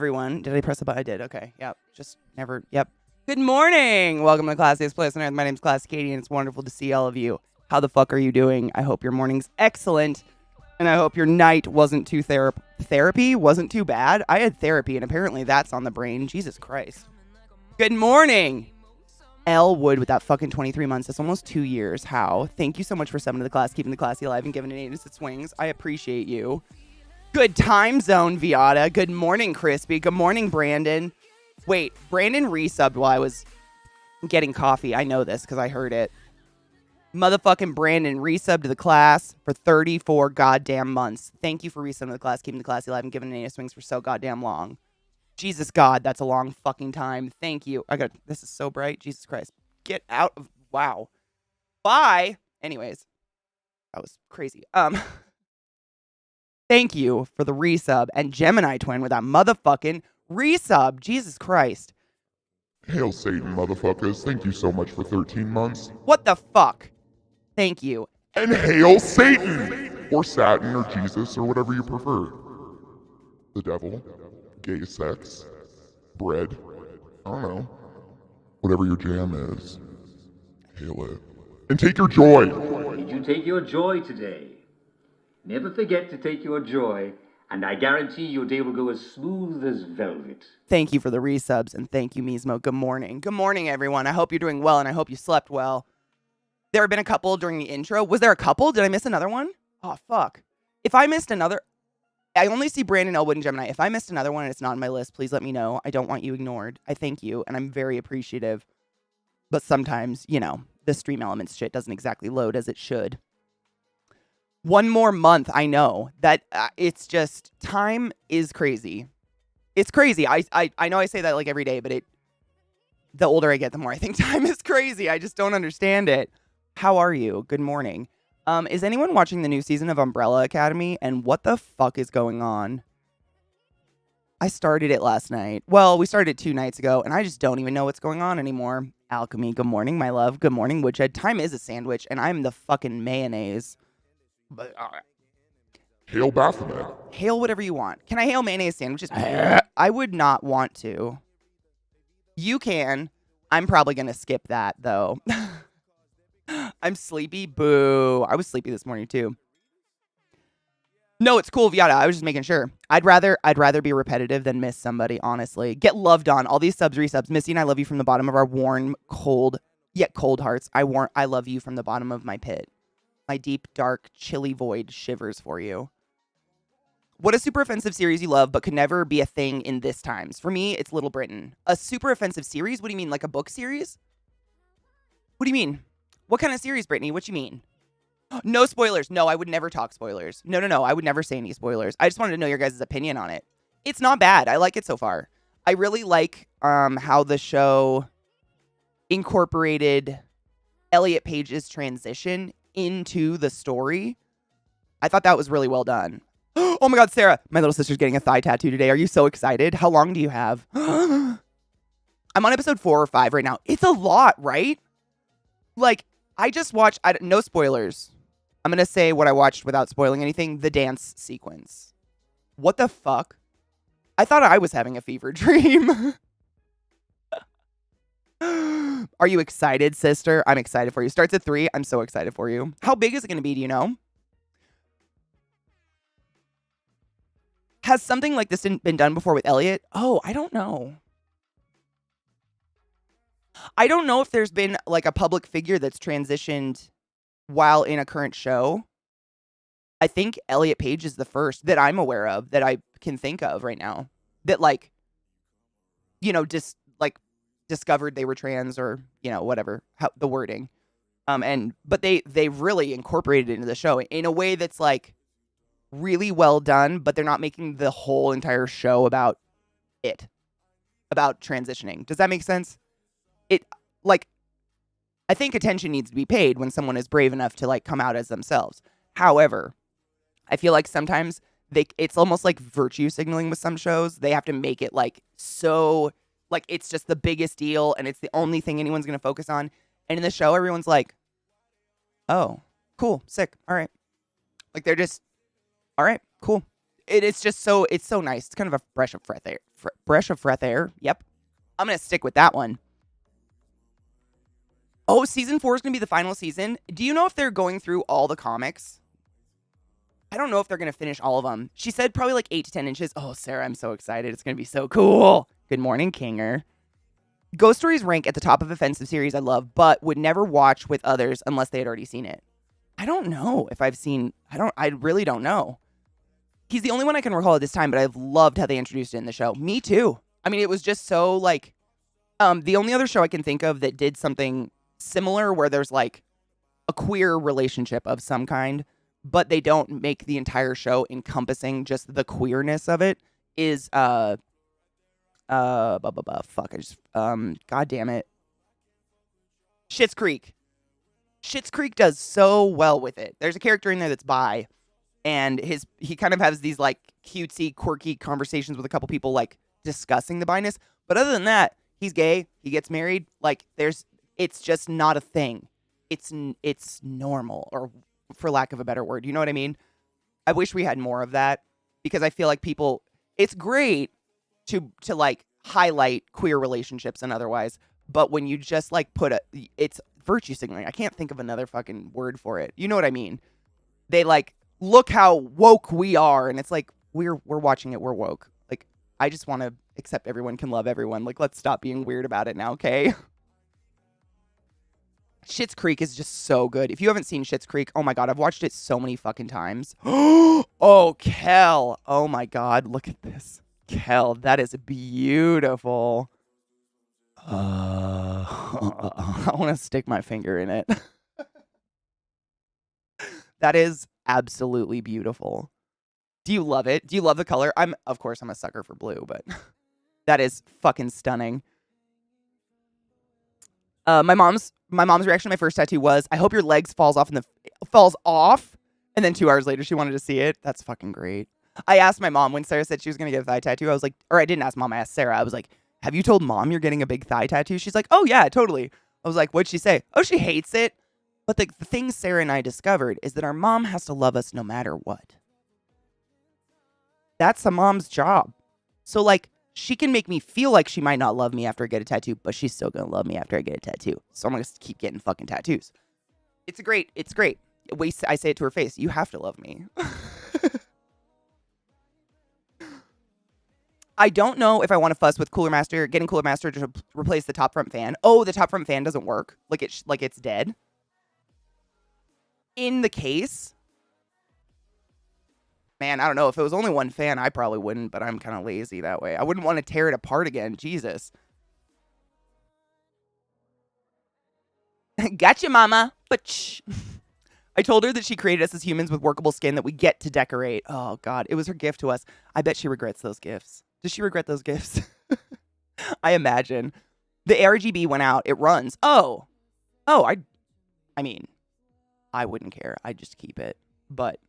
everyone. Did I press the button? I did. Okay. Yep. Just never. Yep. Good morning. Welcome to the classiest place on earth. My name's ClassyKatie, and it's wonderful to see all of you. How the fuck are you doing? I hope your morning's excellent, and I hope your night wasn't too therapy wasn't too bad. I had therapy, and apparently that's on the brain. Jesus Christ. Good morning. Elle Wood with that fucking 23 months. That's almost 2 years. How? Thank you so much for subbing to the class, keeping the classy alive, and giving it anus its wings. I appreciate you. Good time zone, Viata. Good morning, Crispy. Good morning, Brandon. Wait, Brandon resubbed while I was getting coffee. I know this because I heard it. Motherfucking Brandon resubbed to the class for 34 goddamn months. Thank you for resubbing to the class, keeping the classy alive, and giving it anus wings for so goddamn long. Jesus God, that's a long fucking time. Thank you. This is so bright. Jesus Christ. Get out of, wow. Bye. Anyways, that was crazy. Thank you for the resub, and Gemini Twin with that motherfucking resub. Jesus Christ. Hail Satan, motherfuckers. Thank you so much for 13 months. What the fuck? Thank you. And hail Satan! Or Saturn, or Jesus, or whatever you prefer. The devil, gay sex, bread, I don't know. Whatever your jam is. Hail it. And take your joy! Did you take your joy today? Never forget to take your joy, and I guarantee your day will go as smooth as velvet. Thank you for the resubs, and thank you, Mismo. Good morning. Good morning, everyone. I hope you're doing well, and I hope you slept well. There have been a couple during the intro. Was there a couple? Did I miss another one? Oh, fuck. If I missed another... I only see Brandon, Elwood, and Gemini. If I missed another one and it's not on my list, please let me know. I don't want you ignored. I thank you, and I'm very appreciative. But sometimes, you know, the Stream Elements shit doesn't exactly load as it should. One more month, I know. That it's just, time is crazy. It's crazy. I know I say that like every day, but the older I get, the more I think time is crazy. I just don't understand it. How are you? Good morning. Is anyone watching the new season of Umbrella Academy? And what the fuck is going on? I started it last night. Well, we started it 2 nights ago, and I just don't even know what's going on anymore. Alchemy, good morning, my love. Good morning, Woodshed. Time is a sandwich, and I'm the fucking mayonnaise. But, Hail Baphomet. Hail whatever you want. Can I hail mayonnaise sandwiches? I would not want to. You can. I'm probably going to skip that, though. I'm sleepy. Boo. I was sleepy this morning, too. No, it's cool, Viata. I was just making sure. I'd rather be repetitive than miss somebody, honestly. Get loved on. All these subs, resubs. Missy and I love you from the bottom of our warm, cold, yet cold hearts. I love you from the bottom of my pit. My deep, dark, chilly void shivers for you. What a super offensive series you love but could never be a thing in this times. For me, it's Little Britain. A super offensive series? What do you mean, like a book series? What do you mean? What kind of series, Brittany? What you mean? No spoilers. No, I would never talk spoilers. No. I would never say any spoilers. I just wanted to know your guys' opinion on it. It's not bad. I like it so far. I really like how the show incorporated Elliot Page's transition into the story. I thought that was really well done. Oh my God, Sarah, my little sister's getting a thigh tattoo today. Are you so excited? How long do you have? I'm on episode 4 or 5 right now. It's a lot, right? Like, I just watched, no spoilers. I'm going to say what I watched without spoiling anything. The dance sequence. What the fuck? I thought I was having a fever dream. Are you excited, sister? I'm excited for you. Starts at 3. I'm so excited for you. How big is it going to be? Do you know? Has something like this been done before with Elliot? Oh, I don't know. I don't know if there's been like a public figure that's transitioned while in a current show. I think Elliot Page is the first that I'm aware of that I can think of right now. That like, you know, just like discovered they were trans or, you know, whatever, the wording. But they really incorporated it into the show in a way that's like really well done, but they're not making the whole entire show about transitioning. Does that make sense? I think attention needs to be paid when someone is brave enough to like come out as themselves. However, I feel like sometimes it's almost like virtue signaling with some shows. They have to make it like so, like it's just the biggest deal and it's the only thing anyone's going to focus on. And in the show, everyone's like, oh, cool, sick, all right. Like they're just, all right, cool. It's so nice. It's kind of a breath of fresh air. Yep. I'm going to stick with that one. Oh, season 4 is going to be the final season. Do you know if they're going through all the comics? I don't know if they're going to finish all of them. She said probably like 8 to 10 inches. Oh, Sarah, I'm so excited. It's going to be so cool. Good morning, Kinger. Ghost Stories rank at the top of offensive series I love, but would never watch with others unless they had already seen it. I don't know if I've seen... I really don't know. He's the only one I can recall at this time, but I've loved how they introduced it in the show. Me too. I mean, it was just so like... the only other show I can think of that did something similar where there's like a queer relationship of some kind, but they don't make the entire show encompassing just the queerness of it is fuck, I just god damn it. Schitt's Creek. Schitt's Creek does so well with it. There's a character in there that's bi, and he kind of has these like cutesy, quirky conversations with a couple people like discussing the bi-ness. But other than that, he's gay, he gets married, like it's just not a thing. It's normal, or for lack of a better word. You know what I mean? I wish we had more of that, because I feel like people, it's great to like highlight queer relationships and otherwise, but when you just like it's virtue signaling. I can't think of another fucking word for it. You know what I mean? They like, look how woke we are, and it's like we're watching it, we're woke. Like, I just want to accept everyone can love everyone. Like, let's stop being weird about it now, okay? Schitt's Creek is just so good. If you haven't seen Schitt's Creek, oh my god, I've watched it so many fucking times. Oh, Kel. Oh my god, look at this. Kel, that is beautiful. I want to stick my finger in it. That is absolutely beautiful. Do you love it? Do you love the color? Of course, I'm a sucker for blue, but that is fucking stunning. My mom's reaction to my first tattoo was, "I hope your legs falls off," and then 2 hours later she wanted to see it. That's fucking great. I asked my mom when Sarah said she was gonna get a thigh tattoo. I was like, or I didn't ask mom, I asked Sarah. I was like, "Have you told mom you're getting a big thigh tattoo?" She's like, "Oh yeah, totally." I was like, "What'd she say?" "Oh, she hates it." But the thing Sarah and I discovered is that our mom has to love us no matter what. That's a mom's job. So like, she can make me feel like she might not love me after I get a tattoo, but she's still gonna love me after I get a tattoo. So I'm gonna keep getting fucking tattoos. It's great. I say it to her face. You have to love me. I don't know if I want to fuss with getting Cooler Master to replace the top front fan. Oh, the top front fan doesn't work. Like it's dead. In the case, man, I don't know. If it was only one fan, I probably wouldn't, but I'm kind of lazy that way. I wouldn't want to tear it apart again. Jesus. Gotcha, mama. But I told her that she created us as humans with workable skin that we get to decorate. Oh, God. It was her gift to us. I bet she regrets those gifts. Does she regret those gifts? I imagine. The RGB went out. It runs. Oh, I mean, I wouldn't care. I'd just keep it. But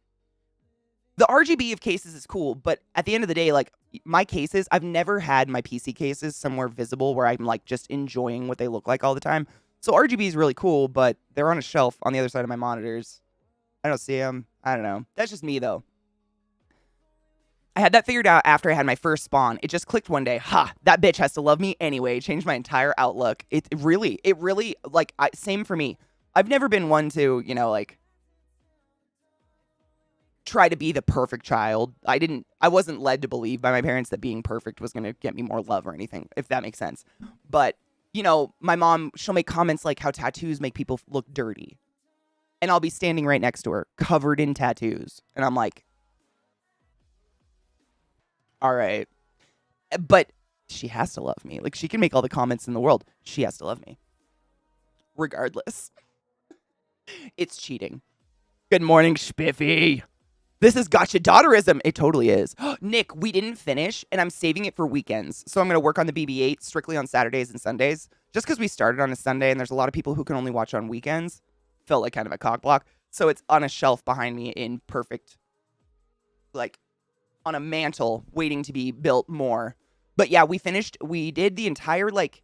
the RGB of cases is cool. But at the end of the day, like, my cases, I've never had my PC cases somewhere visible where I'm, like, just enjoying what they look like all the time. So RGB is really cool, but they're on a shelf on the other side of my monitors. I don't see them. I don't know. That's just me, though. I had that figured out after I had my first spawn. It just clicked one day. Ha! That bitch has to love me anyway. Changed my entire outlook. It really, like, same for me. I've never been one to, you know, like, try to be the perfect child. I wasn't led to believe by my parents that being perfect was going to get me more love or anything, if that makes sense. But, you know, my mom, she'll make comments like how tattoos make people look dirty. And I'll be standing right next to her, covered in tattoos. And I'm like, all right. But she has to love me. Like, she can make all the comments in the world. She has to love me. Regardless. It's cheating. Good morning, Spiffy. This is gotcha daughterism. It totally is. Nick, we didn't finish, and I'm saving it for weekends. So I'm going to work on the BB-8 strictly on Saturdays and Sundays. Just because we started on a Sunday, and there's a lot of people who can only watch on weekends. Felt like kind of a cock block. So it's on a shelf behind me in perfect, like, on a mantle waiting to be built more. But yeah, we did the entire, like,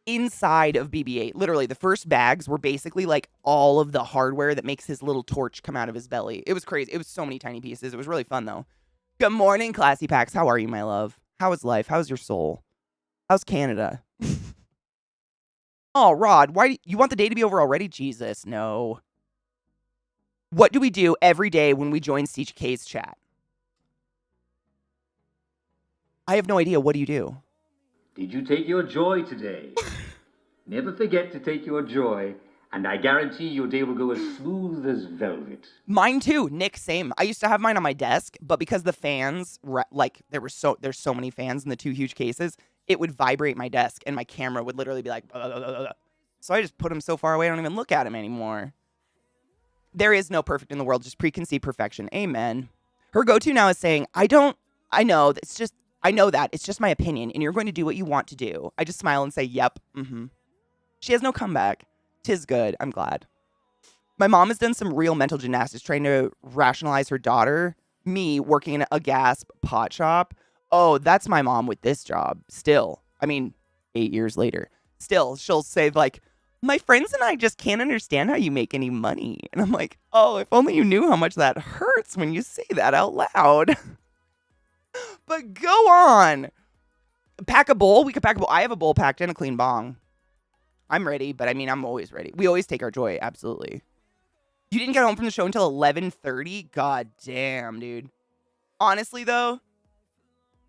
inside of BB-8. Literally, the first bags were basically, like, all of the hardware that makes his little torch come out of his belly. It was crazy. It was so many tiny pieces. It was really fun, though. Good morning, Classy Packs. How are you, my love? How is life? How's your soul? How's Canada? Oh, Rod, why you want the day to be over already? Jesus, no. What do we do every day when we join CK's chat? I have no idea. What do you do? Did you take your joy today? Never forget to take your joy, and I guarantee your day will go as smooth as velvet. Mine too, Nick. Same. I used to have mine on my desk, but because the fans, like there's so many fans in the 2 huge cases, it would vibrate my desk, and my camera would literally be like, blah, blah, blah, blah. So I just put them so far away, I don't even look at them anymore. There is no perfect in the world, just preconceived perfection. Amen. Her go-to now is saying, I know that. It's just my opinion, and you're going to do what you want to do. I just smile and say, yep, mm-hmm. She has no comeback. 'Tis good. I'm glad. My mom has done some real mental gymnastics trying to rationalize her daughter, me working in a gas pot shop. Oh, that's my mom with this job. Still, I mean, 8 years later, still, she'll say like, my friends and I just can't understand how you make any money. And I'm like, oh, if only you knew how much that hurts when you say that out loud. But go on. Pack a bowl. We could pack a bowl. I have a bowl packed and a clean bong. I'm ready, but I mean, I'm always ready. We always take our joy. Absolutely. You didn't get home from the show until 11:30? God damn, dude. Honestly, though,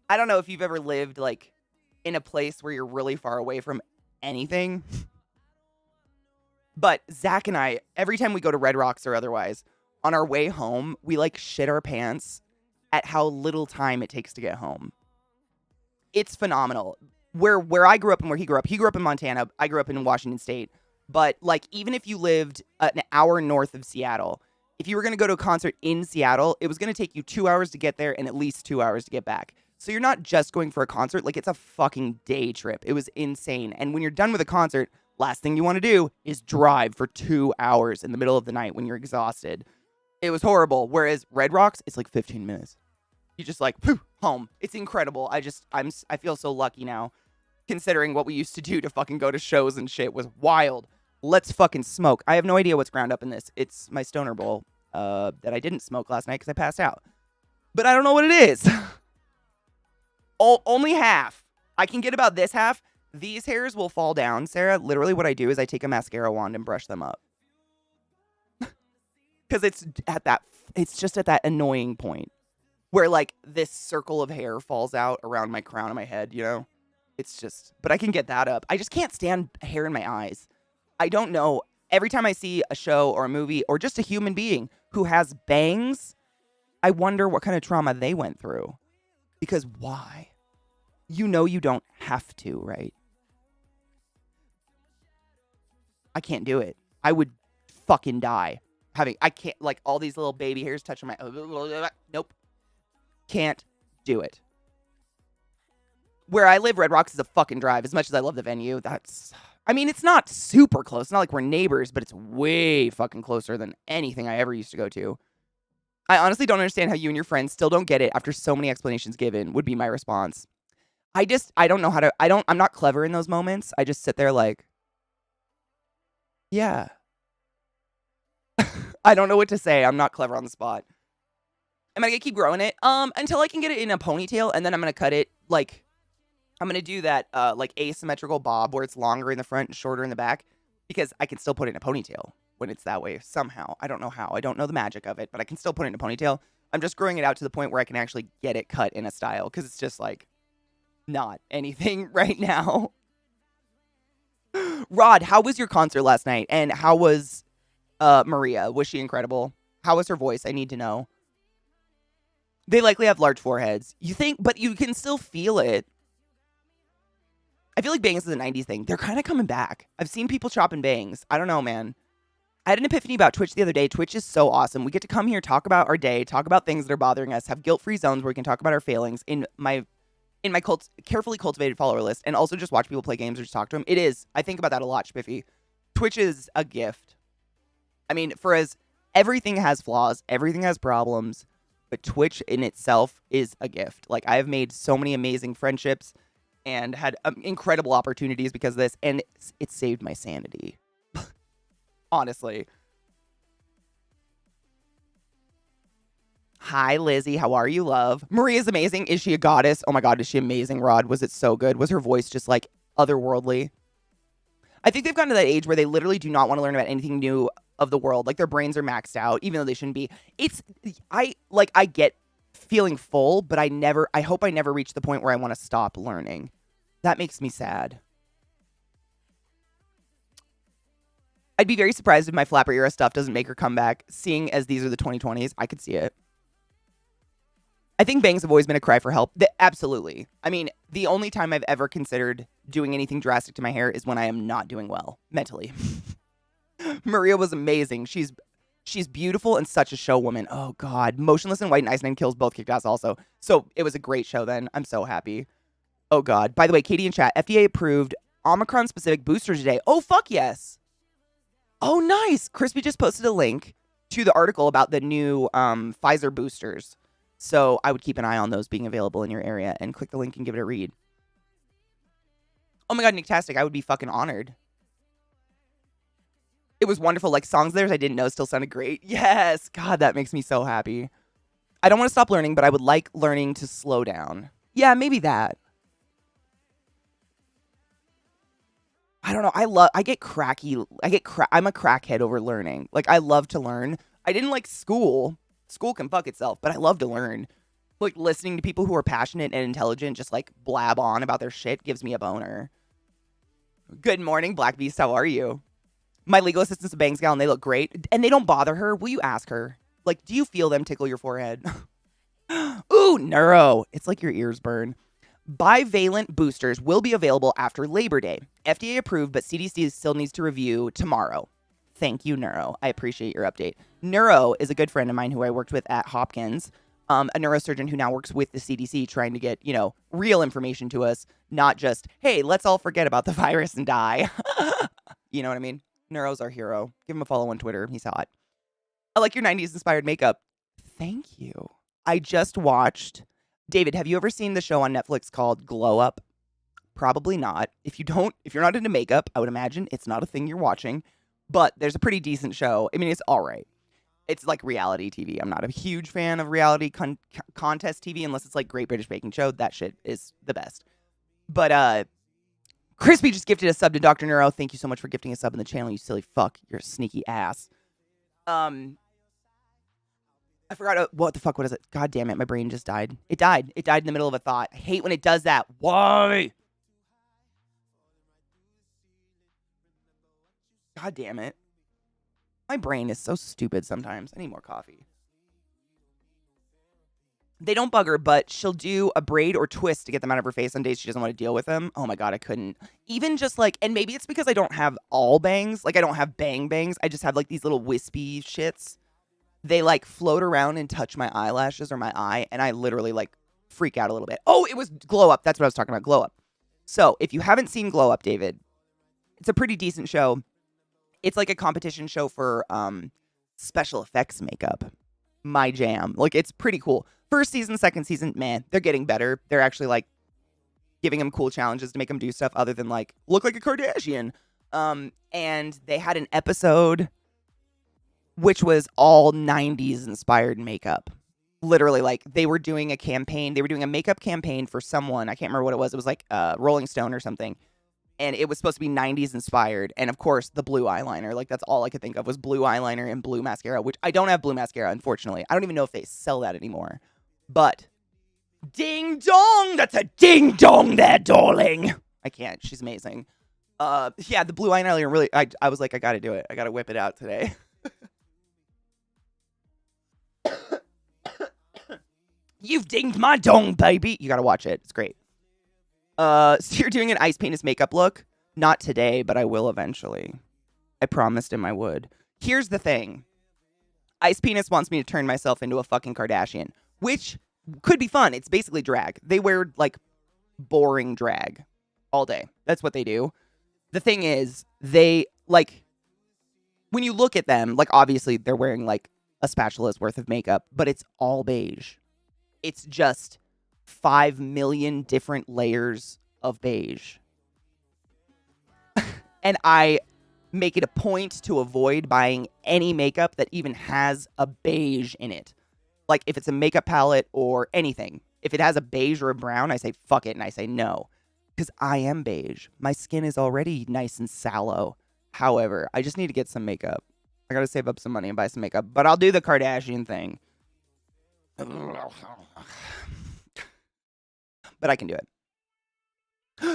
I don't know if you've ever lived, like, in a place where you're really far away from anything. But Zach and I, every time we go to Red Rocks or otherwise, on our way home, we, like, shit our pants at how little time it takes to get home. It's phenomenal. Where I grew up and where he grew up in Montana. I grew up in Washington State. But, like, even if you lived an hour north of Seattle, if you were going to go to a concert in Seattle, it was going to take you 2 hours to get there and at least 2 hours to get back. So you're not just going for a concert. Like, it's a fucking day trip. It was insane. And when you're done with a concert, last thing you want to do is drive for 2 hours in the middle of the night when you're exhausted. It was horrible. Whereas Red Rocks, it's like 15 minutes. You just like, poof, home. It's incredible. I feel so lucky now. Considering what we used to do to fucking go to shows and shit was wild. Let's fucking smoke. I have no idea what's ground up in this. It's my stoner bowl that I didn't smoke last night because I passed out. But I don't know what it is. Only half. I can get about this half. These hairs will fall down, Sarah. Literally what I do is I take a mascara wand and brush them up. Because it's just at that annoying point where like this circle of hair falls out around my crown of my head, you know? It's just, but I can get that up. I just can't stand hair in my eyes. I don't know. Every time I see a show or a movie or just a human being who has bangs, I wonder what kind of trauma they went through. Because why? You know you don't have to, right? I can't do it. I would fucking die. I can't, like, all these little baby hairs touching my, nope. Can't do it. Where I live, Red Rocks is a fucking drive. As much as I love the venue, it's not super close. It's not like we're neighbors, but it's way fucking closer than anything I ever used to go to. I honestly don't understand how you and your friends still don't get it after so many explanations given, would be my response. I don't know how to, I'm not clever in those moments. I just sit there like, yeah. I don't know what to say. I'm not clever on the spot. Am I gonna keep growing it? Until I can get it in a ponytail, and then I'm gonna cut it like, I'm going to do that, like, asymmetrical bob where it's longer in the front and shorter in the back because I can still put it in a ponytail when it's that way somehow. I don't know how. I don't know the magic of it, but I can still put it in a ponytail. I'm just growing it out to the point where I can actually get it cut in a style because it's just, like, not anything right now. Rod, how was your concert last night? And how was Maria? Was she incredible? How was her voice? I need to know. They likely have large foreheads. You think, but you can still feel it. I feel like bangs is a 90s thing. They're kind of coming back. I've seen people chopping bangs. I don't know, man. I had an epiphany about Twitch the other day. Twitch is so awesome. We get to come here, talk about our day, talk about things that are bothering us, have guilt-free zones where we can talk about our failings in my carefully cultivated follower list, and also just watch people play games or just talk to them. It is. I think about that a lot, Spiffy. Twitch is a gift. I mean, everything has flaws, everything has problems, but Twitch in itself is a gift. Like, I have made so many amazing friendships and had incredible opportunities because of this, and it saved my sanity. Honestly. Hi, Lizzie. How are you, love? Maria's amazing. Is she a goddess? Oh my God, is she amazing, Rod? Was it so good? Was her voice just like otherworldly? I think they've gotten to that age where they literally do not want to learn about anything new of the world. Like their brains are maxed out, even though they shouldn't be. I get feeling full, but I hope I never reach the point where I want to stop learning. That makes me sad. I'd be very surprised if my Flapper era stuff doesn't make her come back, seeing as these are the 2020s. I could see it. I think bangs have always been a cry for help. Absolutely. I mean, the only time I've ever considered doing anything drastic to my hair is when I am not doing well mentally. Maria was amazing. She's beautiful and such a show woman. Oh God, Motionless in White and Ice Nine Kills both kicked ass also. So it was a great show then. I'm so happy. Oh God. By the way, Katie in chat, FDA approved Omicron specific boosters today. Oh fuck yes. Oh nice. Crispy just posted a link to the article about the new Pfizer boosters. So I would keep an eye on those being available in your area and click the link and give it a read. Oh my God, Nicktastic, I would be fucking honored. It was wonderful. Like songs theirs I didn't know still sounded great. Yes. God, that makes me so happy. I don't want to stop learning, but I would like learning to slow down. Yeah, maybe that. I don't know. I get cracky. I'm a crackhead over learning. Like I love to learn. I didn't like school. School can fuck itself, but I love to learn. Like listening to people who are passionate and intelligent just like blab on about their shit gives me a boner. Good morning, Black Beast. How are you? My legal assistant's a bangs gal and they look great. And they don't bother her. Will you ask her? Like, do you feel them tickle your forehead? Ooh, neuro. It's like your ears burn. Bivalent boosters will be available after Labor Day. FDA approved, but CDC still needs to review tomorrow. Thank you, Neuro. I appreciate your update. Neuro is a good friend of mine who I worked with at Hopkins, a neurosurgeon who now works with the CDC trying to get, real information to us, not just, hey, let's all forget about the virus and die. You know what I mean? Neuro's our hero. Give him a follow on Twitter. He's hot. I like your 90s inspired makeup. Thank you. I just watched... David, have you ever seen the show on Netflix called Glow Up? Probably not. If you're not into makeup, I would imagine it's not a thing you're watching. But there's a pretty decent show. I mean, it's all right. It's like reality TV. I'm not a huge fan of reality contest TV unless it's like Great British Baking Show. That shit is the best. But Crispy just gifted a sub to Dr. Neuro. Thank you so much for gifting a sub in the channel, you silly fuck. You're a sneaky ass. I forgot what the fuck. What is it? God damn it. My brain just died. It died. It died in the middle of a thought. I hate when it does that. Why? God damn it. My brain is so stupid sometimes. I need more coffee. They don't bug her, but she'll do a braid or twist to get them out of her face on days she doesn't want to deal with them. Oh my God, I couldn't. Even just like, and maybe it's because I don't have all bangs. Like I don't have bangs. I just have like these little wispy shits. They like float around and touch my eyelashes or my eye, and I literally like freak out a little bit. Oh, it was Glow Up. That's what I was talking about, Glow Up. So if you haven't seen Glow Up, David, it's a pretty decent show. It's like a competition show for special effects makeup. My jam. Like it's pretty cool. First season, second season, man, they're getting better. They're actually like giving them cool challenges to make them do stuff other than like look like a Kardashian. And they had an episode which was all 90s inspired makeup. Literally, like, they were doing a campaign. They were doing a makeup campaign for someone. I can't remember what it was. It was like Rolling Stone or something. And it was supposed to be 90s inspired. And, of course, the blue eyeliner. Like, that's all I could think of was blue eyeliner and blue mascara, which I don't have blue mascara, unfortunately. I don't even know if they sell that anymore. But, ding dong! That's a ding dong there, darling! I can't. She's amazing. Yeah, the blue eyeliner really... I was like, I gotta do it. I gotta whip it out today. You've dinged my dong, baby. You gotta watch it. It's great. So you're doing an ice penis makeup look? Not today, but I will eventually. I promised him I would. Here's the thing. Ice penis wants me to turn myself into a fucking Kardashian, which could be fun. It's basically drag. They wear, like, boring drag all day. That's what they do. The thing is, they, like, when you look at them, like, obviously they're wearing, like, a spatula's worth of makeup, but it's all beige. It's just 5 million different layers of beige. And I make it a point to avoid buying any makeup that even has a beige in it. Like if it's a makeup palette or anything. If it has a beige or a brown, I say fuck it and I say no. Because I am beige. My skin is already nice and sallow. However, I just need to get some makeup. I gotta save up some money and buy some makeup. But I'll do the Kardashian thing. But I can do it.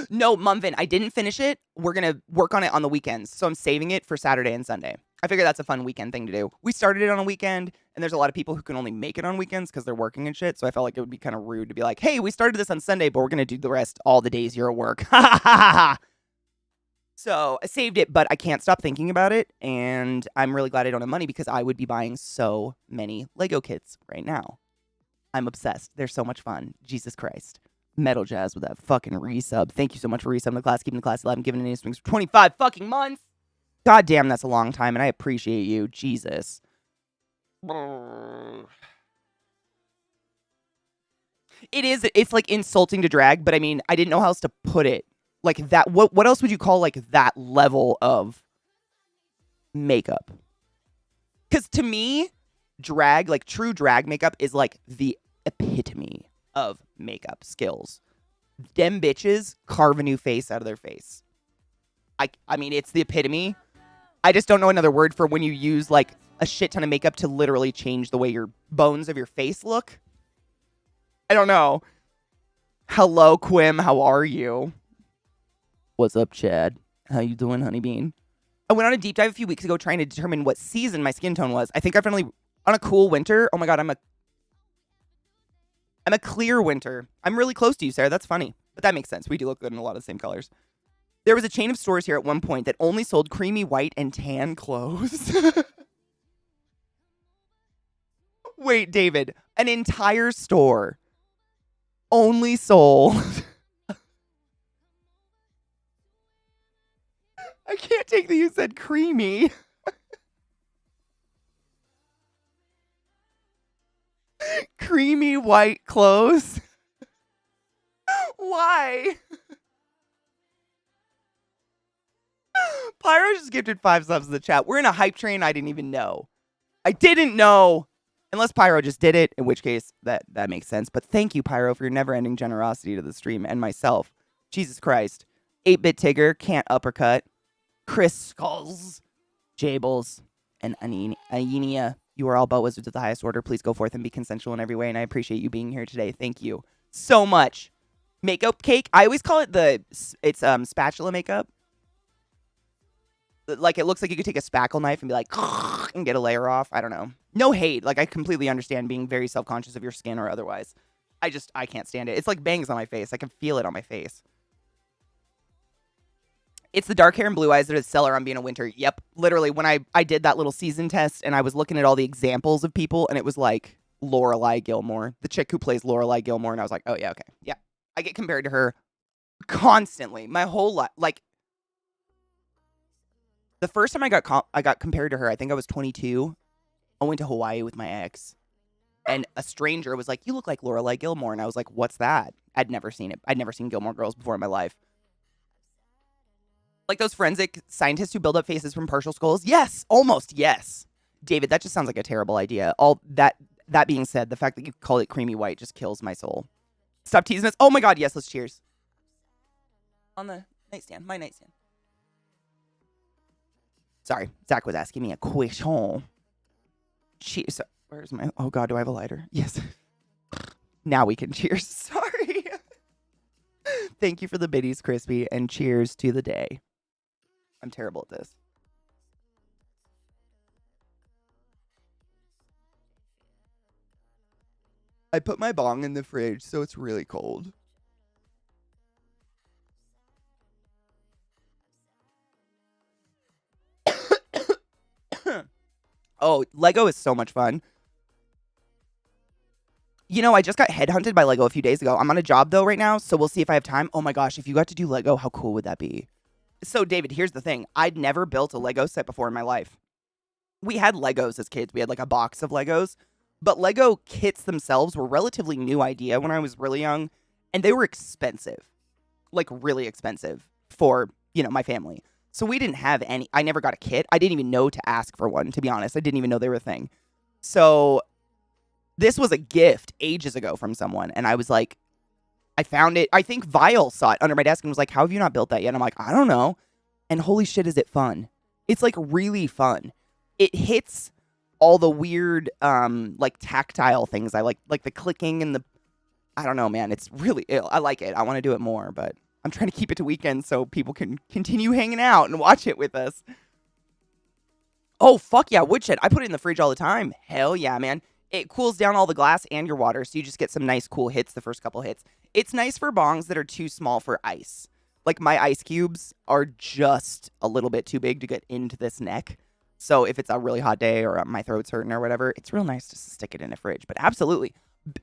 No, Mumvin, I didn't finish it. We're going to work on it on the weekends. So I'm saving it for Saturday and Sunday. I figure that's a fun weekend thing to do. We started it on a weekend, and there's a lot of people who can only make it on weekends because they're working and shit. So I felt like it would be kind of rude to be like, hey, we started this on Sunday, but we're going to do the rest all the days you're at work. So I saved it, but I can't stop thinking about it. And I'm really glad I don't have money because I would be buying so many Lego kits right now. I'm obsessed. They're so much fun. Jesus Christ. Metal Jazz with that fucking resub. Thank you so much for resubbing the class, keeping the class alive, and giving it swings for 25 fucking months. God damn, that's a long time, and I appreciate you. Jesus. It is. It's like insulting to drag, but I mean, I didn't know how else to put it. Like that. What else would you call like that level of makeup? Because to me, drag, like true drag makeup, is like the epitome of makeup skills. Dem bitches carve a new face out of their face. I mean, it's the epitome. I just don't know another word for when you use like a shit ton of makeup to literally change the way your bones of your face look. I don't know. Hello, Quim. How are you? What's up, Chad? How you doing, Honey Bean? I went on a deep dive a few weeks ago trying to determine what season my skin tone was. I think I finally, on a cool winter. Oh my God, I'm a clear winter. I'm really close to you, Sarah. That's funny. But that makes sense. We do look good in a lot of the same colors. There was a chain of stores here at one point that only sold creamy white and tan clothes. Wait, David. An entire store only sold. I can't take that you said creamy. Creamy white clothes. Why? Pyro just gifted 5 subs in the chat. We're in a hype train I didn't even know. I didn't know. Unless Pyro just did it, in which case that makes sense. But thank you, Pyro, for your never-ending generosity to the stream and myself. Jesus Christ. 8-Bit Tigger, Can't Uppercut, Chris Skulls, Jables, and Aenia. You are all but wizards of the highest order. Please go forth and be consensual in every way, and I appreciate you being here today. Thank you so much. Makeup cake. I always call it it's spatula makeup. Like, it looks like you could take a spackle knife and be like, and get a layer off. I don't know. No hate. Like, I completely understand being very self-conscious of your skin or otherwise. I can't stand it. It's like bangs on my face. I can feel it on my face. It's the dark hair and blue eyes that are the seller on being a winter. Yep. Literally, when I did that little season test and I was looking at all the examples of people, and it was like Lorelai Gilmore, the chick who plays Lorelai Gilmore, and I was like, oh, yeah, okay. Yeah. I get compared to her constantly. My whole life. Like, the first time I got compared to her, I think I was 22. I went to Hawaii with my ex, and a stranger was like, you look like Lorelai Gilmore. And I was like, what's that? I'd never seen it. I'd never seen Gilmore Girls before in my life. Like those forensic scientists who build up faces from partial skulls? Yes, almost, yes. David, that just sounds like a terrible idea. All that being said, the fact that you call it creamy white just kills my soul. Stop teasing us. Oh my God, yes, let's cheers. On the nightstand, my nightstand. Sorry, Zach was asking me a question. Cheers. Where's my... Oh, God, do I have a lighter? Yes. Now we can cheers. Sorry. Thank you for the biddies, Crispy, and cheers to the day. I'm terrible at this. I put my bong in the fridge, so it's really cold. Oh, Lego is so much fun. You know, I just got headhunted by Lego a few days ago. I'm on a job, though, right now, so we'll see if I have time. Oh, my gosh, if you got to do Lego, how cool would that be? So, David, here's the thing. I'd never built a Lego set before in my life. We had Legos as kids. We had, like, a box of Legos. But Lego kits themselves were a relatively new idea when I was really young, and they were expensive. Like, really expensive for, you know, my family. So we didn't have any. I never got a kit. I didn't even know to ask for one, to be honest. I didn't even know they were a thing. So This was a gift ages ago from someone. And I was like, I found it. I think Vile saw it under my desk and was like, how have you not built that yet? And I'm like, I don't know. And holy shit, is it fun. It's like really fun. It hits all the weird, like tactile things. I like the clicking and the, I don't know, man. It's really, I like it. I want to do it more, but I'm trying to keep it to weekends so people can continue hanging out and watch it with us. Oh, fuck yeah, woodshed. I put it in the fridge all the time. Hell yeah, man. It cools down all the glass and your water, so you just get some nice cool hits the first couple hits. It's nice for bongs that are too small for ice. Like my ice cubes are just a little bit too big to get into this neck. So if it's a really hot day or my throat's hurting or whatever, it's real nice just to stick it in a fridge. But absolutely.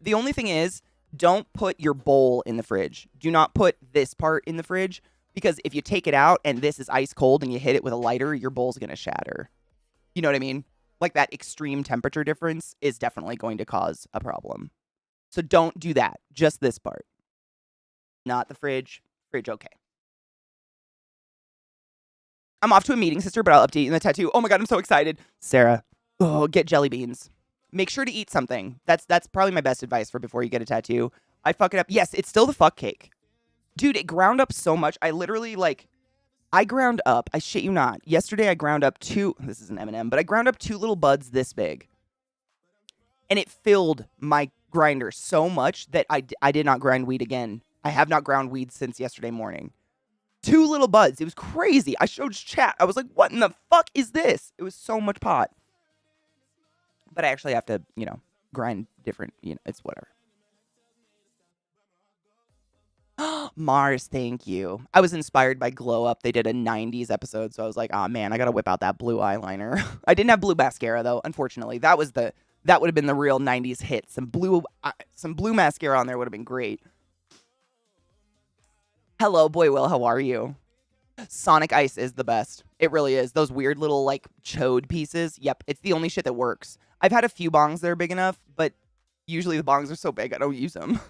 The only thing is, don't put your bowl in the fridge. Do not put this part in the fridge, because if you take it out and this is ice cold and you hit it with a lighter, your bowl's going to shatter. You know what I mean? Like that extreme temperature difference is definitely going to cause a problem. So don't do that. Just this part. Not the fridge. Fridge, okay. I'm off to a meeting, sister, but I'll update you in the tattoo. Oh my God, I'm so excited. Sarah, get jelly beans. Make sure to eat something. That's probably my best advice for before you get a tattoo. I fuck it up. Yes, it's still the fuck cake. Dude, it ground up so much. I literally, like, I ground up, I shit you not. Yesterday I ground up this is an M&M, but I ground up 2 little buds this big. And it filled my grinder so much that I did not grind weed again. I have not ground weed since yesterday morning. 2 little buds. It was crazy. I showed chat. I was like, what in the fuck is this? It was so much pot. But I actually have to, grind different, it's whatever. Mars, thank you. I was inspired by Glow Up. They did a 90s episode, so I was like, oh man, I gotta whip out that blue eyeliner. I didn't have blue mascara though, unfortunately. That would have been the real 90s hit. Some blue mascara on there would have been great. Hello, Boy Will, how are you? Sonic Ice is the best. It really is. Those weird little, like, chode pieces. Yep, it's the only shit that works. I've had a few bongs that are big enough, but usually the bongs are so big I don't use them.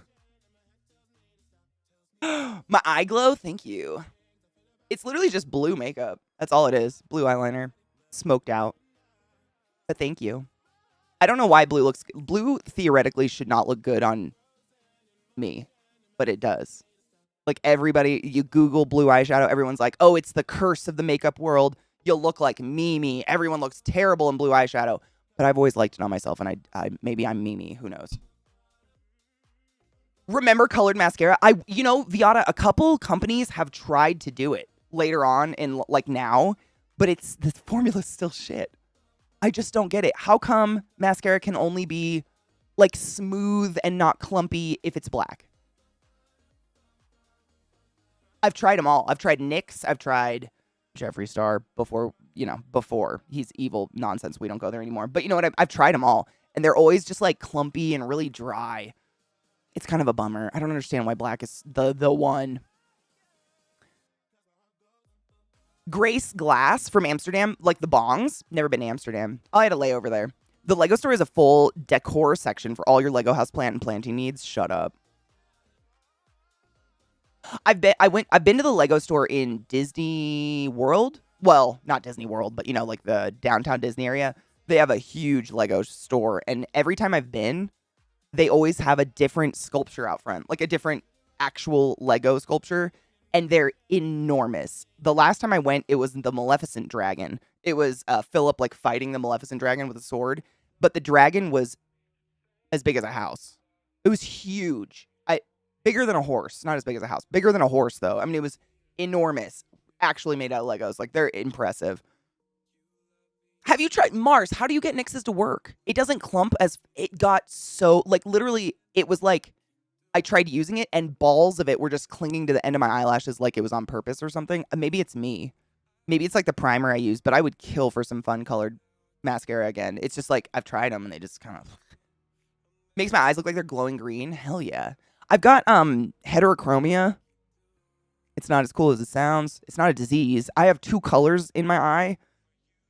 My eye glow, thank you. It's literally just blue makeup. That's all it is. Blue eyeliner. Smoked out. But thank you. I don't know why blue theoretically should not look good on me, but it does. Like everybody, you Google blue eyeshadow, everyone's like, oh, it's the curse of the makeup world. You'll look like Mimi. Everyone looks terrible in blue eyeshadow. But I've always liked it on myself, and I maybe I'm Mimi. Who knows? Remember colored mascara? Viata, a couple companies have tried to do it later on in, like, now, but the formula's still shit. I just don't get it. How come mascara can only be, like, smooth and not clumpy if it's black? I've tried them all. I've tried NYX. I've tried Jeffree Star before he's evil nonsense. We don't go there anymore. But you know what? I've tried them all. And they're always just like clumpy and really dry. It's kind of a bummer. I don't understand why black is the one. Grace Glass from Amsterdam, like the bongs. Never been to Amsterdam. I had a layover there. The Lego store is a full decor section for all your Lego house plant and planting needs. Shut up. I've been to the Lego store in Disney World. Well, not Disney World, but like the downtown Disney area. They have a huge Lego store, and every time I've been, they always have a different sculpture out front, like a different actual Lego sculpture, and they're enormous. The last time I went, it was the Maleficent dragon. It was Philip like fighting the Maleficent dragon with a sword, but the dragon was as big as a house. It was huge. Bigger than a horse. Not as big as a house. Bigger than a horse, though. I mean, it was enormous. Actually made out of Legos. Like, they're impressive. Have you tried Mars? How do you get NYX's to work? It doesn't clump as... It got so... Like, literally, it was like... I tried using it, and balls of it were just clinging to the end of my eyelashes like it was on purpose or something. Maybe it's me. Maybe it's like the primer I use, but I would kill for some fun-colored mascara again. It's just like, I've tried them, and they just kind of... Makes my eyes look like they're glowing green. Hell yeah. I've got heterochromia. It's not as cool as it sounds. It's not a disease. I have 2 colors in my eye.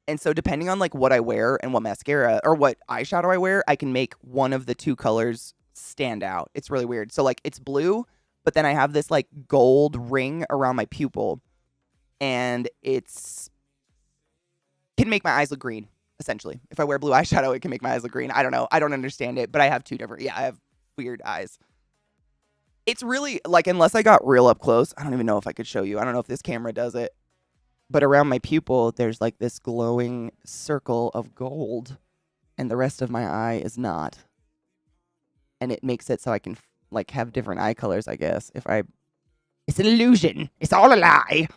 And so depending on like what I wear and what mascara or what eyeshadow I wear, I can make one of the 2 colors stand out. It's really weird. So like it's blue, but then I have this like gold ring around my pupil, and can make my eyes look green. essentially. If I wear blue eyeshadow, it can make my eyes look green. I don't know. I don't understand it, but I have two different. Yeah, I have weird eyes. It's really like, unless I got real up close, I don't even know if I could show you. I don't know if this camera does it, but around my pupil, there's like this glowing circle of gold, and the rest of my eye is not. And it makes it so I can like have different eye colors, I guess. It's an illusion. It's all a lie.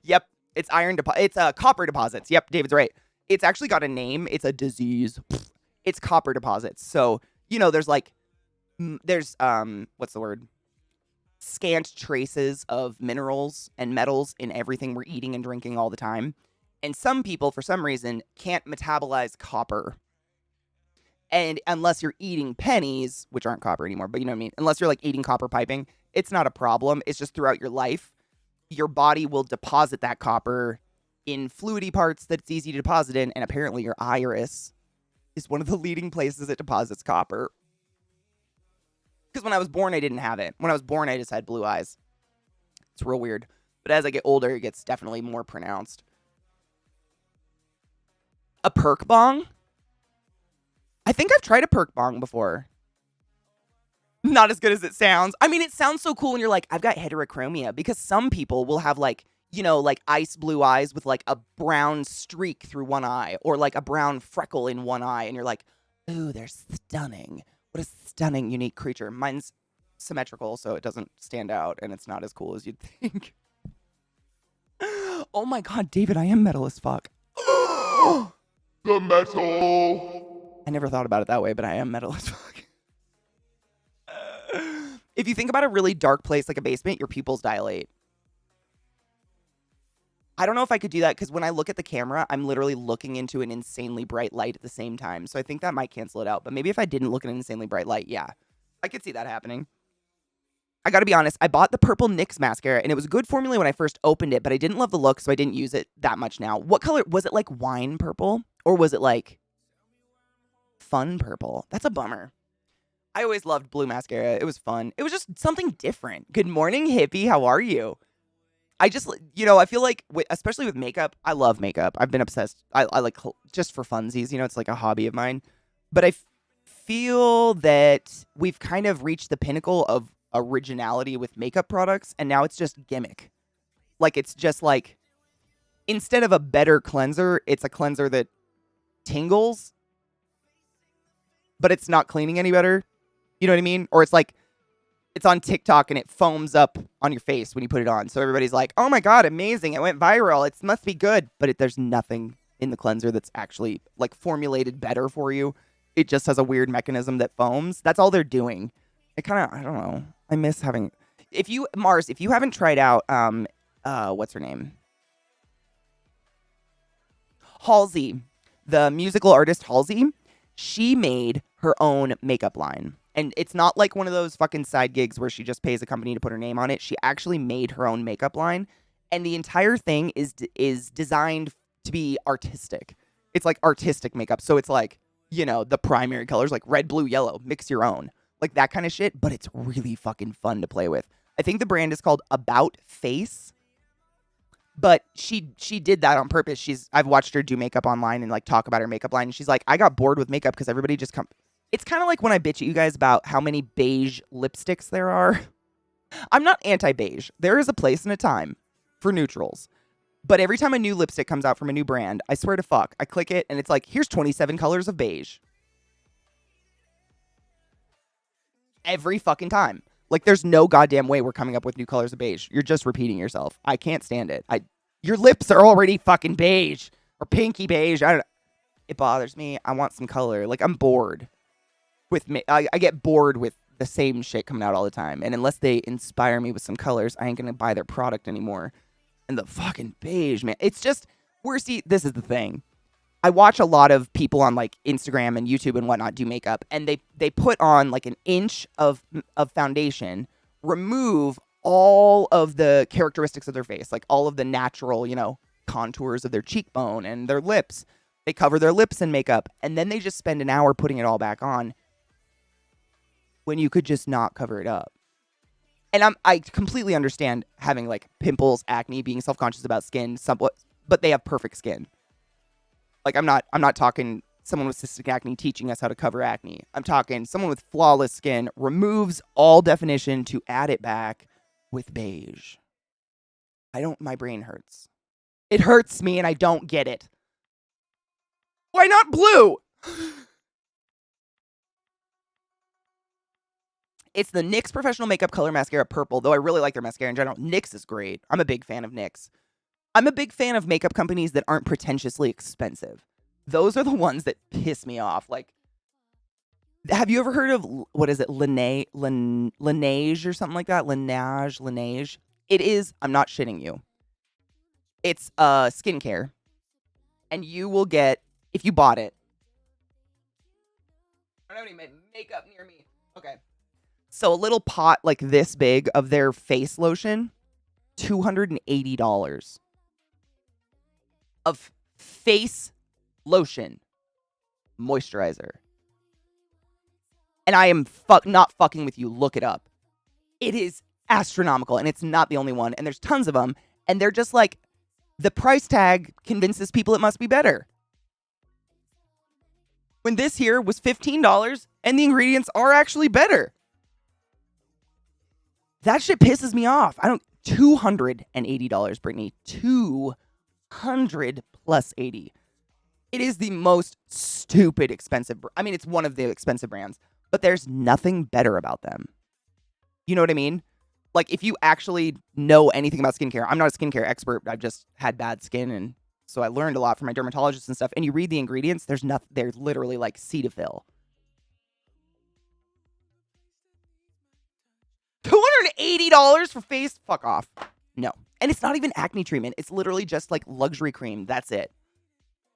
Yep. It's it's copper deposits. Yep, David's right. It's actually got a name. It's a disease. It's copper deposits. So, there's like, what's the word? Scant traces of minerals and metals in everything we're eating and drinking all the time. And some people, for some reason, can't metabolize copper. And unless you're eating pennies, which aren't copper anymore, but you know what I mean? Unless you're like eating copper piping, it's not a problem. It's just throughout your life, your body will deposit that copper in fluidy parts that it's easy to deposit in. And apparently your iris is one of the leading places it deposits copper. Because when I was born, I didn't have it. When I was born, I just had blue eyes. It's real weird. But as I get older, it gets definitely more pronounced. A perk bong? I think I've tried a perk bong before. Not as good as it sounds. I mean, it sounds so cool when you're like, I've got heterochromia, because some people will have like, like ice blue eyes with like a brown streak through one eye, or like a brown freckle in one eye. And you're like, ooh, they're stunning. What a stunning, unique creature. Mine's symmetrical, so it doesn't stand out, and it's not as cool as you'd think. Oh my God, David, I am metal as fuck. The metal. I never thought about it that way, but I am metal as fuck. If you think about a really dark place like a basement, your pupils dilate. I don't know if I could do that, because when I look at the camera, I'm literally looking into an insanely bright light at the same time. So I think that might cancel it out. But maybe if I didn't look at an insanely bright light, yeah, I could see that happening. I got to be honest, I bought the purple NYX mascara, and it was a good formula when I first opened it, but I didn't love the look, so I didn't use it that much now. What color? Was it like wine purple? Or was it like fun purple? That's a bummer. I always loved blue mascara. It was fun. It was just something different. Good morning, hippie. How are you? I just, I feel like, especially with makeup, I love makeup. I've been obsessed. I like, just for funsies, it's like a hobby of mine. But I feel that we've kind of reached the pinnacle of originality with makeup products, and now it's just gimmick. Like, it's just like, instead of a better cleanser, it's a cleanser that tingles, but it's not cleaning any better. You know what I mean? Or it's like, it's on TikTok and it foams up on your face when you put it on. So everybody's like, oh my God, amazing. It went viral. It must be good. But there's nothing in the cleanser that's actually like formulated better for you. It just has a weird mechanism that foams. That's all they're doing. It kind of, I don't know. I miss having, if you haven't tried out, what's her name? Halsey, the musical artist Halsey, she made her own makeup line. And it's not like one of those fucking side gigs where she just pays a company to put her name on it. She actually made her own makeup line. And the entire thing is designed to be artistic. It's like artistic makeup. So it's like, the primary colors, like red, blue, yellow, mix your own. Like that kind of shit. But it's really fucking fun to play with. I think the brand is called About Face. But she did that on purpose. I've watched her do makeup online and like talk about her makeup line. And she's like, I got bored with makeup because everybody just It's kind of like when I bitch at you guys about how many beige lipsticks there are. I'm not anti-beige. There is a place and a time for neutrals. But every time a new lipstick comes out from a new brand, I swear to fuck, I click it and it's like, here's 27 colors of beige. Every fucking time. Like, there's no goddamn way we're coming up with new colors of beige. You're just repeating yourself. I can't stand it. Your lips are already fucking beige. Or pinky beige. It bothers me. I want some color. Like, I'm bored. I get bored with the same shit coming out all the time. And unless they inspire me with some colors, I ain't gonna buy their product anymore. And the fucking beige, man. It's just, this is the thing. I watch a lot of people on like Instagram and YouTube and whatnot do makeup, and they put on like an inch of foundation, remove all of the characteristics of their face, like all of the natural, contours of their cheekbone and their lips. They cover their lips in makeup, and then they just spend an hour putting it all back on when you could just not cover it up. And I completely understand having like pimples, acne, being self-conscious about skin, somewhat, but they have perfect skin. Like, I'm not talking someone with cystic acne teaching us how to cover acne. I'm talking someone with flawless skin removes all definition to add it back with beige. My brain hurts. It hurts me and I don't get it. Why not blue? It's the NYX Professional Makeup Color Mascara Purple, though I really like their mascara in general. NYX is great. I'm a big fan of NYX. I'm a big fan of makeup companies that aren't pretentiously expensive. Those are the ones that piss me off. Like, have you ever heard of, what is it, Laneige or something like that? Laneige. It is, I'm not shitting you. It's skincare. And you will get, if you bought it. I don't even makeup near me. Okay. So a little pot like this big of their face lotion, $280 of face lotion moisturizer. And I am not fucking with you. Look it up. It is astronomical, and it's not the only one. And there's tons of them, and they're just like, the price tag convinces people it must be better. When this here was $15, and the ingredients are actually better. That shit pisses me off. $280, Brittany. 200 plus 80. It is the most stupid expensive. I mean, it's one of the expensive brands, but there's nothing better about them. You know what I mean? Like, if you actually know anything about skincare, I'm not a skincare expert. I've just had bad skin, and so I learned a lot from my dermatologist and stuff. And you read the ingredients, there's nothing. They're literally like Cetaphil. $280 for face? Fuck off. No. And it's not even acne treatment. It's literally just like luxury cream. That's it.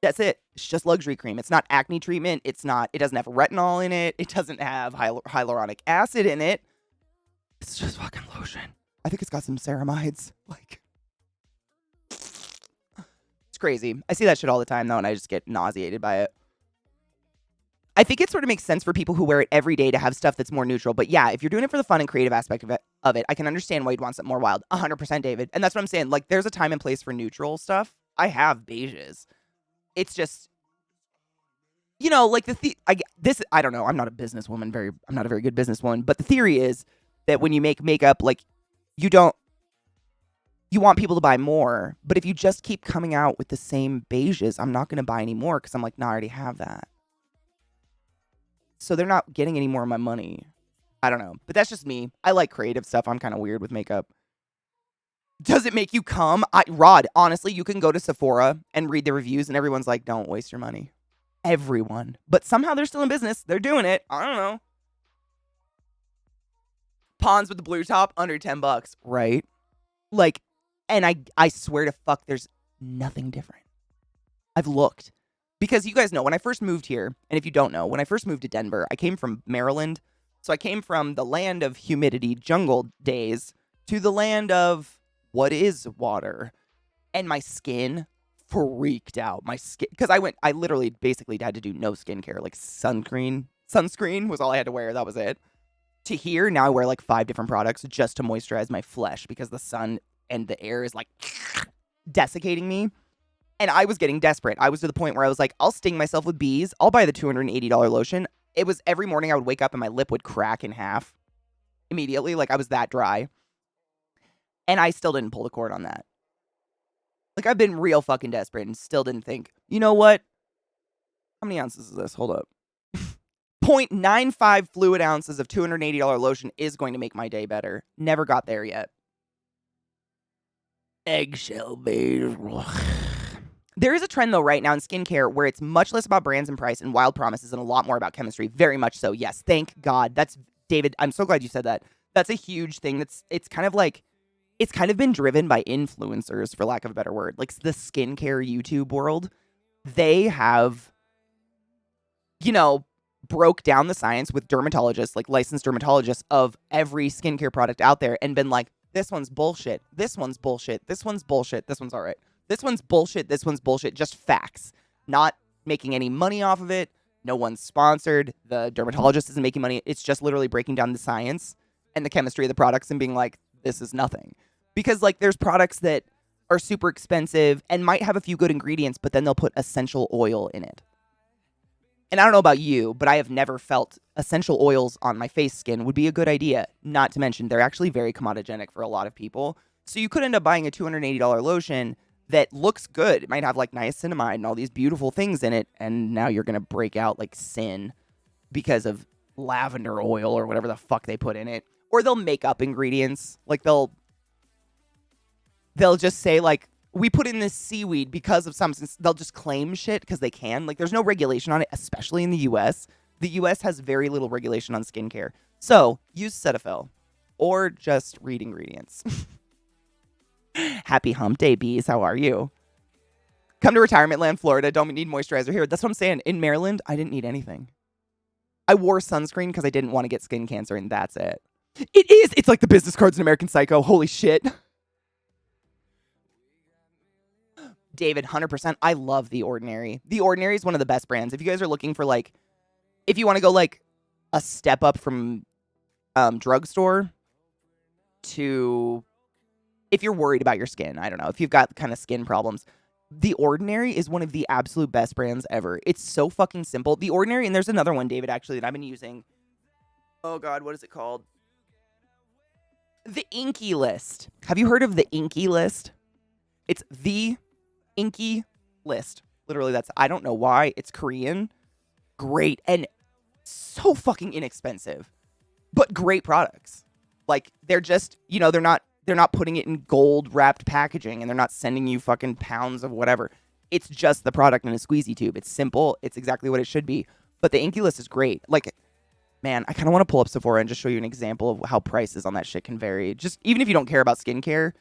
That's it. It's just luxury cream. It's not acne treatment. It doesn't have retinol in it. It doesn't have hyaluronic acid in it. It's just fucking lotion. I think it's got some ceramides. Like, it's crazy. I see that shit all the time though, and I just get nauseated by it. I think it sort of makes sense for people who wear it every day to have stuff that's more neutral. But yeah, if you're doing it for the fun and creative aspect of it, I can understand why you'd want something more wild. 100%, David. And that's what I'm saying. Like, there's a time and place for neutral stuff. I have beiges. It's just, you know, like I don't know. I'm not a businesswoman. I'm not a very good businesswoman. But the theory is that when you make makeup, like, you want people to buy more. But if you just keep coming out with the same beiges, I'm not going to buy any more because I'm like, no, I already have that. So they're not getting any more of my money. I don't know. But that's just me. I like creative stuff. I'm kind of weird with makeup. Does it make you cum? Rod, honestly, you can go to Sephora and read the reviews and everyone's like, don't waste your money. Everyone. But somehow they're still in business. They're doing it. I don't know. Pond's with the blue top, under $10. Right? Like, and I swear to fuck, there's nothing different. I've looked. Because you guys know, when I first moved here, and if you don't know, when I first moved to Denver, I came from Maryland. So I came from the land of humidity, jungle days, to the land of what is water. And my skin freaked out. My skin, because I literally basically had to do no skincare. Like sunscreen was all I had to wear. That was it. To here, now I wear like 5 different products just to moisturize my flesh because the sun and the air is like desiccating me. And I was getting desperate. I was to the point where I was like, I'll sting myself with bees. I'll buy the $280 lotion. It was every morning I would wake up and my lip would crack in half immediately. Like, I was that dry. And I still didn't pull the cord on that. Like, I've been real fucking desperate and still didn't think, you know what? How many ounces is this? Hold up. 0.95 fluid ounces of $280 lotion is going to make my day better. Never got there yet. Eggshell beige. There is a trend, though, right now in skincare where it's much less about brands and price and wild promises and a lot more about chemistry. Very much so. Yes. Thank God. That's, David, I'm so glad you said that. That's a huge thing. It's kind of been driven by influencers, for lack of a better word. Like, the skincare YouTube world. They have, you know, broke down the science with dermatologists, like licensed dermatologists of every skincare product out there and been like, this one's bullshit. This one's bullshit. This one's bullshit. This one's all right. This one's bullshit. This one's bullshit. Just facts. Not making any money off of it. No one's sponsored. The dermatologist isn't making money. It's just literally breaking down the science and the chemistry of the products and being like, this is nothing. Because, like, there's products that are super expensive and might have a few good ingredients, but then they'll put essential oil in it. And I don't know about you, but I have never felt essential oils on my face skin would be a good idea. Not to mention, they're actually very commodogenic for a lot of people. So you could end up buying a $280 lotion that looks good. It might have like niacinamide and all these beautiful things in it. And now you're going to break out like sin because of lavender oil or whatever the fuck they put in it. Or they'll make up ingredients. Like they'll just say like, we put in this seaweed because of something. They'll just claim shit because they can. Like, there's no regulation on it, especially in the U.S. The U.S. has very little regulation on skincare. So, use Cetaphil. Or just read ingredients. Happy hump day, bees. How are you? Come to retirement land, Florida. Don't need moisturizer here. That's what I'm saying. In Maryland, I didn't need anything. I wore sunscreen because I didn't want to get skin cancer, and that's it. It is. It's like the business cards in American Psycho. Holy shit. David, 100%. I love The Ordinary. The Ordinary is one of the best brands. If you guys are looking for like, if you want to go like a step up from drugstore to, if you're worried about your skin, I don't know, if you've got kind of skin problems, The Ordinary is one of the absolute best brands ever. It's so fucking simple. The Ordinary, and there's another one, David, actually, that I've been using. Oh God, what is it called? The Inky List. Have you heard of the Inky List? It's the Inky List. Literally, I don't know why. It's Korean. Great. And so fucking inexpensive. But great products. Like, they're just, they're not putting it in gold wrapped packaging and they're not sending you fucking pounds of whatever. It's just the product in a squeezy tube. It's simple. It's exactly what it should be. But the Inky List is great. Like, man, I kind of want to pull up Sephora and just show you an example of how prices on that shit can vary. Just even if you don't care about skincare,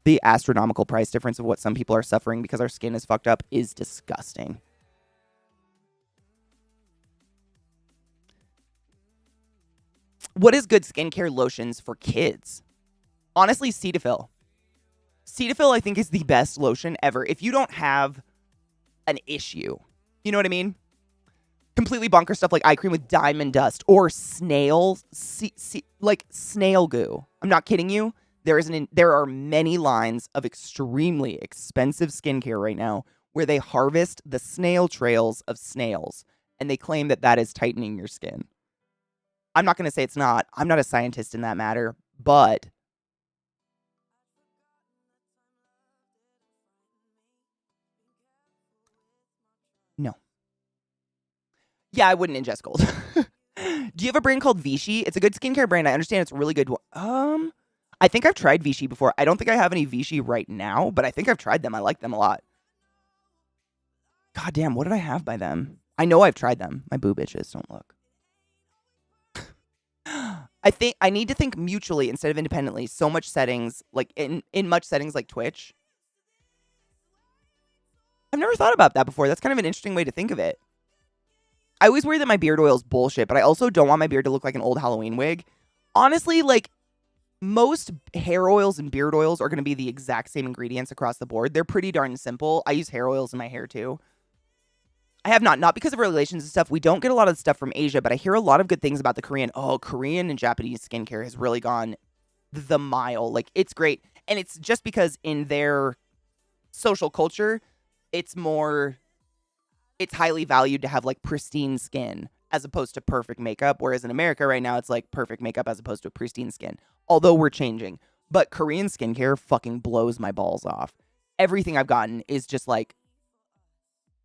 the astronomical price difference of what some people are suffering because our skin is fucked up is disgusting. What is good skincare lotions for kids? Honestly, Cetaphil. Cetaphil, I think, is the best lotion ever. If you don't have an issue, you know what I mean? Completely bonker stuff like eye cream with diamond dust or like snail goo. I'm not kidding you. There are many lines of extremely expensive skincare right now where they harvest the snail trails of snails and they claim that that is tightening your skin. I'm not going to say it's not. I'm not a scientist in that matter, but no. Yeah, I wouldn't ingest gold. Do you have a brand called Vichy? It's a good skincare brand. I understand it's a really good one. I think I've tried Vichy before. I don't think I have any Vichy right now, but I think I've tried them. I like them a lot. God damn, what did I have by them? I know I've tried them. My boob itches. Don't look. I think I need to think mutually instead of independently. So much settings, like in much settings like Twitch. I've never thought about that before. That's kind of an interesting way to think of it. I always worry that my beard oil is bullshit, but I also don't want my beard to look like an old Halloween wig. Honestly, like, most hair oils and beard oils are going to be the exact same ingredients across the board. They're pretty darn simple. I use hair oils in my hair too. I have not because of regulations and stuff. We don't get a lot of stuff from Asia, but I hear a lot of good things about the Korean. Oh, Korean and Japanese skincare has really gone the mile. Like, it's great. And it's just because in their social culture, it's highly valued to have like pristine skin as opposed to perfect makeup. Whereas in America right now, it's like perfect makeup as opposed to pristine skin. Although we're changing. But Korean skincare fucking blows my balls off. Everything I've gotten is just like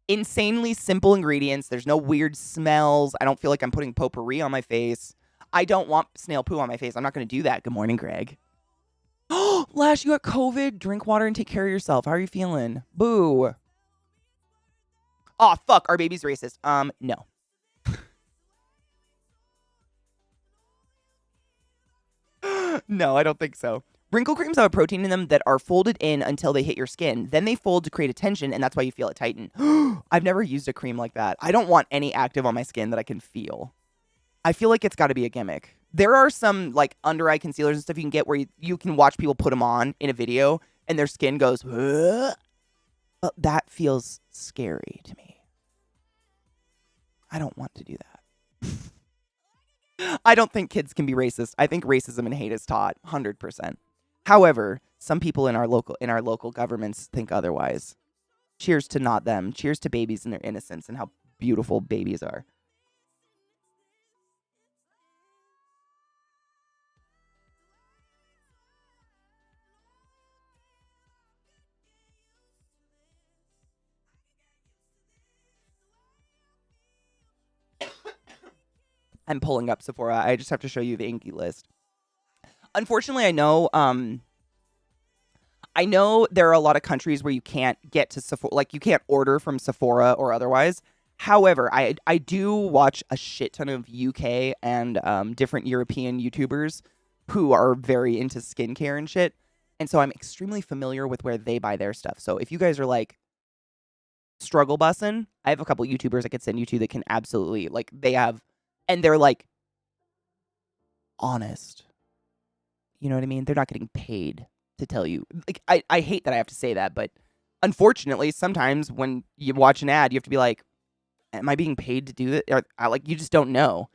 insanely simple ingredients. There's no weird smells. I don't feel like I'm putting potpourri on my face. I don't want snail poo on my face. I'm not going to do that. Good morning, Greg. Oh, Lash, you got COVID? Drink water and take care of yourself. How are you feeling? Boo. Oh, fuck. Our baby's racist. No. No, I don't think so. Wrinkle creams have a protein in them that are folded in until they hit your skin. Then they fold to create a tension, and that's why you feel it tighten. I've never used a cream like that. I don't want any active on my skin that I can feel. I feel like it's got to be a gimmick. There are some like under eye concealers and stuff you can get where you can watch people put them on in a video, and their skin goes, but that feels scary to me. I don't want to do that. I don't think kids can be racist. I think racism and hate is taught 100%. However, some people in our local governments think otherwise. Cheers to not them. Cheers to babies and their innocence and how beautiful babies are. I'm pulling up Sephora. I just have to show you the Inky list. Unfortunately, I know there are a lot of countries where you can't get to Sephora, like you can't order from Sephora or otherwise. However, I do watch a shit ton of UK and different European YouTubers who are very into skincare and shit. And so I'm extremely familiar with where they buy their stuff. So if you guys are like struggle bussing, I have a couple YouTubers I could send you to that can absolutely, like, they have, and they're like honest. You know what I mean? They're not getting paid to tell you. Like, I hate that I have to say that, but unfortunately, sometimes when you watch an ad, you have to be like, am I being paid to do that? Or, like, you just don't know.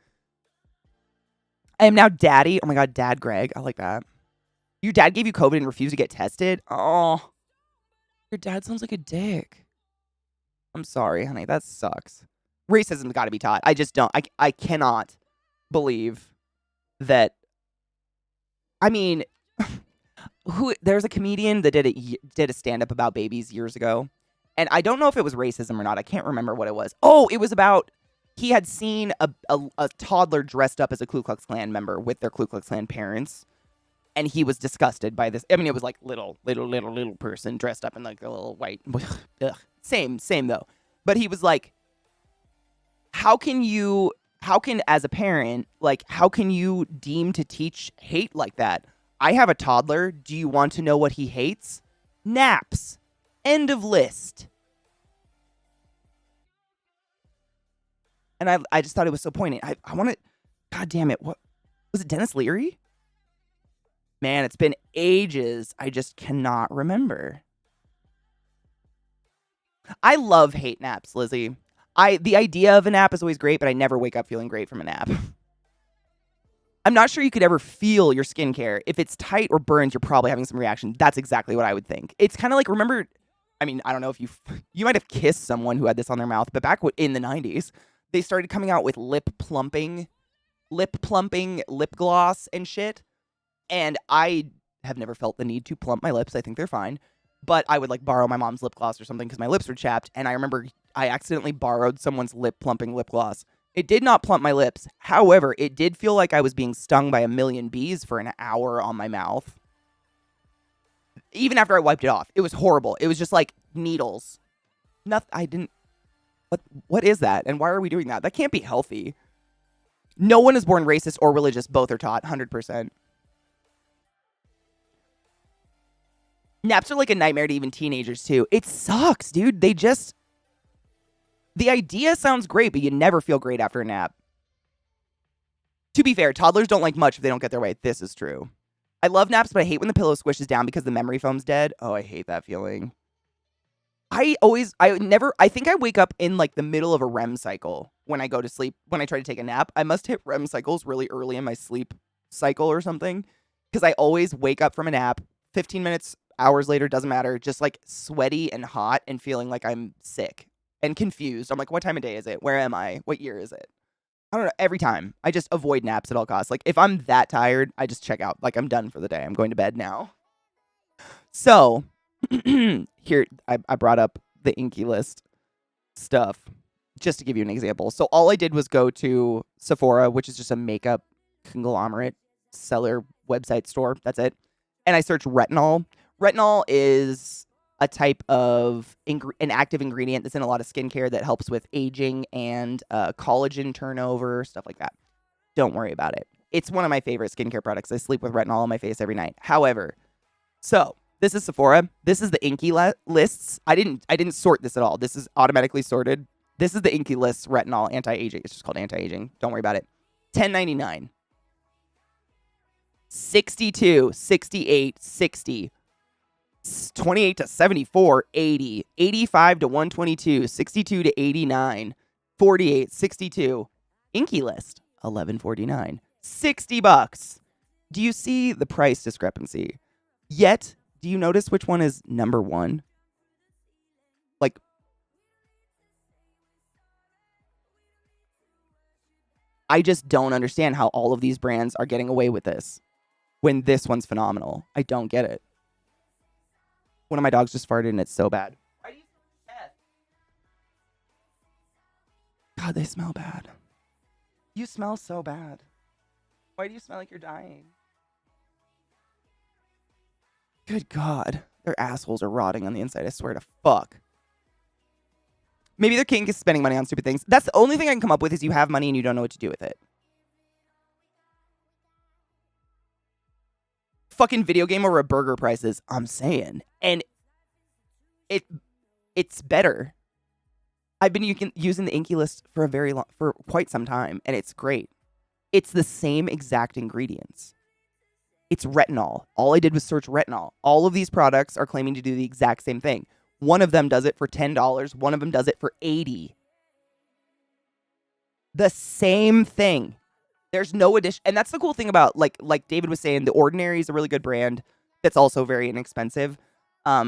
I am now daddy. Oh my God, Dad Greg. I like that. Your dad gave you COVID and refused to get tested? Oh, your dad sounds like a dick. I'm sorry, honey. That sucks. Racism's got to be taught. I just don't. I cannot believe that. I mean, there's a comedian that did a stand-up about babies years ago. And I don't know if it was racism or not. I can't remember what it was. Oh, it was about he had seen a toddler dressed up as a Ku Klux Klan member with their Ku Klux Klan parents. And he was disgusted by this. I mean, it was like little person dressed up in like a little white. Ugh. Same though. But he was like, how can as a parent, like, how can you deem to teach hate like that? I have a toddler. Do you want to know what he hates? Naps. End of list. And I just thought it was so poignant. I want to, God damn it. What was it? Dennis Leary? Man, it's been ages. I just cannot remember. I love hate naps, Lizzie. The idea of a nap is always great, but I never wake up feeling great from a nap. I'm not sure you could ever feel your skincare. If it's tight or burns, you're probably having some reaction. That's exactly what I would think. It's kind of like, remember, I mean, I don't know if you might have kissed someone who had this on their mouth, but back in the 90s, they started coming out with lip plumping lip gloss and shit. And I have never felt the need to plump my lips. I think they're fine. But I would like borrow my mom's lip gloss or something because my lips were chapped. And I remember I accidentally borrowed someone's lip plumping lip gloss. It did not plump my lips. However, it did feel like I was being stung by a million bees for an hour on my mouth. Even after I wiped it off. It was horrible. It was just like needles. What is that? And why are we doing that? That can't be healthy. No one is born racist or religious. Both are taught. 100%. Naps are like a nightmare to even teenagers, too. It sucks, dude. The idea sounds great, but you never feel great after a nap. To be fair, toddlers don't like much if they don't get their way. This is true. I love naps, but I hate when the pillow squishes down because the memory foam's dead. Oh, I hate that feeling. I think I wake up in like the middle of a REM cycle when I go to sleep. When I try to take a nap, I must hit REM cycles really early in my sleep cycle or something. Because I always wake up from a nap, 15 minutes, hours later, doesn't matter, just like sweaty and hot and feeling like I'm sick and confused. I'm like, what time of day is it? Where am I? What year is it? I don't know. Every time. I just avoid naps at all costs. Like, if I'm that tired, I just check out. Like, I'm done for the day. I'm going to bed now. So, here, I brought up the Inky list stuff just to give you an example. So, all I did was go to Sephora, which is just a makeup conglomerate seller website store. That's it. And I searched retinol. Retinol is a type of an active ingredient that's in a lot of skincare that helps with aging and collagen turnover, stuff like that. Don't worry about it. It's one of my favorite skincare products. I sleep with retinol on my face every night. However, so this is Sephora. This is the Inky lists. I didn't sort this at all. This is automatically sorted. This is the Inky lists retinol anti-aging. It's just called anti-aging. Don't worry about it. $10.99. 62, 68, 60. 28 to 74, 80, 85 to 122, 62 to 89, 48, 62. Inky list, $11.49, $60. Do you see the price discrepancy? Yet, do you notice which one is number one? Like, I just don't understand how all of these brands are getting away with this when this one's phenomenal. I don't get it. One of my dogs just farted and it's so bad. Why do you smell bad? God, they smell bad. You smell so bad. Why do you smell like you're dying? Good God. Their assholes are rotting on the inside, I swear to fuck. Maybe their kink is spending money on stupid things. That's the only thing I can come up with is you have money and you don't know what to do with it. Fucking video game over a burger prices, I'm saying. And it's better. I've been using the Inky List for quite some time, and it's great. It's the same exact ingredients. It's retinol. All I did was search retinol. All of these products are claiming to do the exact same thing. One of them does it for $10. One of them does it for $80. The same thing. There's no addition. And that's the cool thing about, like David was saying, The Ordinary is a really good brand that's also very inexpensive.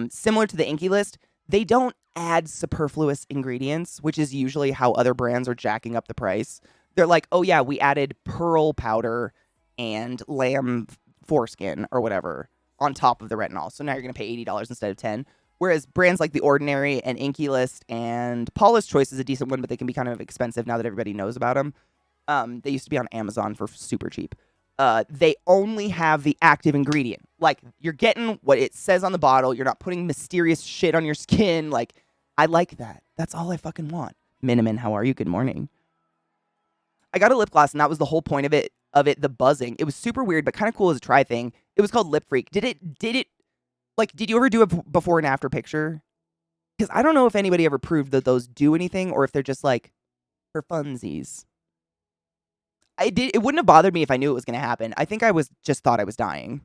Similar to the Inky List, they don't add superfluous ingredients, which is usually how other brands are jacking up the price. They're like, oh yeah, we added pearl powder and lamb foreskin or whatever on top of the retinol. So now you're going to pay $80 instead of $10. Whereas brands like The Ordinary and Inky List and Paula's Choice is a decent one, but they can be kind of expensive now that everybody knows about them. They used to be on Amazon for super cheap. They only have the active ingredient. Like, you're getting what it says on the bottle. You're not putting mysterious shit on your skin. Like, I like that. That's all I fucking want. Miniman, how are you? Good morning. I got a lip gloss, and that was the whole point of it, the buzzing. It was super weird, but kind of cool as a try thing. It was called Lip Freak. Did you ever do a before and after picture? Because I don't know if anybody ever proved that those do anything, or if they're just like, for funsies. It wouldn't have bothered me if I knew it was going to happen. I think I thought I was dying.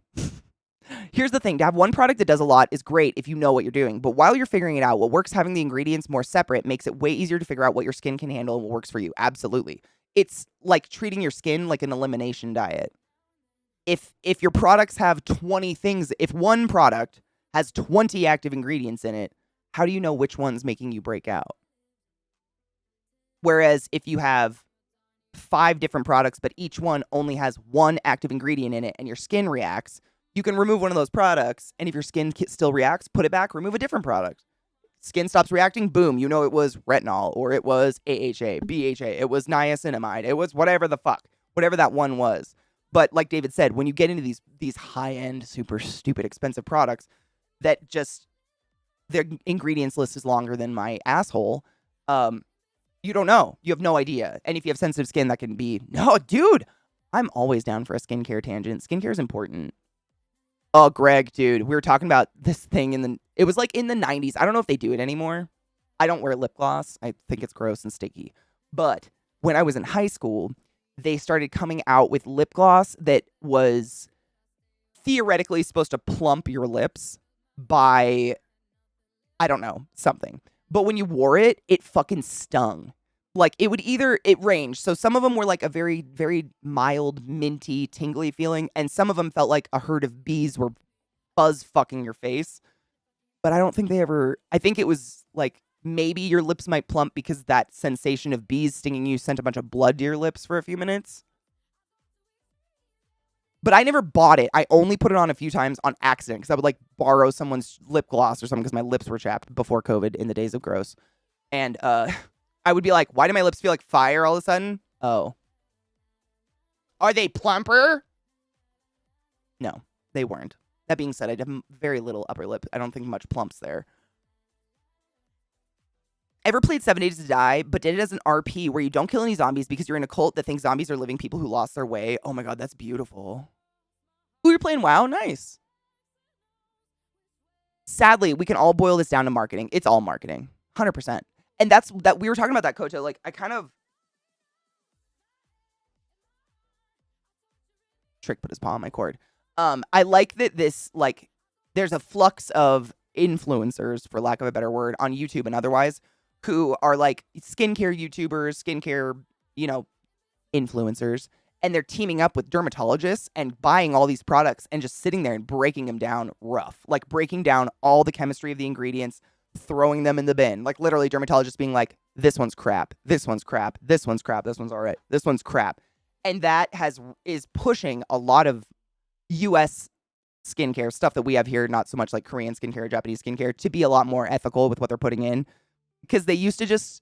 Here's the thing. To have one product that does a lot is great if you know what you're doing. But while you're figuring it out, what works having the ingredients more separate makes it way easier to figure out what your skin can handle and what works for you. Absolutely. It's like treating your skin like an elimination diet. If your products have 20 things, if one product has 20 active ingredients in it, how do you know which one's making you break out? Whereas if you have 5 different products, but each one only has one active ingredient in it and your skin reacts, you can remove one of those products, and if your skin still reacts, put it back, remove a different product. Skin stops reacting, boom, you know it was retinol, or it was AHA, BHA, it was niacinamide, it was whatever the fuck, whatever that one was. But like David said, when you get into these high-end, super stupid, expensive products that just, their ingredients list is longer than my asshole, you don't know. You have no idea. And if you have sensitive skin, that can be, no, dude, I'm always down for a skincare tangent. Skincare is important. Oh, Greg, dude, we were talking about this thing it was like in the 90s. I don't know if they do it anymore. I don't wear lip gloss. I think it's gross and sticky. But when I was in high school, they started coming out with lip gloss that was theoretically supposed to plump your lips by, I don't know, something. But when you wore it, it fucking stung. Like, it ranged. So some of them were like a very, very mild, minty, tingly feeling. And some of them felt like a herd of bees were buzz fucking your face. But I don't think I think it was like, maybe your lips might plump because that sensation of bees stinging you sent a bunch of blood to your lips for a few minutes. But I never bought it. I only put it on a few times on accident because I would like borrow someone's lip gloss or something because my lips were chapped before COVID in the days of gross. And I would be like, why do my lips feel like fire all of a sudden? Oh. Are they plumper? No, they weren't. That being said, I have very little upper lip. I don't think much plumps there. Ever played 7 Days to Die, but did it as an RP where you don't kill any zombies because you're in a cult that thinks zombies are living people who lost their way? Oh my god, that's beautiful. Ooh, you're playing WoW? Nice. Sadly, we can all boil this down to marketing. It's all marketing. 100%. And that's that we were talking about that, Koto. Like, I kind of... Trick put his paw on my cord. I like that this, like, there's a flux of influencers, for lack of a better word, on YouTube and otherwise, who are like skincare YouTubers, skincare, influencers. and they're teaming up with dermatologists and buying all these products and just sitting there and breaking them down rough, like breaking down all the chemistry of the ingredients, throwing them in the bin, like literally dermatologists being like, this one's crap, this one's crap, this one's crap, this one's all right, this one's crap. And that is pushing a lot of US skincare stuff that we have here, not so much like Korean skincare, Japanese skincare, to be a lot more ethical with what they're putting in, because they used to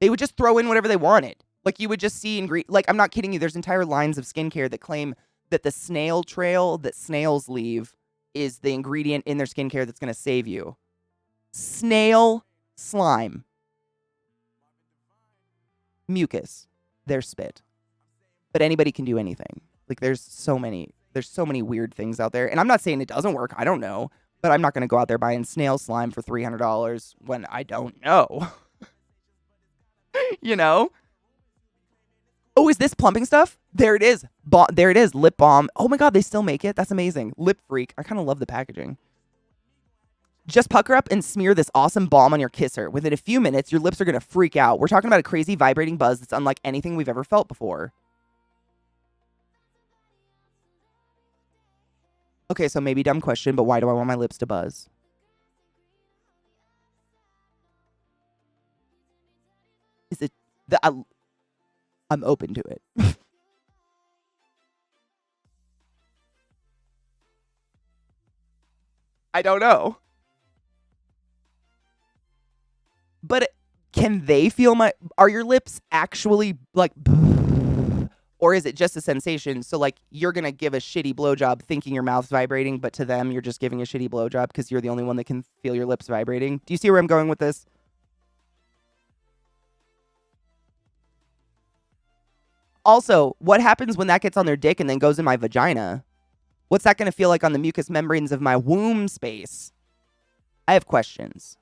they would just throw in whatever they wanted. Like, you would just see like, I'm not kidding you, there's entire lines of skincare that claim that the snail trail that snails leave is the ingredient in their skincare that's going to save you. Snail slime, mucus, their spit. But anybody can do anything. Like, there's so many weird things out there. And I'm not saying it doesn't work. I don't know. But I'm not going to go out there buying snail slime for $300 when I don't know. You know? Oh, is this plumping stuff? There it is. There it is. Lip balm. Oh my God, they still make it. That's amazing. Lip Freak. I kind of love the packaging. Just pucker up and smear this awesome balm on your kisser. Within a few minutes, your lips are going to freak out. We're talking about a crazy vibrating buzz that's unlike anything we've ever felt before. Okay, so maybe dumb question, but why do I want my lips to buzz? Is it the... I'm open to it. I don't know. But can they feel are your lips actually like, or is it just a sensation? So like, you're going to give a shitty blowjob thinking your mouth's vibrating, but to them, you're just giving a shitty blowjob because you're the only one that can feel your lips vibrating. Do you see where I'm going with this? Also, what happens when that gets on their dick and then goes in my vagina? What's that going to feel like on the mucous membranes of my womb space? I have questions.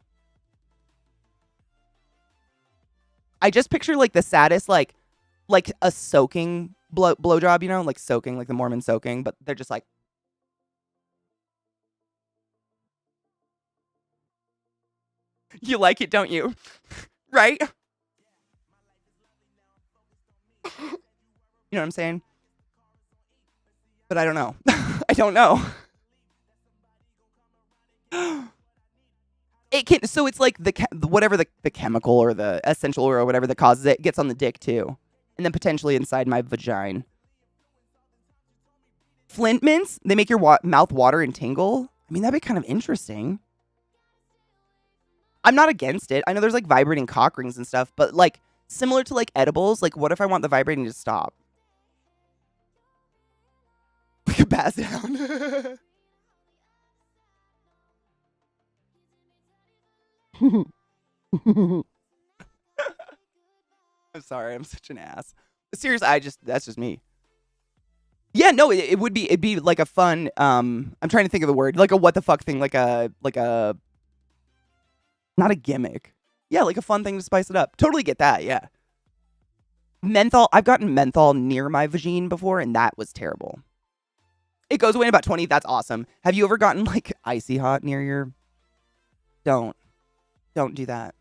I just picture like the saddest, like a soaking blowjob, you know, like soaking, like the Mormon soaking, but they're just like. You like it, don't you? Right? You know what I'm saying? But I don't know. I don't know. It can, so it's like whatever the chemical or the essential oil or whatever that causes it gets on the dick too. And then potentially inside my vagina. Flint mints, they make your mouth water and tingle. I mean, that'd be kind of interesting. I'm not against it. I know there's like vibrating cock rings and stuff, but like similar to like edibles, like what if I want the vibrating to stop? We could pass down. I'm sorry, I'm such an ass. Seriously, that's just me. Yeah, no, it'd be like a fun, I'm trying to think of the word, like a what the fuck thing, like a, not a gimmick. Yeah, like a fun thing to spice it up. Totally get that, yeah. Menthol, I've gotten menthol near my vagine before, and that was terrible. It goes away in about 20, that's awesome. Have you ever gotten like icy hot near your... Don't do that.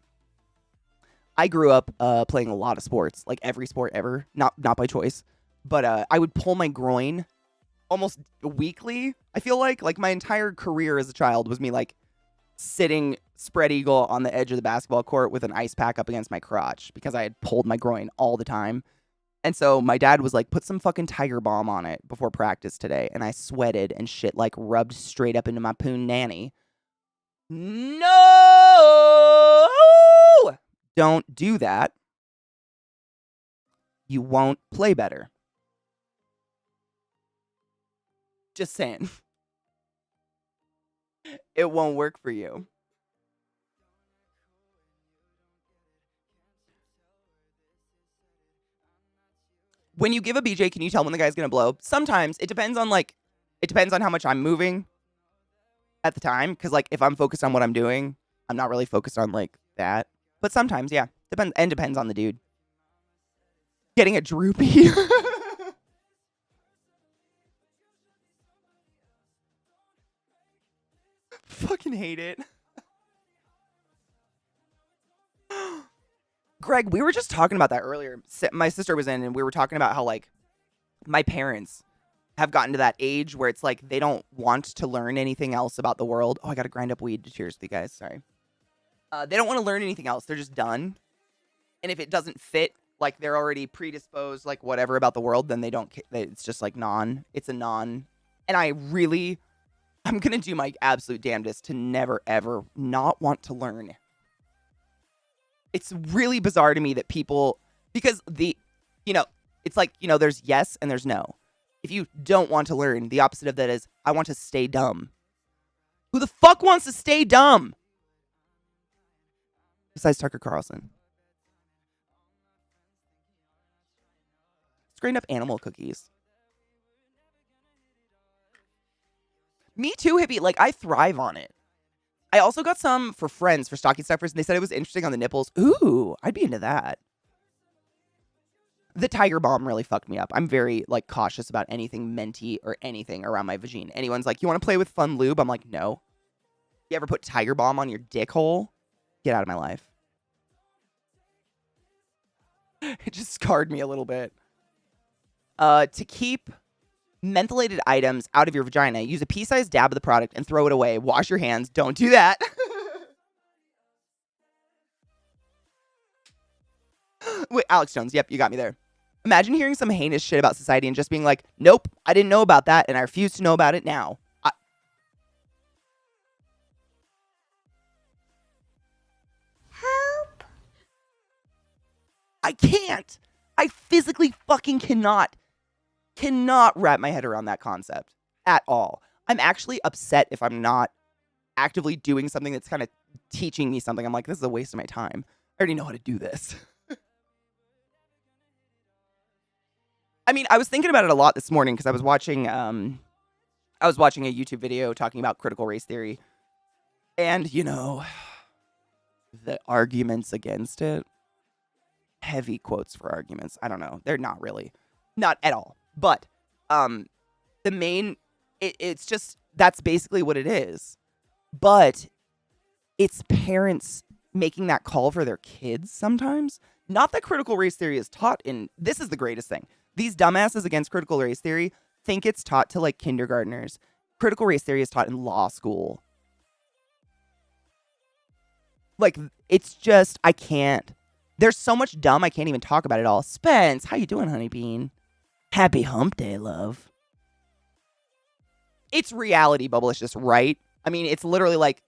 I grew up playing a lot of sports, like every sport ever, not by choice, but I would pull my groin almost weekly. I feel like my entire career as a child was me like sitting spread eagle on the edge of the basketball court with an ice pack up against my crotch because I had pulled my groin all the time. And so my dad was like, put some fucking Tiger Balm on it before practice today. And I sweated and shit like rubbed straight up into my poon nanny. No! Don't do that. You won't play better. Just saying. It won't work for you. When you give a BJ, can you tell when the guy's going to blow? Sometimes. It depends on how much I'm moving at the time. Because like if I'm focused on what I'm doing, I'm not really focused on like that. But sometimes, yeah. Depends on the dude. Getting a droopy. Fucking hate it. Greg, we were just talking about that earlier. My sister was in and we were talking about how like my parents have gotten to that age where it's like they don't want to learn anything else about the world. Oh, I got to grind up weed to cheers with you guys. Sorry. They don't want to learn anything else. They're just done. And if it doesn't fit, like they're already predisposed, like whatever about the world, then they don't. It's just like it's a non. And I'm gonna do my absolute damnedest to never ever not want to learn. It's really bizarre to me that people, because it's like, there's yes and there's no. If you don't want to learn, the opposite of that is I want to stay dumb. Who the fuck wants to stay dumb? Besides Tucker Carlson. Let's grind up animal cookies. Me too, hippie. Like, I thrive on it. I also got some for friends, for stocking stuffers, and they said it was interesting on the nipples. Ooh, I'd be into that. The Tiger Balm really fucked me up. I'm very, like, cautious about anything minty or anything around my vagine. Anyone's like, you want to play with fun lube? I'm like, no. You ever put Tiger Balm on your dick hole? Get out of my life. It just scarred me a little bit. To keep mentholated items out of your vagina, use a pea-sized dab of the product and throw it away. Wash your hands. Don't do that. Wait, Alex Jones. Yep, you got me there. Imagine hearing some heinous shit about society and just being like, nope, I didn't know about that, and I refuse to know about it now. Help. I can't. I physically fucking cannot wrap my head around that concept at all. I'm actually upset if I'm not actively doing something that's kind of teaching me something. I'm like, this is a waste of my time. I already know how to do this. I mean, I was thinking about it a lot this morning because I was watching a YouTube video talking about critical race theory. And, the arguments against it. Heavy quotes for arguments. I don't know. They're not really. Not at all. But the main, it's just, that's basically what it is. But it's parents making that call for their kids sometimes. Not that critical race theory is taught in, this is the greatest thing. These dumbasses against critical race theory think it's taught to like kindergartners. Critical race theory is taught in law school. Like, it's just, I can't. There's so much dumb, I can't even talk about it all. Spence, how you doing, honey bean? Happy hump day, love. It's reality, Bubblicious, right? I mean, it's literally like,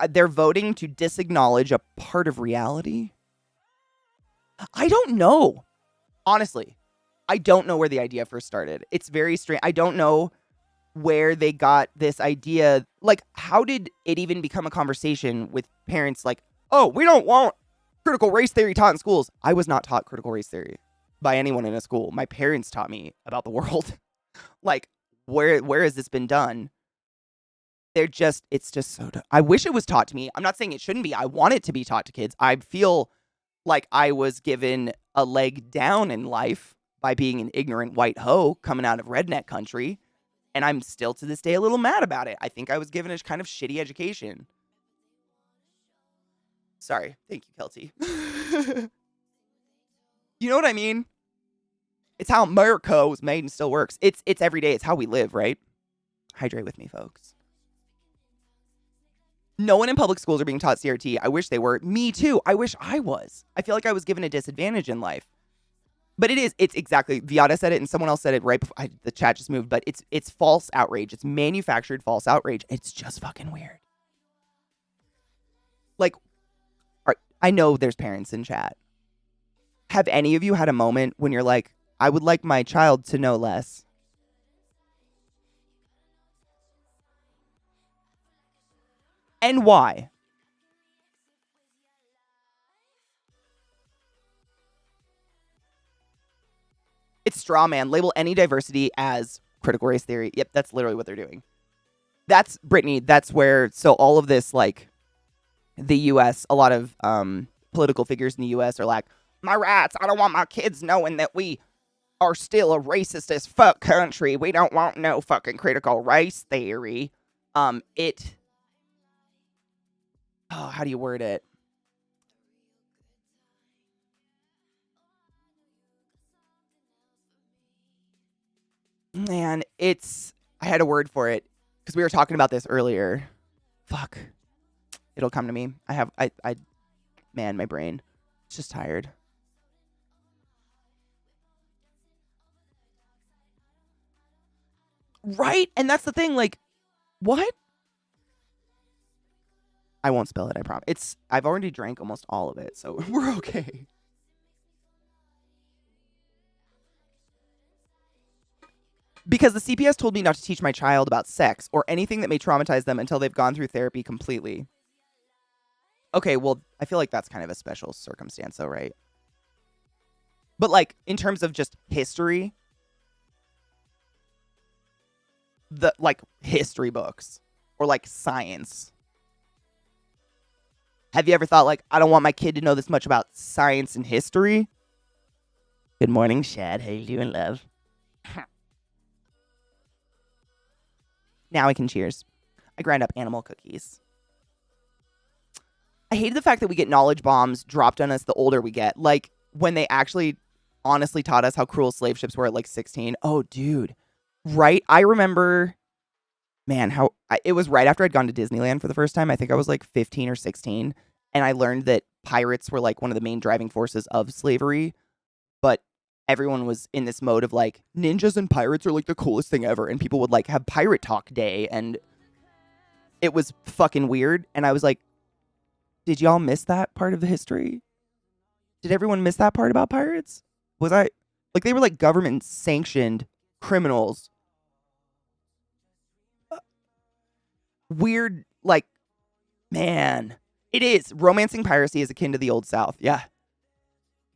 they're voting to disacknowledge a part of reality. I don't know. Honestly, I don't know where the idea first started. It's very strange. I don't know where they got this idea. Like, how did it even become a conversation with parents like, oh, we don't want critical race theory taught in schools? I was not taught critical race theory by anyone in a school. My parents taught me about the world. Like, where has this been done? It's just so dumb. I wish it was taught to me. I'm not saying it shouldn't be. I want it to be taught to kids. I feel like I was given a leg down in life by being an ignorant white hoe coming out of redneck country. And I'm still to this day a little mad about it. I think I was given a kind of shitty education. Sorry. Thank you, Kelty. You know what I mean? It's how America was made and still works. It's every day. It's how we live, right? Hydrate with me, folks. No one in public schools are being taught CRT. I wish they were. Me too. I wish I was. I feel like I was given a disadvantage in life. But it's exactly, Viata said it and someone else said it right before the chat just moved, but it's false outrage. It's manufactured false outrage. It's just fucking weird. Like, I know there's parents in chat. Have any of you had a moment when you're like, I would like my child to know less? And why? It's straw man. Label any diversity as critical race theory. Yep, that's literally what they're doing. That's, Brittany, that's where, so all of this, like, the U.S., a lot of political figures in the U.S. are like, my rights, I don't want my kids knowing that we are still a racist as fuck country. We don't want no fucking critical race theory. How do you word it? Man, I had a word for it because we were talking about this earlier. Fuck. It'll come to me. Man, my brain. It's just tired. Right? And that's the thing, like, what? I won't spell it, I promise. I've already drank almost all of it, so we're okay. Because the CPS told me not to teach my child about sex or anything that may traumatize them until they've gone through therapy completely. Okay, well, I feel like that's kind of a special circumstance, though, right? But, like, in terms of just history, history books or, like, science. Have you ever thought, like, I don't want my kid to know this much about science and history? Good morning, Shad. How you doing, love? Now I can cheers. I grind up animal cookies. I hated the fact that we get knowledge bombs dropped on us the older we get. Like, when they actually honestly taught us how cruel slave ships were at, like, 16. Oh, dude. Right? I remember, man, it was right after I'd gone to Disneyland for the first time. I think I was, like, 15 or 16. And I learned that pirates were, like, one of the main driving forces of slavery. But everyone was in this mode of, like, ninjas and pirates are, like, the coolest thing ever. And people would, like, have pirate talk day. And it was fucking weird. And I was like, did y'all miss that part of the history? Did everyone miss that part about pirates? Was I... Like, they were, like, government-sanctioned criminals. Weird, like... Man. It is. Romancing piracy is akin to the Old South. Yeah.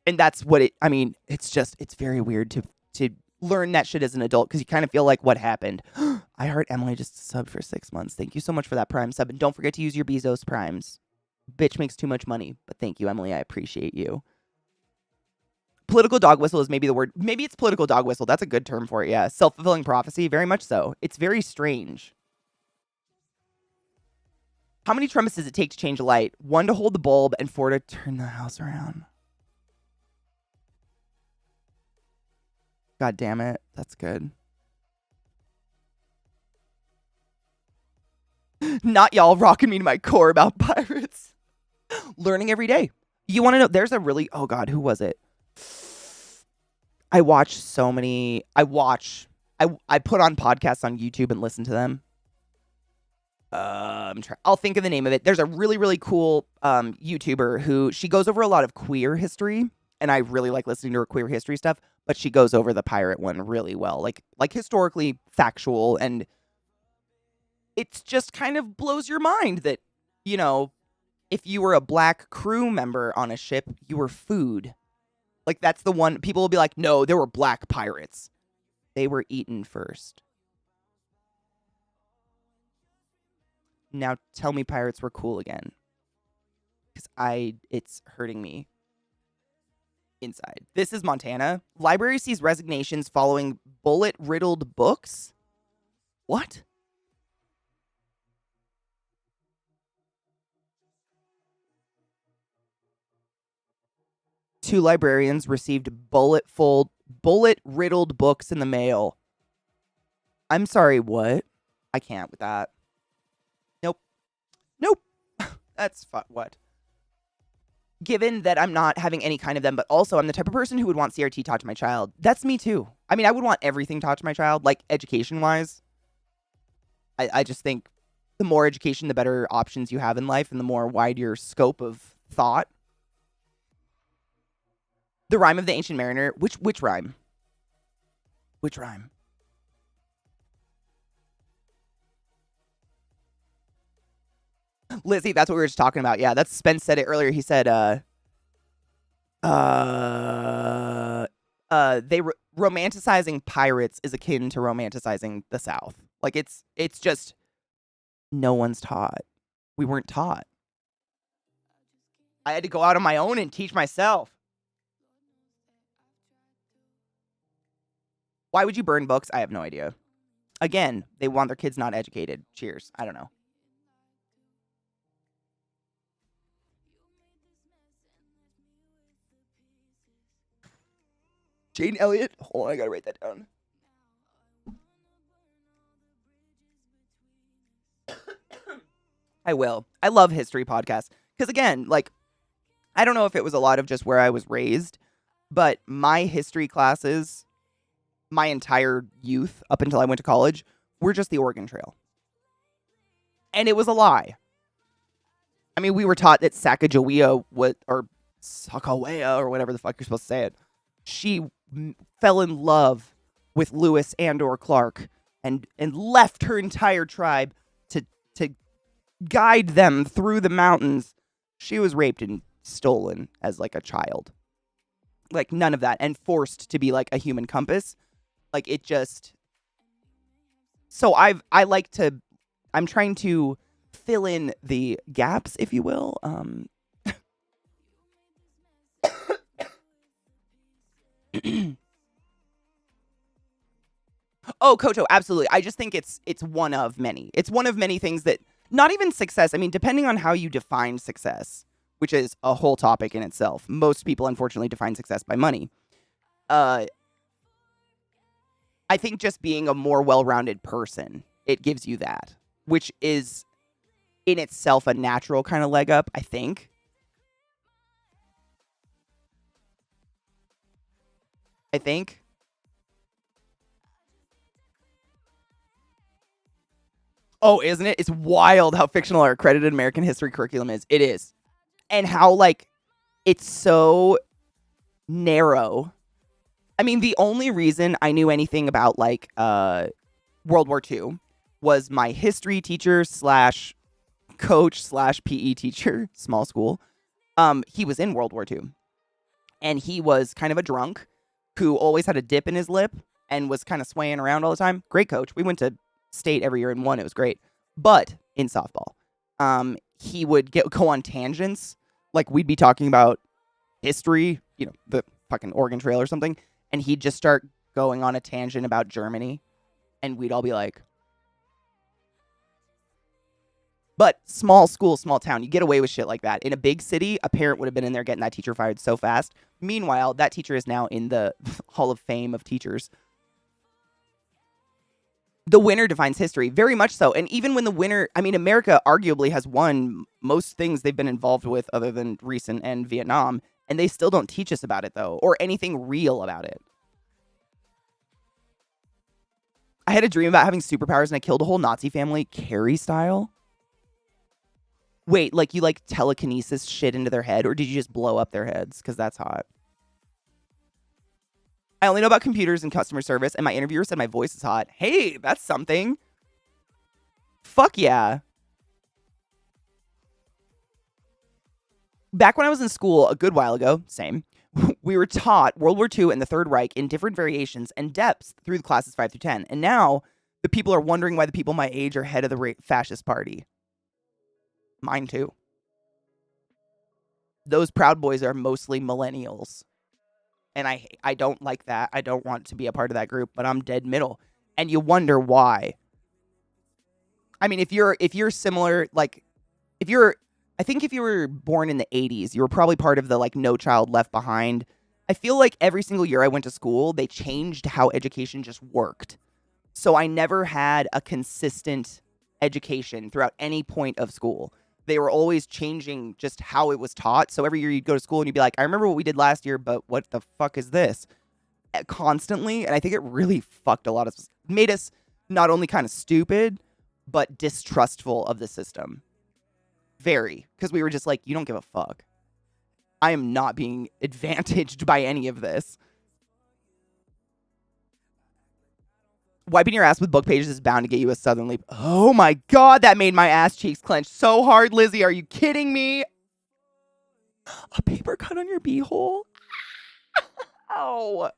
And that's what it... I mean, it's just... It's very weird to learn that shit as an adult, because you kind of feel like, what happened? I heard Emily just subbed for 6 months. Thank you so much for that Prime sub. And don't forget to use your Bezos Primes. Bitch makes too much money. But thank you, Emily. I appreciate you. Political dog whistle is maybe the word. Maybe it's political dog whistle. That's a good term for it, yeah. Self-fulfilling prophecy, very much so. It's very strange. How many trumpets does it take to change a light? 1 to hold the bulb and 4 to turn the house around. God damn it. That's good. Not y'all rocking me to my core about pirates. Learning every day. You want to know? There's a really... Oh, God. Who was it? I watch so many... I put on podcasts on YouTube and listen to them. I'll think of the name of it. There's a really, really cool YouTuber who... She goes over a lot of queer history. And I really like listening to her queer history stuff. But she goes over the pirate one really well. Like historically factual. And it's just kind of blows your mind that, you know, if you were a black crew member on a ship, you were food. Like, that's the one. People will be like, no, there were black pirates. They were eaten first. Now tell me pirates were cool again. Because it's hurting me inside. This is Montana. Library sees resignations following bullet-riddled books? What? Two librarians received bullet-riddled books in the mail. I'm sorry, what? I can't with that. Nope. That's what? Given that I'm not having any kind of them, but also I'm the type of person who would want CRT taught to my child. That's me too. I mean, I would want everything taught to my child, like education-wise. I just think the more education, the better options you have in life and the more wide your scope of thought. The Rime of the Ancient Mariner. Which rhyme? Which rhyme? Lizzie, that's what we were just talking about. Yeah, that's Spence said it earlier. He said, romanticizing pirates is akin to romanticizing the South. Like, it's just no one's taught. We weren't taught. I had to go out on my own and teach myself. Why would you burn books? I have no idea. Again, they want their kids not educated. Cheers. I don't know. Jane Elliott. Hold on, I gotta write that down. I will. I love history podcasts. Because again, like, I don't know if it was a lot of just where I was raised, but my history classes, my entire youth up until I went to college, were just the Oregon Trail. And it was a lie. I mean, we were taught that Sacagawea or Sakawea or whatever the fuck you're supposed to say it. She fell in love with Lewis and/or Clark and left her entire tribe to guide them through the mountains. She was raped and stolen as like a child. Like none of that, and forced to be like a human compass. Like it just. So I'm trying to fill in the gaps, if you will. Oh, Kocho, absolutely. I just think it's one of many. It's one of many things that, not even success. I mean, depending on how you define success, which is a whole topic in itself. Most people, unfortunately, define success by money. I think just being a more well-rounded person, it gives you that, which is in itself a natural kind of leg up, I think. Oh, isn't it? It's wild how fictional our accredited American history curriculum is. It is. And how, like, it's so narrow. I mean, the only reason I knew anything about, like, World War II was my history teacher / coach / PE teacher, small school. He was in World War II. And he was kind of a drunk who always had a dip in his lip and was kind of swaying around all the time. Great coach. We went to state every year and won. It was great. But in softball, he would go on tangents. Like we'd be talking about history, you know, the fucking Oregon Trail or something. And he'd just start going on a tangent about Germany. And we'd all be like, but small school, small town, you get away with shit like that. In a big city, a parent would have been in there getting that teacher fired so fast. Meanwhile, that teacher is now in the Hall of Fame of teachers. The winner defines history, very much so. And even when the winner, I mean, America arguably has won most things they've been involved with other than recent and Vietnam, and they still don't teach us about it, though, or anything real about it. I had a dream about having superpowers and I killed a whole Nazi family, Carrie style. Wait, like you like telekinesis shit into their head, or did you just blow up their heads? Because that's hot. I only know about computers and customer service, and my interviewer said my voice is hot. Hey, that's something. Fuck yeah. Back when I was in school a good while ago, same, we were taught World War II and the Third Reich in different variations and depths through the classes 5 through 10. And now the people are wondering why the people my age are head of the fascist party. Mine too. Those Proud Boys are mostly millennials. And I don't like that. I don't want to be a part of that group, but I'm dead middle. And you wonder why. I mean, if you're similar, like, I think if you were born in the 80s, you were probably part of the, like, No Child Left Behind. I feel like every single year I went to school, they changed how education just worked. So I never had a consistent education throughout any point of school. They were always changing just how it was taught. So every year you'd go to school and you'd be like, I remember what we did last year, but what the fuck is this? Constantly. And I think it really fucked a lot of us. Made us not only kind of stupid, but distrustful of the system. Very. Because we were just like, you don't give a fuck. I am not being advantaged by any of this. Wiping your ass with book pages is bound to get you a southern leap. Oh my god, that made my ass cheeks clench so hard, Lizzie. Are you kidding me? A paper cut on your beehole? Ow.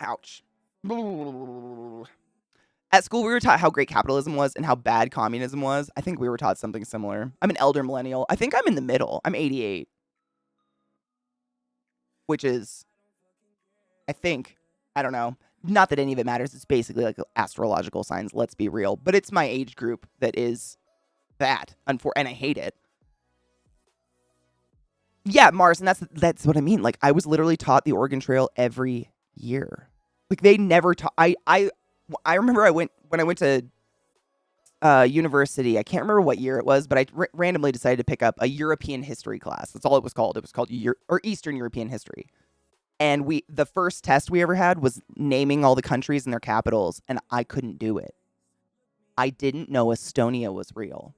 Ouch. At school, we were taught how great capitalism was and how bad communism was. I think we were taught something similar. I'm an elder millennial. I think I'm in the middle. I'm 88. Which is, I think, I don't know. Not that any of it matters. It's basically like astrological signs. Let's be real. But it's my age group that is that. And I hate it. Yeah, Mars. And that's what I mean. Like, I was literally taught the Oregon Trail every year. Like, they never taught. I remember when I went to university. I can't remember what year it was, but I randomly decided to pick up a European history class. That's all it was called. It was called Eastern European History. And the first test we ever had was naming all the countries and their capitals, and I couldn't do it. I didn't know Estonia was real.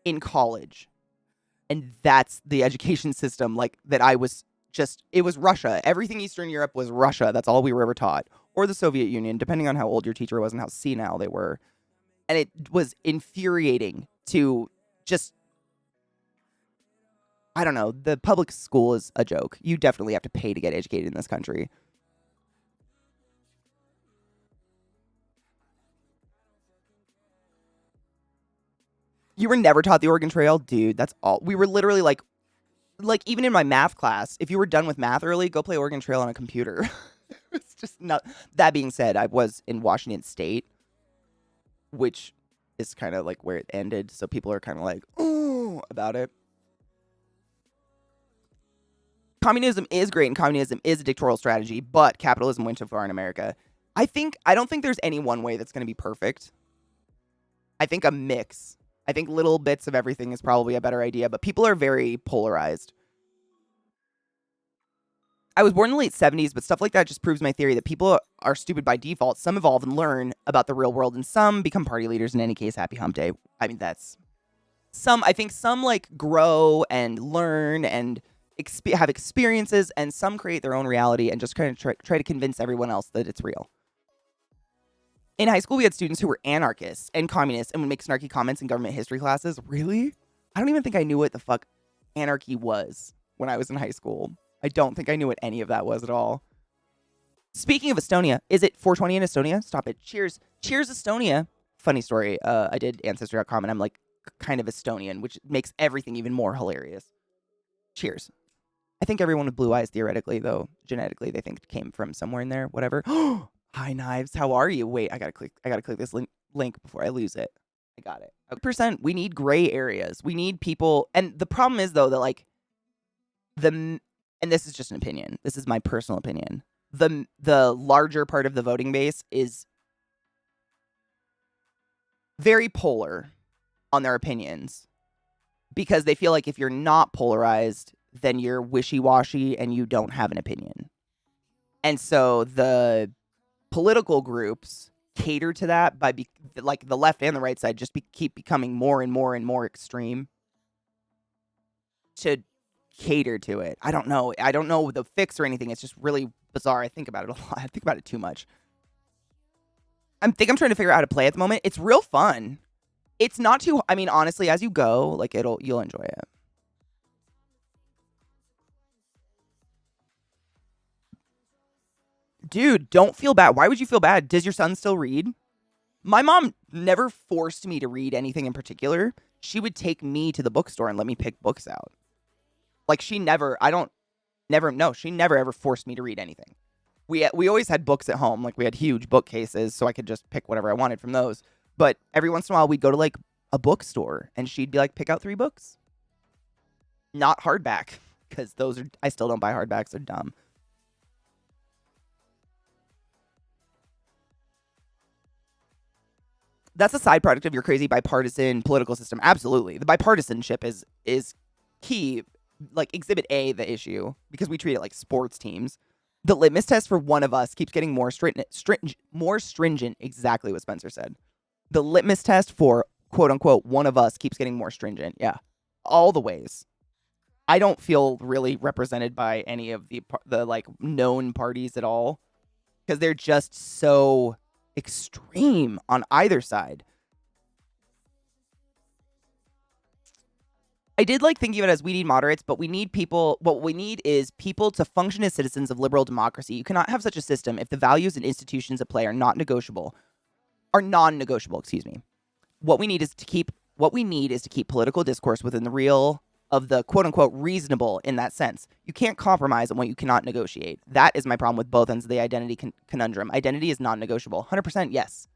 In college. And that's the education system, like, that I was just, it was Russia. Everything Eastern Europe was Russia. That's all we were ever taught. Or the Soviet Union, depending on how old your teacher was and how senile they were. And it was infuriating to just, I don't know, the public school is a joke. You definitely have to pay to get educated in this country. You were never taught the Oregon Trail? Dude, that's all. We were literally like even in my math class, if you were done with math early, go play Oregon Trail on a computer. It's just not. That being said, I was in Washington State, which is kind of like where it ended. So people are kind of like, ooh, about it. Communism is great and communism is a dictatorial strategy, but capitalism went too far in America. I don't think there's any one way that's going to be perfect. I think a mix. I think little bits of everything is probably a better idea, but people are very polarized. I was born in the late 70s, but stuff like that just proves my theory that people are stupid by default. Some evolve and learn about the real world, and some become party leaders. In any case, happy hump day. I mean, that's some. I think some like grow and learn and have experiences, and some create their own reality and just kind of try to convince everyone else that it's real. In high school, we had students who were anarchists and communists and would make snarky comments in government history classes. Really? I don't even think I knew what the fuck anarchy was when I was in high school. I don't think I knew what any of that was at all. Speaking of Estonia, is it 420 in Estonia? Stop it. Cheers. Cheers, Estonia. Funny story. I did Ancestry.com and I'm like kind of Estonian, which makes everything even more hilarious. Cheers. I think everyone with blue eyes, theoretically, though, genetically, they think it came from somewhere in there. Whatever. Hi, Knives. How are you? Wait, I gotta click this link before I lose it. I got it. 100%. We need gray areas. We need people. And the problem is, though, that like and this is just an opinion. This is my personal opinion. The larger part of the voting base is very polar on their opinions because they feel like if you're not polarized, then you're wishy-washy and you don't have an opinion. And so the political groups cater to that by like the left and the right side just keep becoming more and more and more extreme to cater to it. I don't know the fix or anything. It's just really bizarre. I think about it a lot. I think about it too much. I'm trying to figure out how to play at the moment. It's real fun. It's not too, I mean, honestly, as you go, like you'll enjoy it. Dude, don't feel bad. Why would you feel bad? Does your son still read? My mom never forced me to read anything in particular. She would take me to the bookstore and let me pick books out. Like she never ever forced me to read anything. We always had books at home. Like we had huge bookcases so I could just pick whatever I wanted from those. But every once in a while we'd go to like a bookstore and she'd be like, pick out 3 books. Not hardback, because I still don't buy hardbacks. They're dumb. That's a side product of your crazy bipartisan political system. Absolutely. The bipartisanship is key. Like Exhibit A, the issue, because we treat it like sports teams. The litmus test for one of us keeps getting more stringent. Exactly what Spencer said. The litmus test for quote unquote one of us keeps getting more stringent. Yeah, all the ways. I don't feel really represented by any of the like known parties at all because they're just so extreme on either side. I did like thinking of it as we need moderates, but we need people. What we need is people to function as citizens of liberal democracy. You cannot have such a system if the values and institutions at play are non-negotiable. Excuse me. What we need is to keep political discourse within the real of the quote unquote reasonable in that sense. You can't compromise on what you cannot negotiate. That is my problem with both ends of the identity conundrum. Identity is non-negotiable. 100% yes.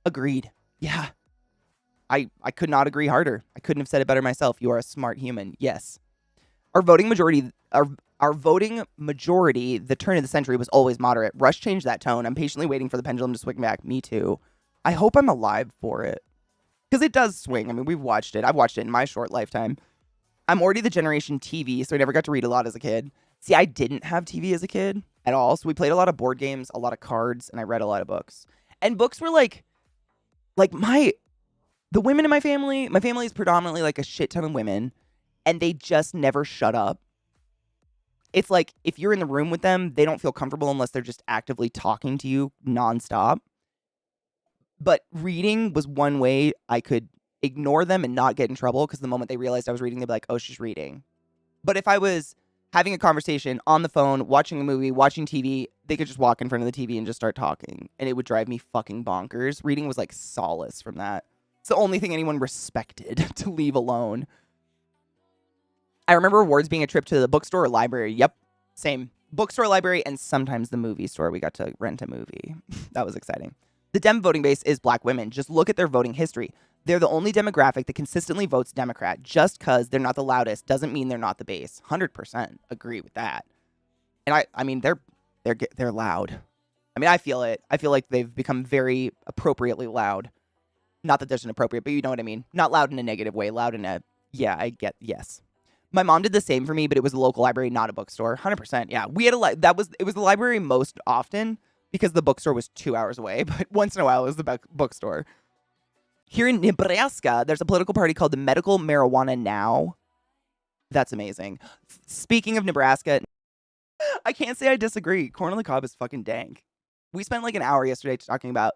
Agreed. Yeah. I could not agree harder. I couldn't have said it better myself. You are a smart human. Yes. Our voting majority Our voting majority, the turn of the century, was always moderate. Rush changed that tone. I'm patiently waiting for the pendulum to swing back. Me too. I hope I'm alive for it. Because it does swing. I mean, we've watched it. I've watched it in my short lifetime. I'm already the generation TV, so I never got to read a lot as a kid. See, I didn't have TV as a kid at all. So we played a lot of board games, a lot of cards, and I read a lot of books. And books were like the women in my family is predominantly like a shit ton of women, and they just never shut up. It's like if you're in the room with them, they don't feel comfortable unless they're just actively talking to you nonstop. But reading was one way I could ignore them and not get in trouble, because the moment they realized I was reading, they'd be like, oh, she's reading. But if I was having a conversation on the phone, watching a movie, watching TV, they could just walk in front of the TV and just start talking, and it would drive me fucking bonkers. Reading was like solace from that. It's the only thing anyone respected to leave alone. I remember rewards being a trip to the bookstore or library. Yep, same. Bookstore, library, and sometimes the movie store. We got to rent a movie. That was exciting. The Dem voting base is black women. Just look at their voting history. They're the only demographic that consistently votes Democrat. Just because they're not the loudest doesn't mean they're not the base. 100% agree with that. And I mean, they're loud. I mean, I feel it. I feel like they've become very appropriately loud. Not that there's an appropriate, but you know what I mean. Not loud in a negative way. Loud in a, yeah, I get, yes. My mom did the same for me, but it was a local library, not a bookstore. 100%. Yeah, we had it was the library most often because the bookstore was 2 hours away, but once in a while it was the bookstore. Here in Nebraska, there's a political party called the Medical Marijuana Now. That's amazing. Speaking of Nebraska, I can't say I disagree. Corn on the cob is fucking dank. We spent like an hour yesterday talking about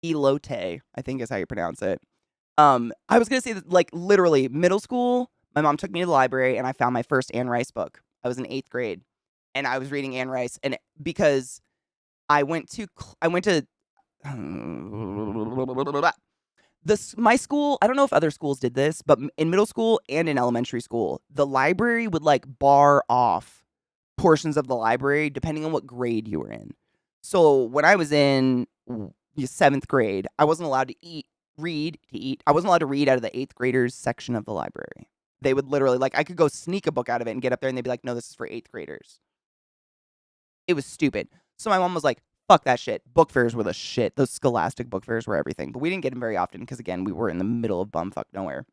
elote, I think is how you pronounce it. I was gonna say that, like, literally middle school, my mom took me to the library and I found my first Anne Rice book. I was in 8th grade and I was reading Anne Rice, and because I went to my school, I don't know if other schools did this, but in middle school and in elementary school, the library would like bar off portions of the library depending on what grade you were in. So when I was in 7th grade, I wasn't allowed to read. I wasn't allowed to read out of the 8th graders section of the library. They would literally, like, I could go sneak a book out of it and get up there and they'd be like, no, this is for 8th graders. It was stupid. So my mom was like, fuck that shit. Book fairs were the shit. Those scholastic book fairs were everything. But we didn't get them very often because, again, we were in the middle of bumfuck nowhere.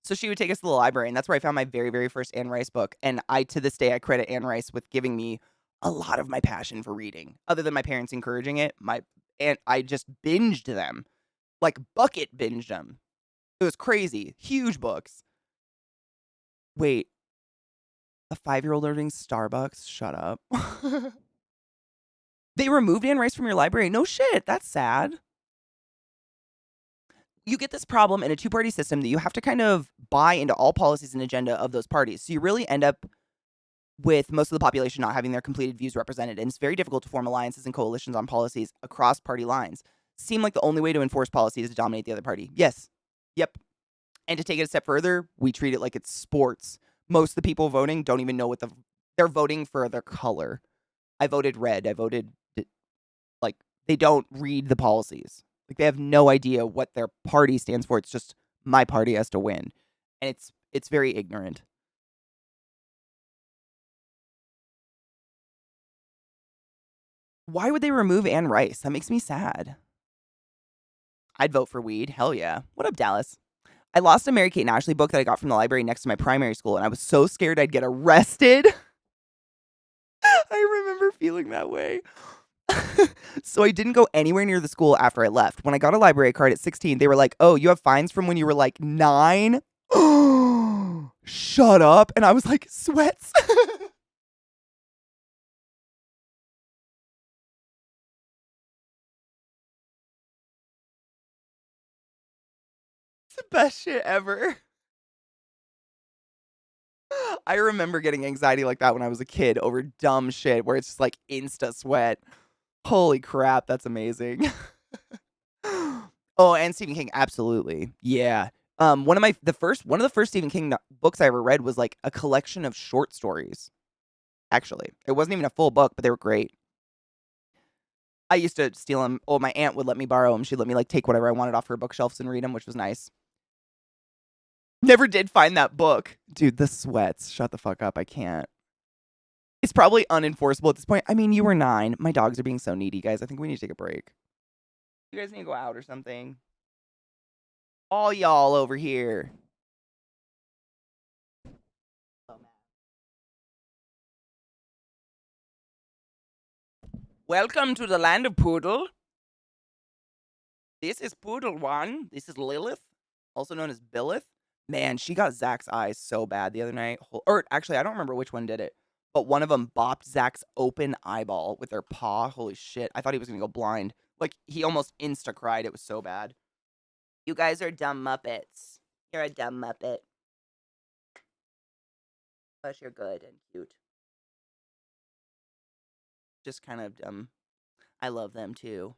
So she would take us to the library, and that's where I found my very, very first Anne Rice book. And to this day, I credit Anne Rice with giving me a lot of my passion for reading. Other than my parents encouraging it, I just binged them. Like, bucket binged them. It was crazy. Huge books. Wait. A 5-year-old ordering Starbucks? Shut up. They removed Anne Rice from your library? No shit. That's sad. You get this problem in a two-party system that you have to kind of buy into all policies and agenda of those parties. So you really end up with most of the population not having their completed views represented. And it's very difficult to form alliances and coalitions on policies across party lines. Seem like the only way to enforce policy is to dominate the other party. Yes. Yep. And to take it a step further, we treat it like it's sports. Most of the people voting don't even know they're voting for their color. I voted red. Like, they don't read the policies. Like, they have no idea what their party stands for. It's just, my party has to win. And it's very ignorant. Why would they remove Anne Rice? That makes me sad. I'd vote for weed. Hell yeah. What up, Dallas? I lost a Mary-Kate and Ashley book that I got from the library next to my primary school, and I was so scared I'd get arrested. I remember feeling that way. So I didn't go anywhere near the school after I left. When I got a library card at 16, they were like, oh, you have fines from when you were like 9? Shut up. And I was like, sweats. It's the best shit ever. I remember getting anxiety like that when I was a kid over dumb shit where it's just like insta sweat. Holy crap, that's amazing. Oh, and Stephen King, absolutely. Yeah. One of the first Stephen King books I ever read was like a collection of short stories. Actually, it wasn't even a full book, but they were great. I used to steal them. Oh, my aunt would let me borrow them. She'd let me like take whatever I wanted off her bookshelves and read them, which was nice. Never did find that book. Dude, the sweats. Shut the fuck up. I can't. It's probably unenforceable at this point. I mean, you were 9. My dogs are being so needy, guys. I think we need to take a break. You guys need to go out or something. All y'all over here. Welcome to the land of Poodle. This is Poodle 1. This is Lilith, also known as Billith. Man, she got Zach's eyes so bad the other night. Or actually, I don't remember which one did it. But one of them bopped Zach's open eyeball with their paw. Holy shit. I thought he was going to go blind. Like, he almost insta-cried. It was so bad. You guys are dumb Muppets. You're a dumb Muppet. Plus, you're good and cute. Just kind of dumb. I love them, too.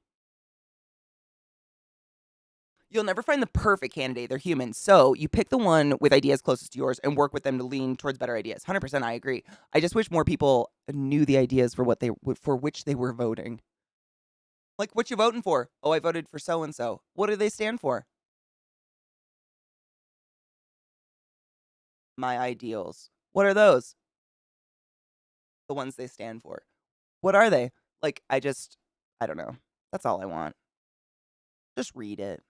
You'll never find the perfect candidate. They're human. So you pick the one with ideas closest to yours and work with them to lean towards better ideas. 100% I agree. I just wish more people knew the ideas for which they were voting. Like, what you voting for? Oh, I voted for so-and-so. What do they stand for? My ideals. What are those? The ones they stand for. What are they? Like, I don't know. That's all I want. Just read it.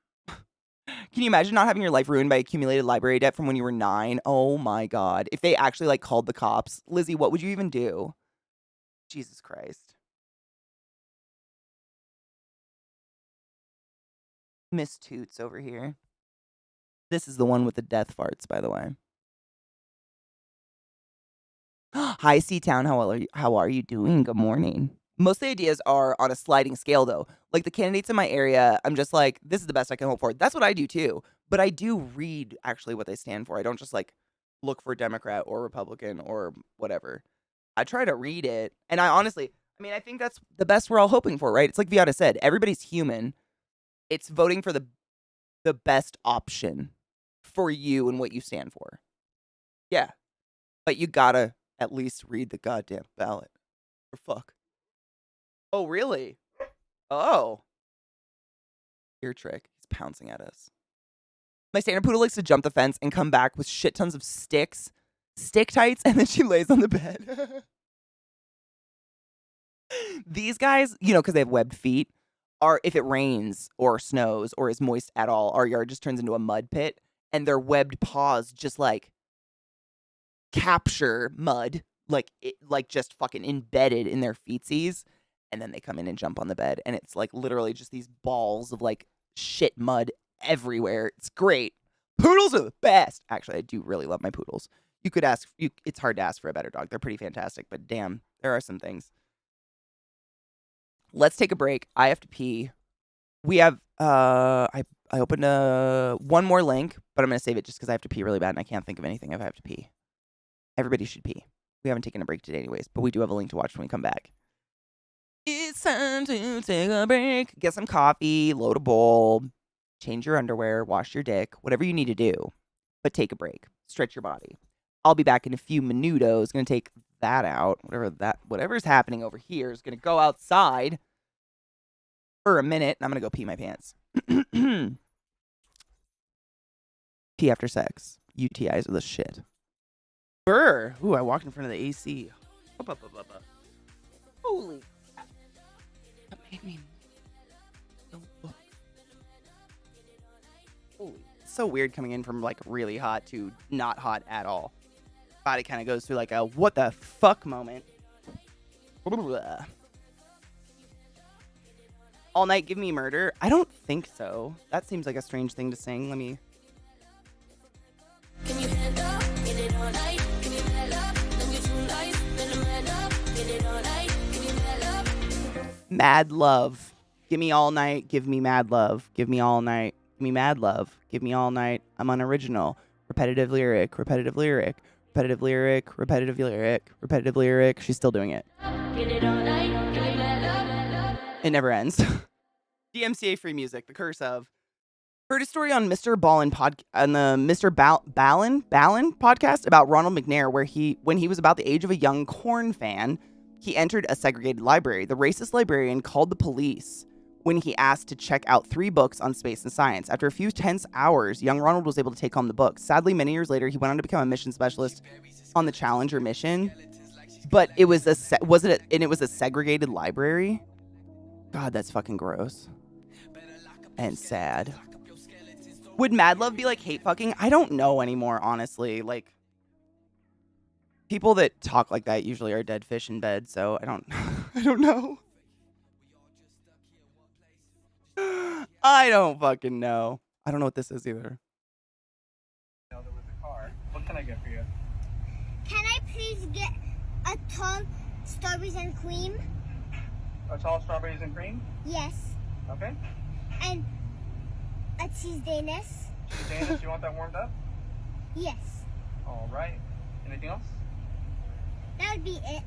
Can you imagine not having your life ruined by accumulated library debt from when you were 9? Oh my God. If they actually like called the cops, Lizzie, what would you even do? Jesus Christ. Miss Toots over here. This is the one with the death farts, by the way. Hi, C-Town. How are you doing? Good morning. Most of the ideas are on a sliding scale, though. Like, the candidates in my area, I'm just like, this is the best I can hope for. That's what I do, too. But I do read, actually, what they stand for. I don't just, like, look for Democrat or Republican or whatever. I try to read it. And I think that's the best we're all hoping for, right? It's like Viata said, everybody's human. It's voting for the best option for you and what you stand for. Yeah. But you gotta at least read the goddamn ballot. Or fuck. Oh, really? Oh. Ear trick. He's pouncing at us. My standard poodle likes to jump the fence and come back with shit tons of stick tights, and then she lays on the bed. These guys, because they have webbed feet, if it rains or snows or is moist at all, our yard just turns into a mud pit, and their webbed paws just like capture mud, like just fucking embedded in their feetsies. And then they come in and jump on the bed, and it's like literally just these balls of like shit mud everywhere. It's great. Poodles are the best. Actually, I do really love my poodles. It's hard to ask for a better dog. They're pretty fantastic, but damn, there are some things. Let's take a break. I have to pee. We have I opened one more link, but I'm gonna save it just because I have to pee really bad and I can't think of anything if I have to pee. Everybody should pee. We haven't taken a break today anyways, but we do have a link to watch when we come back. It's time to take a break. Get some coffee, load a bowl, change your underwear, wash your dick, whatever you need to do. But take a break. Stretch your body. I'll be back in a few minutos. Gonna take that out. Whatever's happening over here is gonna go outside for a minute, and I'm gonna go pee my pants. Pee after sex. UTIs are the shit. Brr. Ooh, I walked in front of the AC. Holy. That made me so look. Holy. It's so weird coming in from like really hot to not hot at all. Body kind of goes through like a what the fuck moment. All night, give me murder? I don't think so. That seems like a strange thing to sing. Let me. Can you hand up? Get it all night. Give me that love. Don't get too nice. Then I'm mad up. Get it all night. Give me that love. Mad love. Give me all night. Give me mad love. Give me all night. Give me mad love. Give me all night. I'm unoriginal. Repetitive lyric. Repetitive lyric. Repetitive lyric. Repetitive lyric. Repetitive lyric. She's still doing it. Get it all night. Give me mad love. It never ends. DMCA free music. The curse of. Heard a story on Mr. Ballin on the Mr. Ballin podcast about Ronald McNair, where when he was about the age of a young Korn fan, he entered a segregated library. The racist librarian called the police when he asked to check out 3 books on space and science. After a few tense hours, young Ronald was able to take home the books. Sadly, many years later, he went on to become a mission specialist on the Challenger mission. But it was and it was a segregated library. God, that's fucking gross and sad. Would Mad Love be like hate fucking? I don't know anymore, honestly. Like, people that talk like that usually are dead fish in bed, so I don't I don't know. I don't fucking know. I don't know what this is either. What can I get for you? Can I please get a tall strawberries and cream? A tall strawberries and cream? Yes. Okay. And a cheese Danish? Cheese Danish, you want that warmed up? Yes. All right. Anything else? That would be it.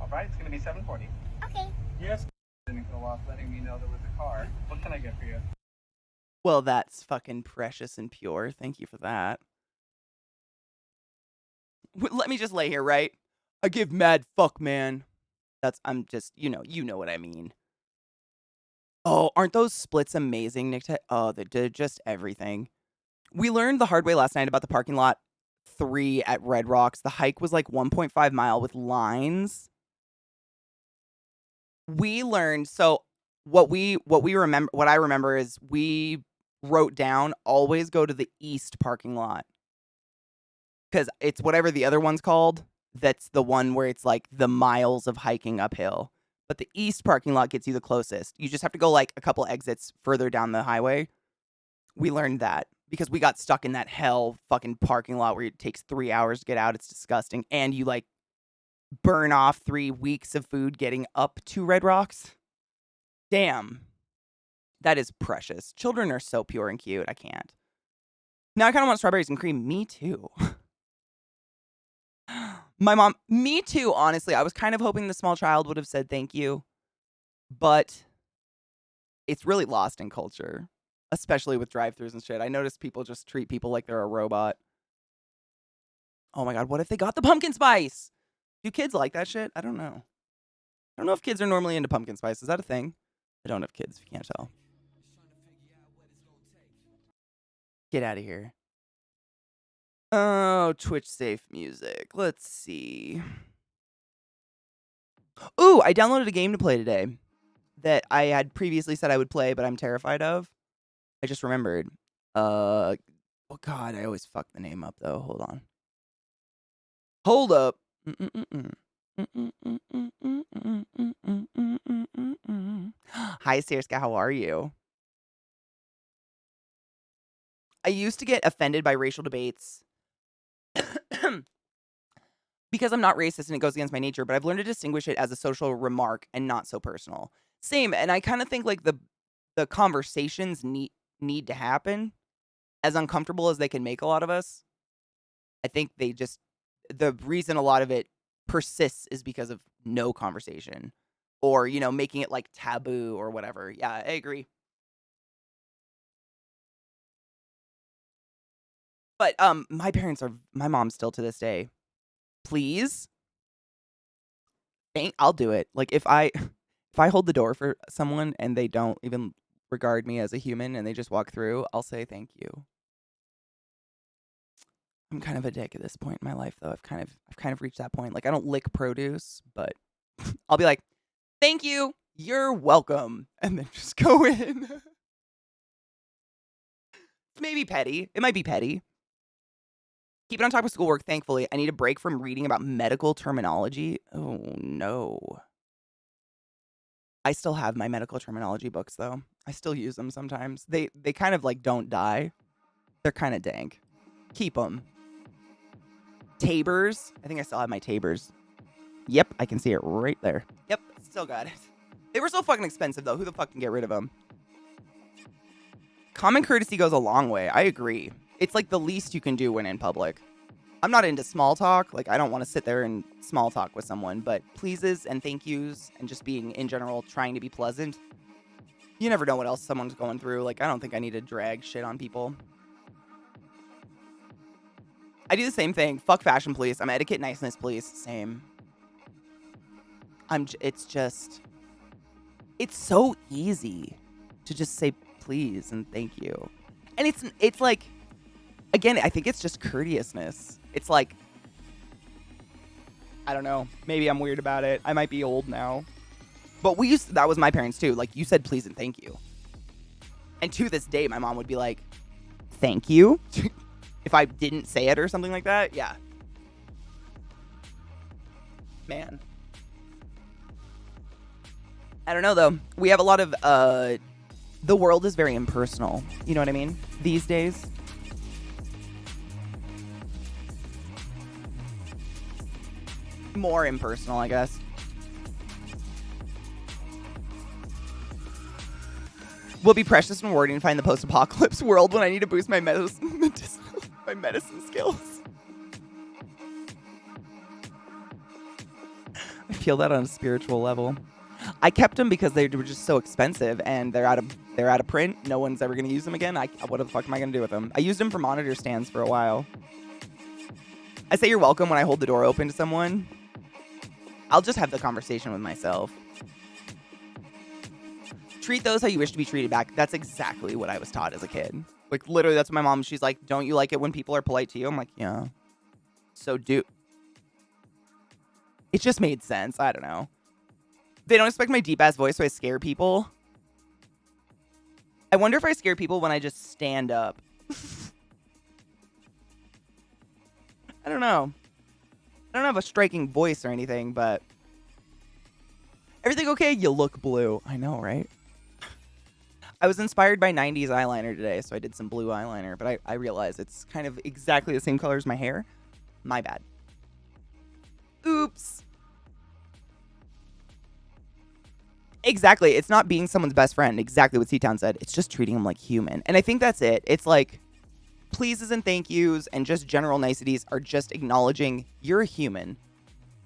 All right, it's going to be $7.40. Okay. Yes. Didn't go off letting me know there was a car. What can I get for you? Well, that's fucking precious and pure. Thank you for that. Let me just lay here, right? I give mad fuck, man. I'm just, you know what I mean. Oh, aren't those splits amazing, Nick? Oh, they did just everything. We learned the hard way last night about the parking lot 3 at Red Rocks. The hike was like 1.5 mile with lines. We learned, so what I remember is we wrote down always go to the east parking lot. Because it's whatever the other one's called. That's the one where it's like the miles of hiking uphill. But the east parking lot gets you the closest. You just have to go like a couple exits further down the highway. We learned that because we got stuck in that hell fucking parking lot where it takes 3 hours to get out. It's disgusting. And you like burn off 3 weeks of food getting up to Red Rocks. Damn. That is precious. Children are so pure and cute. I can't. Now I kind of want strawberries and cream. Me too. My mom, me too, honestly. I was kind of hoping the small child would have said thank you, but it's really lost in culture, especially with drive-thrus and shit. I noticed people just treat people like they're a robot. Oh my God, what if they got the pumpkin spice? Do kids like that shit? I don't know. I don't know if kids are normally into pumpkin spice. Is that a thing? I don't have kids, if you can't tell. Get out of here. Oh, Twitch safe music. Let's see. Ooh, I downloaded a game to play today that I had previously said I would play, but I'm terrified of. I just remembered. Oh God, I always fuck the name up though. Hold on. Hold up. Hi, Sirska. How are you? I used to get offended by racial debates because I'm not racist and it goes against my nature, but I've learned to distinguish it as a social remark and not so personal. Same, and I kind of think like the conversations need to happen, as uncomfortable as they can make a lot of us. I think the reason a lot of it persists is because of no conversation or, making it like taboo or whatever. Yeah, I agree. But my mom's still to this day. Please. I'll do it. Like if I hold the door for someone and they don't even regard me as a human and they just walk through, I'll say thank you. I'm kind of a dick at this point in my life though. I've kind of reached that point. Like I don't lick produce, but I'll be like, "Thank you. You're welcome." And then just go in. It's maybe petty. It might be petty. Keep it on top of schoolwork, thankfully. I need a break from reading about medical terminology. Oh, no. I still have my medical terminology books, though. I still use them sometimes. They kind of, like, don't die. They're kind of dank. Keep them. Tabers. I think I still have my Tabers. Yep, I can see it right there. Yep, still got it. They were so fucking expensive, though. Who the fuck can get rid of them? Common courtesy goes a long way. I agree. It's like the least you can do when in public. I'm not into small talk. Like, I don't want to sit there and small talk with someone, but pleases and thank yous and just being, in general, trying to be pleasant. You never know what else someone's going through. Like, I don't think I need to drag shit on people. I do the same thing. Fuck fashion police. I'm etiquette niceness police. Same. It's so easy to just say please and thank you. And it's like, again, I think it's just courteousness. It's like, I don't know. Maybe I'm weird about it. I might be old now. But that was my parents too. Like, you said please and thank you. And to this day, my mom would be like, thank you? If I didn't say it or something like that. Yeah. Man. I don't know, though. We have a lot of, the world is very impersonal. You know what I mean? These days. More impersonal, I guess. Will be precious and rewarding to find the post-apocalypse world when I need to boost my medicine skills. I feel that on a spiritual level. I kept them because they were just so expensive, and they're out of print. No one's ever gonna use them again. What the fuck am I gonna do with them? I used them for monitor stands for a while. I say you're welcome when I hold the door open to someone. I'll just have the conversation with myself. Treat those how you wish to be treated back. That's exactly what I was taught as a kid. Like, literally, that's what my mom, she's like, don't you like it when people are polite to you? I'm like, yeah. So do. It just made sense. I don't know. They don't expect my deep-ass voice, so I scare people. I wonder if I scare people when I just stand up. I don't know. I don't have a striking voice or anything, but... Everything okay? You look blue. I know, right? I was inspired by 90s eyeliner today, so I did some blue eyeliner, but I realized it's kind of exactly the same color as my hair. My bad. Oops. Exactly. It's not being someone's best friend. Exactly what C-Town said. It's just treating them like human. And I think that's it. It's like pleases and thank yous and just general niceties are just acknowledging you're a human.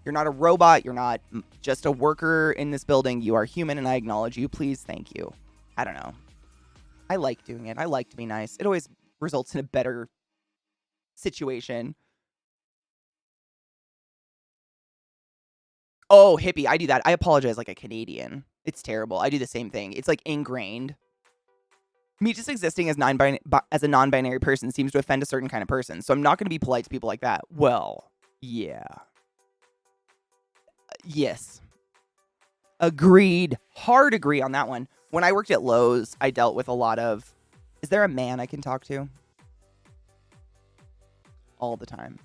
You're not a robot. You're not just a worker in this building. You are human, and I acknowledge you. Please, thank you. I don't know. I like doing it. I like to be nice. It always results in a better situation. Oh, hippie. I do that. I apologize like a Canadian. It's terrible. I do the same thing. It's like ingrained. Me just existing as a non-binary person seems to offend a certain kind of person. So I'm not going to be polite to people like that. Well, yeah. Yes. Agreed. Hard agree on that one. When I worked at Lowe's, I dealt with a lot of, is there a man I can talk to? All the time.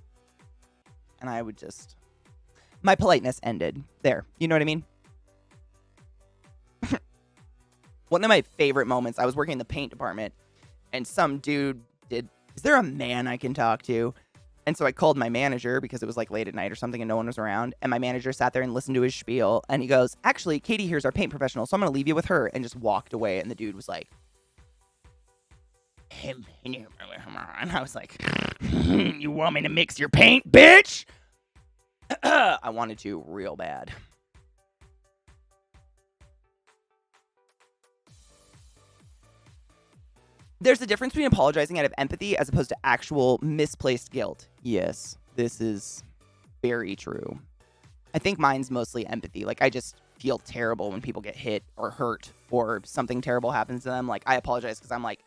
And I would just, my politeness ended there. You know what I mean? One of my favorite moments, I was working in the paint department, and some dude is there a man I can talk to? And so I called my manager because it was like late at night or something and no one was around. And my manager sat there and listened to his spiel. And he goes, actually, Katie here's our paint professional, so I'm going to leave you with her. And just walked away. And the dude was like, and I was like, you want me to mix your paint, bitch? I wanted to real bad. There's a difference between apologizing out of empathy as opposed to actual misplaced guilt. Yes, this is very true. I think mine's mostly empathy. Like, I just feel terrible when people get hit or hurt or something terrible happens to them. Like, I apologize because I'm like,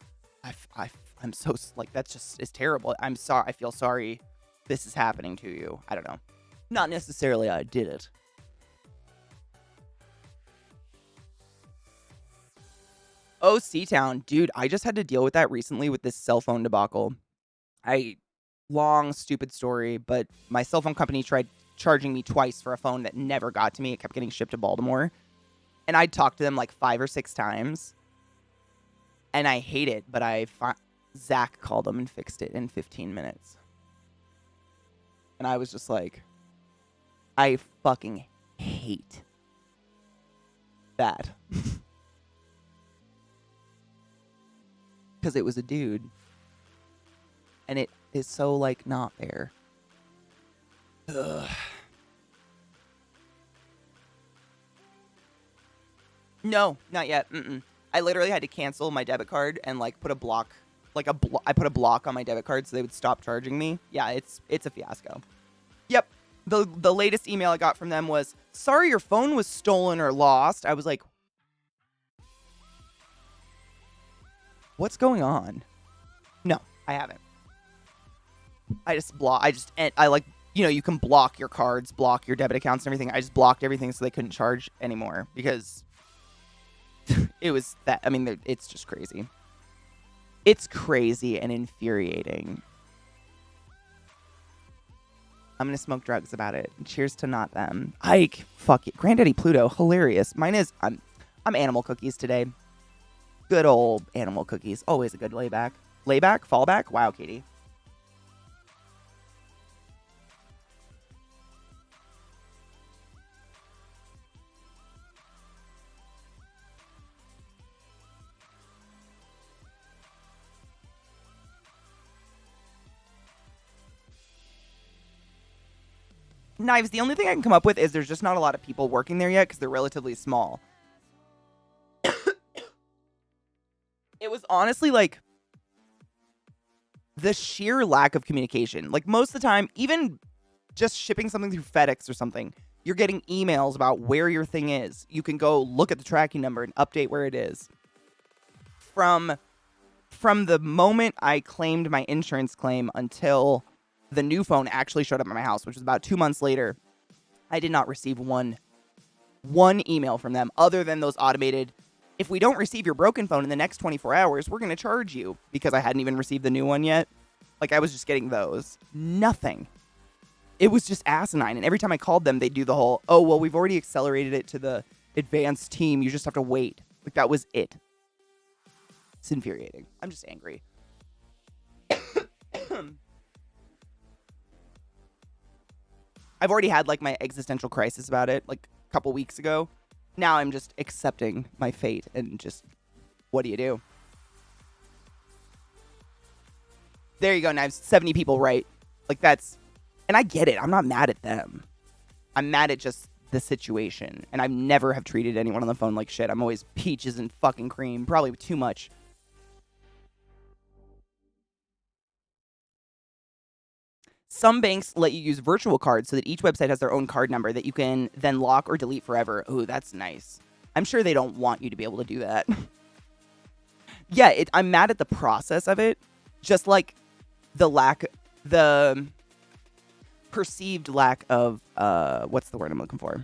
I'm so, like, that's just, it's terrible. I'm sorry. I feel sorry this is happening to you. I don't know. Not necessarily I did it. Oh, C-Town. Dude, I just had to deal with that recently with this cell phone debacle. Long, stupid story, but my cell phone company tried charging me twice for a phone that never got to me. It kept getting shipped to Baltimore. And I talked to them like 5 or 6 times. And I hate it, but Zach called them and fixed it in 15 minutes. And I was just like, I fucking hate that. Because it was a dude. And it is so, like, not there. Ugh. No, not yet. I literally had to cancel my debit card and, like, put a block. Like, I put a block on my debit card so they would stop charging me. Yeah, it's a fiasco. Yep. The latest email I got from them was, sorry your phone was stolen or lost. I was like, what's going on? No, I haven't. I you know, you can block your cards, block your debit accounts and everything. I just blocked everything so they couldn't charge anymore because it was that. I mean, it's just crazy. It's crazy and infuriating. I'm going to smoke drugs about it. Cheers to not them. Ike, fuck it. Granddaddy Pluto, hilarious. Mine is, I'm animal cookies today. Good old animal cookies. Always a good layback. Layback? Fallback? Wow, Katie. Knives, the only thing I can come up with is there's just not a lot of people working there yet because they're relatively small. It was honestly like the sheer lack of communication. Like most of the time, even just shipping something through FedEx or something, you're getting emails about where your thing is. You can go look at the tracking number and update where it is. From the moment I claimed my insurance claim until the new phone actually showed up at my house, which was about 2 months later, I did not receive one email from them other than those automated, if we don't receive your broken phone in the next 24 hours, we're going to charge you, because I hadn't even received the new one yet. Like, I was just getting those. Nothing. It was just asinine. And every time I called them, they'd do the whole, oh, well, we've already accelerated it to the advanced team. You just have to wait. Like, that was it. It's infuriating. I'm just angry. I've already had, like, my existential crisis about it, like, a couple weeks ago. Now I'm just accepting my fate and just, what do you do? There you go, Knives. 70 people right. Like, that's, and I get it. I'm not mad at them. I'm mad at just the situation. And I never have treated anyone on the phone like shit. I'm always peaches and fucking cream. Probably too much. Some banks let you use virtual cards so that each website has their own card number that you can then lock or delete forever. Ooh, that's nice. I'm sure they don't want you to be able to do that. Yeah, I'm mad at the process of it. Just like the perceived lack of, what's the word I'm looking for?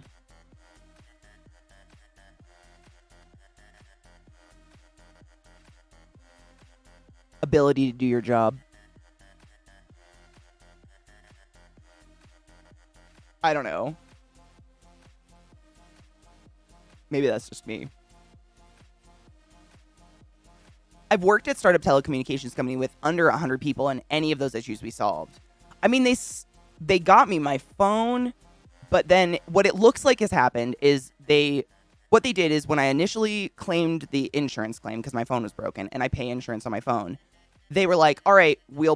Ability to do your job. I don't know. Maybe that's just me. I've worked at startup telecommunications company with under 100 people, and any of those issues we solved. I mean, they got me my phone, but then what it looks like has happened is what they did is when I initially claimed the insurance claim because my phone was broken and I pay insurance on my phone, they were like, "All right, we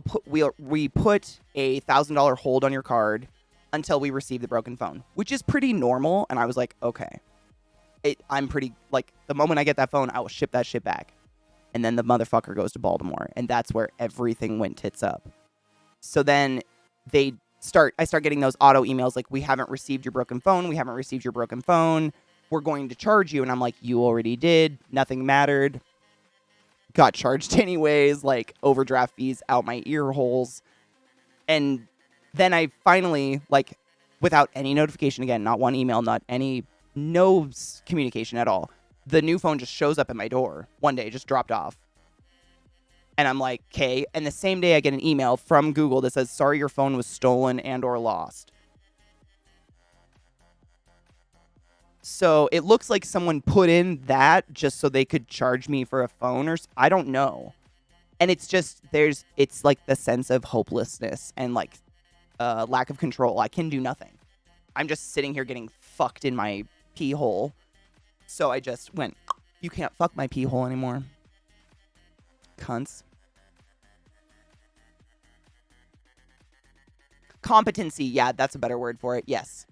put a $1,000 hold on your card until we receive the broken phone," which is pretty normal. And I was like, okay, I'm pretty, like, the moment I get that phone, I will ship that shit back. And then the motherfucker goes to Baltimore, and that's where everything went tits up. So then I start getting those auto emails like, we haven't received your broken phone. We haven't received your broken phone. We're going to charge you. And I'm like, you already did. Nothing mattered. Got charged anyways, like overdraft fees out my ear holes. And then I finally, like, without any notification, again, not one email, no communication at all, the new phone just shows up at my door one day, just dropped off. And I'm like, okay. And the same day I get an email from Google that says, sorry, your phone was stolen and or lost. So it looks like someone put in that just so they could charge me for a phone, or I don't know. And it's just, it's like the sense of hopelessness and like lack of control. I can do nothing. I'm just sitting here getting fucked in my pee hole. So I just went, you can't fuck my pee hole anymore. Cunts. Competency. Yeah, that's a better word for it. Yes.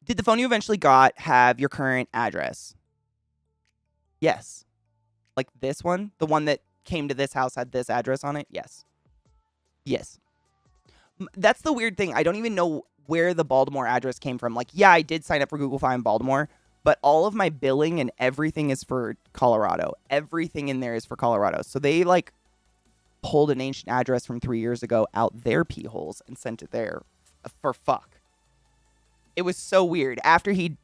Did the phone you eventually got have your current address? Yes. Like this one? The one that came to this house had this address on it? Yes. Yes. That's the weird thing. I don't even know where the Baltimore address came from. Like, yeah, I did sign up for Google Fi in Baltimore, but all of my billing and everything is for Colorado. Everything in there is for Colorado. So they, like, pulled an ancient address from 3 years ago out their pee holes and sent it there for fuck. It was so weird. After he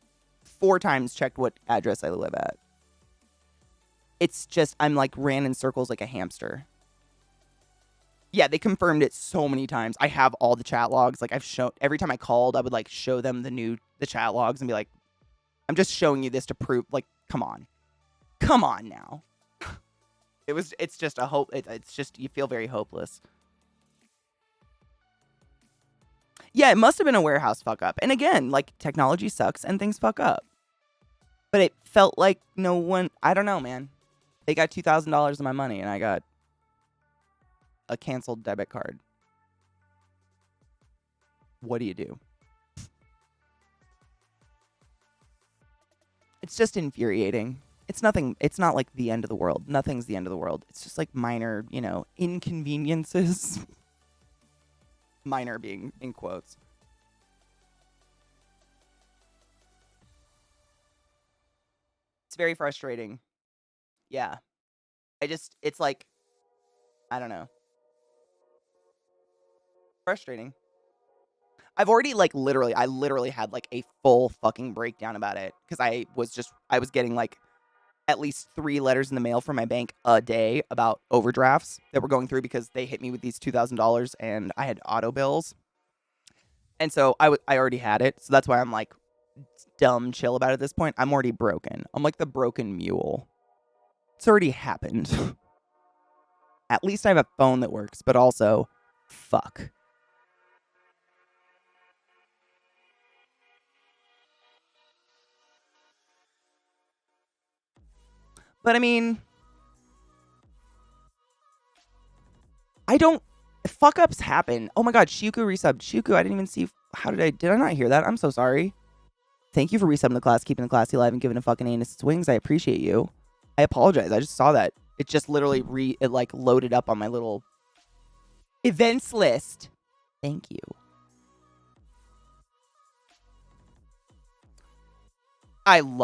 4 times checked what address I live at. It's just, I'm like ran in circles like a hamster. Yeah, they confirmed it so many times. I have all the chat logs. Like I've shown, every time I called, I would like show them the chat logs and be like, I'm just showing you this to prove, like, come on. Come on now. It's just a hope. It's just, you feel very hopeless. Yeah, it must have been a warehouse fuck up. And again, like technology sucks and things fuck up. But it felt like no one, I don't know, man. They got $2,000 of my money and I got a canceled debit card. What do you do? It's just infuriating. It's nothing. It's not like the end of the world. Nothing's the end of the world. It's just like minor, inconveniences. Minor being in quotes. It's very frustrating. Yeah. It's like, I don't know. Frustrating. I've already I literally had like a full fucking breakdown about it because I was getting like at least 3 letters in the mail from my bank a day about overdrafts that were going through because they hit me with these $2,000 and I had auto bills. And so I already had it. So that's why I'm like dumb chill about it at this point. I'm already broken. I'm like the broken mule. It's already happened. At least I have a phone that works, but also, fuck. But I mean, fuck ups happen. Oh my god, Shuku resubbed. Shuku, I didn't even see, did I not hear that? I'm so sorry. Thank you for resubbing the class, keeping the classy alive, and giving a fucking anus its wings. I appreciate you. I apologize. I just saw that. It just literally it like loaded up on my little events list. Thank you.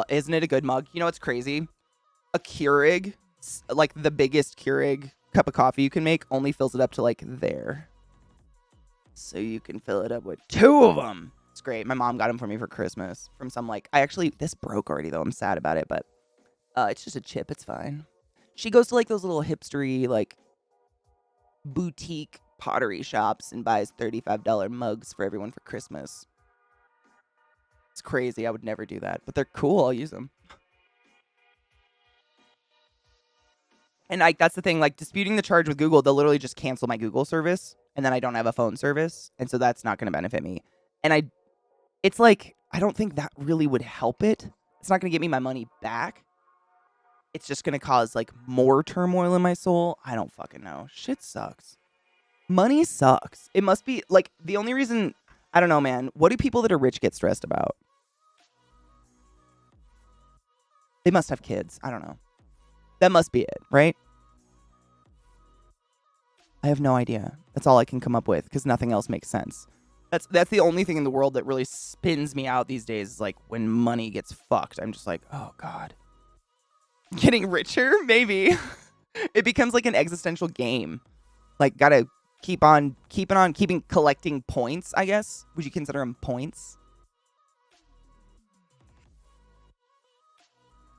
Isn't it a good mug? You know what's crazy? A Keurig, like the biggest Keurig cup of coffee you can make, only fills it up to like there. So you can fill it up with 2 of them. It's great. My mom got them for me for Christmas from some this broke already though. I'm sad about it, but it's just a chip. It's fine. She goes to like those little hipstery like boutique pottery shops and buys $35 mugs for everyone for Christmas. It's crazy. I would never do that, but they're cool. I'll use them. And that's the thing, like disputing the charge with Google, they'll literally just cancel my Google service and then I don't have a phone service. And so that's not going to benefit me. And it's like, I don't think that really would help it. It's not going to get me my money back. It's just going to cause like more turmoil in my soul. I don't fucking know. Shit sucks. Money sucks. It must be like the only reason, I don't know, man. What do people that are rich get stressed about? They must have kids. I don't know. That must be it, right? I have no idea. That's all I can come up with because nothing else makes sense. That's the only thing in the world that really spins me out these days is like when money gets fucked. I'm just like, oh God. Getting richer? Maybe. It becomes like an existential game. Like, gotta keeping collecting points, I guess. Would you consider them points?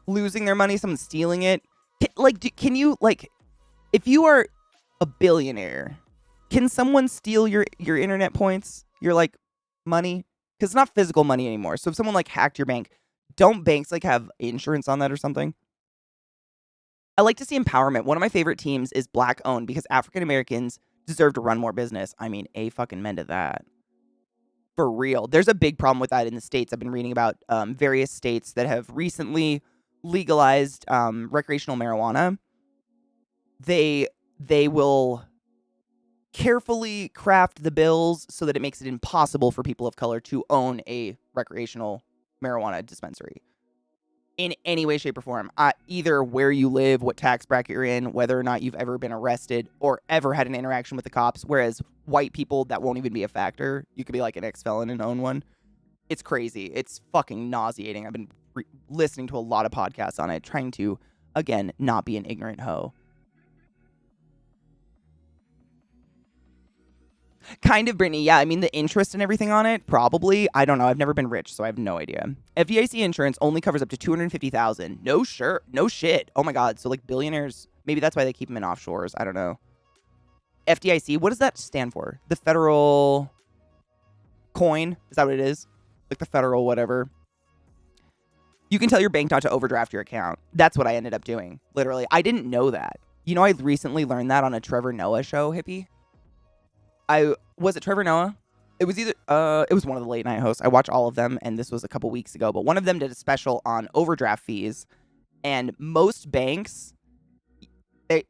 Losing their money, someone stealing it. Can you, if you are a billionaire, can someone steal your internet points? Your, money? Because it's not physical money anymore. So if someone, hacked your bank, don't banks, have insurance on that or something? I like to see empowerment. One of my favorite teams is Black-owned because African Americans deserve to run more business. I mean, fucking men to that. For real. There's a big problem with that in the States. I've been reading about various states that have recently legalized recreational marijuana. They will carefully craft the bills so that it makes it impossible for people of color to own a recreational marijuana dispensary in any way, shape, or form. Either where you live, what tax bracket you're in, whether or not you've ever been arrested or ever had an interaction with the cops, whereas white people, that won't even be a factor. You could be like an ex-felon and own one. It's crazy. It's fucking nauseating. I've been listening to a lot of podcasts on it, trying to, again, not be an ignorant hoe. Kind of, Brittany. Yeah, I mean, the interest and everything on it, probably. I don't know. I've never been rich, so I have no idea. FDIC insurance only covers up to $250,000. No shit. Oh my God. So like billionaires, maybe that's why they keep them in offshores. I don't know. FDIC, what does that stand for? The federal coin? Is that what it is? Like the federal whatever. You can tell your bank not to overdraft your account. That's what I ended up doing. Literally. I didn't know that. You know, I recently learned that on a Trevor Noah show, hippie. Was it Trevor Noah? It was it was one of the late night hosts. I watch all of them, and this was a couple weeks ago, but one of them did a special on overdraft fees, and most banks, I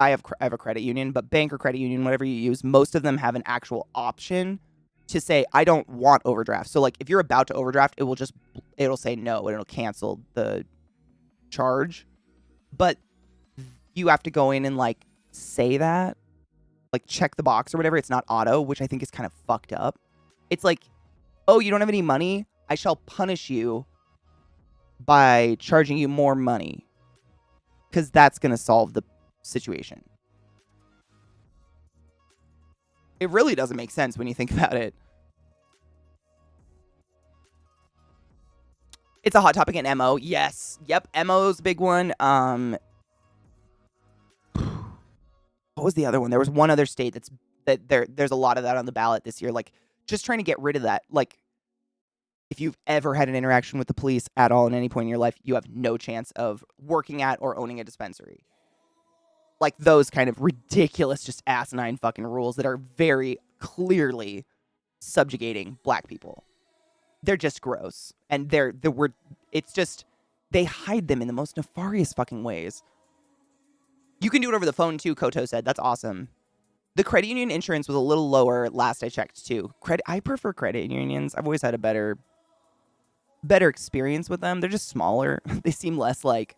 have a credit union, but bank or credit union, whatever you use, most of them have an actual option to say, I don't want overdraft. So like if you're about to overdraft, it'll say no, and it'll cancel the charge. But you have to go in and like say that, like check the box or whatever. It's not auto, which I think is kind of fucked up. It's like, oh, you don't have any money? I shall punish you by charging you more money, because that's going to solve the situation. It really doesn't make sense when you think about it. It's a hot topic in MO. Yes. Yep. MO's a big one. What was the other one? There was one other state there's a lot of that on the ballot this year. Like just trying to get rid of that. Like if you've ever had an interaction with the police at all at any point in your life, you have no chance of working at or owning a dispensary. Like those kind of ridiculous, just asinine fucking rules that are very clearly subjugating black people. They're just gross. And it's just, they hide them in the most nefarious fucking ways. You can do it over the phone too, Koto said. That's awesome. The credit union insurance was a little lower last I checked too. I prefer credit unions. I've always had a better experience with them. They're just smaller. They seem less like,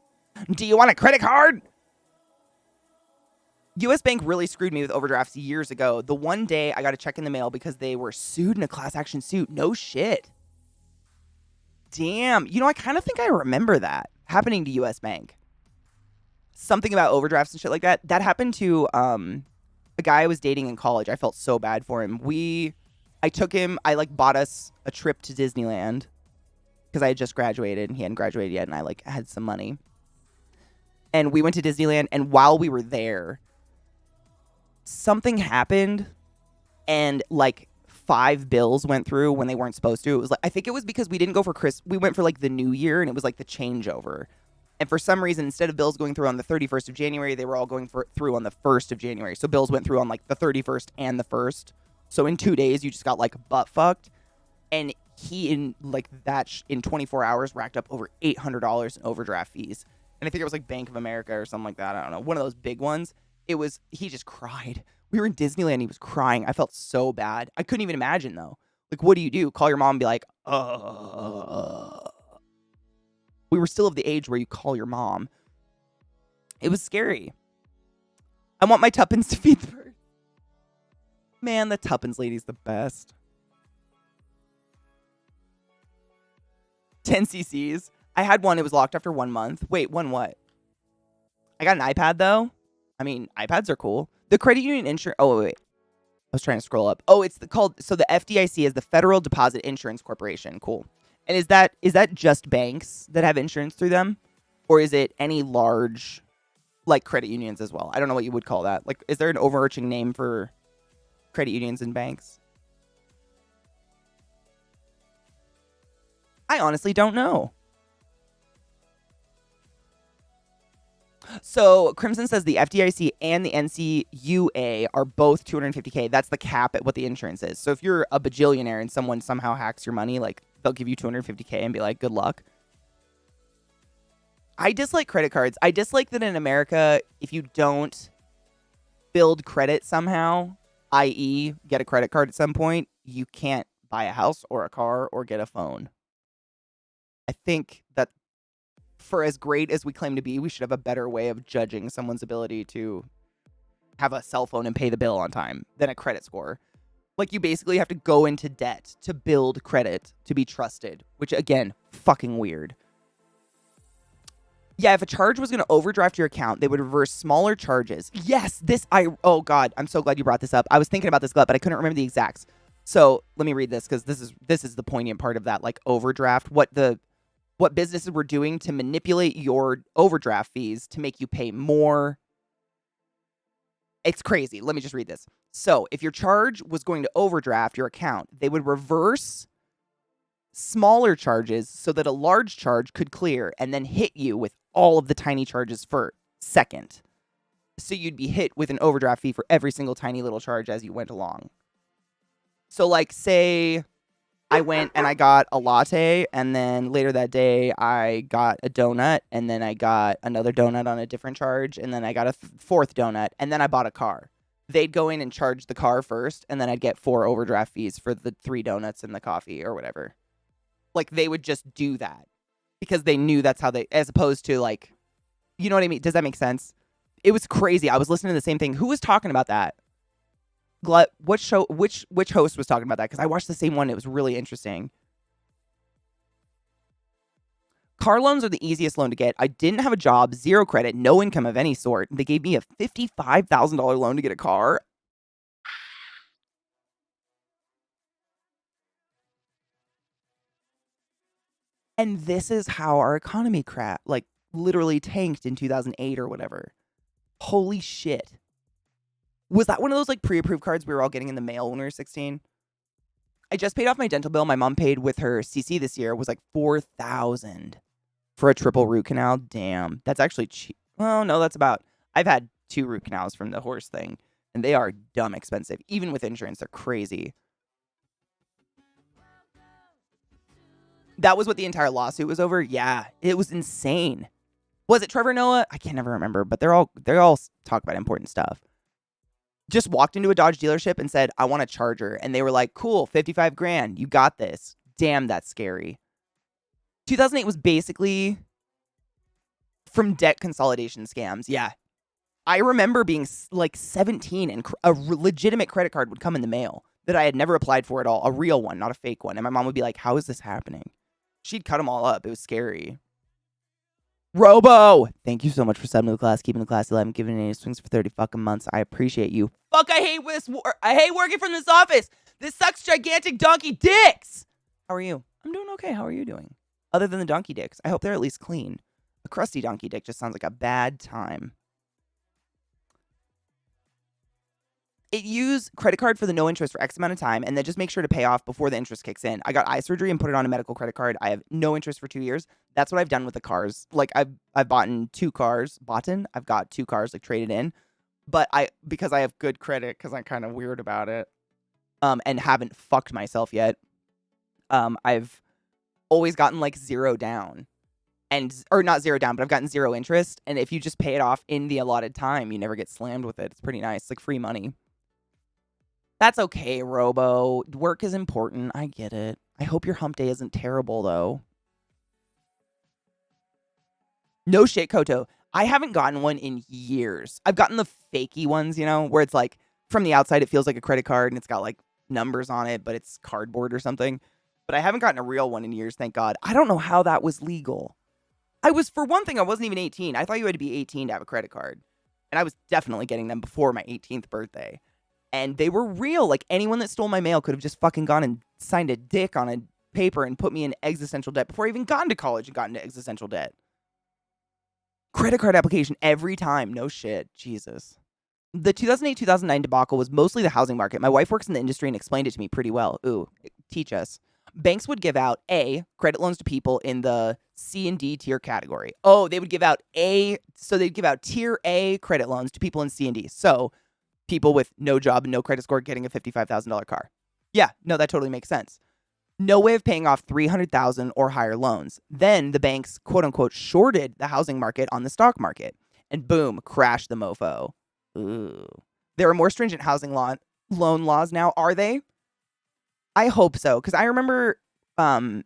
do you want a credit card? U.S. Bank really screwed me with overdrafts years ago. The one day I got a check in the mail because they were sued in a class action suit. No shit. Damn. You know, I kind of think I remember that happening to U.S. Bank. Something about overdrafts and shit like that. That happened to a guy I was dating in college. I felt so bad for him. I like bought us a trip to Disneyland because I had just graduated and he hadn't graduated yet, and I like had some money. And we went to Disneyland, and while we were there, something happened, and like 5 bills went through when they weren't supposed to. It was like, I think it was because we didn't go for we went for like the New Year, and it was like the changeover. And for some reason, instead of bills going through on the 31st of January, they were all going through on the 1st of January. So bills went through on like the 31st and the 1st. So in 2 days, you just got like butt fucked. And he, in like that, in 24 hours, racked up over $800 in overdraft fees. And I think it was like Bank of America or something like that. I don't know. One of those big ones. He just cried. We were in Disneyland. He was crying. I felt so bad. I couldn't even imagine though. Like, what do you do? Call your mom and be like, We were still of the age where you call your mom. It was scary. I want my tuppence to feed the bird. Man, the tuppence lady's the best. 10 cc's. I had one. It was locked after 1 month. Wait, one what? I got an iPad, though. I mean, iPads are cool. The credit union insurance... Oh, wait. I was trying to scroll up. Oh, so the FDIC is the Federal Deposit Insurance Corporation. Cool. And is that just banks that have insurance through them? Or is it any large, like, credit unions as well? I don't know what you would call that. Like, is there an overarching name for credit unions and banks? I honestly don't know. So Crimson says the FDIC and the NCUA are both $250K. That's the cap at what the insurance is. So if you're a bajillionaire and someone somehow hacks your money, like, they'll give you $250K and be like, good luck. I dislike credit cards. I dislike that in America, if you don't build credit somehow, i.e. get a credit card at some point, you can't buy a house or a car or get a phone. I think that for as great as we claim to be, we should have a better way of judging someone's ability to have a cell phone and pay the bill on time than a credit score. Like, you basically have to go into debt to build credit to be trusted, which, again, fucking weird. Yeah, if a charge was going to overdraft your account, they would reverse smaller charges. Yes, oh God, I'm so glad you brought this up. I was thinking about this, but I couldn't remember the exacts. So let me read this because this is the poignant part of that, like overdraft. What businesses were doing to manipulate your overdraft fees to make you pay more. It's crazy. Let me just read this. So if your charge was going to overdraft your account, they would reverse smaller charges so that a large charge could clear and then hit you with all of the tiny charges for second. So you'd be hit with an overdraft fee for every single tiny little charge as you went along. So like say I went and I got a latte and then later that day I got a donut and then I got another donut on a different charge and then I got a fourth donut and then I bought a car. They'd go in and charge the car first and then I'd get 4 overdraft fees for the 3 donuts and the coffee or whatever. Like they would just do that because they knew that's how they, as opposed to like, you know what I mean? Does that make sense? It was crazy. I was listening to the same thing. Who was talking about that? What show? Which host was talking about that? Because I watched the same one. It was really interesting. Car loans are the easiest loan to get. I didn't have a job, 0 credit, no income of any sort. They gave me a $55,000 loan to get a car. And this is how our economy literally tanked in 2008 or whatever. Holy shit. Was that one of those like pre-approved cards we were all getting in the mail when we were 16? I just paid off my dental bill. My mom paid with her CC this year. It was like $4,000 for a triple root canal. Damn. That's actually cheap. Well, no, I've had 2 root canals from the horse thing, and they are dumb expensive. Even with insurance, they're crazy. That was what the entire lawsuit was over? Yeah, it was insane. Was it Trevor Noah? I can't never remember, but they all talk about important stuff. Just walked into a Dodge dealership and said, I want a Charger. And they were like, cool, 55 grand. You got this. Damn, that's scary. 2008 was basically from debt consolidation scams. Yeah. I remember being like 17 and a legitimate credit card would come in the mail that I had never applied for at all. A real one, not a fake one. And my mom would be like, how is this happening? She'd cut them all up. It was scary. Robo, thank you so much for subbing to the class, keeping the class alive, giving any swings for 30 fucking months. I appreciate you. Fuck, I hate this. I hate working from this office. This sucks, gigantic donkey dicks. How are you? I'm doing okay. How are you doing? Other than the donkey dicks, I hope they're at least clean. A crusty donkey dick just sounds like a bad time. Use credit card for the no interest for X amount of time, and then just make sure to pay off before the interest kicks in. I got eye surgery and put it on a medical credit card. I have no interest for 2 years. That's what I've done with the cars. Like I've bought 2 cars. I've got 2 cars like traded in, but because I have good credit, because I'm kind of weird about it, and haven't fucked myself yet. I've always gotten like 0 down, or not 0 down, but I've gotten 0 interest. And if you just pay it off in the allotted time, you never get slammed with it. It's pretty nice. It's like free money. That's okay, Robo. Work is important. I get it. I hope your hump day isn't terrible, though. No shit, Koto. I haven't gotten one in years. I've gotten the fakey ones, where it's like, from the outside, it feels like a credit card, and it's got, like, numbers on it, but it's cardboard or something. But I haven't gotten a real one in years, thank God. I don't know how that was legal. For one thing, I wasn't even 18. I thought you had to be 18 to have a credit card. And I was definitely getting them before my 18th birthday. And they were real. Like, anyone that stole my mail could have just fucking gone and signed a dick on a paper and put me in existential debt before I even got into college and got into existential debt. Credit card application every time. No shit. Jesus. The 2008-2009 debacle was mostly the housing market. My wife works in the industry and explained it to me pretty well. Ooh, teach us. Banks would give out credit loans to people in the C and D tier category. Oh, they would give out so they'd give out tier A credit loans to people in C and D. So people with no job and no credit score getting a $55,000 car. Yeah, no, that totally makes sense. No way of paying off $300,000 or higher loans. Then the banks, quote unquote, shorted the housing market on the stock market. And boom, crashed the mofo. Ooh. There are more stringent housing loan laws now, are they? I hope so, because I remember it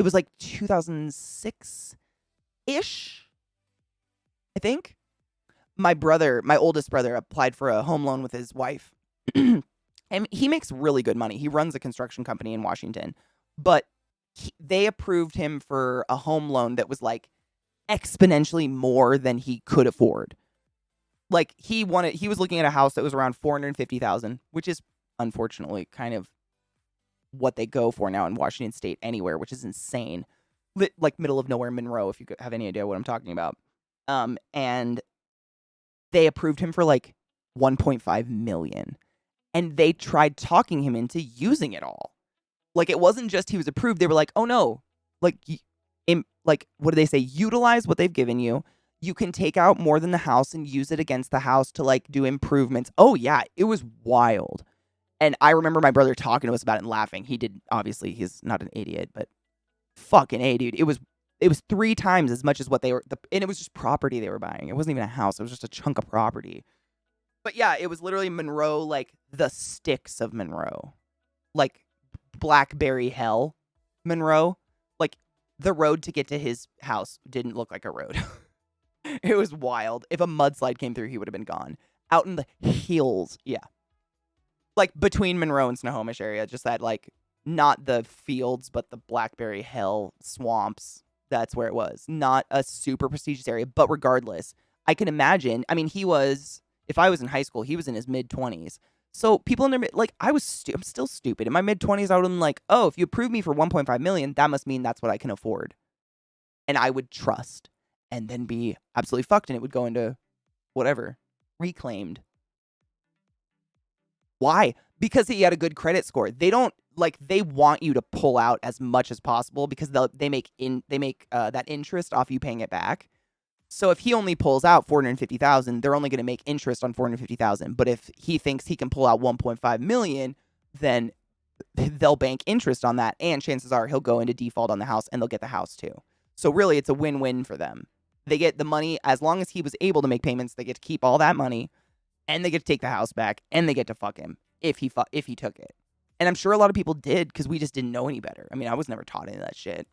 was like 2006-ish, I think. My oldest brother, applied for a home loan with his wife. And he makes really good money. He runs a construction company in Washington. But they approved him for a home loan that was like exponentially more than he could afford. Like he was looking at a house that was around $450,000, which is unfortunately kind of what they go for now in Washington State anywhere, which is insane. Like middle of nowhere Monroe, if you have any idea what I'm talking about. And they approved him for like 1.5 million. And they tried talking him into using it all. Like it wasn't just he was approved. They were like, "Oh no, like what do they say? Utilize what they've given you. You can take out more than the house and use it against the house to like do improvements." Oh yeah, it was wild. And I remember my brother talking to us about it and laughing. He did, obviously, he's not an idiot, but fucking A, dude. It was 3 times as much as what they were, and it was just property they were buying. It wasn't even a house. It was just a chunk of property. But yeah, it was literally Monroe, like the sticks of Monroe. Like Blackberry Hell Monroe. Like the road to get to his house didn't look like a road. It was wild. If a mudslide came through, he would have been gone. Out in the hills. Yeah. Like between Monroe and Snohomish area, just that like not the fields, but the Blackberry Hill swamps. That's where it was. Not a super prestigious area, but regardless, I can imagine. I mean, if I was in high school, he was in his mid-20s. So people in their like, I'm still stupid. In my mid-20s, I would have been like, oh, if you approve me for 1.5 million, that must mean that's what I can afford. And I would trust and then be absolutely fucked, and it would go into whatever, reclaimed. Why? Because he had a good credit score. They don't they want you to pull out as much as possible because they make that interest off you paying it back. So if he only pulls out 450,000, they're only going to make interest on 450,000. But if he thinks he can pull out 1.5 million, then they'll bank interest on that, and chances are he'll go into default on the house and they'll get the house too. So really, it's a win-win for them. They get the money as long as he was able to make payments. They get to keep all that money. And they get to take the house back, and they get to fuck him if he took it. And I'm sure a lot of people did because we just didn't know any better. I mean, I was never taught any of that shit.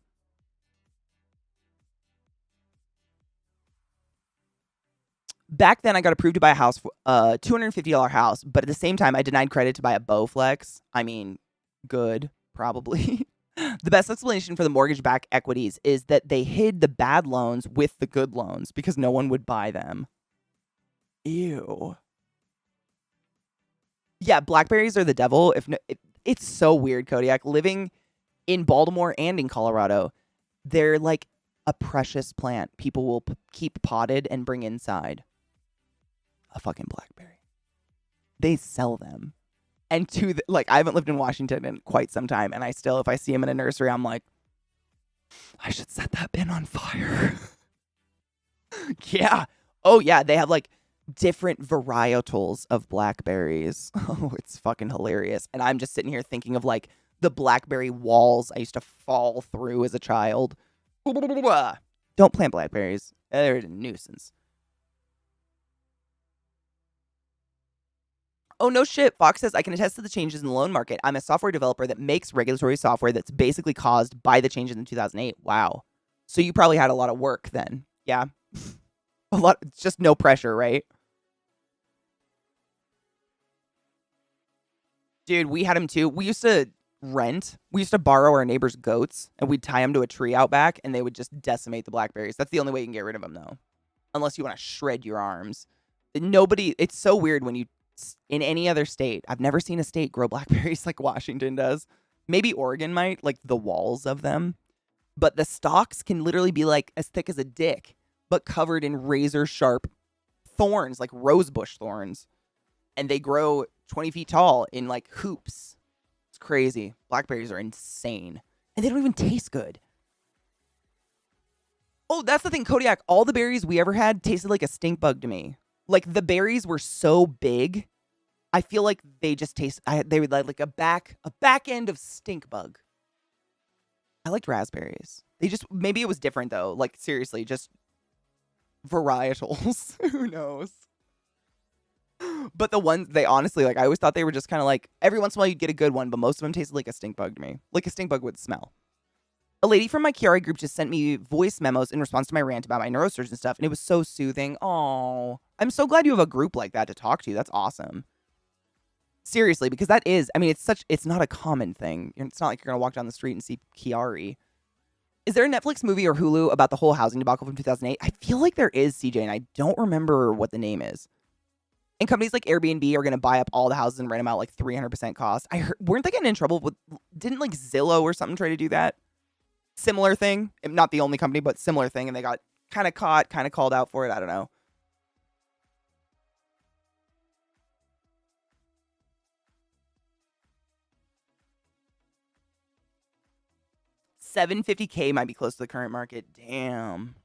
Back then, I got approved to buy a house, $250 house, but at the same time, I denied credit to buy a Bowflex. I mean, good, probably. The best explanation for the mortgage-backed equities is that they hid the bad loans with the good loans because no one would buy them. Ew. Yeah, blackberries are the devil. It's so weird, Kodiak. Living in Baltimore and in Colorado, they're like a precious plant. People will keep potted and bring inside. A fucking blackberry. They sell them. And I haven't lived in Washington in quite some time, and I still, if I see them in a nursery, I'm like, I should set that bin on fire. Yeah. Oh, yeah. They have like different varietals of blackberries. Oh, it's fucking hilarious. And I'm just sitting here thinking of like the blackberry walls I used to fall through as a child. Don't plant blackberries. They're a nuisance. Oh, no shit. Fox says, I can attest to the changes in the loan market. I'm a software developer that makes regulatory software that's basically caused by the changes in 2008. Wow. So you probably had a lot of work then. Yeah. A lot. It's just no pressure, right? Dude, we had them too. We used to borrow our neighbors' goats, and we'd tie them to a tree out back, and they would just decimate the blackberries. That's the only way you can get rid of them, though. Unless you want to shred your arms. It's so weird when you, in any other state, I've never seen a state grow blackberries like Washington does. Maybe Oregon might, like the walls of them. But the stalks can literally be like as thick as a dick, but covered in razor sharp thorns, like rosebush thorns. And they grow 20 feet tall in like hoops. It's crazy. Blackberries are insane. And they don't even taste good. Oh, that's the thing, Kodiak. All the berries we ever had tasted like a stink bug to me. Like the berries were so big, I feel like they just taste. They would like a back end of stink bug. I liked raspberries. Maybe it was different though. Like seriously, just varietals. Who knows? But the ones they honestly like, I always thought they were just kind of like every once in a while you'd get a good one, but most of them tasted like a stink bug to me, like a stink bug would smell. A lady from my Kiari group just sent me voice memos in response to my rant about my neurosurgeon stuff, and it was so soothing. Oh, I'm so glad you have a group like that to talk to. That's awesome. Seriously, because that is, I mean, it's not a common thing. It's not like you're going to walk down the street and see Kiari. Is there a Netflix movie or Hulu about the whole housing debacle from 2008? I feel like there is, CJ, and I don't remember what the name is. And companies like Airbnb are going to buy up all the houses and rent them out like 300% cost. I heard, weren't they getting in trouble with, didn't like Zillow or something try to do that? Similar thing. Not the only company, but similar thing. And they got kind of caught, kind of called out for it. I don't know. $750K might be close to the current market. Damn.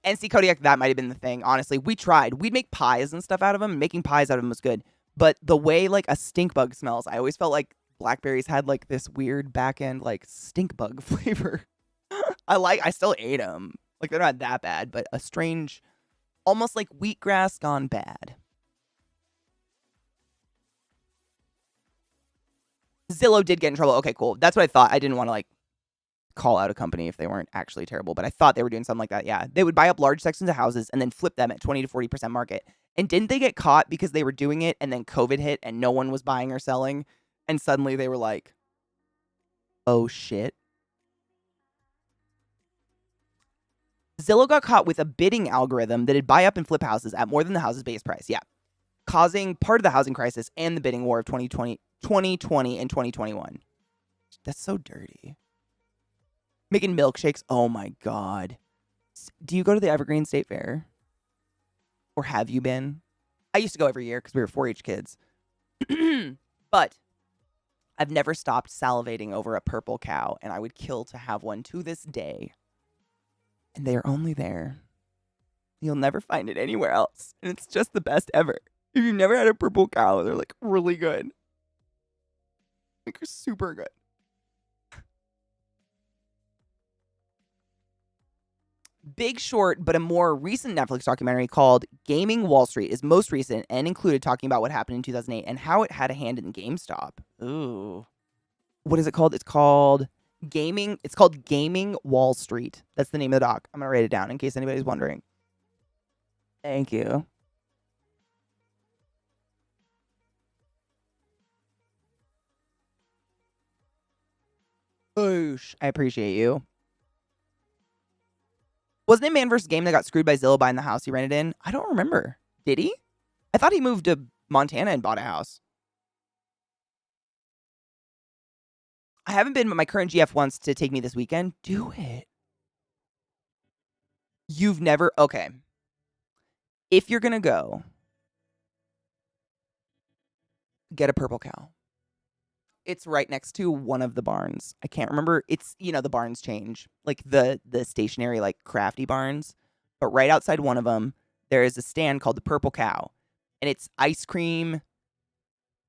NC Kodiak, that might have been the thing. Honestly, we tried. We'd make pies and stuff out of them. Making pies out of them was good. But the way like a stink bug smells, I always felt like blackberries had like this weird back end like stink bug flavor. I still ate them. Like they're not that bad, but a strange, almost like wheatgrass gone bad. Zillow did get in trouble. Okay, cool. That's what I thought. I didn't want to like call out a company if they weren't actually terrible, but I thought they were doing something like that. Yeah, they would buy up large sections of houses and then flip them at 20 to 40% market. And didn't they get caught because they were doing it and then COVID hit and no one was buying or selling? And suddenly they were like, oh shit. Zillow got caught with a bidding algorithm that'd buy up and flip houses at more than the house's base price. Yeah. Causing part of the housing crisis and the bidding war of 2020 and 2021. That's so dirty. Making milkshakes. Oh my God. Do you go to the Evergreen State Fair? Or have you been? I used to go every year because we were 4-H kids. But I've never stopped salivating over a purple cow, and I would kill to have one to this day. And they are only there. You'll never find it anywhere else. And it's just the best ever. If you've never had a purple cow, they're like really good. Like super good. Big Short, but a more recent Netflix documentary called Gaming Wall Street is most recent and included talking about what happened in 2008 and how it had a hand in GameStop. Ooh. What is it called? It's called Gaming Wall Street. That's the name of the doc. I'm going to write it down in case anybody's wondering. Thank you. Boosh. I appreciate you. Wasn't it Man vs. Game that got screwed by Zillow buying the house he rented in? I don't remember. Did he? I thought he moved to Montana and bought a house. I haven't been, but my current GF wants to take me this weekend. Do it. You've never... Okay. If you're going to go, get a purple cow. It's right next to one of the barns. I can't remember. It's, you know, the barns change. Like the stationary, like crafty barns. But right outside one of them, there is a stand called the Purple Cow. And it's ice cream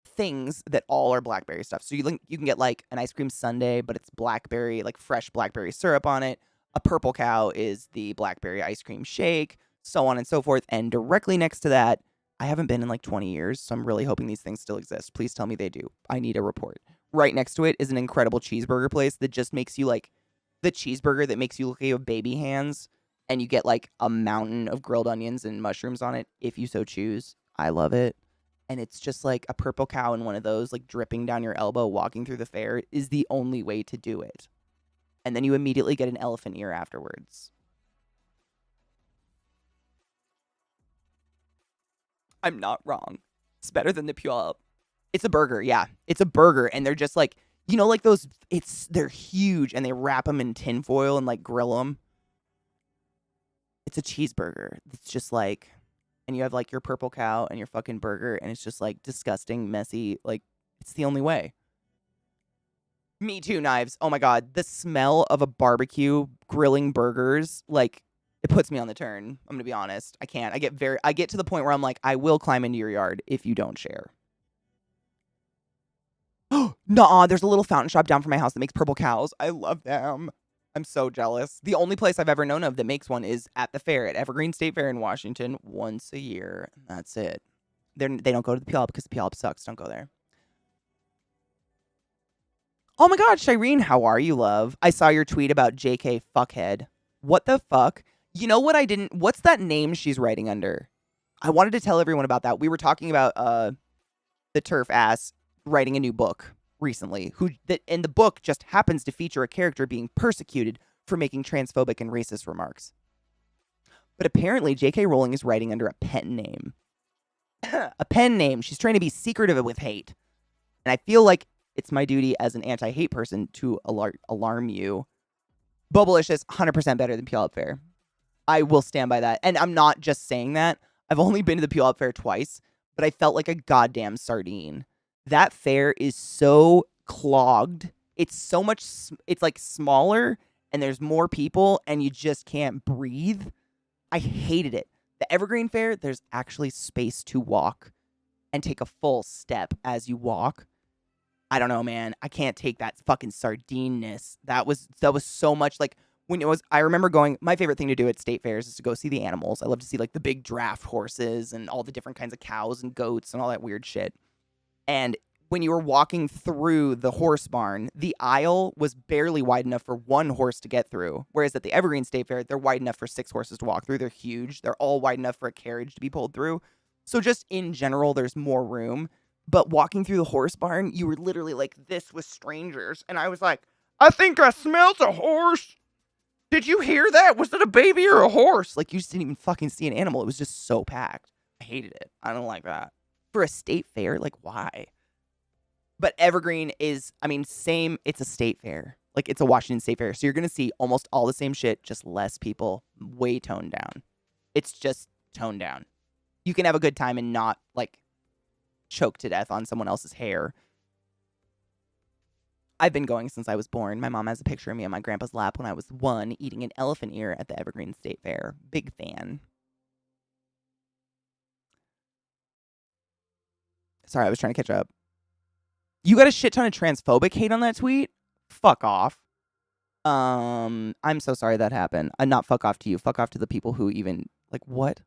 things that all are blackberry stuff. So you can get like an ice cream sundae, but it's blackberry, like fresh blackberry syrup on it. A Purple Cow is the blackberry ice cream shake, so on and so forth. And directly next to that, I haven't been in like 20 years, so I'm really hoping these things still exist. Please tell me they do. I need a report. Right next to it is an incredible cheeseburger place that just makes you like the cheeseburger that makes you look like you have baby hands, and you get like a mountain of grilled onions and mushrooms on it if you so choose. I love it. And it's just like a purple cow in one of those, like dripping down your elbow walking through the fair is the only way to do it. And then you immediately get an elephant ear afterwards. I'm not wrong. It's better than the Puyallup. It's a burger, yeah. It's a burger, and they're just like, you know, like those, they're huge, and they wrap them in tin foil and like grill them. It's a cheeseburger. It's just like, and you have like your purple cow and your fucking burger, and it's just like disgusting, messy. Like, it's the only way. Me too, Knives. Oh my God. The smell of a barbecue grilling burgers, like, it puts me on the turn. I'm going to be honest. I can't. I get to the point where I'm like, I will climb into your yard if you don't share. Nuh-uh, there's a little fountain shop down from my house that makes purple cows. I love them. I'm so jealous. The only place I've ever known of that makes one is at the fair, at Evergreen State Fair in Washington, once a year. That's it. They don't go to the Puyallup because the Puyallup sucks. Don't go there. Oh my God, Shireen, how are you, love? I saw your tweet about JK fuckhead. What the fuck? You know what what's that name she's writing under? I wanted to tell everyone about that. We were talking about the turf ass writing a new book recently, and the book just happens to feature a character being persecuted for making transphobic and racist remarks. But apparently, J.K. Rowling is writing under a pen name. A pen name. She's trying to be secretive with hate. And I feel like it's my duty as an anti-hate person to alarm you. Bubblicious, 100% better than Puyallup Fair. I will stand by that. And I'm not just saying that. I've only been to the Puyallup Fair twice, but I felt like a goddamn sardine. That fair is so clogged. It's so much, it's like smaller and there's more people and you just can't breathe. I hated it. The Evergreen Fair, there's actually space to walk and take a full step as you walk. I don't know, man. I can't take that fucking sardineness. That was so much like when it was. I remember going. My favorite thing to do at state fairs is to go see the animals. I love to see like the big draft horses and all the different kinds of cows and goats and all that weird shit. And when you were walking through the horse barn, the aisle was barely wide enough for one horse to get through. Whereas at the Evergreen State Fair, they're wide enough for 6 horses to walk through. They're huge. They're all wide enough for a carriage to be pulled through. So just in general, there's more room. But walking through the horse barn, you were literally like this with strangers. And I was like, I think I smelled a horse. Did you hear that? Was it a baby or a horse? Like, you just didn't even fucking see an animal. It was just so packed. I hated it. I don't like that. For a state fair, like, why? But Evergreen is, I mean, same. It's a state fair. Like, it's a Washington State Fair. So you're going to see almost all the same shit, just less people, way toned down. It's just toned down. You can have a good time and not, like, choke to death on someone else's hair. I've been going since I was born. My mom has a picture of me on my grandpa's lap when I was 1, eating an elephant ear at the Evergreen State Fair. Big fan. Sorry, I was trying to catch up. You got a shit ton of transphobic hate on that tweet? Fuck off. I'm so sorry that happened. Not fuck off to you. Fuck off to the people who even, like, what?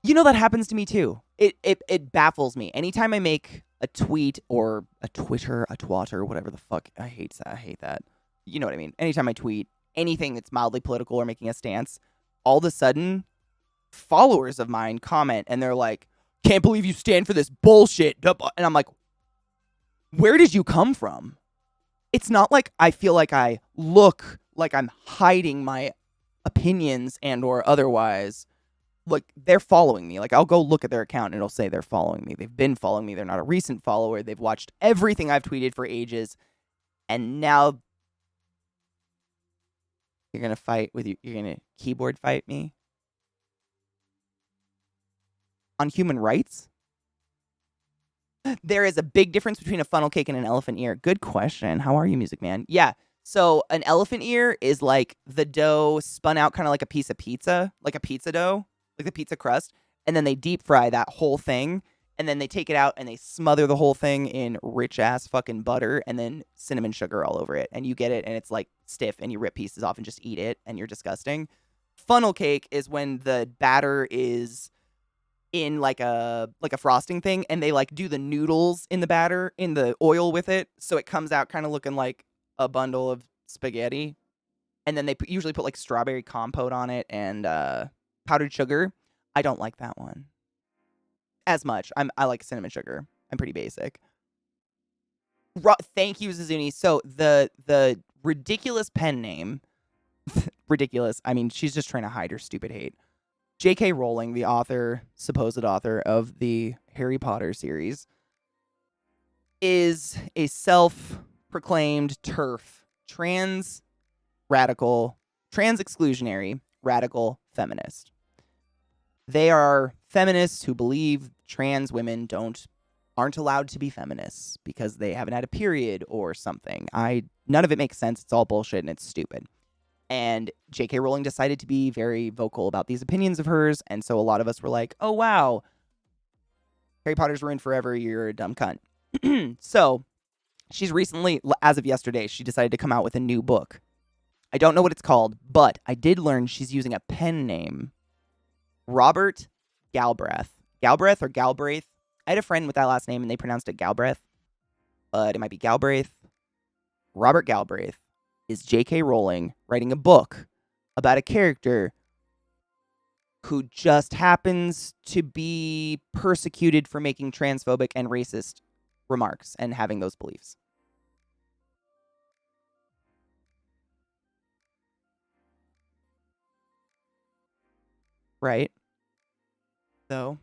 You know, that happens to me too. It baffles me. Anytime I make a tweet or a Twitter, a twatter, whatever the fuck. I hate that. You know what I mean? Anytime I tweet anything that's mildly political or making a stance, all of a sudden, followers of mine comment and they're like, can't believe you stand for this bullshit. And I'm like, where did you come from? It's not like I feel like I look like I'm hiding my opinions and or otherwise. Like, they're following me. Like, I'll go look at their account and it'll say they're following me. They've been following me. They're not a recent follower. They've watched everything I've tweeted for ages. And now you're going to fight with you. You're going to keyboard fight me on human rights? There is a big difference between a funnel cake and an elephant ear. Good question. How are you, Music Man? Yeah. So an elephant ear is like the dough spun out kind of like a piece of pizza, like a pizza dough, like the pizza crust. And then they deep fry that whole thing. And then they take it out and they smother the whole thing in rich ass fucking butter and then cinnamon sugar all over it. And you get it and it's like stiff and you rip pieces off and just eat it and you're disgusting. Funnel cake is when the batter is in like a frosting thing and they like do the noodles in the batter in the oil with it. So it comes out kind of looking like a bundle of spaghetti. And then they usually put like strawberry compote on it and powdered sugar. I don't like that one as much. I like cinnamon sugar. I'm pretty basic. Thank you, Zazuni. So the ridiculous pen name, ridiculous. I mean, she's just trying to hide her stupid hate. J.K. Rowling, the author, supposed author of the Harry Potter series, is a self-proclaimed TERF, trans exclusionary, radical feminist. They are feminists who believe trans women aren't allowed to be feminists because they haven't had a period or something. None of it makes sense. It's all bullshit and it's stupid. And J.K. Rowling decided to be very vocal about these opinions of hers. And so a lot of us were like, oh, wow, Harry Potter's ruined forever. You're a dumb cunt. So she's recently, as of yesterday, she decided to come out with a new book. I don't know what it's called, but I did learn she's using a pen name. Robert Galbraith. Galbraith or Galbraith? I had a friend with that last name and they pronounced it Galbraith. But it might be Galbraith. Robert Galbraith is J.K. Rowling writing a book about a character who just happens to be persecuted for making transphobic and racist remarks and having those beliefs. right? So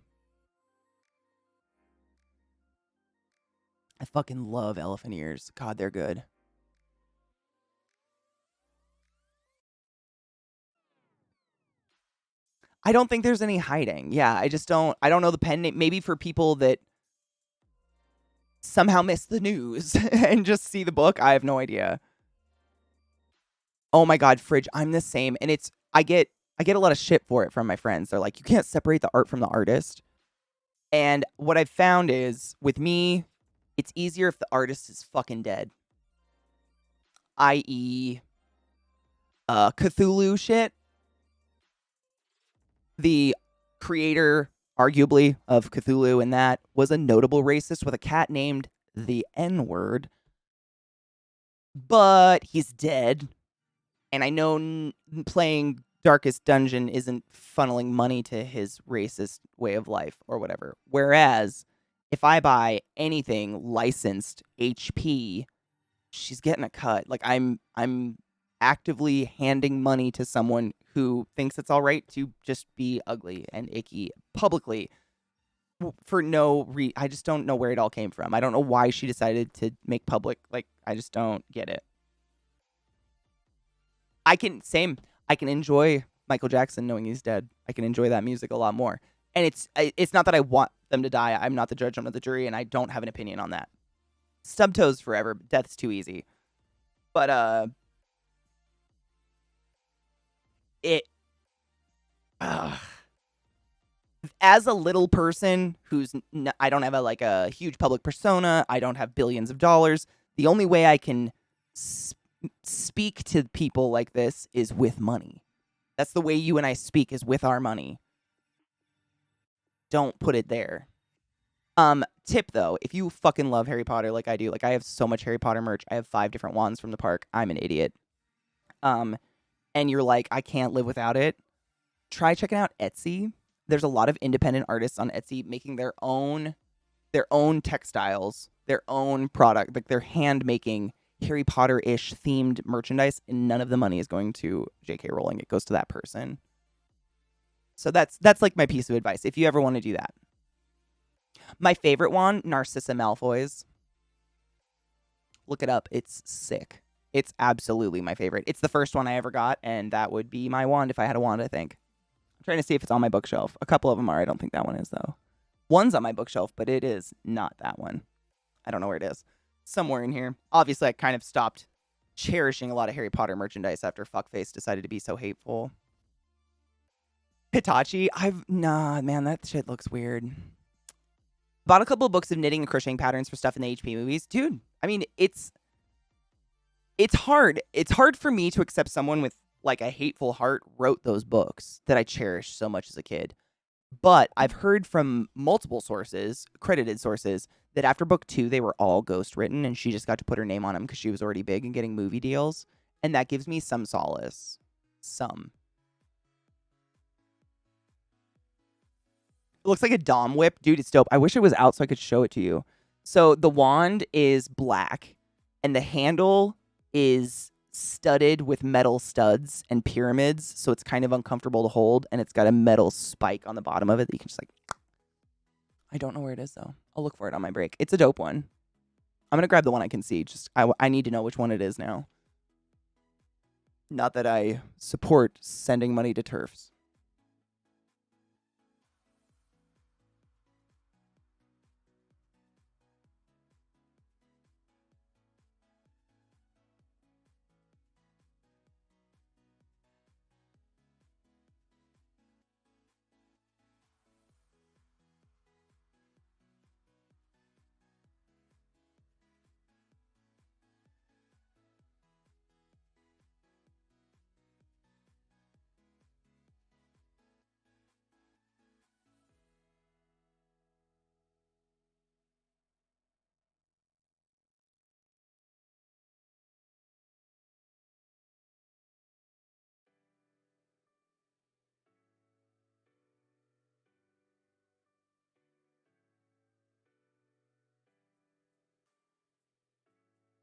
I fucking love elephant ears. God, they're good. I don't think there's any hiding. Yeah, I don't know the pen name. Maybe for people that somehow miss the news and just see the book, I have no idea. Oh my God, Fridge, I'm the same. And I get a lot of shit for it from my friends. They're like, you can't separate the art from the artist. And what I've found is with me, it's easier if the artist is fucking dead. I.e., Cthulhu shit. The creator, arguably, of Cthulhu and that was a notable racist with a cat named the N-word. But he's dead. And I know playing Darkest Dungeon isn't funneling money to his racist way of life or whatever. Whereas if I buy anything licensed HP, she's getting a cut. Like I'm actively handing money to someone who thinks it's all right to just be ugly and icky publicly for I just don't know where it all came from. I don't know why she decided to make public, like, I just don't get it. I can enjoy Michael Jackson knowing he's dead. I can enjoy that music a lot more. And it's not that I want them to die. I'm not the judge, I'm not the jury, and I don't have an opinion on that. Stub toes forever. Death's too easy. But it as a little person who's I don't have a huge public persona, I don't have billions of dollars. The only way I can speak to people like this is with money. That's the way you and I speak, is with our money. Don't put it there. Tip though, if you fucking love Harry Potter like I do, like I have so much Harry Potter merch. I have 5 different wands from the park. I'm an idiot. And you're like, I can't live without it. Try checking out Etsy. There's a lot of independent artists on Etsy making their own textiles, their own product, like they're hand making Harry Potter-ish themed merchandise, and none of the money is going to J.K. Rowling. It goes to that person. So that's like my piece of advice if you ever want to do that. My favorite one, Narcissa Malfoy's. Look it up. It's sick. It's absolutely my favorite. It's the first one I ever got, and that would be my wand if I had a wand, I think. I'm trying to see if it's on my bookshelf. A couple of them are. I don't think that one is, though. One's on my bookshelf, but it is not that one. I don't know where it is. Somewhere in here. Obviously, I kind of stopped cherishing a lot of Harry Potter merchandise after Fuckface decided to be so hateful. Hitachi, nah, man, that shit looks weird. Bought a couple of books of knitting and crocheting patterns for stuff in the HP movies. Dude, I mean, it's hard. It's hard for me to accept someone with like a hateful heart wrote those books that I cherished so much as a kid. But I've heard from multiple sources, credited sources, that after book 2, they were all ghost written and she just got to put her name on them because she was already big and getting movie deals. And that gives me some solace. Some. It looks like a Dom whip. Dude, it's dope. I wish it was out so I could show it to you. So the wand is black and the handle is studded with metal studs and pyramids, so it's kind of uncomfortable to hold, and it's got a metal spike on the bottom of it that you can just like... I don't know where it is, though. I'll look for it on my break. It's a dope one. I'm going to grab the one I can see. Just I need to know which one it is now. Not that I support sending money to TERFs.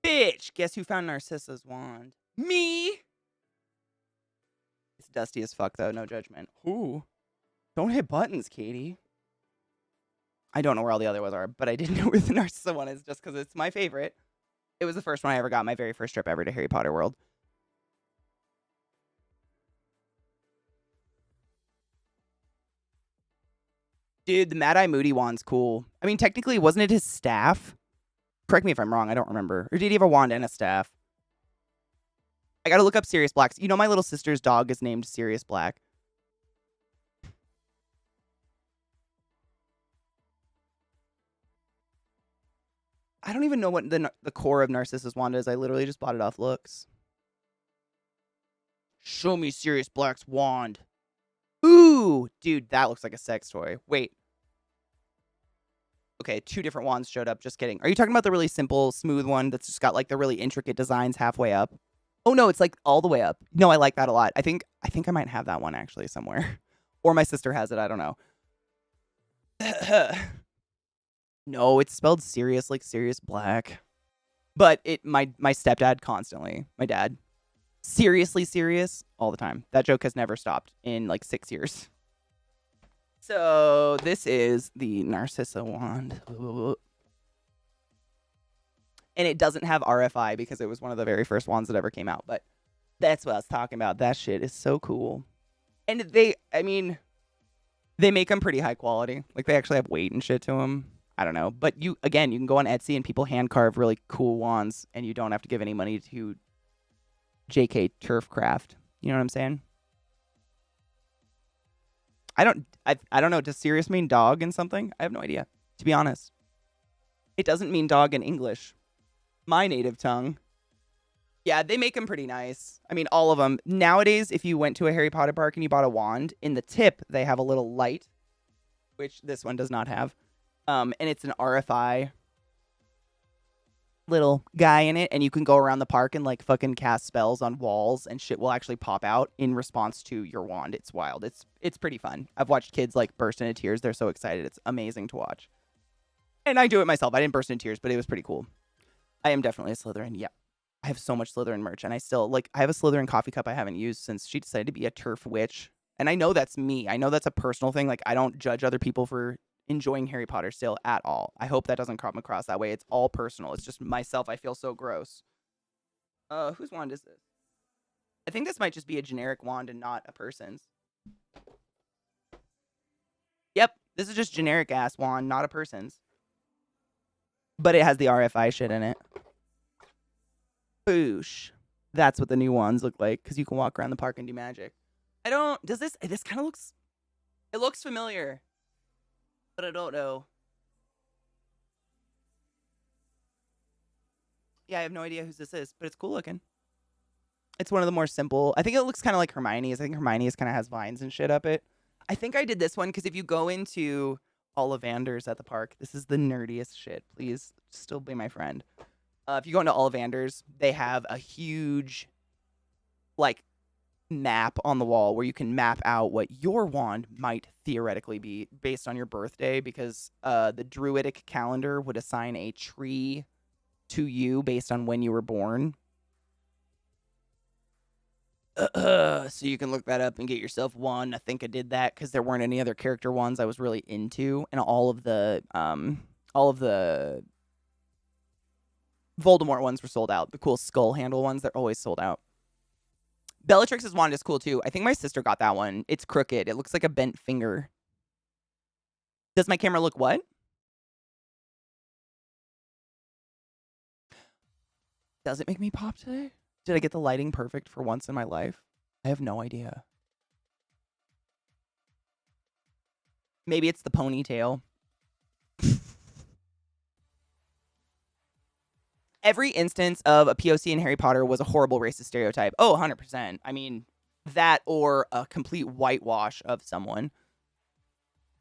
Bitch! Guess who found Narcissa's wand? Me! It's dusty as fuck, though. No judgment. Ooh. Don't hit buttons, Katie. I don't know where all the other ones are, but I didn't know where the Narcissa one is just because it's my favorite. It was the first one I ever got, my very first trip ever to Harry Potter World. Dude, the Mad-Eye Moody wand's cool. I mean, technically, wasn't it his staff? Correct me if I'm wrong, I don't remember. Or did he have a wand and a staff? I gotta look up Sirius Black's. You know my little sister's dog is named Sirius Black. I don't even know what the core of Narcissus wand is. I literally just bought it off looks. Show me Sirius Black's wand. Ooh, dude, that looks like a sex toy. Wait. Okay, 2 different wands showed up. Just kidding. Are you talking about the really simple, smooth one that's just got like the really intricate designs halfway up? Oh no, it's like all the way up. No, I like that a lot. I think I might have that one actually somewhere. Or my sister has it, I don't know. No, it's spelled Sirius like Sirius Black. But my stepdad constantly, my dad, seriously serious all the time. That joke has never stopped in like 6 years. So this is the Narcissa wand. And it doesn't have RFI because it was one of the very first wands that ever came out. But that's what I was talking about. That shit is so cool. And they make them pretty high quality. Like they actually have weight and shit to them. I don't know. But you can go on Etsy and people hand carve really cool wands and you don't have to give any money to JK Turfcraft. You know what I'm saying? I don't know. Does Sirius mean dog in something? I have no idea, to be honest. It doesn't mean dog in English. My native tongue. Yeah, they make them pretty nice. I mean, all of them. Nowadays, if you went to a Harry Potter park and you bought a wand, in the tip, they have a little light, which this one does not have. And it's an RFI little guy in it, and you can go around the park and like fucking cast spells on walls and shit will actually pop out in response to your wand. It's wild. It's pretty fun. I've watched kids like burst into tears. They're so excited. It's amazing to watch. And I do it myself. I didn't burst into tears, but it was pretty cool. I am definitely a Slytherin. Yeah. I have so much Slytherin merch, and I have a Slytherin coffee cup I haven't used since she decided to be a turf witch. And I know that's me. I know that's a personal thing. Like, I don't judge other people for enjoying Harry Potter still at all. I hope that doesn't come across that way. It's all personal. It's just myself. I feel so gross. Whose wand is this? I think this might just be a generic wand and not a person's. Yep, this is just generic ass wand, not a person's. But it has the RFI shit in it. Boosh. That's what the new wands look like, because you can walk around the park and do magic. This kind of looks, it looks familiar, but I don't know. Yeah, I have no idea whose this is, but it's cool looking. It's one of the more simple. I think it looks kind of like Hermione's. I think Hermione's kind of has vines and shit up it. I think I did this one because if you go into Ollivanders at the park, this is the nerdiest shit. Please still be my friend. If you go into Ollivanders, they have a huge, like, map on the wall where you can map out what your wand might theoretically be based on your birthday, because the druidic calendar would assign a tree to you based on when you were born. So you can look that up and get yourself one. I think I did that because there weren't any other character ones I was really into, and all of the Voldemort ones were sold out. The cool skull handle ones, they're always sold out. Bellatrix's wand is cool too. I think my sister got that one. It's crooked. It looks like a bent finger. Does my camera look what? Does it make me pop today? Did I get the lighting perfect for once in my life? I have no idea. Maybe it's the ponytail. Every instance of a POC in Harry Potter was a horrible racist stereotype. Oh, 100%. I mean, that or a complete whitewash of someone.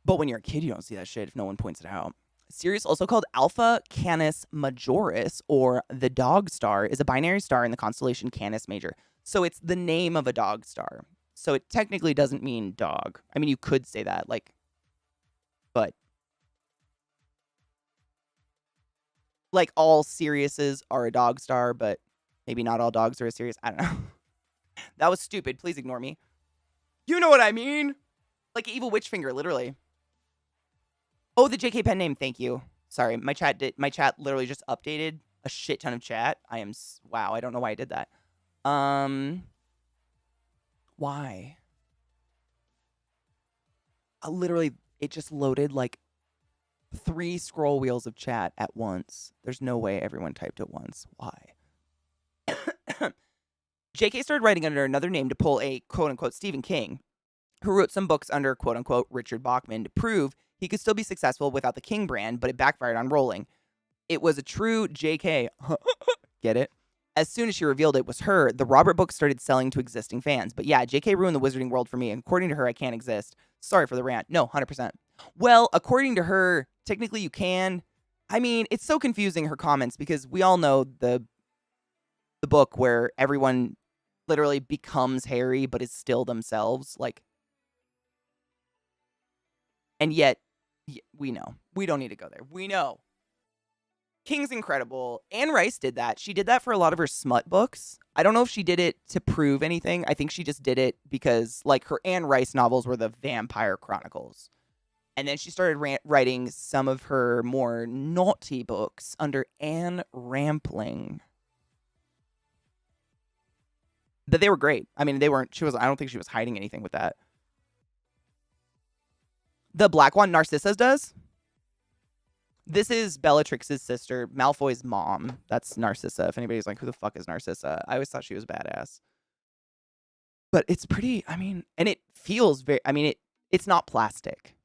But when you're a kid, you don't see that shit if no one points it out. Sirius, also called Alpha Canis Majoris, or the Dog Star, is a binary star in the constellation Canis Major. So it's the name of a dog star. So it technically doesn't mean dog. I mean, you could say that, like, but like all Siriuses are a dog star, but maybe not all dogs are a Sirius. I don't know. That was stupid. Please ignore me. You know what I mean. Like evil witch finger, literally. Oh, the JK pen name. Thank you. Sorry, my chat literally just updated a shit ton of chat. Wow. I don't know why I did that. Why? Literally, it just loaded like 3 scroll wheels of chat at once. There's no way everyone typed at once. Why? JK started writing under another name to pull a quote-unquote Stephen King, who wrote some books under quote-unquote Richard Bachman to prove he could still be successful without the King brand, but it backfired on Rowling. It was a true JK. Get it? As soon as she revealed it was her, the Robert book started selling to existing fans. But yeah, JK ruined the wizarding world for me. According to her, I can't exist. Sorry for the rant. No, 100%. Well, according to her, technically you can. I mean, it's so confusing, her comments, because we all know the book where everyone literally becomes Harry but is still themselves. Like, and yet, we know. We don't need to go there. We know. King's incredible. Anne Rice did that. She did that for a lot of her smut books. I don't know if she did it to prove anything. I think she just did it because, like, her Anne Rice novels were the Vampire Chronicles. And then she started writing some of her more naughty books under Anne Rampling. But they were great. I mean, I don't think she was hiding anything with that. The black one, Narcissa's does. This is Bellatrix's sister, Malfoy's mom. That's Narcissa. If anybody's like, who the fuck is Narcissa? I always thought she was badass. But it's pretty, I mean, and it feels very, I mean, it's not plastic.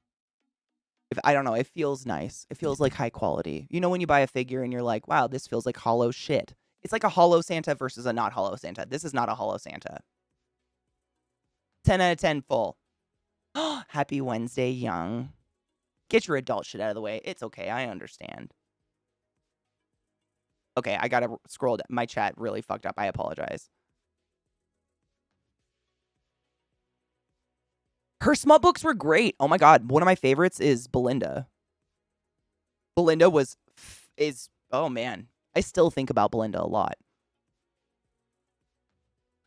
I don't know, it feels nice. It feels like high quality. You know when you buy a figure and you're like, wow, this feels like hollow shit. It's like a hollow Santa versus a not hollow Santa. This is not a hollow Santa. 10 out of 10 full. Happy Wednesday, Young. Get your adult shit out of the way. It's okay. I understand. Okay, I gotta scroll down. My chat really fucked up. I apologize. Her smut books were great. Oh my god. One of my favorites is Belinda. Belinda oh man. I still think about Belinda a lot.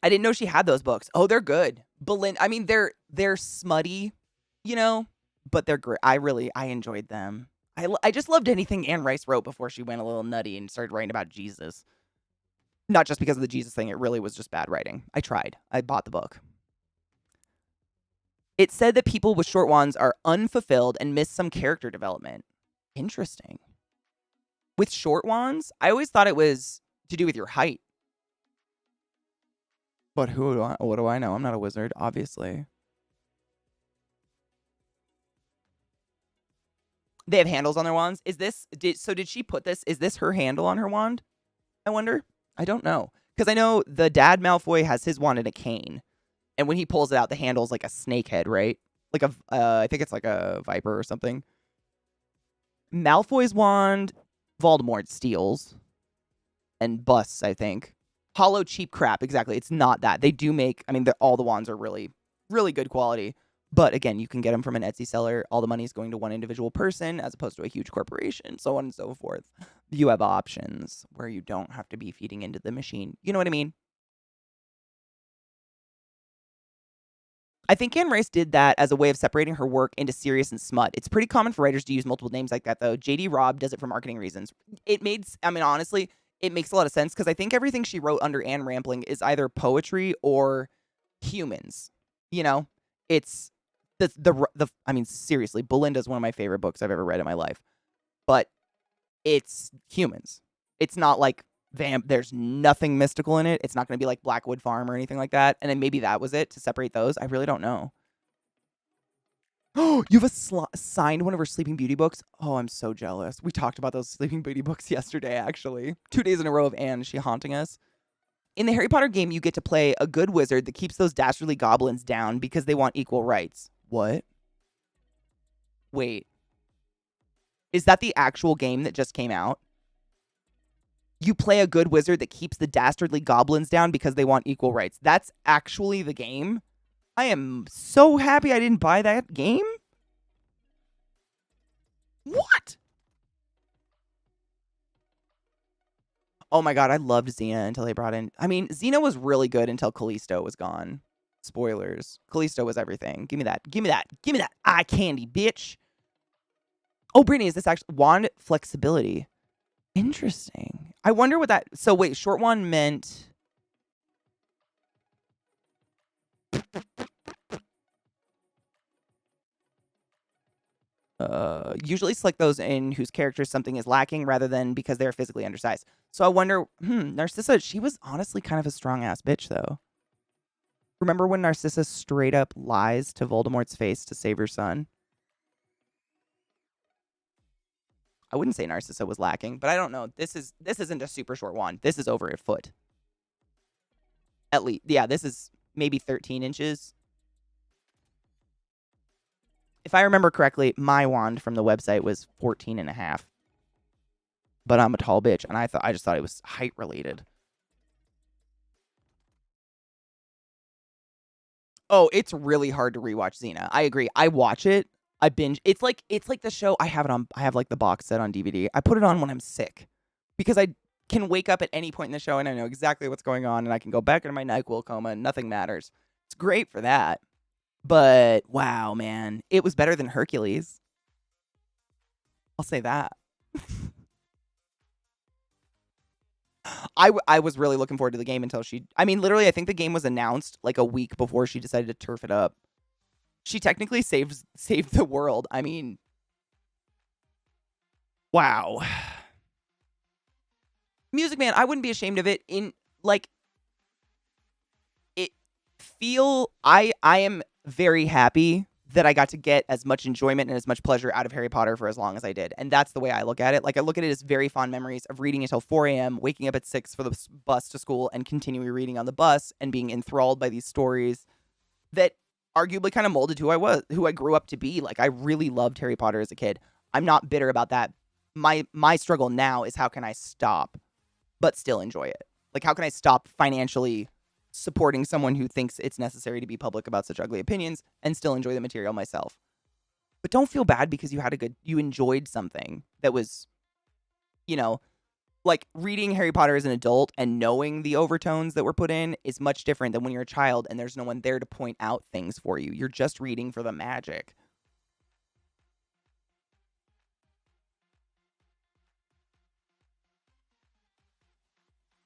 I didn't know she had those books. Oh, they're good. I mean, they're smutty, you know, but they're great. I enjoyed them. I just loved anything Anne Rice wrote before she went a little nutty and started writing about Jesus. Not just because of the Jesus thing. It really was just bad writing. I tried. I bought the book. It said that people with short wands are unfulfilled and miss some character development. Interesting. With short wands, I always thought it was to do with your height. But what do I know? I'm not a wizard, obviously. They have handles on their wands. Did she put this? Is this her handle on her wand? I wonder. I don't know. Because I know the dad Malfoy has his wand in a cane. And when he pulls it out, the handle's like a snake head, right? Like I think it's like a viper or something. Malfoy's wand, Voldemort steals and busts, I think. Hollow cheap crap, exactly. It's not that. They do make, I mean, all the wands are really, really good quality. But again, you can get them from an Etsy seller. All the money is going to one individual person as opposed to a huge corporation, so on and so forth. You have options where you don't have to be feeding into the machine. You know what I mean? I think Anne Rice did that as a way of separating her work into serious and smut. It's pretty common for writers to use multiple names like that, though. J.D. Robb does it for marketing reasons. Honestly, it makes a lot of sense because I think everything she wrote under Anne Rampling is either poetry or humans. You know, it's I mean, seriously, Belinda's one of my favorite books I've ever read in my life, but it's humans. It's not like there's nothing mystical in it. It's not going to be like Blackwood Farm or anything like that. And then maybe that was it to separate those. I really don't know. Oh, you have signed one of her Sleeping Beauty books? Oh, I'm so jealous. We talked about those Sleeping Beauty books yesterday, actually. 2 days in a row of Anne. Is she haunting us? In the Harry Potter game, you get to play a good wizard that keeps those dastardly goblins down because they want equal rights. What? Wait. Is that the actual game that just came out? You play a good wizard that keeps the dastardly goblins down because they want equal rights. That's actually the game? I am so happy I didn't buy that game. What? Oh my god, I loved Xena until they brought in... I mean, Xena was really good until Callisto was gone. Spoilers. Callisto was everything. Give me that. Give me that. Give me that eye candy, bitch. Oh, Brittany, is this actually wand flexibility? Interesting. I wonder what that. So wait, short wand meant. Usually select those in whose characters something is lacking rather than because they're physically undersized. So I wonder, Narcissa, she was honestly kind of a strong ass bitch though. Remember when Narcissa straight up lies to Voldemort's face to save her son? I wouldn't say Narcissa was lacking, but I don't know. This isn't a super short wand. This is over a foot. At least, yeah, this is maybe 13 inches. If I remember correctly, my wand from the website was 14 and a half. But I'm a tall bitch, and I just thought it was height related. Oh, it's really hard to rewatch Xena. I agree. I watch it. I binge. It's like the show. I have like the box set on DVD. I put it on when I'm sick because I can wake up at any point in the show and I know exactly what's going on and I can go back into my NyQuil coma and nothing matters. It's great for that. But wow, man, it was better than Hercules. I'll say that. I was really looking forward to the game until literally, I think the game was announced like a week before she decided to turf it up. She technically saved the world. I mean, wow. Music Man, I wouldn't be ashamed of it. I am very happy that I got to get as much enjoyment and as much pleasure out of Harry Potter for as long as I did. And that's the way I look at it. Like, I look at it as very fond memories of reading until 4 a.m., waking up at 6 for the bus to school, and continuing reading on the bus and being enthralled by these stories that arguably kind of molded who I grew up to be. Like, I really loved Harry Potter as a kid. I'm not bitter about that. My struggle now is how can I stop, but still enjoy it? Like, how can I stop financially supporting someone who thinks it's necessary to be public about such ugly opinions and still enjoy the material myself? But don't feel bad because you enjoyed something that was, like reading Harry Potter as an adult and knowing the overtones that were put in is much different than when you're a child and there's no one there to point out things for you. You're just reading for the magic.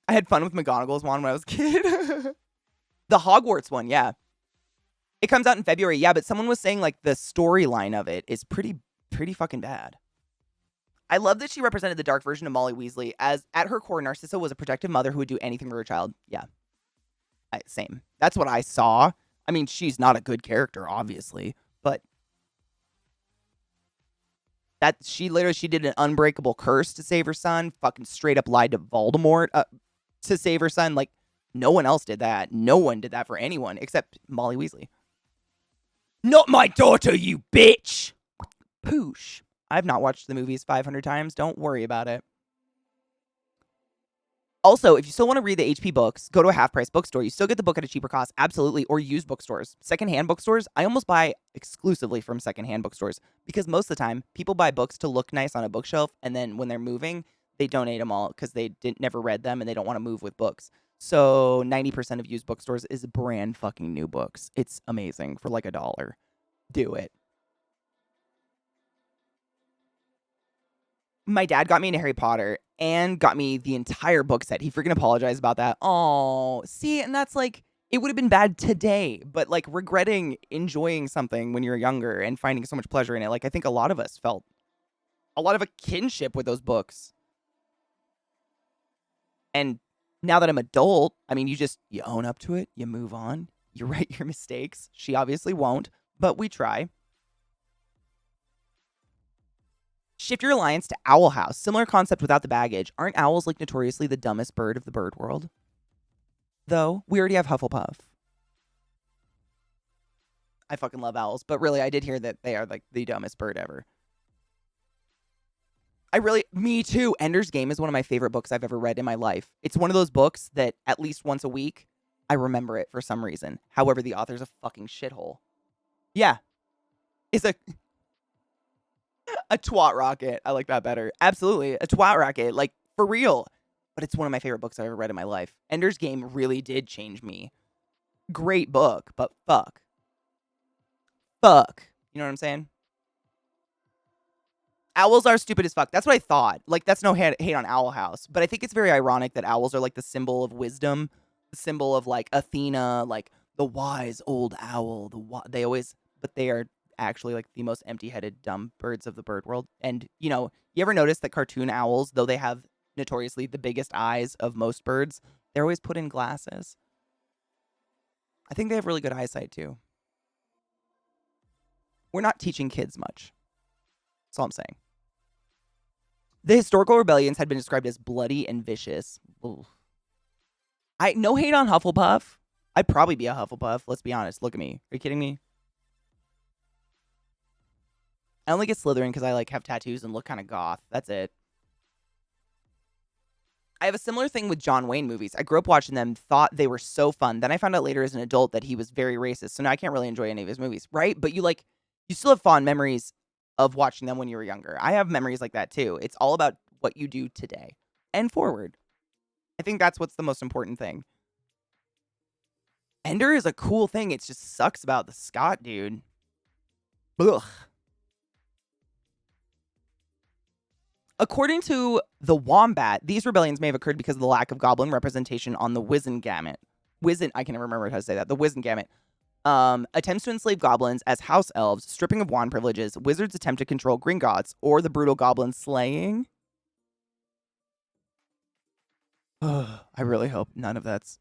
I had fun with McGonagall's wand when I was a kid. The Hogwarts one, yeah. It comes out in February, yeah, but someone was saying like the storyline of it is pretty fucking bad. I love that she represented the dark version of Molly Weasley as, at her core, Narcissa was a protective mother who would do anything for her child. Yeah. Same. That's what I saw. I mean, she's not a good character, obviously, but that she did an unbreakable curse to save her son, fucking straight up lied to Voldemort to save her son. Like, no one else did that. No one did that for anyone except Molly Weasley. Not my daughter, you bitch! Poosh. I've not watched the movies 500 times. Don't worry about it. Also, if you still want to read the HP books, go to a half-price bookstore. You still get the book at a cheaper cost, absolutely, or used bookstores. Secondhand bookstores, I almost buy exclusively from secondhand bookstores because most of the time, people buy books to look nice on a bookshelf, and then when they're moving, they donate them all because they never read them and they don't want to move with books. So 90% of used bookstores is brand fucking new books. It's amazing for like $1. Do it. My dad got me into Harry Potter and got me the entire book set. He freaking apologized about that. Oh, see, and that's like, it would have been bad today, but like regretting enjoying something when you're younger and finding so much pleasure in it. Like, I think a lot of us felt a lot of a kinship with those books. And now that I'm adult, I mean, you own up to it, you move on, you write your mistakes. She obviously won't, but we try. Shift your alliance to Owl House. Similar concept without the baggage. Aren't owls like notoriously the dumbest bird of the bird world? Though, we already have Hufflepuff. I fucking love owls, but really, I did hear that they are like the dumbest bird ever. Me too. Ender's Game is one of my favorite books I've ever read in my life. It's one of those books that at least once a week, I remember it for some reason. However, the author's a fucking shithole. Yeah. It's a twat rocket. I like that better. Absolutely. A twat rocket. Like, for real. But it's one of my favorite books I've ever read in my life. Ender's Game really did change me. Great book, but fuck. Fuck. You know what I'm saying? Owls are stupid as fuck. That's what I thought. Like, that's no hate on Owl House. But I think it's very ironic that owls are like the symbol of wisdom, the symbol of like Athena, like the wise old owl. They always, but they are actually like the most empty-headed, dumb birds of the bird world. And, you know, you ever notice that cartoon owls, though they have notoriously the biggest eyes of most birds, they're always put in glasses. I think they have really good eyesight too. We're not teaching kids much. That's all I'm saying. The historical rebellions had been described as bloody and vicious. Ooh. No hate on Hufflepuff. I'd probably be a Hufflepuff. Let's be honest. Look at me. Are you kidding me? I only get Slytherin because I like have tattoos and look kind of goth. That's it. I have a similar thing with John Wayne movies. I grew up watching them, thought they were so fun. Then I found out later as an adult that he was very racist. So now I can't really enjoy any of his movies, right? But you still have fond memories of watching them when you were younger. I have memories like that too. It's all about what you do today and forward. I think that's what's the most important thing. Ender is a cool thing. It just sucks about the Scott dude. Ugh. According to the Wombat, these rebellions may have occurred because of the lack of goblin representation on the Wizengamot. I can never remember how to say that. The Wizengamot. Attempts to enslave goblins as house elves, stripping of wand privileges, wizards attempt to control Gringotts, or the brutal goblin slaying. I really hope none of that's...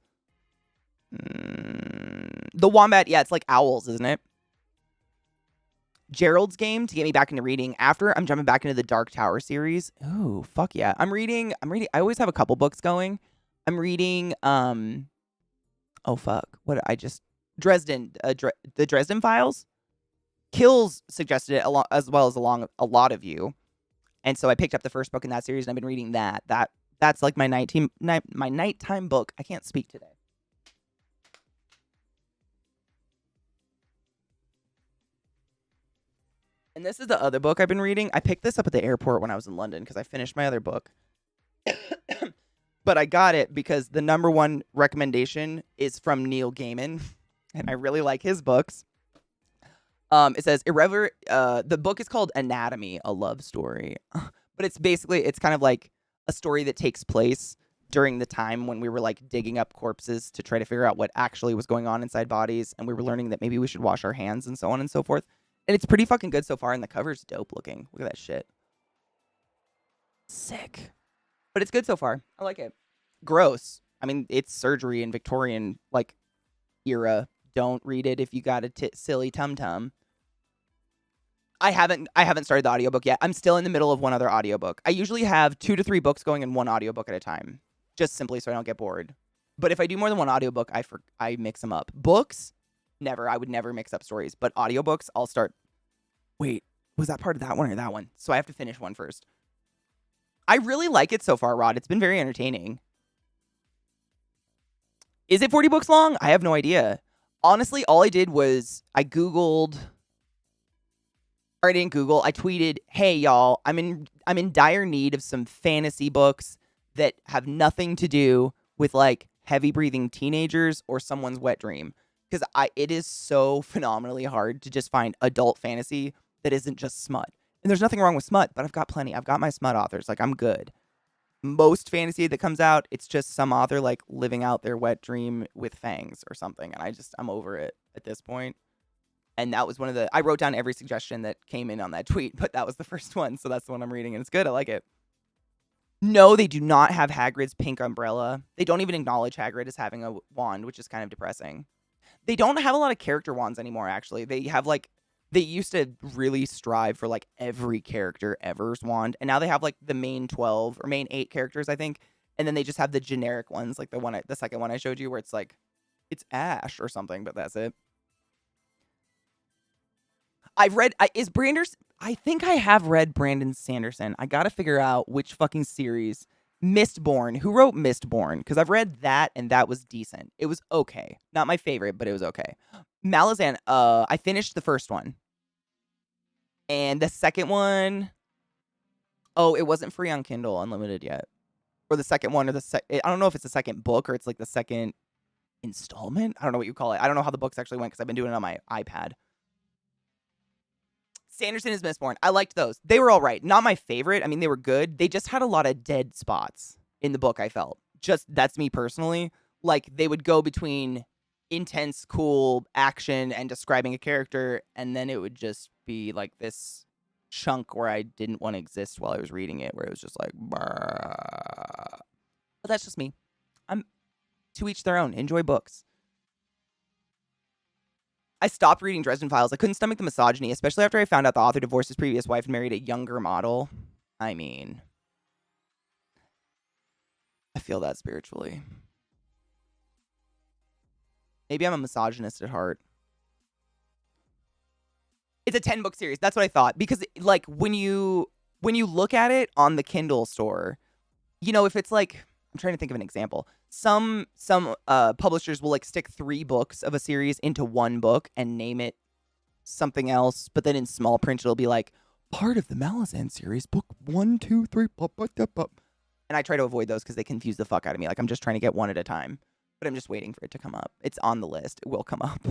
The Wombat, yeah, it's like owls, isn't it? Gerald's Game to get me back into reading. After, I'm jumping back into the Dark Tower series. Ooh, fuck yeah. I'm reading. I always have a couple books going. I'm reading, oh fuck. Dresden, the Dresden Files. Kills suggested it as well as a lot of you. And so I picked up the first book in that series and I've been reading that. That's like my nighttime book. I can't speak today. And this is the other book I've been reading. I picked this up at the airport when I was in London because I finished my other book. But I got it because the number one recommendation is from Neil Gaiman. And I really like his books. It says, the book is called Anatomy, a Love Story. But it's kind of like a story that takes place during the time when we were like digging up corpses to try to figure out what actually was going on inside bodies. And we were learning that maybe we should wash our hands and so on and so forth. And it's pretty fucking good so far, and the cover's dope looking. Look at that shit. Sick. But it's good so far. I like it. Gross. I mean, it's surgery in Victorian, like, era. Don't read it if you got a silly tum-tum. I haven't started the audiobook yet. I'm still in the middle of one other audiobook. I usually have 2 to 3 books going in one audiobook at a time. Just simply so I don't get bored. But if I do more than one audiobook, I mix them up. Books... Never. I would never mix up stories. But audiobooks, I'll start... Wait, was that part of that one or that one? So I have to finish one first. I really like it so far, Rod. It's been very entertaining. Is it 40 books long? I have no idea. Honestly, all I did was I Googled... Or I didn't Google. I tweeted, hey, y'all, I'm in dire need of some fantasy books that have nothing to do with, like, heavy-breathing teenagers or someone's wet dream. Because it is so phenomenally hard to just find adult fantasy that isn't just smut. And there's nothing wrong with smut, but I've got plenty. I've got my smut authors. Like, I'm good. Most fantasy that comes out, it's just some author, like, living out their wet dream with fangs or something. And I'm over it at this point. And that was I wrote down every suggestion that came in on that tweet, but that was the first one. So that's the one I'm reading, and it's good. I like it. No, they do not have Hagrid's pink umbrella. They don't even acknowledge Hagrid as having a wand, which is kind of depressing. They don't have a lot of character wands anymore, actually. They have, like, they used to really strive for, like, every character ever's wand. And now they have, like, the main 12 or main 8 characters, I think. And then they just have the generic ones, like the second one I showed you where it's, like, it's Ash or something, but that's it. I think I have read Brandon Sanderson. I gotta figure out which fucking series. Mistborn. Who wrote Mistborn? Because I've read that, and that was decent. It was okay. Not my favorite, but it was okay. Malazan, I finished the first one. And the second one... Oh, it wasn't free on Kindle Unlimited yet. Or the second one, I don't know if it's the second book, or it's like the second installment. I don't know what you call it. I don't know how the books actually went because I've been doing it on my iPad. Sanderson is Mistborn. I liked those. They were all right. Not my favorite. I mean, they were good. They just had a lot of dead spots in the book, I felt. Just that's me personally. Like they would go between intense, cool action and describing a character, and then it would just be like this chunk where I didn't want to exist while I was reading it, where it was just like, "Brrr." But that's just me. I'm to each their own. Enjoy books. I stopped reading Dresden Files. I couldn't stomach the misogyny, especially after I found out the author divorced his previous wife and married a younger model. I mean, I feel that spiritually. Maybe I'm a misogynist at heart. It's a 10-book series. That's what I thought. Because like when you look at it on the Kindle store, you know, if it's like, I'm trying to think of an example. Some publishers will like stick 3 books of a series into one book and name it something else, but then in small print it'll be like part of the Malazan series, book 1, 2, 3, pop, pop, pop, pop. And I try to avoid those because they confuse the fuck out of me. Like I'm just trying to get one at a time, but I'm just waiting for it to come up. It's on the list. It will come up.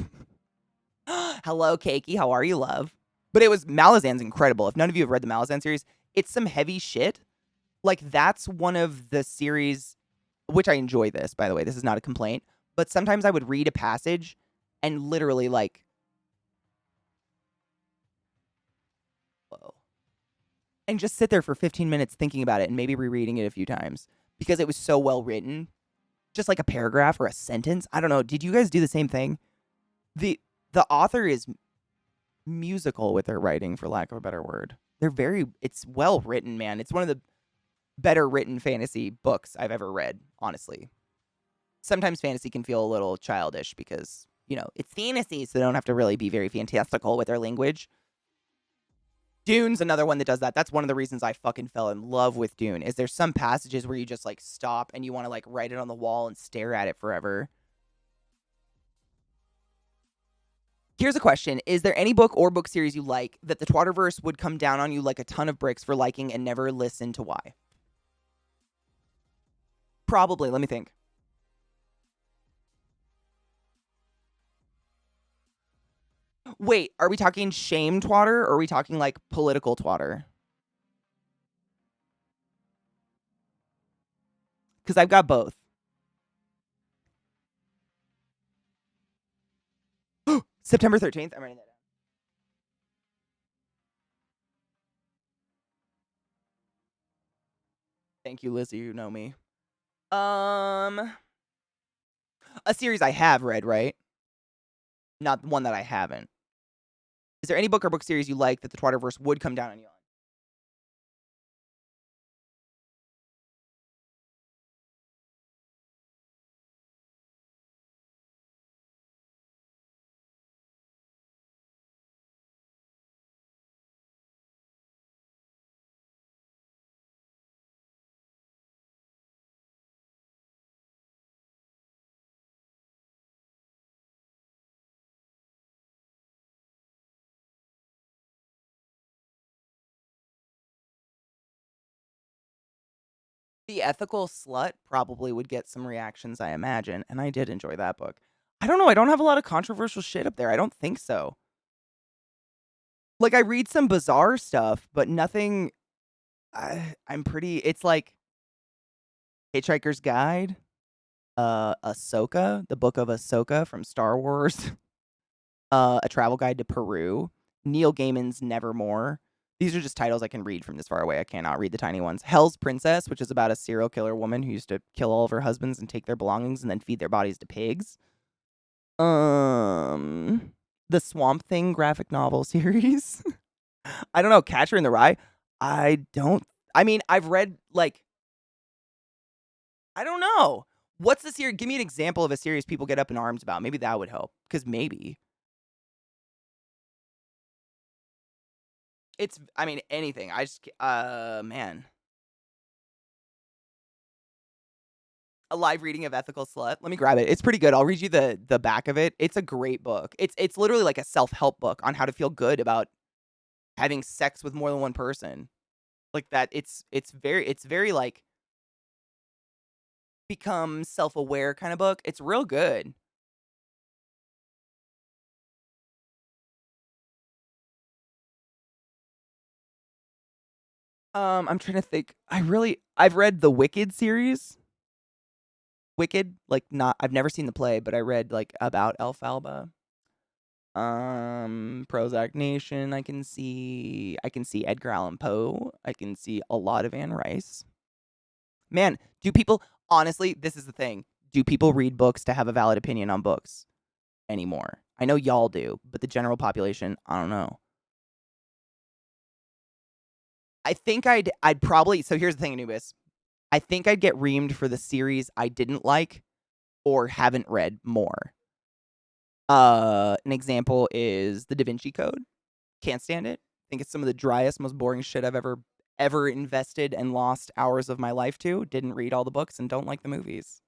Hello, Keiki. How are you, love? But it was Malazan's incredible. If none of you have read the Malazan series, it's some heavy shit. Like that's one of the series, which I enjoy this, by the way. This is not a complaint. But sometimes I would read a passage and literally like, whoa. And just sit there for 15 minutes thinking about it and maybe rereading it a few times because it was so well written. Just like a paragraph or a sentence. I don't know. Did you guys do the same thing? The author is musical with their writing, for lack of a better word. It's well written, man. It's one of the better written fantasy books I've ever read, honestly. Sometimes fantasy can feel a little childish because, you know, it's fantasy, so they don't have to really be very fantastical with their language. Dune's another one that does that. That's one of the reasons I fucking fell in love with Dune, is there's some passages where you just, like, stop and you want to, like, write it on the wall and stare at it forever. Here's a question. Is there any book or book series you like that the Twatterverse would come down on you like a ton of bricks for liking and never listen to why? Probably. Let me think. Wait, are we talking shame twatter or are we talking like political twatter? Because I've got both. September 13th. I'm writing that down. Thank you, Lizzie. You know me. A series I have read, right? Not one that I haven't. Is there any book or book series you like that the Twatterverse would come down on you The Ethical Slut probably would get some reactions, I imagine, and I did enjoy that book. I don't know. I don't have a lot of controversial shit up there. I don't think so. Like, I read some bizarre stuff, but nothing. I'm pretty. It's like Hitchhiker's Guide, Ahsoka, the book of Ahsoka from Star Wars, A Travel Guide to Peru, Neil Gaiman's Nevermore. These are just titles I can read from this far away. I cannot read the tiny ones. Hell's Princess, which is about a serial killer woman who used to kill all of her husbands and take their belongings and then feed their bodies to pigs. The Swamp Thing graphic novel series. I don't know. Catcher in the Rye. I don't. I mean, I've read like. I don't know. What's the series? Give me an example of a series people get up in arms about. Maybe that would help. Because maybe. It's, I mean, anything. I just, man. A live reading of Ethical Slut. Let me grab it. It's pretty good. I'll read you the back of it. It's a great book. It's literally like a self-help book on how to feel good about having sex with more than one person. Like that. It's very like become self-aware kind of book. It's real good. I'm trying to think. I've read the Wicked series. Wicked, like not I've never seen the play, but I read like about Elphaba. Prozac Nation, I can see Edgar Allan Poe. I can see a lot of Anne Rice. Man, do people honestly, this is the thing. Do people read books to have a valid opinion on books anymore? I know y'all do, but the general population, I don't know. I think I'd probably so here's the thing, Anubis. I think I'd get reamed for the series I didn't like or haven't read more. An example is the Da Vinci Code. Can't stand it. Think it's some of the driest, most boring shit I've ever invested and lost hours of my life to. Didn't read all the books and don't like the movies.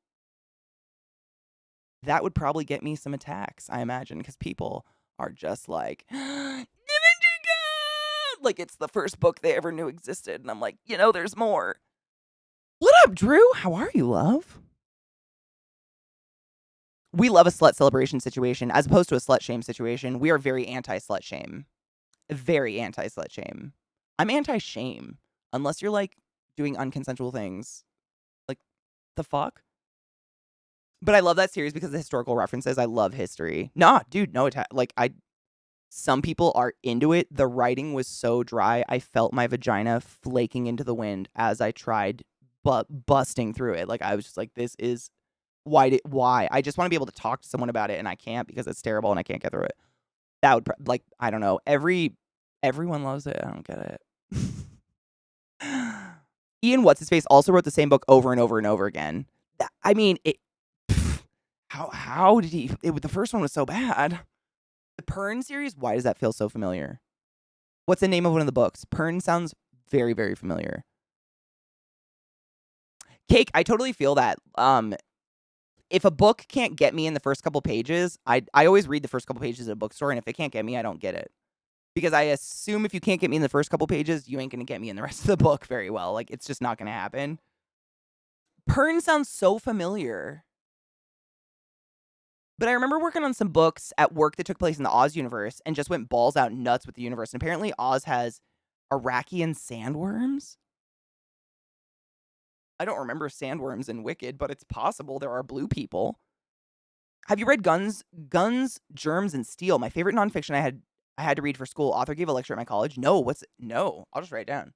That would probably get me some attacks, I imagine, because people are just like, Da Vinci Code! Like it's the first book they ever knew existed. And I'm like, there's more. What up, Drew? How are you, love? We love a slut celebration situation as opposed to a slut shame situation. We are very anti-slut shame. Very anti-slut shame. I'm anti-shame. Unless you're, like, doing unconsensual things. Like, the fuck? But I love that series because of the historical references. I love history. Nah, dude, no attack. Like, some people are into it. The writing was so dry, I felt my vagina flaking into the wind as I tried busting through it. Like, I was just like, this is... Why? I just want to be able to talk to someone about it, and I can't because it's terrible and I can't get through it. That would, like, I don't know. Everyone loves it. I don't get it. Ian What's-His-Face also wrote the same book over and over and over again. I mean, how did he... the first one was so bad. The Pern series, why does that feel so familiar? What's the name of one of the books? Pern sounds very, very familiar. Cake, I totally feel that. If a book can't get me in the first couple pages, I always read the first couple pages at a bookstore, and if it can't get me, I don't get it. Because I assume if you can't get me in the first couple pages, you ain't going to get me in the rest of the book very well. Like, it's just not going to happen. Pern sounds so familiar. But I remember working on some books at work that took place in the Oz universe and just went balls out nuts with the universe. And apparently Oz has Arakian sandworms. I don't remember sandworms in Wicked, but it's possible there are blue people. Have you read Guns, Germs, and Steel? My favorite nonfiction I had to read for school. Author gave a lecture at my college. No, I'll just write it down.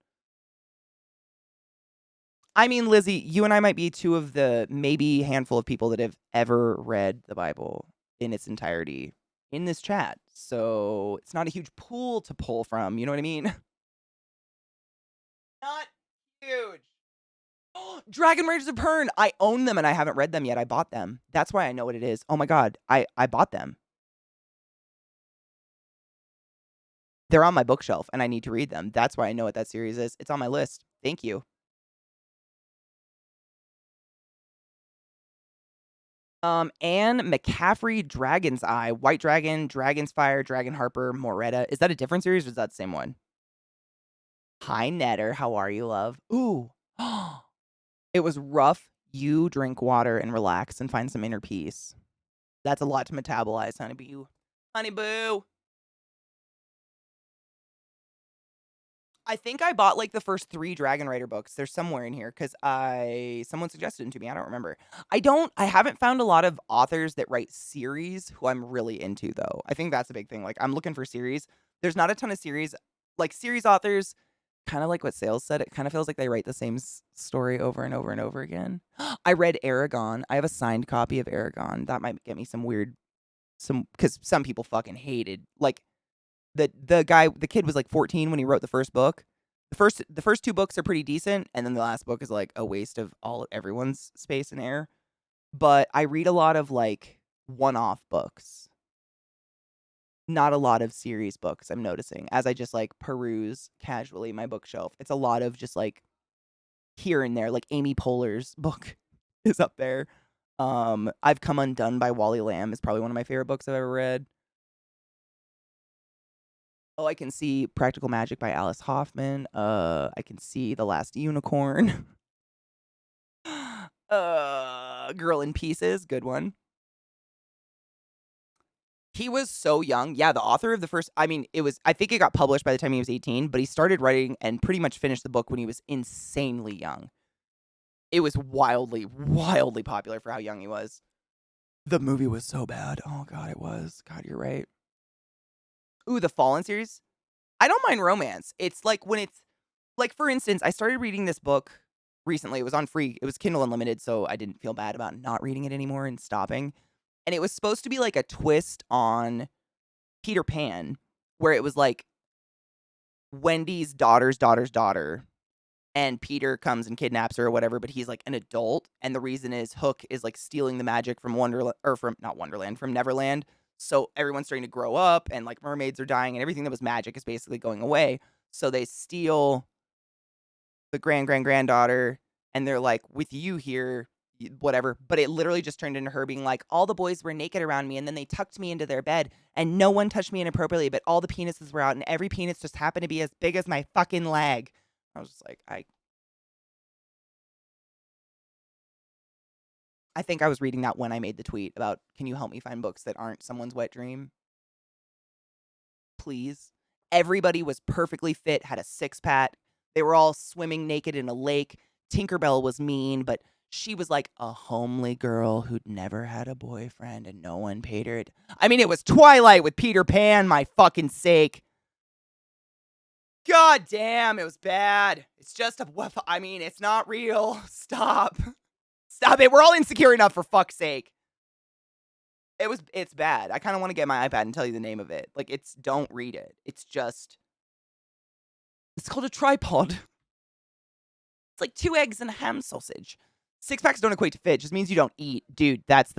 I mean, Lizzie, you and I might be two of the maybe handful of people that have ever read the Bible in its entirety in this chat. So it's not a huge pool to pull from. You know what I mean? Not huge. Dragon Raiders of Pern. I own them and I haven't read them yet. I bought them. That's why I know what it is. Oh my God. I bought them. They're on my bookshelf and I need to read them. That's why I know what that series is. It's on my list. Thank you. Anne McCaffrey, Dragon's Eye, White Dragon, Dragon's Fire, Dragon Harper, Moretta. Is that a different series or is that the same one? Hi, Netter. How are you, love? Ooh. It was rough. You drink water and relax and find some inner peace. That's a lot to metabolize, honey boo. Honey boo. I think I bought, like, the first 3 Dragon Rider books. They're somewhere in here because someone suggested them to me. I don't remember. I haven't found a lot of authors that write series who I'm really into, though. I think that's a big thing. Like, I'm looking for series. There's not a ton of series. Like, series authors, kind of like what Sales said, it kind of feels like they write the same story over and over and over again. I read Aragon. I have a signed copy of Aragon. That might get me because some people fucking hated, like, the kid was like 14 when he wrote the first book. The first 2 books are pretty decent, and then the last book is like a waste of everyone's space and air. But I read a lot of like one-off books. Not a lot of series books, I'm noticing, as I just like peruse casually my bookshelf. It's a lot of just like here and there, like Amy Poehler's book is up there. I've Come Undone by Wally Lamb is probably one of my favorite books I've ever read. Oh, I can see Practical Magic by Alice Hoffman. I can see The Last Unicorn. Girl in Pieces, good one. He was so young. Yeah, the author of the first, I think it got published by the time he was 18, but he started writing and pretty much finished the book when he was insanely young. It was wildly, wildly popular for how young he was. The movie was so bad. Oh, God, it was. God, you're right. Ooh, the Fallen series. I don't mind romance. It's like when it's, like, for instance, I started reading this book recently. It was on free. It was Kindle Unlimited, so I didn't feel bad about not reading it anymore and stopping. And it was supposed to be like a twist on Peter Pan, where it was like Wendy's daughter's daughter, and Peter comes and kidnaps her or whatever, but he's like an adult, and the reason is Hook is like stealing the magic from Wonderland, or from not Wonderland, from Neverland. So everyone's starting to grow up, and like mermaids are dying, and everything that was magic is basically going away. So they steal the granddaughter, and they're like, with you here, whatever. But it literally just turned into her being like, all the boys were naked around me, and then they tucked me into their bed, and no one touched me inappropriately, but all the penises were out, and every penis just happened to be as big as my fucking leg. I was just like, I think I was reading that when I made the tweet about, can you help me find books that aren't someone's wet dream? Please. Everybody was perfectly fit, had a six-pack. They were all swimming naked in a lake. Tinkerbell was mean, but she was like a homely girl who'd never had a boyfriend and no one paid her. I mean, it was Twilight with Peter Pan, my fucking sake. God damn, it was bad. It's just it's not real. Stop. Stop it. We're all insecure enough, for fuck's sake. It's bad. I kind of want to get my iPad and tell you the name of it. Like, don't read it. It's called a tripod. It's like 2 eggs and a ham sausage. 6-packs don't equate to fit. It just means you don't eat. Dude, that's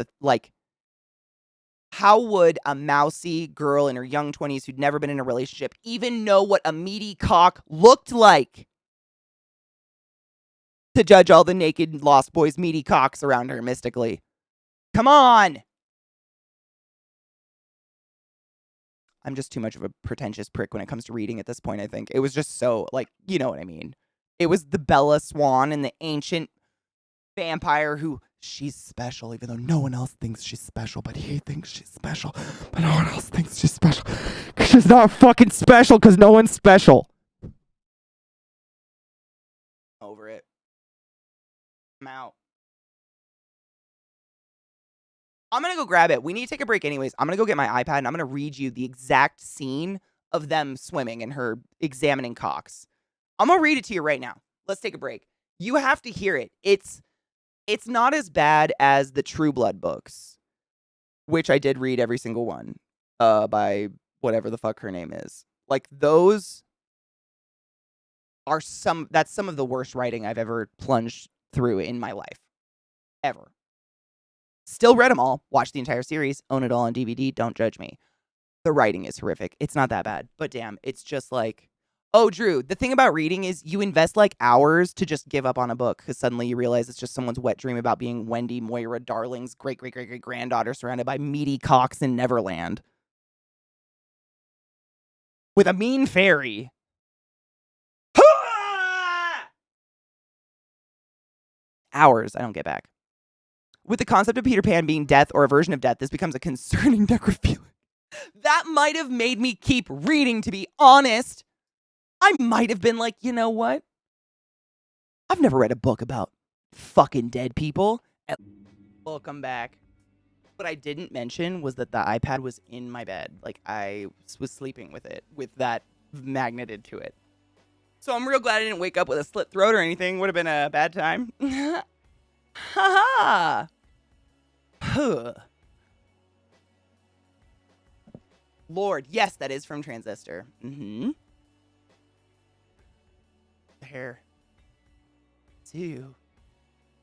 how would a mousy girl in her young 20s who'd never been in a relationship even know what a meaty cock looked like? To judge all the naked Lost Boys meaty cocks around her mystically. Come on! I'm just too much of a pretentious prick when it comes to reading at this point, I think. It was just so, you know what I mean. It was the Bella Swan and the ancient vampire who, she's special, even though no one else thinks she's special, but he thinks she's special. But no one else thinks she's special. Because she's not fucking special, because no one's special. Over it. I'm out. I'm going to go grab it. We need to take a break anyways. I'm going to go get my iPad, and I'm going to read you the exact scene of them swimming and her examining cocks. I'm going to read it to you right now. Let's take a break. You have to hear it. It's not as bad as the True Blood books, which I did read every single one by whatever the fuck her name is. Like, those are that's some of the worst writing I've ever plunged through in my life. Ever. Still read them all. Watched the entire series. Own it all on DVD. Don't judge me. The writing is horrific. It's not that bad. But damn, it's just like... Oh, Drew, the thing about reading is you invest like hours to just give up on a book because suddenly you realize it's just someone's wet dream about being Wendy Moira Darling's great-great-great-great-granddaughter surrounded by meaty cocks in Neverland. With a mean fairy. Hours I don't get back. With the concept of Peter Pan being death or a version of death, this becomes a concerning necrophilia. That might have made me keep reading, to be honest. I might have been like, you know what? I've never read a book about fucking dead people. Welcome back. What I didn't mention was that the iPad was in my bed. Like, I was sleeping with it, with that magneted to it. So I'm real glad I didn't wake up with a slit throat or anything. Would have been a bad time. Ha ha. Lord, yes, that is from Transistor. Mm-hmm. Hair. 2.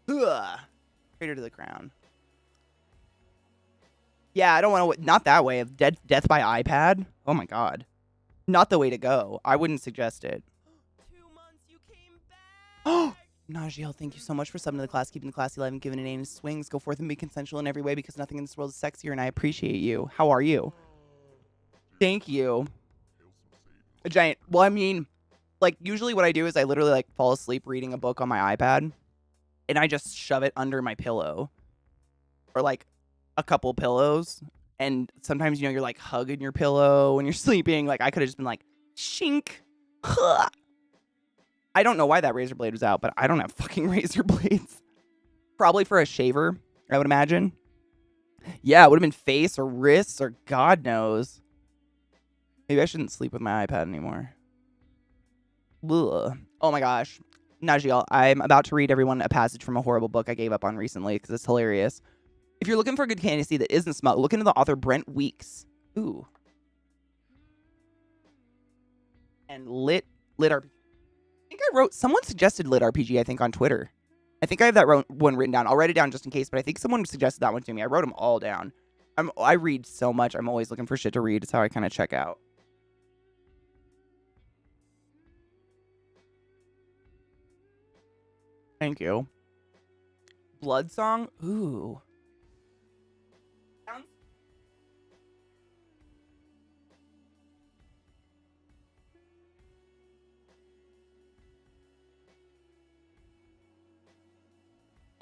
Crater to the crown. Yeah, I don't want to... Not that way. Death by iPad? Oh my god. Not the way to go. I wouldn't suggest it. 2 months, you came back! Najiel, thank you so much for subbing to the class, keeping the classy alive and giving it name swings. Go forth and be consensual in every way because nothing in this world is sexier, and I appreciate you. How are you? Thank you. A giant... Well, I mean... Like, usually what I do is I literally, like, fall asleep reading a book on my iPad. and I just shove it under my pillow or like a couple pillows. And sometimes, you're like hugging your pillow when you're sleeping. Like I could have just been like, shink. Huh. I don't know why that razor blade was out, but I don't have fucking razor blades. Probably for a shaver, I would imagine. Yeah, it would have been face or wrists or God knows. Maybe I shouldn't sleep with my iPad anymore. Ugh. Oh my gosh. Najeel, I'm about to read everyone a passage from a horrible book I gave up on recently because it's hilarious. If you're looking for a good fantasy that isn't smut, look into the author Brent Weeks. Ooh. And Lit RPG. I think someone suggested Lit RPG, I think, on Twitter. I think I have that one written down. I'll write it down just in case, but I think someone suggested that one to me. I wrote them all down. I read so much. I'm always looking for shit to read. It's how I kind of check out. Thank you. Blood Song? Ooh.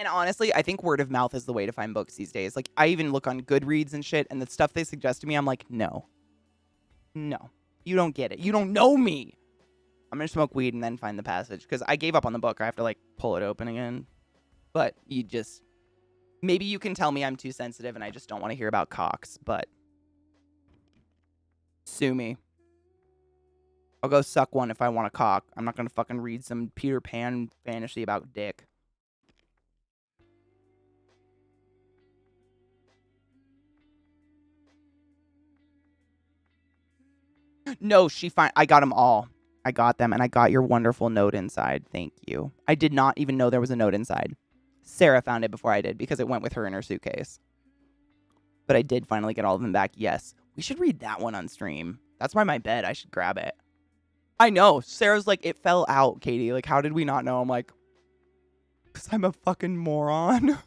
And honestly, I think word of mouth is the way to find books these days. Like, I even look on Goodreads and shit, and the stuff they suggest to me, I'm like, no. No. You don't get it. You don't know me. I'm going to smoke weed and then find the passage, because I gave up on the book. I have to, like, pull it open again. But you just... Maybe you can tell me I'm too sensitive and I just don't want to hear about cocks, but... Sue me. I'll go suck one if I want a cock. I'm not going to fucking read some Peter Pan fantasy about dick. No, I got them all. I got them, and I got your wonderful note inside. Thank you. I did not even know there was a note inside. Sarah found it before I did because it went with her in her suitcase. But I did finally get all of them back. Yes. We should read that one on stream. That's by my bed. I should grab it. I know. Sarah's like, it fell out, Katie. Like, how did we not know? I'm like, because I'm a fucking moron.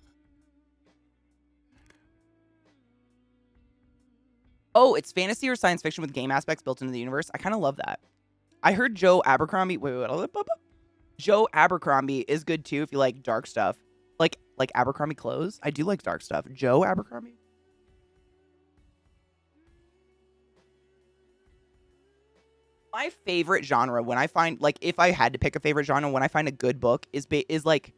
Oh, it's fantasy or science fiction with game aspects built into the universe. I kind of love that. I heard Joe Abercrombie. Wait. Joe Abercrombie is good too if you like dark stuff. Like Abercrombie clothes. I do like dark stuff. Joe Abercrombie. My favorite genre when I find, like, if I had to pick a favorite genre, when I find a good book is like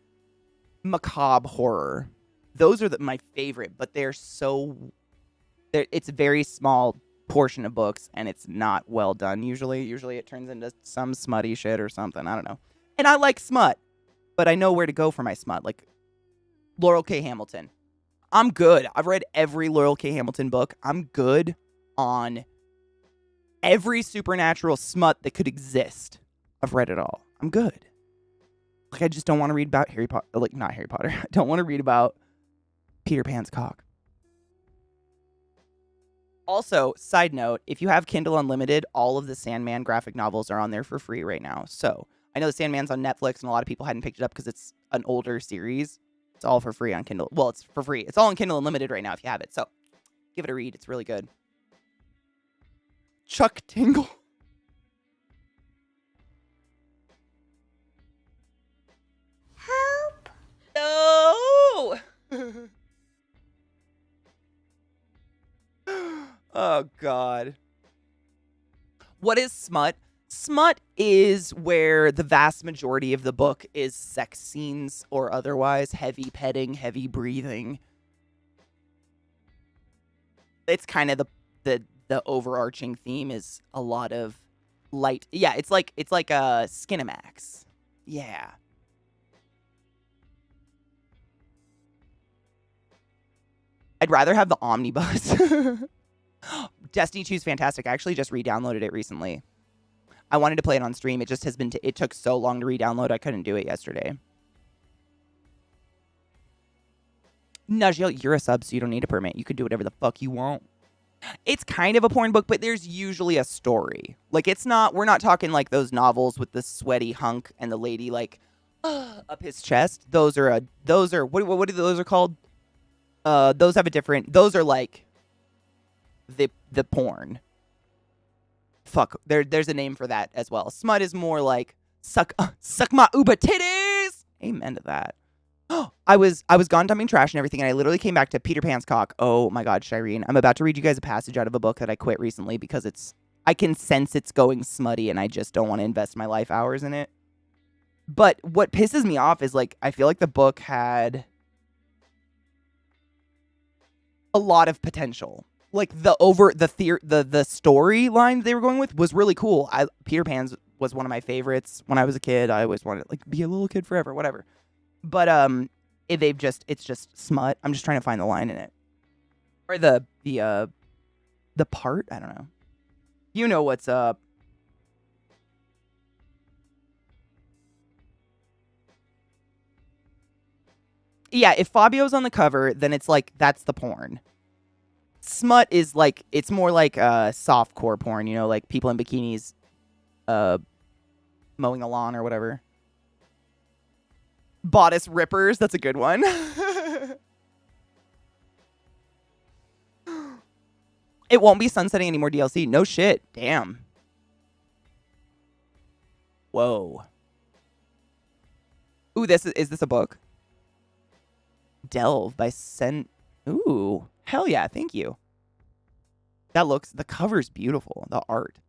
macabre horror. Those are my favorite, but it's a very small portion of books and it's not well done usually. Usually it turns into some smutty shit or something. I don't know. And I like smut, but I know where to go for my smut. Like Laurel K. Hamilton. I'm good. I've read every Laurel K. Hamilton book. I'm good on every supernatural smut that could exist. I've read it all. I'm good. Like, I just don't want to read about Harry Potter. Like, not Harry Potter. I don't want to read about Peter Pan's cock. Also, side note, if you have Kindle Unlimited, all of the Sandman graphic novels are on there for free right now. So, I know the Sandman's on Netflix, and a lot of people hadn't picked it up because it's an older series. It's all for free on Kindle. Well, it's for free. It's all on Kindle Unlimited right now if you have it. So, give it a read. It's really good. Chuck Tingle. Help! No! Oh, God. What is smut? Smut is where the vast majority of the book is sex scenes or otherwise heavy petting, heavy breathing. It's kind of the overarching theme is a lot of light. Yeah, it's like a Skinamax. Yeah. I'd rather have the omnibus. Destiny 2 is fantastic. I actually just re-downloaded it recently. I wanted to play it on stream. It just has been... it took so long to re-download, I couldn't do it yesterday. Najeel, you're a sub, so you don't need a permit. You can do whatever the fuck you want. It's kind of a porn book, but there's usually a story. Like, it's not... we're not talking like those novels with the sweaty hunk and the lady, like, up his chest. Those are... what are those are called? Those have a different... those are like... the porn. Fuck, there's a name for that as well. Smut is more like suck my uba titties. Amen to that. I was gone dumping trash and everything, and I literally came back to Peter Pan's cock. Oh my God, Shireen. I'm about to read you guys a passage out of a book that I quit recently because I can sense it's going smutty and I just don't want to invest my life hours in it. But what pisses me off is like I feel like the book had a lot of potential. Like the storyline they were going with was really cool. Peter Pan's was one of my favorites when I was a kid. I always wanted to like be a little kid forever, whatever. But it's just smut. I'm just trying to find the line in it. Or the part, I don't know. You know what's up. Yeah, if Fabio's on the cover, then it's like that's the porn. Smut is like it's more like softcore porn, you know, like people in bikinis mowing a lawn or whatever. Bodice rippers, that's a good one. It won't be sunsetting anymore DLC. No shit. Damn. Whoa. Ooh, is this a book? Delve by Ooh. Hell yeah, thank you. The cover's beautiful. The art.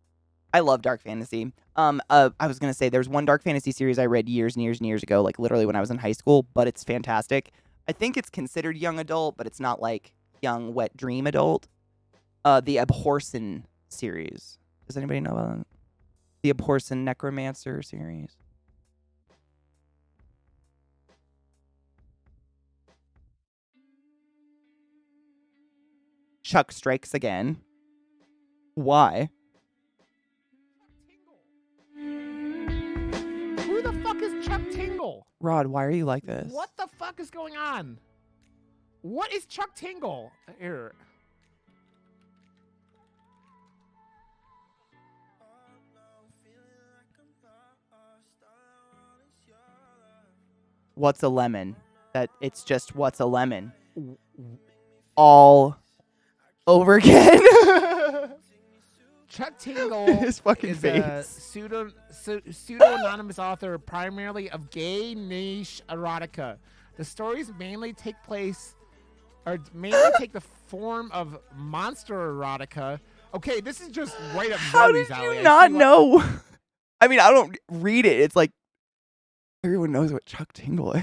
I love dark fantasy. I was gonna say there's one dark fantasy series I read years and years and years ago, like literally when I was in high school, but it's fantastic. I think it's considered young adult, but it's not like young wet dream adult. The Abhorsen series. Does anybody know about that? The Abhorsen Necromancer series. Chuck strikes again. Why? Who the fuck is Chuck Tingle? Rod, why are you like this? What the fuck is going on? What is Chuck Tingle? Here. What's a lemon? It's just what's a lemon. All over again. Chuck Tingle His fucking is face. a pseudo-anonymous author primarily of gay niche erotica. The stories mainly take the form of monster erotica. Okay, this is just right up How Zoe's did alley. you not know? I mean, I don't read it. It's like everyone knows what Chuck Tingle is.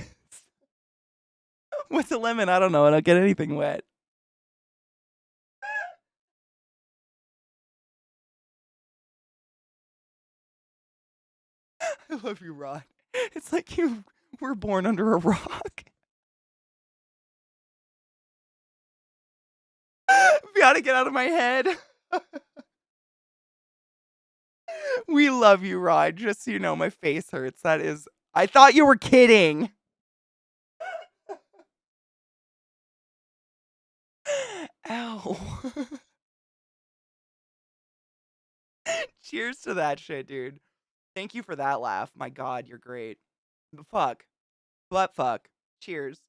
What's a lemon? I don't know. I don't get anything wet. I love you, Rod. It's like you were born under a rock. Gotta get out of my head. We love you, Rod. Just so you know, my face hurts. I thought you were kidding. Ow. Cheers to that shit, dude. Thank you for that laugh. My God, you're great. But fuck. But fuck. Cheers.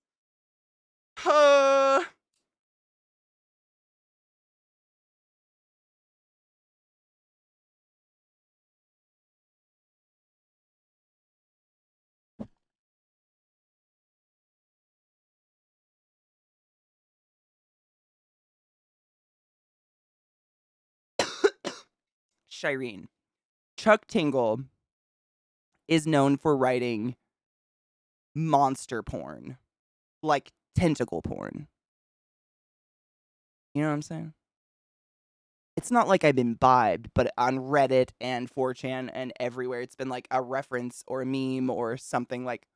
Shireen. Chuck Tingle is known for writing monster porn. Like tentacle porn. You know what I'm saying? It's not like I've imbibed, but on Reddit and 4chan and everywhere, it's been like a reference or a meme or something like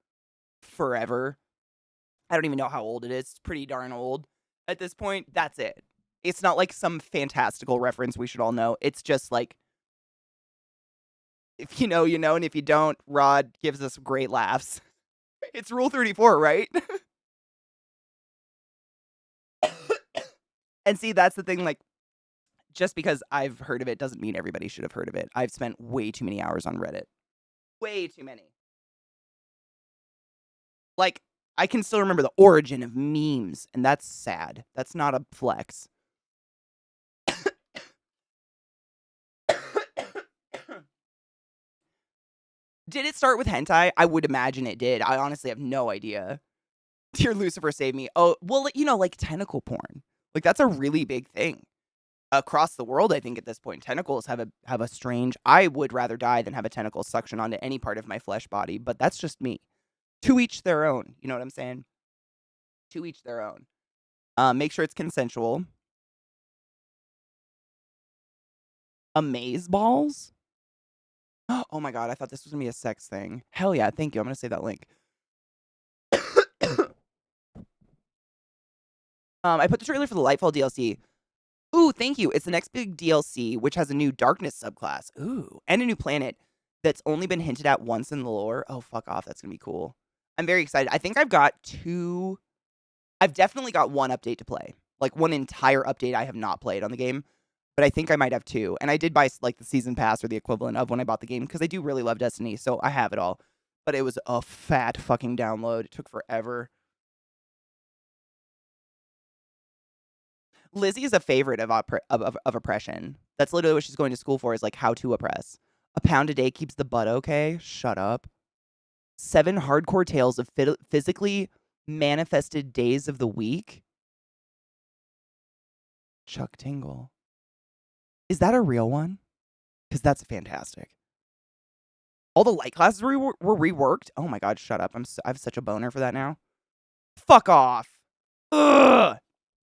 forever. I don't even know how old it is. It's pretty darn old. At this point, that's it. It's not like some fantastical reference we should all know. It's just like, if you know, you know, and if you don't, Rod gives us great laughs. It's Rule 34, right? And see, that's the thing, like, just because I've heard of it doesn't mean everybody should have heard of it. I've spent way too many hours on Reddit. Way too many. Like, I can still remember the origin of memes, and that's sad. That's not a flex. Did it start with hentai? I would imagine it did. I honestly have no idea. Dear Lucifer, save me. Oh, well, you know, like tentacle porn. Like that's a really big thing across the world. I think at this point, tentacles have a strange. I would rather die than have a tentacle suction onto any part of my flesh body, but that's just me. To each their own. You know what I'm saying? To each their own. Make sure it's consensual. Amaze balls? Oh my god, I thought this was gonna be a sex thing. Hell yeah, thank you. I'm gonna save that link. I put the trailer for the Lightfall DLC. Ooh, thank you. It's the next big DLC, which has a new darkness subclass. Ooh, and a new planet that's only been hinted at once in the lore. Oh, fuck off. That's gonna be cool. I'm very excited. I think I've definitely got one update to play. Like one entire update I have not played on the game. But I think I might have two. And I did buy like the season pass or the equivalent of when I bought the game because I do really love Destiny. So I have it all. But it was a fat fucking download. It took forever. Lizzie is a favorite of oppression. That's literally what she's going to school for, is like how to oppress. A pound a day keeps the butt okay. Shut up. 7 hardcore tales of physically manifested days of the week. Chuck Tingle. Is that a real one? Because that's fantastic. All the light classes were reworked. Oh my god, shut up. I have such a boner for that now. Fuck off. Ugh.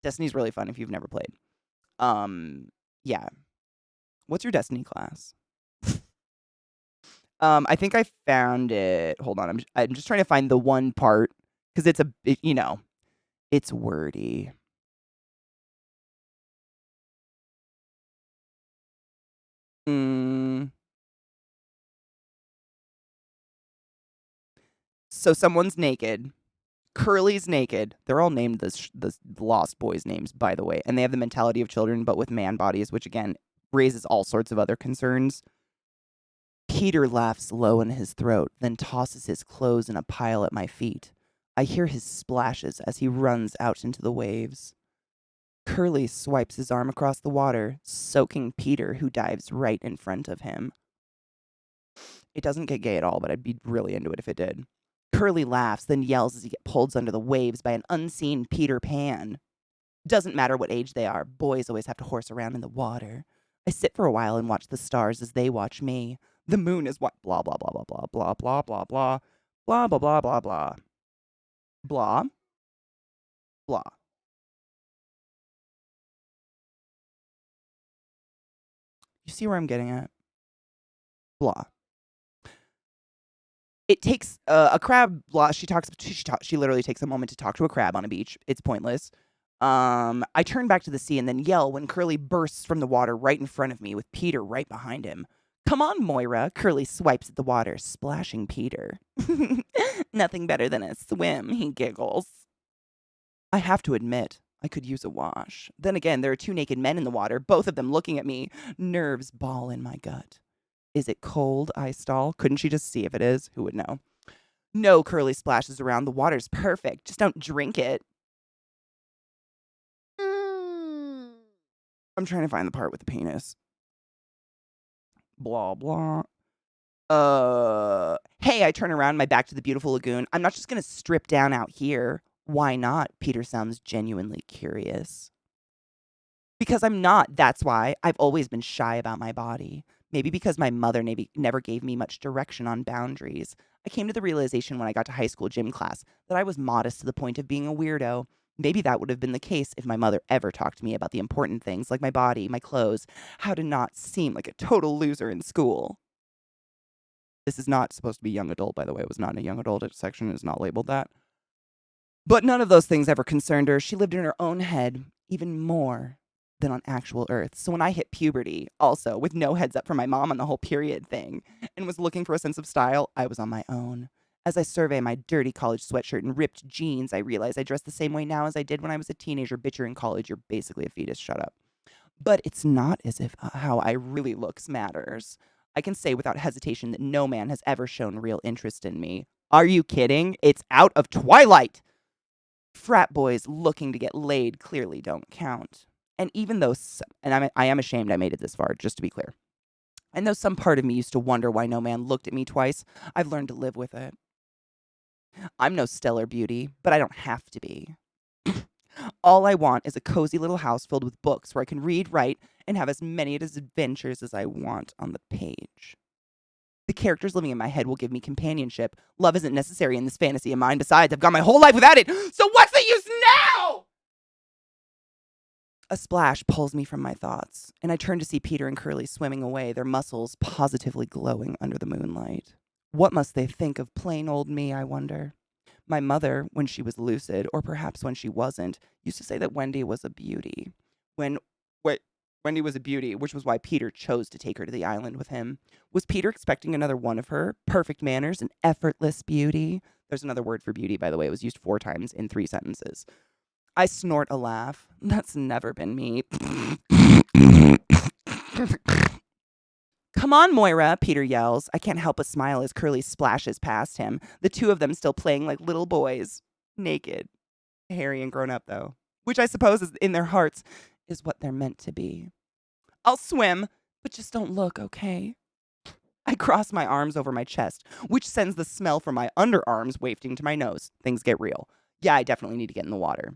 Destiny's really fun if you've never played. Yeah. What's your Destiny class? I think I found it. Hold on. I'm just trying to find the one part because it's wordy. So someone's naked. Curly's naked. They're all named the Lost Boys names, by the way. And they have the mentality of children, but with man bodies, which again raises all sorts of other concerns. Peter laughs low in his throat, then tosses his clothes in a pile at my feet. I hear his splashes as he runs out into the waves. Curly swipes his arm across the water, soaking Peter, who dives right in front of him. It doesn't get gay at all, but I'd be really into it if it did. Curly laughs, then yells as he gets pulled under the waves by an unseen Peter Pan. Doesn't matter what age they are, boys always have to horse around in the water. I sit for a while and watch the stars as they watch me. The moon is what? Blah, blah, blah, blah, blah, blah, blah, blah, blah, blah, blah, blah, blah, blah. Blah. Blah. You see where I'm getting at? Blah. It takes a crab. Blah. She literally takes a moment to talk to a crab on a beach. It's pointless. I turn back to the sea and then yell when Curly bursts from the water right in front of me with Peter right behind him. Come on, Moira. Curly swipes at the water, splashing Peter. Nothing better than a swim, he giggles. I have to admit, I could use a wash. Then again, there are 2 naked men in the water, both of them looking at me. Nerves ball in my gut. Is it cold? I stall. Couldn't she just see if it is? Who would know? No, Curly splashes around. The water's perfect. Just don't drink it. I'm trying to find the part with the penis. Blah, blah. Hey, I turn around, my back to the beautiful lagoon. I'm not just gonna strip down out here. Why not? Peter sounds genuinely curious. Because I'm not, that's why. I've always been shy about my body. Maybe because my mother never gave me much direction on boundaries. I came to the realization when I got to high school gym class that I was modest to the point of being a weirdo. Maybe that would have been the case if my mother ever talked to me about the important things like my body, my clothes, how to not seem like a total loser in school. This is not supposed to be young adult, by the way. It was not in a young adult section. It is not labeled that. But none of those things ever concerned her. She lived in her own head even more than on actual Earth. So when I hit puberty, also with no heads up from my mom on the whole period thing, and was looking for a sense of style, I was on my own. As I survey my dirty college sweatshirt and ripped jeans, I realize I dress the same way now as I did when I was a teenager. Bitch, you're in college. You're basically a fetus. Shut up. But it's not as if how I really looks matters. I can say without hesitation that no man has ever shown real interest in me. Are you kidding? It's out of Twilight! Frat boys looking to get laid clearly don't count. And even though, I am ashamed I made it this far, just to be clear. And though some part of me used to wonder why no man looked at me twice, I've learned to live with it. I'm no stellar beauty, but I don't have to be. All I want is a cozy little house filled with books where I can read, write, and have as many adventures as I want on the page. The characters living in my head will give me companionship. Love isn't necessary in this fantasy of mine. Besides, I've gone my whole life without it. So what's the use now? A splash pulls me from my thoughts, and I turn to see Peter and Curly swimming away, their muscles positively glowing under the moonlight. What must they think of plain old me, I wonder? My mother, when she was lucid, or perhaps when she wasn't, used to say that Wendy was a beauty. Wendy was a beauty, which was why Peter chose to take her to the island with him. Was Peter expecting another one of her? Perfect manners and effortless beauty. There's another word for beauty, by the way. It was used 4 times in 3 sentences. I snort a laugh. That's never been me. Come on, Moira, Peter yells. I can't help but smile as Curly splashes past him, the two of them still playing like little boys. Naked. Hairy and grown up, though. Which I suppose is in their hearts is what they're meant to be. I'll swim, but just don't look, okay? I cross my arms over my chest, which sends the smell from my underarms wafting to my nose. Things get real. Yeah, I definitely need to get in the water.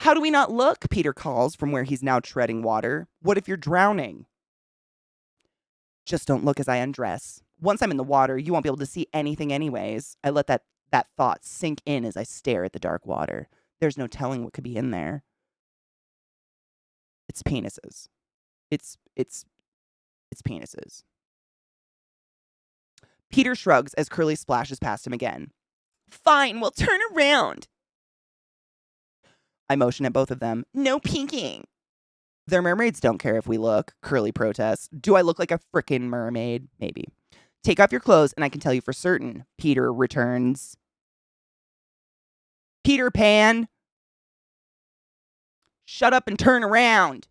How do we not look? Peter calls from where he's now treading water. What if you're drowning? Just don't look as I undress. Once I'm in the water, you won't be able to see anything anyways. I let that thought sink in as I stare at the dark water. There's no telling what could be in there. It's penises. It's penises. Peter shrugs as Curly splashes past him again. Fine, we'll turn around. I motion at both of them. No peeking. Their mermaids don't care if we look, Curly protests. Do I look like a frickin' mermaid? Maybe. Take off your clothes and I can tell you for certain, Peter returns. Peter Pan. Shut up and turn around.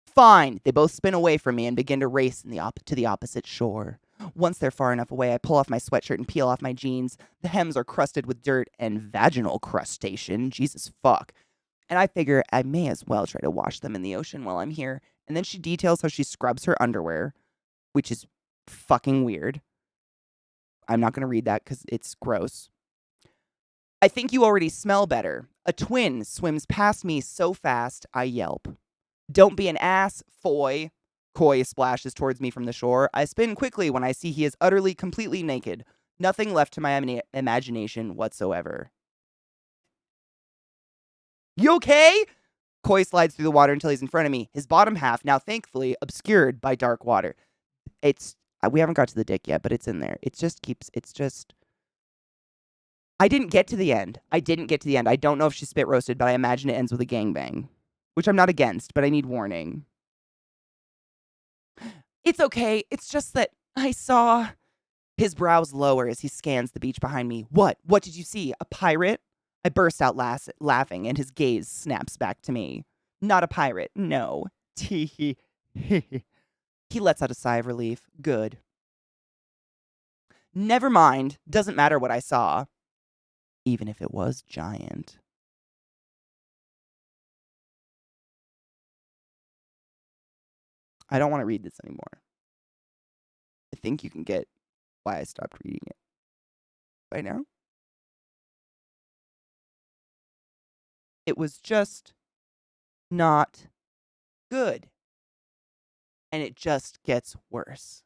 Fine. They both spin away from me and begin to race to the opposite shore. Once they're far enough away, I pull off my sweatshirt and peel off my jeans. The hems are crusted with dirt and vaginal crustation. Jesus fuck. And I figure I may as well try to wash them in the ocean while I'm here. And then she details how she scrubs her underwear, which is fucking weird. I'm not going to read that because it's gross. I think you already smell better. A twin swims past me so fast, I yelp. Don't be an ass, foy. Coy splashes towards me from the shore. I spin quickly when I see he is utterly, completely naked. Nothing left to my imagination whatsoever. You okay? Coy slides through the water until he's in front of me, his bottom half now thankfully obscured by dark water. We haven't got to the dick yet, but it's in there. I didn't get to the end. I don't know if she spit roasted, but I imagine it ends with a gangbang, which I'm not against, but I need warning. It's okay. It's just that I saw his brows lower as he scans the beach behind me. What? What did you see? A pirate? I burst out laughing, and his gaze snaps back to me. Not a pirate. No. He lets out a sigh of relief. Good. Never mind. Doesn't matter what I saw. Even if it was giant. I don't want to read this anymore. I think you can get why I stopped reading it by now. It was just not good. And it just gets worse.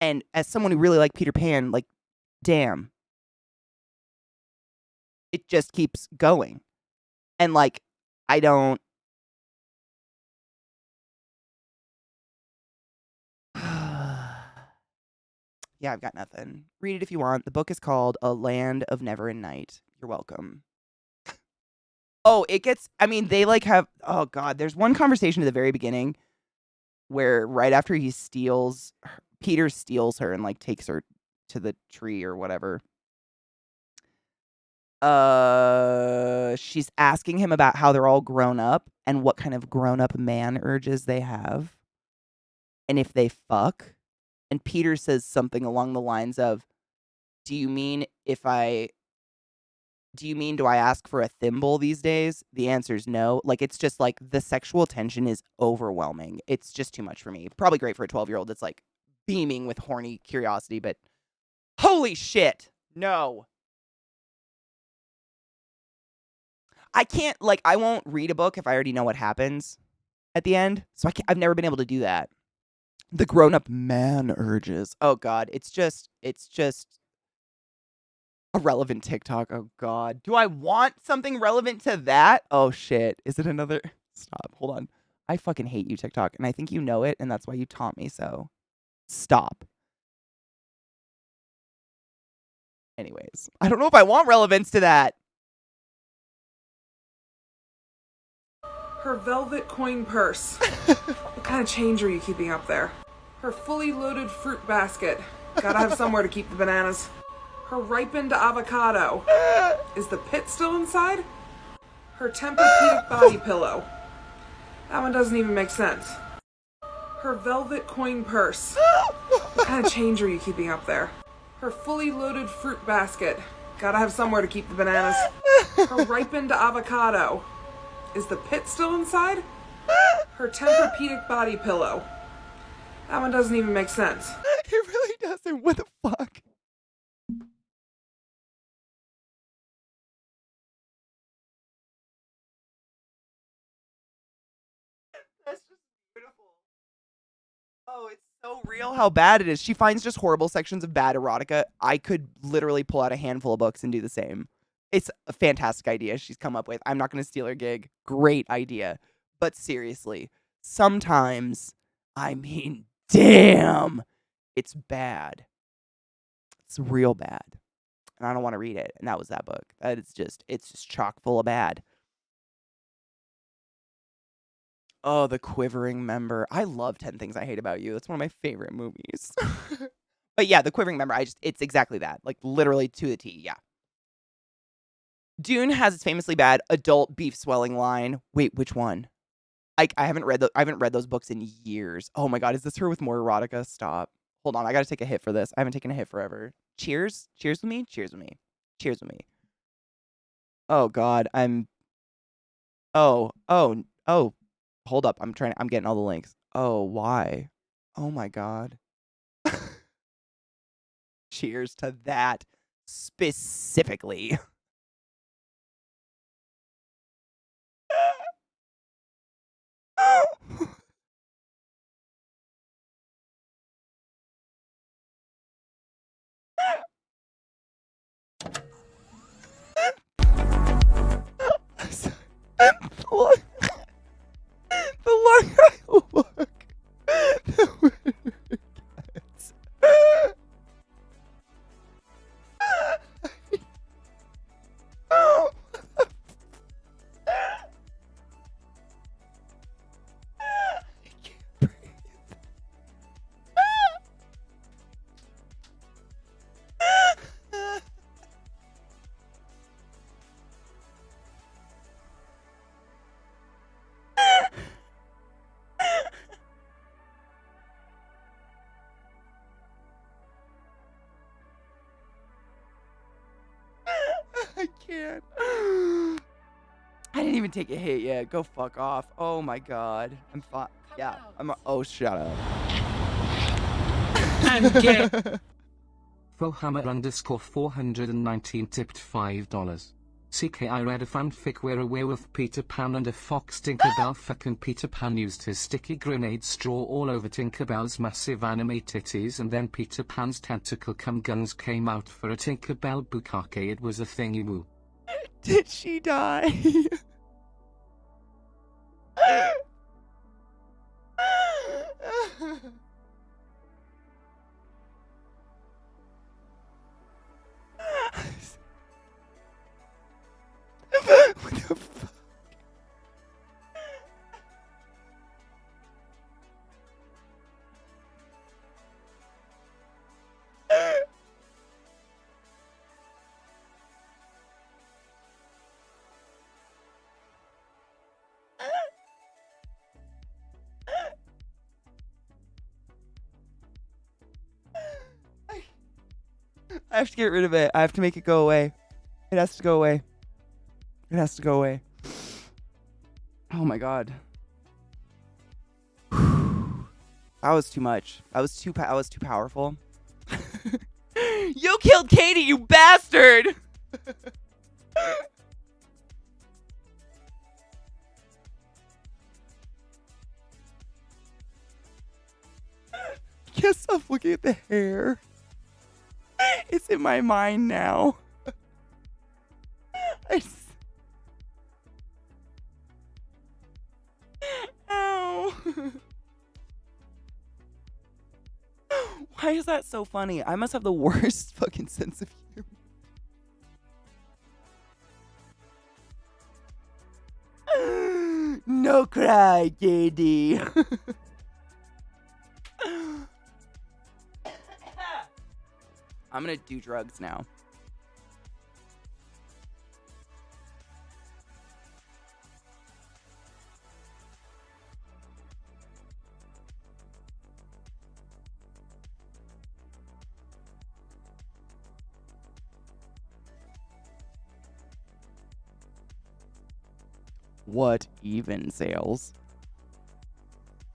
And as someone who really liked Peter Pan, like, damn. It just keeps going. And, like, I don't... Yeah, I've got nothing. Read it if you want. The book is called A Land of Never and Night. You're welcome. Oh, it gets... I mean, they, like, have... Oh, God. There's one conversation at the very beginning where right after he steals... Peter steals her and, like, takes her to the tree or whatever. She's asking him about how they're all grown up and what kind of grown-up man urges they have. And if they fuck... And Peter says something along the lines of, do you mean do I ask for a thimble these days? The answer is no. Like, it's just like the sexual tension is overwhelming. It's just too much for me. Probably great for a 12-year-old that's like beaming with horny curiosity, but Holy shit. No. I can't, like, I won't read a book if I already know what happens at the end. So I've never been able to do that. The grown-up man urges. Oh, God. It's just a relevant TikTok. Oh, God. Do I want something relevant to that? Oh, shit. Is it another? Stop. Hold on. I fucking hate you, TikTok. And I think you know it, and that's why you taught me so. Stop. Anyways, I don't know if I want relevance to that. Her velvet coin purse. What kind of change are you keeping up there? Her fully loaded fruit basket. Gotta have somewhere to keep the bananas. Her ripened avocado. Is the pit still inside? Her Tempur-Pedic body pillow. That one doesn't even make sense. Her velvet coin purse. What kind of change are you keeping up there? Her fully loaded fruit basket. Gotta have somewhere to keep the bananas. Her ripened avocado. Is the pit still inside? Her Tempur-Pedic body pillow. That one doesn't even make sense. It really doesn't. What the fuck? That's just beautiful. Oh, it's so real how bad it is. She finds just horrible sections of bad erotica. I could literally pull out a handful of books and do the same. It's a fantastic idea she's come up with. I'm not going to steal her gig. Great idea. But seriously, sometimes, I mean, damn, it's bad. It's real bad. And I don't want to read it. And that was that book. It's just chock full of bad. Oh, The Quivering Member. I love 10 Things I Hate About You. That's one of my favorite movies. But yeah, The Quivering Member, it's exactly that. Like literally to the T, yeah. Dune has its famously bad adult beef swelling line. Wait, which one? I haven't read those books in years. Oh my God, is this her with more erotica? Stop. Hold on, I gotta take a hit for this. I haven't taken a hit forever. Cheers? Cheers with me? Cheers with me. Cheers with me. Oh God, oh. Hold up, I'm getting all the links. Oh, why? Oh my God. Cheers to that specifically. The longer I look, the weirder it gets. I can't breathe. I can't. I didn't even take a hit yet. Go fuck off. Oh my God. I'm fine. Yeah. Oh, shut up. And get Fohammer underscore 419 tipped $5. CK, I read a fanfic where a werewolf Peter Pan and a fox Tinkerbell fucking Peter Pan used his sticky grenade straw all over Tinkerbell's massive anime titties, and then Peter Pan's tentacle cum guns came out for a Tinkerbell bukkake. It was a thingy woo. Did she die? What the fuck? I have to get rid of it. I have to make it go away. It has to go away. It has to go away. Oh my God. That was too much. I was too powerful. You killed Katie, you bastard! Can't stop looking at the hair. It's in my mind now. Ow. Why is that so funny? I must have the worst fucking sense of humor. No cry, Katie. I'm gonna do drugs now. What even sales?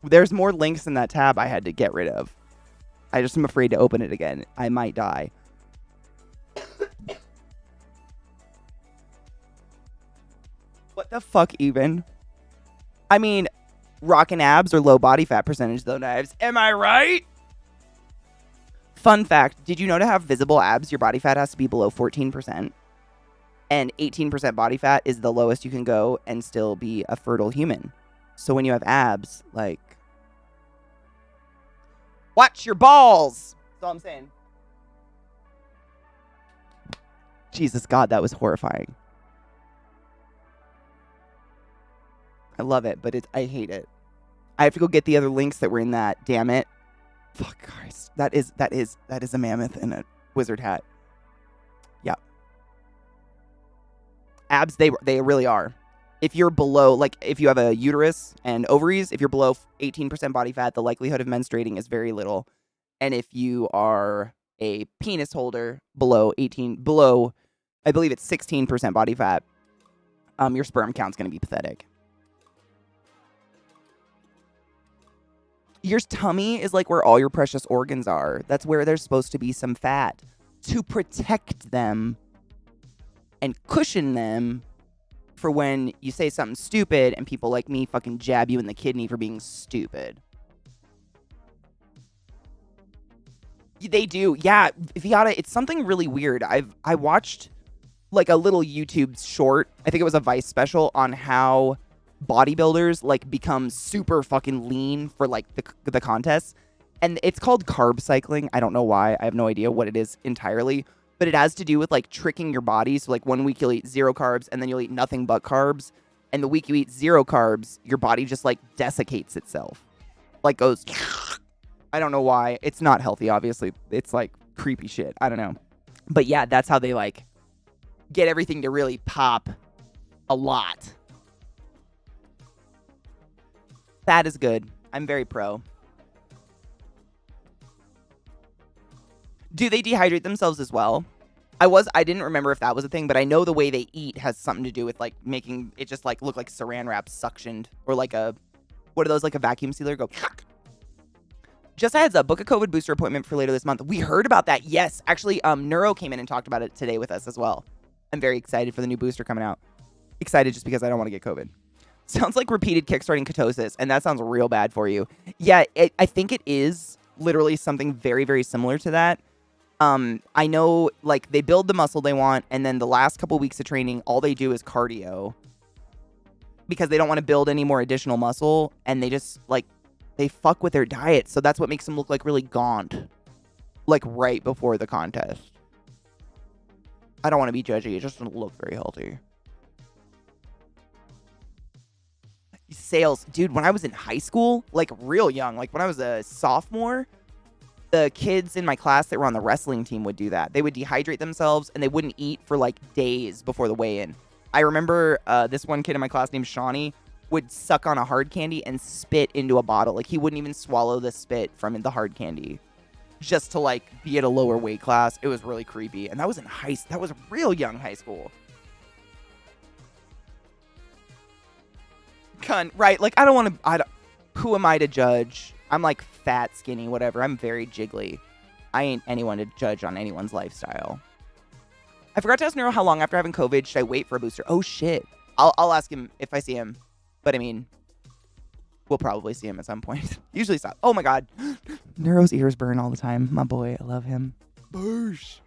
There's more links in that tab I had to get rid of. I just am afraid to open it again. I might die. What the fuck even? I mean, rockin' abs or low body fat percentage though, Knives. Am I right? Fun fact, did you know to have visible abs, your body fat has to be below 14%? And 18% body fat is the lowest you can go and still be a fertile human. So when you have abs, like, watch your balls. That's all I'm saying. Jesus God, that was horrifying. I love it, but I hate it. I have to go get the other links that were in that. Damn it. Fuck Christ. That is a mammoth in a wizard hat. Yeah. Abs, they really are. If you're below, like, if you have a uterus and ovaries, if you're below 18% body fat, the likelihood of menstruating is very little. And if you are a penis holder below, I believe it's 16% body fat, your sperm count's going to be pathetic. Your tummy is like where all your precious organs are. That's where there's supposed to be some fat to protect them and cushion them for when you say something stupid and people like me fucking jab you in the kidney for being stupid. They do. Yeah, Viata, it's something really weird. I watched like a little YouTube short. I think it was a Vice special on how bodybuilders like become super fucking lean for like the contests. And it's called carb cycling. I don't know why. I have no idea what it is entirely. But it has to do with like tricking your body. So like 1 week you'll eat 0 carbs and then you'll eat nothing but carbs. And the week you eat 0 carbs, your body just like desiccates itself. Like goes, I don't know why. It's not healthy, obviously. It's like creepy shit. I don't know. But yeah, that's how they like get everything to really pop a lot. That is good. I'm very pro. Do they dehydrate themselves as well? I didn't remember if that was a thing, but I know the way they eat has something to do with like making it just like look like saran wrap suctioned or like what are those, like a vacuum sealer? Go. Just a heads up, book a COVID booster appointment for later this month. We heard about that. Yes, actually, Neuro came in and talked about it today with us as well. I'm very excited for the new booster coming out. Excited just because I don't want to get COVID. Sounds like repeated kickstarting ketosis, and that sounds real bad for you. Yeah, I think it is literally something very, very similar to that. I know, like, they build the muscle they want, and then the last couple weeks of training, all they do is cardio. Because they don't want to build any more additional muscle, and they just, like, they fuck with their diet, so that's what makes them look, like, really gaunt. Like, right before the contest. I don't want to be judgy, it just doesn't look very healthy. Sales. Dude, when I was in high school, like, real young, like, when I was a sophomore, the kids in my class that were on the wrestling team would do that. They would dehydrate themselves and they wouldn't eat for like days before the weigh-in. I remember this one kid in my class named Shawnee would suck on a hard candy and spit into a bottle. Like he wouldn't even swallow the spit from the hard candy just to like be at a lower weight class. It was really creepy. And that was that was real young high school. Cunt, right? Like I don't want to, who am I to judge? I'm like fat, skinny, whatever. I'm very jiggly. I ain't anyone to judge on anyone's lifestyle. I forgot to ask Neuro how long after having COVID should I wait for a booster. Oh, shit. I'll ask him if I see him. But, I mean, we'll probably see him at some point. Usually stop. Oh, my God. Neuro's ears burn all the time. My boy, I love him. Boosh.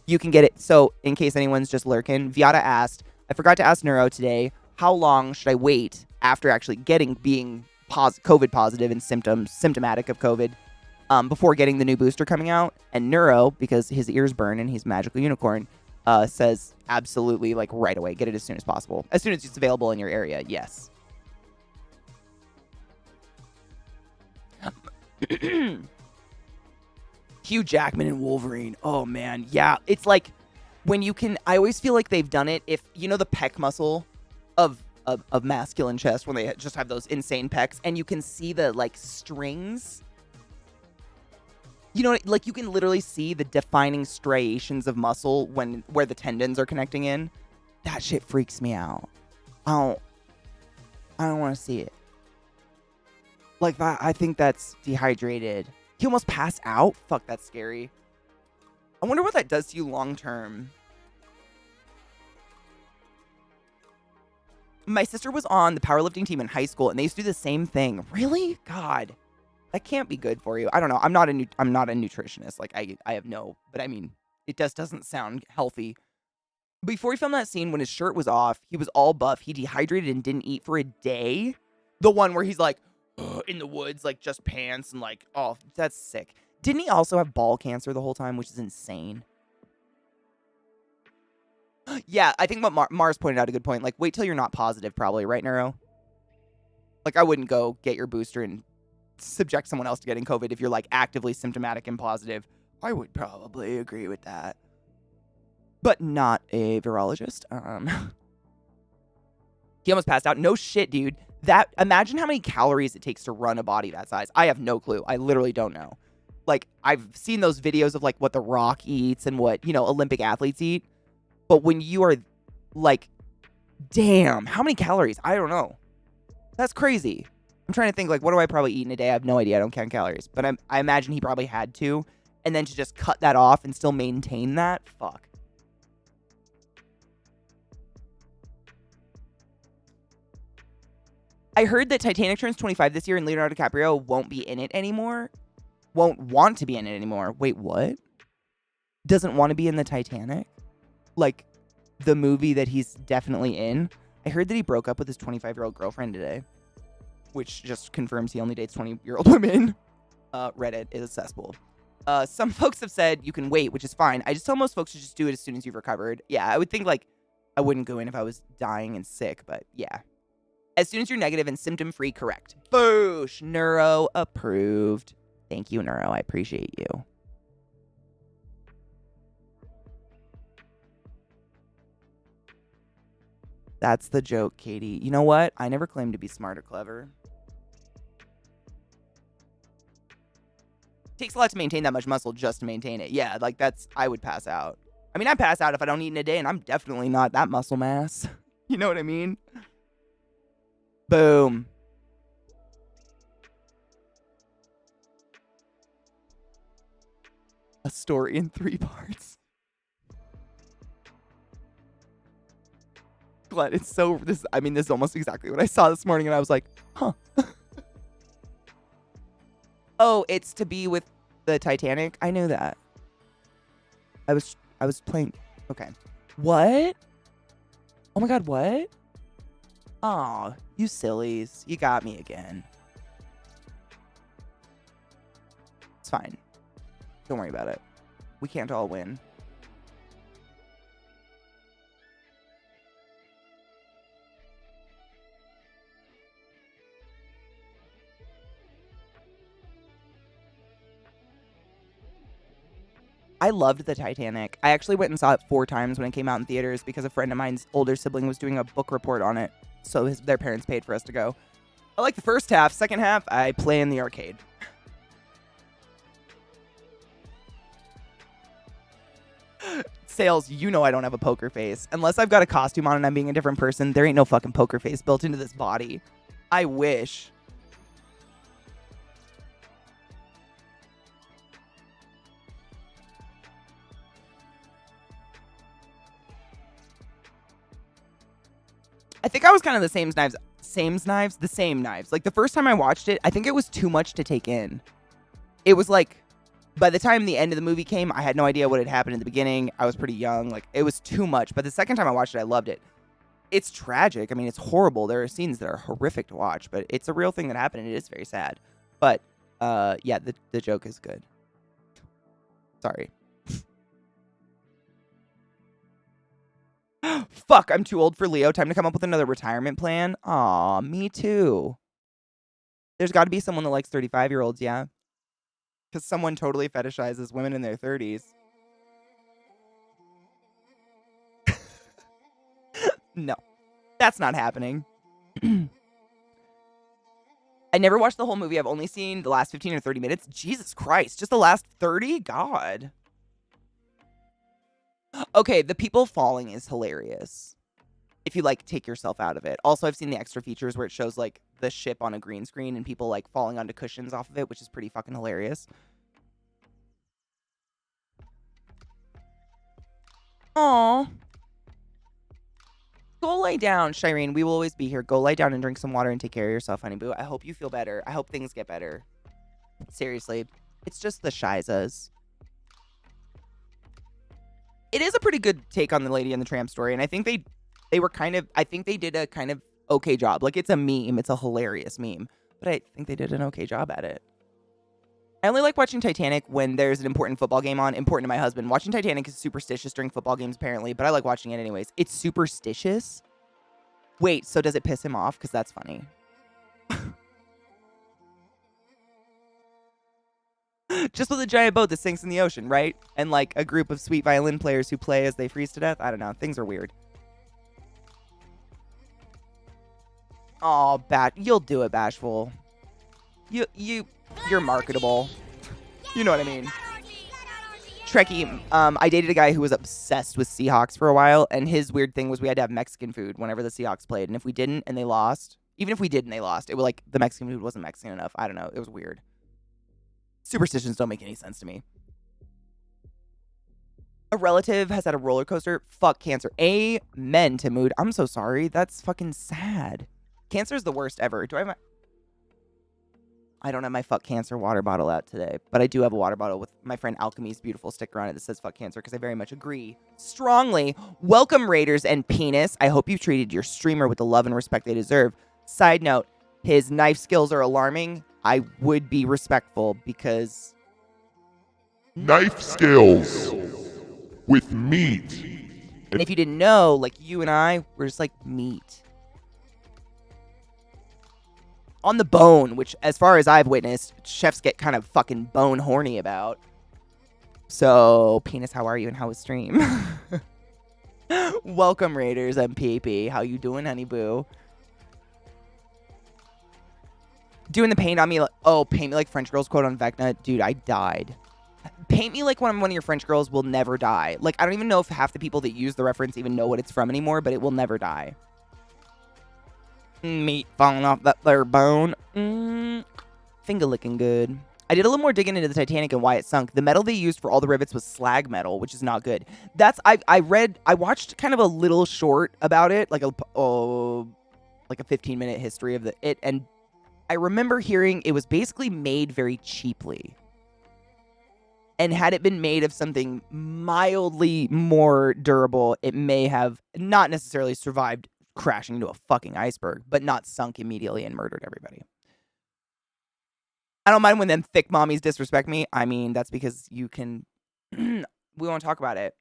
You can get it. So, in case anyone's just lurking, Viata asked, I forgot to ask Neuro today, how long should I wait after actually being COVID positive and symptomatic of COVID before getting the new booster coming out? And Neuro, because his ears burn and he's a magical unicorn, says absolutely, like, right away. Get it as soon as possible. As soon as it's available in your area, yes. Hugh Jackman and Wolverine. Oh, man. Yeah, it's like when you can... I always feel like they've done it if... You know the pec muscle of masculine chest when they just have those insane pecs and you can see the, like, strings... You know, like, you can literally see the defining striations of muscle where the tendons are connecting in. That shit freaks me out. I don't want to see it. Like, that, I think that's dehydrated. He almost passed out? Fuck, that's scary. I wonder what that does to you long term. My sister was on the powerlifting team in high school, and they used to do the same thing. Really? God. That can't be good for you. I don't know. I'm not a nutritionist. Like, I have no... But, I mean, it just doesn't sound healthy. Before he filmed that scene, when his shirt was off, he was all buff. He dehydrated and didn't eat for a day. The one where he's, like, in the woods, like, just pants and, like, oh, that's sick. Didn't he also have ball cancer the whole time, which is insane? Yeah, I think what Mars pointed out a good point. Like, wait till you're not positive, probably, right, Neuro? Like, I wouldn't go get your booster and subject someone else to getting COVID if you're, like, actively symptomatic and positive. I would probably agree with that. But not a virologist. He almost passed out. No shit, dude. Imagine how many calories it takes to run a body that size. I have no clue. I literally don't know. Like, I've seen those videos of, like, what The Rock eats and what, you know, Olympic athletes eat. But when you are, like, damn, how many calories? I don't know. That's crazy. I'm trying to think, like, what do I probably eat in a day? I have no idea. I don't count calories. But I imagine he probably had to. And then to just cut that off and still maintain that? Fuck. I heard that Titanic turns 25 this year and Leonardo DiCaprio won't be in it anymore. Won't want to be in it anymore. Wait, what? Doesn't want to be in the Titanic? Like, the movie that he's definitely in? I heard that he broke up with his 25-year-old girlfriend today. Which just confirms he only dates 20-year-old women. Reddit is a cesspool. Some folks have said you can wait, which is fine. I just tell most folks to just do it as soon as you've recovered. Yeah, I would think, like, I wouldn't go in if I was dying and sick, but yeah. As soon as you're negative and symptom-free, correct. Boosh! Neuro approved. Thank you, Neuro. I appreciate you. That's the joke, Katie. You know what? I never claimed to be smart or clever. Takes a lot to maintain that much muscle just to maintain it. Yeah, like I would pass out. I mean, I pass out if I don't eat in a day, and I'm definitely not that muscle mass. You know what I mean? Boom. A story in 3 parts. Glad it's so... this is almost exactly what I saw this morning, and I was like, huh. Oh, it's to be with the Titanic? I knew that. I was playing... Okay. What? Oh my god, what? Aw, you sillies. You got me again. It's fine. Don't worry about it. We can't all win. I loved the Titanic. I actually went and saw it 4 times when it came out in theaters because a friend of mine's older sibling was doing a book report on it. So their parents paid for us to go. I like the first half. Second half, I play in the arcade. Sales, you know I don't have a poker face. Unless I've got a costume on and I'm being a different person, there ain't no fucking poker face built into this body. I wish. I think I was kind of the same knives. Like the first time I watched it, I think it was too much to take in. It was like, by the time the end of the movie came, I had no idea what had happened in the beginning. I was pretty young. Like, it was too much. But the second time I watched it, I loved it. It's tragic. I mean, it's horrible. There are scenes that are horrific to watch, but it's a real thing that happened, and it is very sad. But, yeah, the joke is good. Sorry. Fuck, I'm too old for Leo. Time to come up with another retirement plan. Aw, me too. There's got to be someone that likes 35-year-olds, yeah? Because someone totally fetishizes women in their 30s. No, that's not happening. I never watched the whole movie. I've only seen the last 15 or 30 minutes. Jesus Christ, just the last 30? God. Okay, the people falling is hilarious. If you, like, take yourself out of it. Also, I've seen the extra features where it shows, like, the ship on a green screen and people, like, falling onto cushions off of it, which is pretty fucking hilarious. Aww. Go lay down, Shireen. We will always be here. Go lay down and drink some water and take care of yourself, honey boo. I hope you feel better. I hope things get better. Seriously. It's just the Shizas. It is a pretty good take on the Lady and the Tramp story, and I think they were kind of, I think they did a kind of okay job. Like, it's a meme. It's a hilarious meme. But I think they did an okay job at it. I only like watching Titanic when there's an important football game on. Important to my husband. Watching Titanic is superstitious during football games, apparently, but I like watching it anyways. It's superstitious? Wait, so does it piss him off? Because that's funny. Just with a giant boat that sinks in the ocean, right? And, like, a group of sweet violin players who play as they freeze to death? I don't know. Things are weird. Oh, you'll do it, Bashful. You're marketable. You know what I mean. Trekkie, I dated a guy who was obsessed with Seahawks for a while, and his weird thing was we had to have Mexican food whenever the Seahawks played, and if we didn't and they lost, even if we did and they lost, it was like the Mexican food wasn't Mexican enough. I don't know. It was weird. Superstitions don't make any sense to me. A relative has had a roller coaster. Fuck cancer. Amen to mood. I'm so sorry. That's fucking sad. Cancer is the worst ever. I don't have my fuck cancer water bottle out today, but I do have a water bottle with my friend Alchemy's beautiful sticker on it that says fuck cancer because I very much agree strongly. Welcome, Raiders and Penis. I hope you treated your streamer with the love and respect they deserve. Side note, his knife skills are alarming. I would be respectful because... Knife skills with meat. And if you didn't know, like you and I, we're just like meat. On the bone, which as far as I've witnessed, chefs get kind of fucking bone horny about. So, Penis, how are you and how was stream? Welcome, Raiders and PP. How you doing, honey boo? Doing the paint on me, paint me like French girls quote on Vecna. Dude, I died. Paint me like one of your French girls will never die. Like, I don't even know if half the people that use the reference even know what it's from anymore, but it will never die. Meat falling off that there bone. Finger licking good. I did a little more digging into the Titanic and why it sunk. The metal they used for all the rivets was slag metal, which is not good. I watched kind of a little short about it, like a 15-minute history of it, and I remember hearing it was basically made very cheaply. And had it been made of something mildly more durable, it may have not necessarily survived crashing into a fucking iceberg, but not sunk immediately and murdered everybody. I don't mind when them thick mommies disrespect me. I mean, that's because you can... we won't talk about it.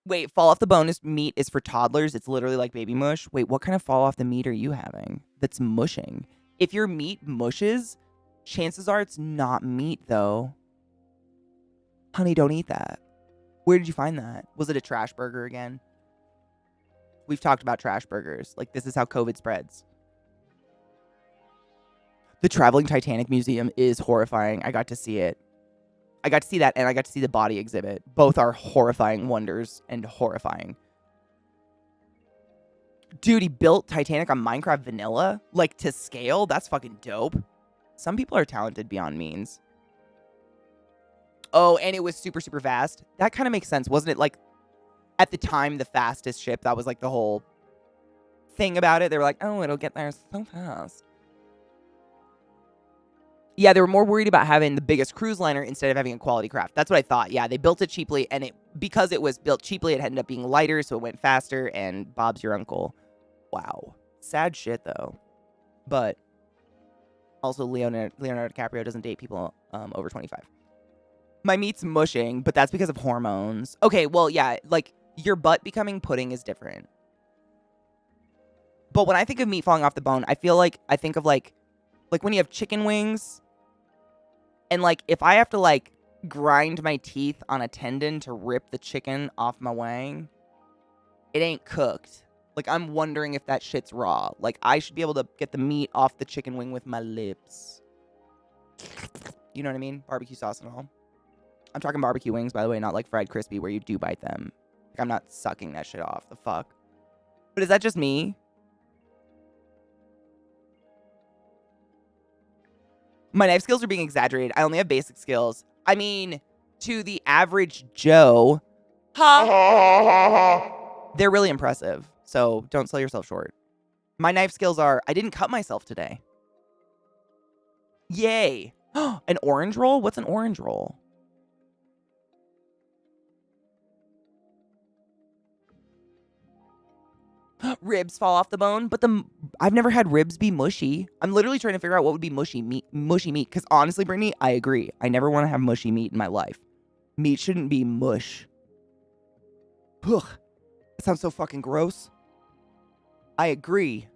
Wait, fall off the bone meat is for toddlers. It's literally like baby mush. Wait, what kind of fall off the meat are you having that's mushing? If your meat mushes, chances are it's not meat, though. Honey, don't eat that. Where did you find that? Was it a trash burger again? We've talked about trash burgers. Like, this is how COVID spreads. The Traveling Titanic Museum is horrifying. I got to see it. I got to see that, and I got to see the body exhibit. Both are horrifying wonders and horrifying. Dude, he built Titanic on Minecraft Vanilla? Like, to scale? That's fucking dope. Some people are talented beyond means. Oh, and it was super, super fast. That kind of makes sense. Wasn't it like... at the time, the fastest ship. That was like the whole thing about it. They were like, oh, it'll get there so fast. Yeah, they were more worried about having the biggest cruise liner instead of having a quality craft. That's what I thought. Yeah, they built it cheaply, and because it was built cheaply, it ended up being lighter, so it went faster, and Bob's your uncle. Wow. Sad shit, though. But also, Leonardo DiCaprio doesn't date people over 25. My meat's mushing, but that's because of hormones. Okay, well, yeah, like, your butt becoming pudding is different. But when I think of meat falling off the bone, I think of, like when you have chicken wings, and, like, if I have to, like, grind my teeth on a tendon to rip the chicken off my wang, it ain't cooked. Like, I'm wondering if that shit's raw. Like, I should be able to get the meat off the chicken wing with my lips. You know what I mean? Barbecue sauce and all. I'm talking barbecue wings, by the way, not like fried crispy where you do bite them. Like, I'm not sucking that shit off. The fuck? But is that just me? My knife skills are being exaggerated. I only have basic skills. I mean, to the average Joe, they're really impressive. So don't sell yourself short. My knife skills are, I didn't cut myself today. Yay. An orange roll? What's an orange roll? Ribs fall off the bone, but I've never had ribs be mushy. I'm literally trying to figure out what would be mushy meat. Because honestly, Brittany, I agree. I never want to have mushy meat in my life. Meat shouldn't be mush. Ugh. That sounds so fucking gross. I agree.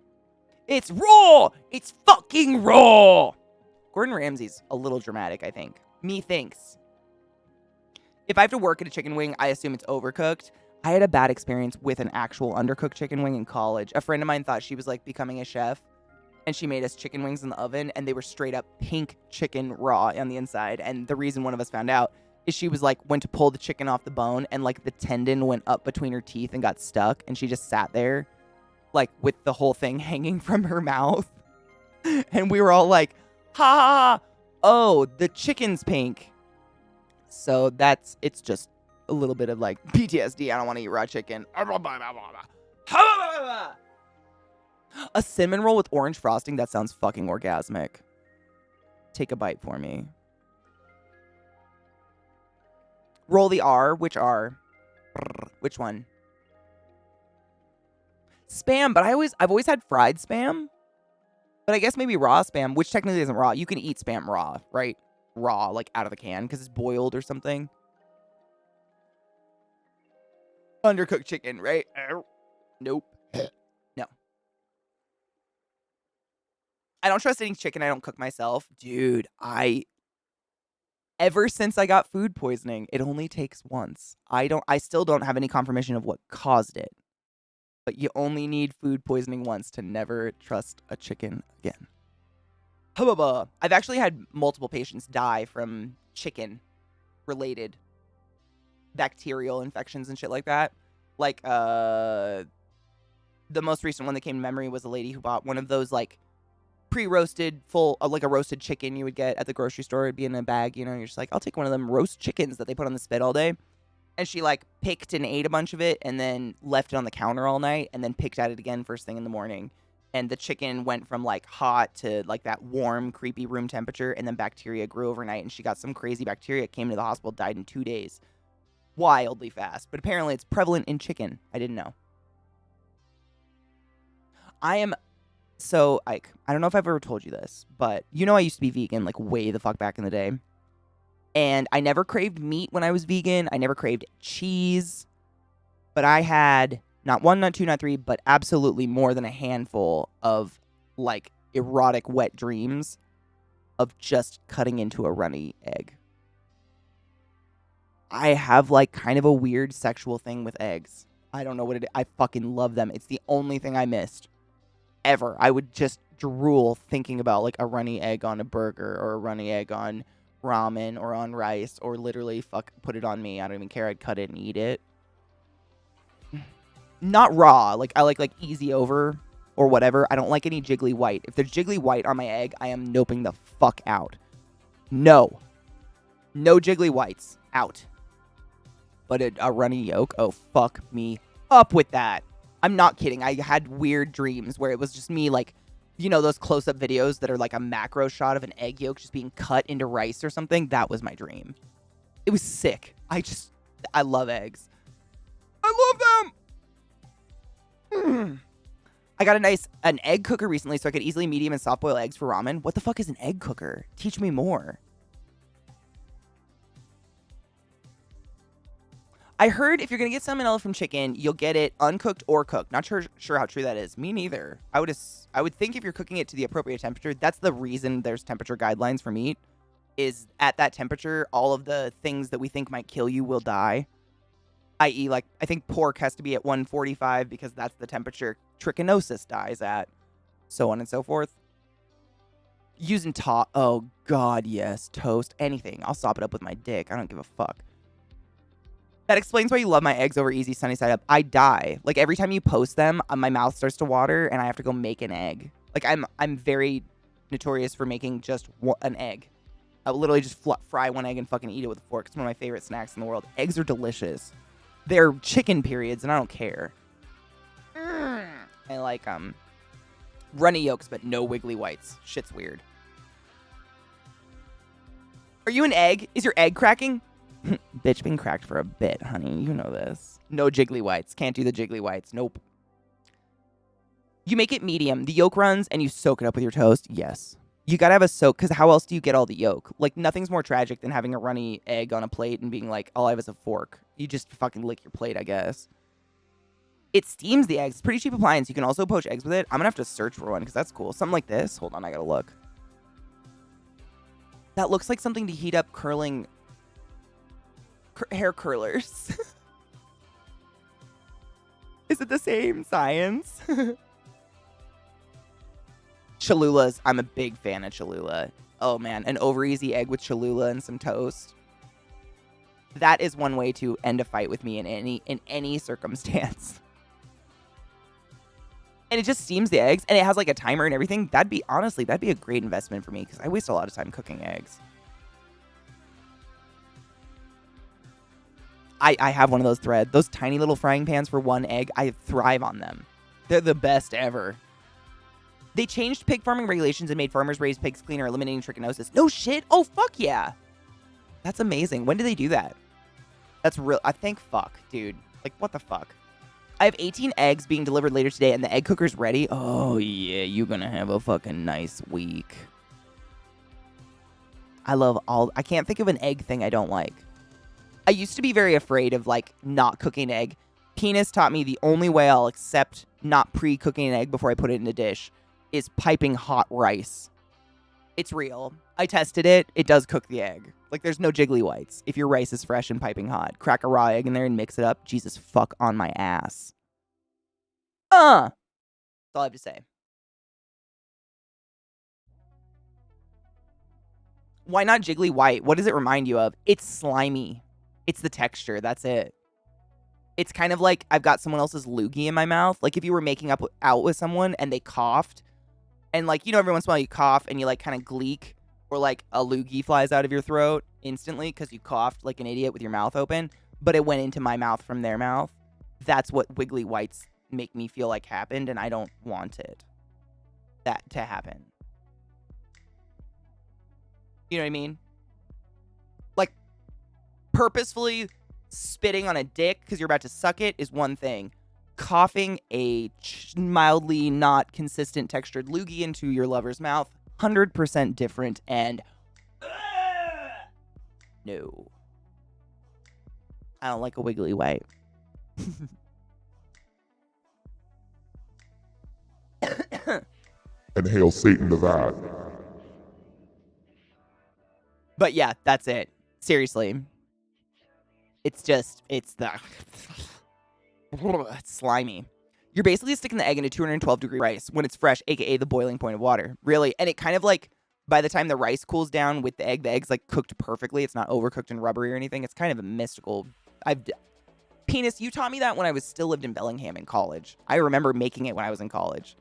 It's raw! It's fucking raw! Gordon Ramsay's a little dramatic, I think. Methinks. If I have to work at a chicken wing, I assume it's overcooked. I had a bad experience with an actual undercooked chicken wing in college. A friend of mine thought she was, like, becoming a chef, and she made us chicken wings in the oven, and they were straight up pink chicken raw on the inside. And the reason one of us found out is she was, like, went to pull the chicken off the bone, and, like, the tendon went up between her teeth and got stuck, and she just sat there, like, with the whole thing hanging from her mouth. And we were all like, ha, oh, the chicken's pink. So it's just a little bit of, like, PTSD. I don't want to eat raw chicken. A cinnamon roll with orange frosting? That sounds fucking orgasmic. Take a bite for me. Roll the R. Which R? Which one? Spam, but I've always had fried spam. But I guess maybe raw spam, which technically isn't raw. You can eat spam raw, right? Raw, like out of the can, because it's boiled or something. Undercooked chicken, right? Nope. No. I don't trust eating chicken I don't cook myself. Dude, ever since I got food poisoning, it only takes once. I still don't have any confirmation of what caused it. But you only need food poisoning once to never trust a chicken again. Hubba. I've actually had multiple patients die from chicken-related bacterial infections and shit like that. Like, the most recent one that came to memory was a lady who bought one of those, like, pre-roasted, like a roasted chicken you would get at the grocery store. It'd be in a bag, you know, you're just like, I'll take one of them roast chickens that they put on the spit all day. And she, like, picked and ate a bunch of it and then left it on the counter all night and then picked at it again first thing in the morning. And the chicken went from, like, hot to, like, that warm, creepy room temperature, and then bacteria grew overnight, and she got some crazy bacteria, came to the hospital, died in 2 days. Wildly fast. But apparently it's prevalent in chicken. I didn't know. So, Ike, I don't know if I've ever told you this, but you know I used to be vegan, like, way the fuck back in the day. And I never craved meat when I was vegan. I never craved cheese. But I had not one, not two, not three, but absolutely more than a handful of, like, erotic wet dreams of just cutting into a runny egg. I have, like, kind of a weird sexual thing with eggs. I don't know what it is. I fucking love them. It's the only thing I missed. Ever. I would just drool thinking about, like, a runny egg on a burger or a runny egg on ramen or on rice or literally put it on me. I don't even care. I'd cut it and eat it. Not raw. Like, I like easy over or whatever. I don't like any jiggly white. If there's jiggly white on my egg, I am noping the fuck out. No. No jiggly whites. Out. but a runny yolk, oh, fuck me up with that. I'm not kidding. I had weird dreams where it was just me, like, you know, those close-up videos that are like a macro shot of an egg yolk just being cut into rice or something. That was my dream. It was sick. I love eggs. I love them. I got an egg cooker recently so I could easily medium and soft boil eggs for ramen. What the fuck is an egg cooker? Teach me more. I heard if you're going to get salmonella from chicken, you'll get it uncooked or cooked. Not sure how true that is. Me neither. I would think if you're cooking it to the appropriate temperature, that's the reason there's temperature guidelines for meat, is at that temperature, all of the things that we think might kill you will die. I.e., like, I think pork has to be at 145 because that's the temperature trichinosis dies at. So on and so forth. Using oh, God, yes. Toast. Anything. I'll sop it up with my dick. I don't give a fuck. That explains why you love my eggs over easy sunny side up. I die. Like, every time you post them, my mouth starts to water, and I have to go make an egg. Like, I'm very notorious for making just an egg. I will literally just fry one egg and fucking eat it with a fork. It's one of my favorite snacks in the world. Eggs are delicious. They're chicken periods, and I don't care. I like, runny yolks, but no wiggly whites. Shit's weird. Are you an egg? Is your egg cracking? Bitch, been cracked for a bit, honey. You know this. No jiggly whites. Can't do the jiggly whites. Nope. You make it medium. The yolk runs, and you soak it up with your toast. Yes. You gotta have a soak, because how else do you get all the yolk? Like, nothing's more tragic than having a runny egg on a plate and being like, all I have is a fork. You just fucking lick your plate, I guess. It steams the eggs. It's a pretty cheap appliance. You can also poach eggs with it. I'm gonna have to search for one, because that's cool. Something like this. Hold on, I gotta look. That looks like something to heat up curling... hair curlers. Is it the same science? Cholulas. I'm a big fan of Cholula. Oh man, an over easy egg with Cholula and some toast. That is one way to end a fight with me in any circumstance. And it just steams the eggs, and it has like a timer and everything. That'd be a great investment for me because I waste a lot of time cooking eggs. I have one of those threads. Those tiny little frying pans for one egg, I thrive on them. They're the best ever. They changed pig farming regulations and made farmers raise pigs cleaner, eliminating trichinosis. No shit? Oh, fuck yeah. That's amazing. When did they do that? That's real. I think fuck, dude. Like, what the fuck? I have 18 eggs being delivered later today, and the egg cooker's ready. Oh, yeah. You're gonna have a fucking nice week. I can't think of an egg thing I don't like. I used to be very afraid of, like, not cooking an egg. Penis taught me the only way I'll accept not pre-cooking an egg before I put it in a dish is piping hot rice. It's real. I tested it. It does cook the egg. Like, there's no jiggly whites if your rice is fresh and piping hot. Crack a raw egg in there and mix it up. Jesus fuck on my ass. That's all I have to say. Why not jiggly white? What does it remind you of? It's slimy. It's the texture. That's it. It's kind of like I've got someone else's loogie in my mouth. Like if you were making out with someone and they coughed. And like, you know, every once in a while you cough and you like kind of gleek. Or like a loogie flies out of your throat instantly because you coughed like an idiot with your mouth open. But it went into my mouth from their mouth. That's what wiggly whites make me feel like happened. And I don't want that to happen. You know what I mean? Like, purposefully spitting on a dick because you're about to suck it is one thing. Coughing a mildly not consistent textured loogie into your lover's mouth, 100% different, and no. I don't like a wiggly white. And hail Satan to that. But yeah, that's it. Seriously. It's it's slimy. You're basically sticking the egg into 212-degree rice when it's fresh, aka the boiling point of water. Really. And it kind of like, by the time the rice cools down with the egg's like cooked perfectly. It's not overcooked and rubbery or anything. It's kind of a mystical. Penis, you taught me that when I still lived in Bellingham in college. I remember making it when I was in college.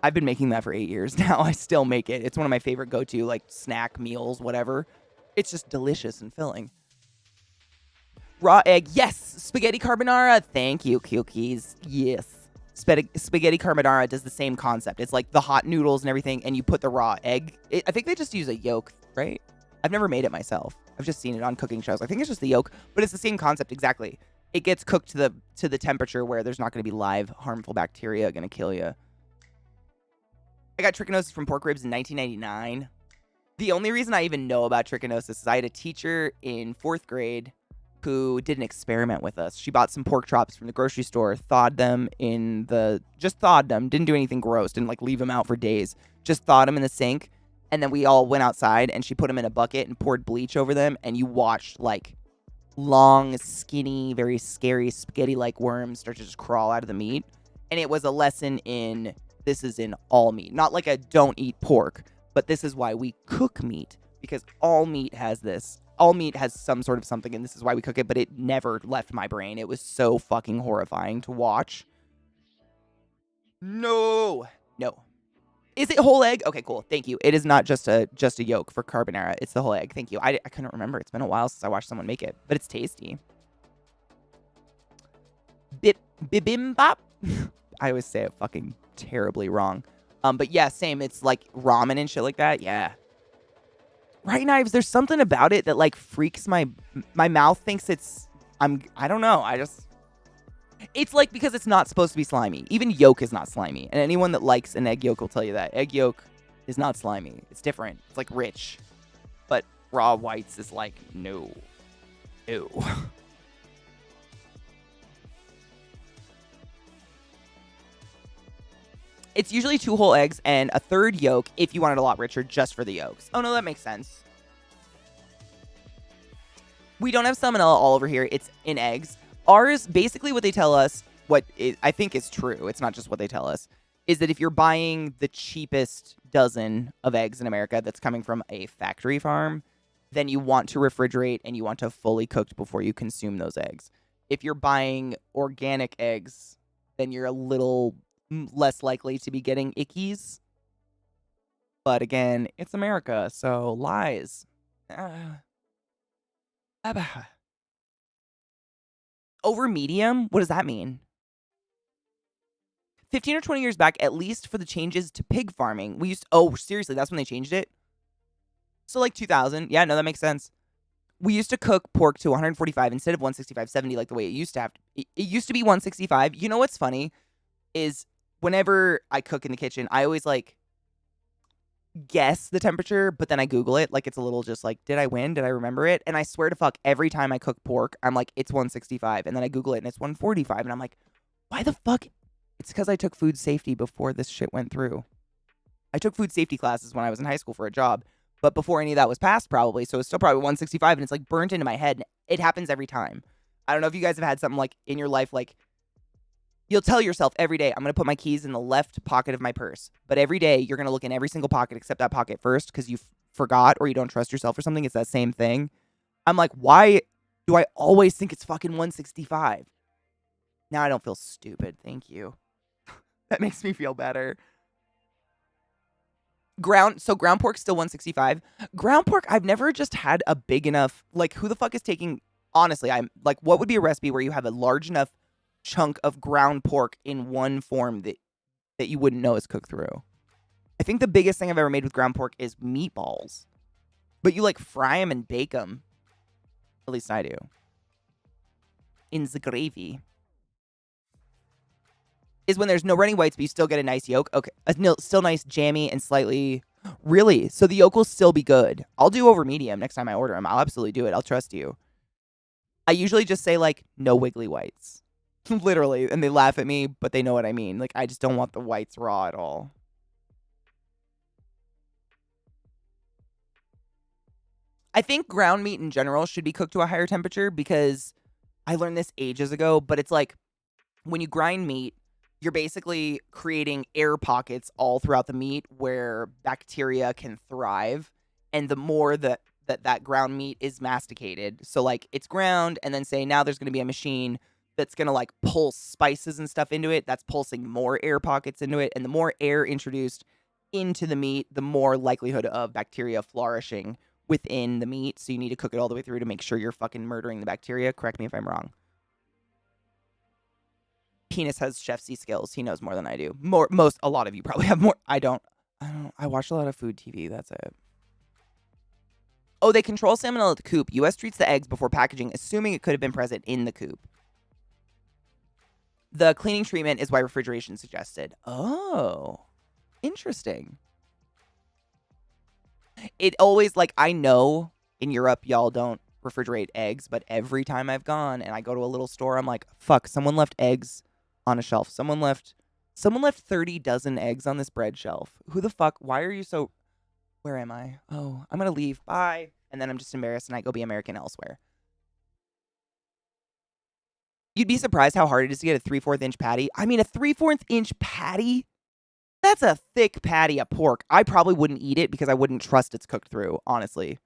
I've been making that for 8 years now. I still make it. It's one of my favorite go-to like snack meals, whatever. It's just delicious and filling. Raw egg. Yes. Spaghetti carbonara. Thank you, cookies. Yes. Spaghetti carbonara does the same concept. It's like the hot noodles and everything, and you put the raw egg. I think they just use a yolk, right? I've never made it myself. I've just seen it on cooking shows. I think it's just the yolk, but it's the same concept exactly. It gets cooked to the temperature where there's not going to be live harmful bacteria going to kill you. I got trichinosis from pork ribs in 1999. The only reason I even know about trichinosis is I had a teacher in 4th grade who did an experiment with us. She bought some pork chops from the grocery store, thawed them, didn't do anything gross, didn't like leave them out for days, just thawed them in the sink, and then we all went outside and she put them in a bucket and poured bleach over them, and you watched like long, skinny, very scary spaghetti-like worms start to just crawl out of the meat. And it was a lesson in this is in all meat, not like a don't eat pork, but this is why we cook meat, because all meat has this. All meat has some sort of something, and this is why we cook it, but it never left my brain. It was so fucking horrifying to watch. No. Is it whole egg? Okay, cool. Thank you. It is not just a yolk for carbonara. It's the whole egg. Thank you. I couldn't remember. It's been a while since I watched someone make it, but it's tasty. Bibimbap. I always say it fucking terribly wrong. But yeah, same. It's like ramen and shit like that. Yeah. Right knives, there's something about it that like freaks my mouth thinks I don't know. It's like because it's not supposed to be slimy. Even yolk is not slimy. And anyone that likes an egg yolk will tell you that. Egg yolk is not slimy. It's different. It's like rich. But raw whites is like, no. Ew. It's usually 2 whole eggs and a 3rd yolk if you want it a lot richer just for the yolks. Oh, no, that makes sense. We don't have salmonella all over here. It's in eggs. Ours, basically what they tell us, I think is true, it's not just what they tell us, is that if you're buying the cheapest dozen of eggs in America that's coming from a factory farm, then you want to refrigerate and you want to fully cooked before you consume those eggs. If you're buying organic eggs, then you're a little less likely to be getting ickies. But again, it's America, so lies. Over medium? What does that mean? 15 or 20 years back, at least for the changes to pig farming, seriously, that's when they changed it? So like 2000. Yeah, no, that makes sense. We used to cook pork to 145 instead of 165.70 like the way it used to have. It used to be 165. You know what's funny is whenever I cook in the kitchen, I always like guess the temperature, but then I Google it. Like it's a little just like, did I win? Did I remember it? And I swear to fuck, every time I cook pork, I'm like, it's 165. And then I Google it and it's 145. And I'm like, why the fuck? It's because I took food safety before this shit went through. I took food safety classes when I was in high school for a job, but before any of that was passed probably. So it's still probably 165 and it's like burnt into my head. It happens every time. I don't know if you guys have had something like in your life, like you'll tell yourself every day, I'm going to put my keys in the left pocket of my purse. But every day, you're going to look in every single pocket except that pocket first because you forgot or you don't trust yourself or something. It's that same thing. I'm like, why do I always think it's fucking 165? Now I don't feel stupid. Thank you. That makes me feel better. Ground pork's still 165. Ground pork, I've never just had a big enough, like, who the fuck is taking, honestly, I'm like, what would be a recipe where you have a large enough chunk of ground pork in one form that you wouldn't know is cooked through? I think the biggest thing I've ever made with ground pork is meatballs. But you like fry them and bake them. At least I do. In the gravy. Is when there's no runny whites, but you still get a nice yolk. Okay. Still nice, jammy, and slightly... Really? So the yolk will still be good. I'll do over medium next time I order them. I'll absolutely do it. I'll trust you. I usually just say, like, no wiggly whites. Literally. And they laugh at me, but they know what I mean. Like, I just don't want the whites raw at all. I think ground meat in general should be cooked to a higher temperature because I learned this ages ago, but it's like when you grind meat, you're basically creating air pockets all throughout the meat where bacteria can thrive. And the more that ground meat is masticated, so like it's ground and then say now there's going to be a machine that's going to like pulse spices and stuff into it, that's pulsing more air pockets into it. And the more air introduced into the meat, the more likelihood of bacteria flourishing, within the meat, so you need to cook it all the way through to make sure you're fucking murdering the bacteria. Correct me if I'm wrong. Penis has chef's skills. He knows more than I do. A lot of you probably have more. I don't. I watch a lot of food TV. That's it. Oh, they control salmonella at the coop. U.S. treats the eggs before packaging, assuming it could have been present in the coop. The cleaning treatment is why refrigeration suggested. Oh, interesting. It always, like, I know in Europe y'all don't refrigerate eggs, but every time I've gone and I go to a little store, I'm like, fuck, someone left eggs on a shelf. Someone left 30 dozen eggs on this bread shelf. Who the fuck? Why are you so... Where am I? Oh, I'm going to leave. Bye. And then I'm just embarrassed and I go be American elsewhere. You'd be surprised how hard it is to get a 3/4 inch patty. I mean, a 3/4 inch patty? That's a thick patty of pork. I probably wouldn't eat it because I wouldn't trust it's cooked through, honestly.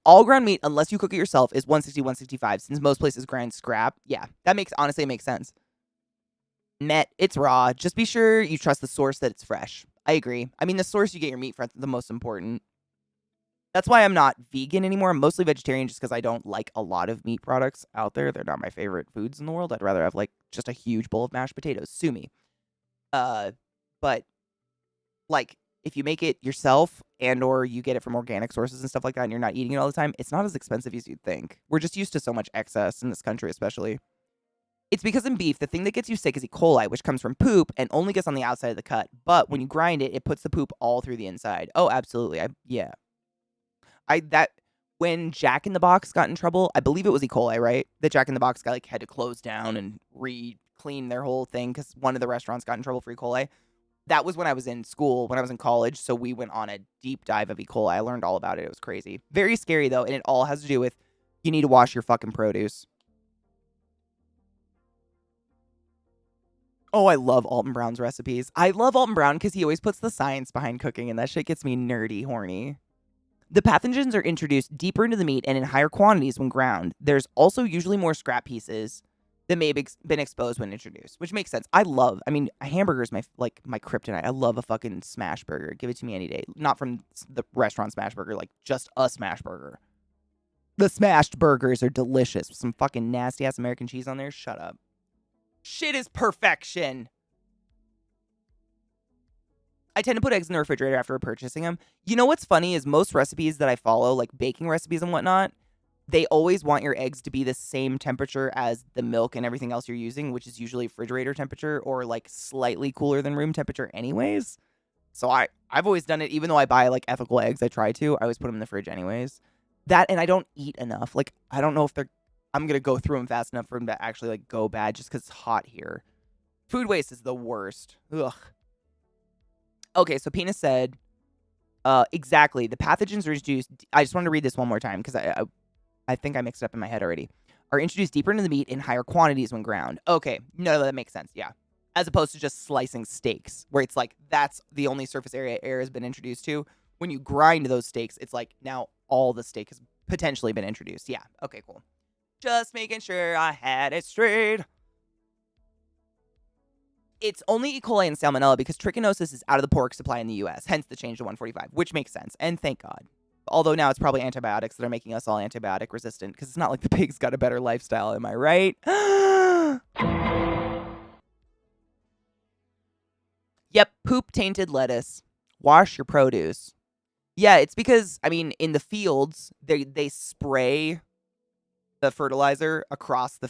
All ground meat, unless you cook it yourself, is $160, $165. Since most places grind scrap. Yeah, that honestly makes sense. Met, it's raw. Just be sure you trust the source that it's fresh. I agree. I mean, the source you get your meat from is the most important. That's why I'm not vegan anymore. I'm mostly vegetarian just because I don't like a lot of meat products out there. They're not my favorite foods in the world. I'd rather have, like, just a huge bowl of mashed potatoes. Sue me. But, like, if you make it yourself and or you get it from organic sources and stuff like that and you're not eating it all the time, it's not as expensive as you'd think. We're just used to so much excess in this country especially. It's because in beef, the thing that gets you sick is E. coli, which comes from poop and only gets on the outside of the cut. But when you grind it, it puts the poop all through the inside. Oh, absolutely. When Jack in the Box got in trouble, I believe it was E. coli, right? That Jack in the Box got, like, had to close down and clean their whole thing because one of the restaurants got in trouble for E. coli. That was when I was in school, when I was in college, so we went on a deep dive of E. coli. I learned all about it. It was crazy. Very scary, though, and it all has to do with you need to wash your fucking produce. Oh, I love Alton Brown's recipes. I love Alton Brown because he always puts the science behind cooking, and that shit gets me nerdy horny. The pathogens are introduced deeper into the meat and in higher quantities when ground. There's also usually more scrap pieces that may have been exposed when introduced, which makes sense. A hamburger is my kryptonite. I love a fucking smash burger. Give it to me any day. Not from the restaurant smash burger, like just a smash burger. The smashed burgers are delicious with some fucking nasty ass American cheese on there. Shut up. Shit is perfection. I tend to put eggs in the refrigerator after purchasing them. You know what's funny is most recipes that I follow, like baking recipes and whatnot, they always want your eggs to be the same temperature as the milk and everything else you're using, which is usually refrigerator temperature or like slightly cooler than room temperature anyways. So I've always done it, even though I buy like ethical eggs, I try to. I always put them in the fridge anyways. That, and I don't eat enough. Like, I don't know if I'm going to go through them fast enough for them to actually like go bad just because it's hot here. Food waste is the worst. Ugh. Okay, so Penis said, exactly, the pathogens are introduced. I just wanted to read this one more time because I think I mixed it up in my head already. Are introduced deeper into the meat in higher quantities when ground. Okay, no, that makes sense, yeah. As opposed to just slicing steaks, where it's like, that's the only surface area air has been introduced to. When you grind those steaks, it's like, now all the steak has potentially been introduced. Yeah, okay, cool. Just making sure I had it straight. It's only E. coli and salmonella because trichinosis is out of the pork supply in the U.S., hence the change to 145, which makes sense, and thank God. Although now it's probably antibiotics that are making us all antibiotic resistant, because it's not like the pigs got a better lifestyle, am I right? Yep, poop-tainted lettuce. Wash your produce. Yeah, it's because, I mean, in the fields, they spray the fertilizer across the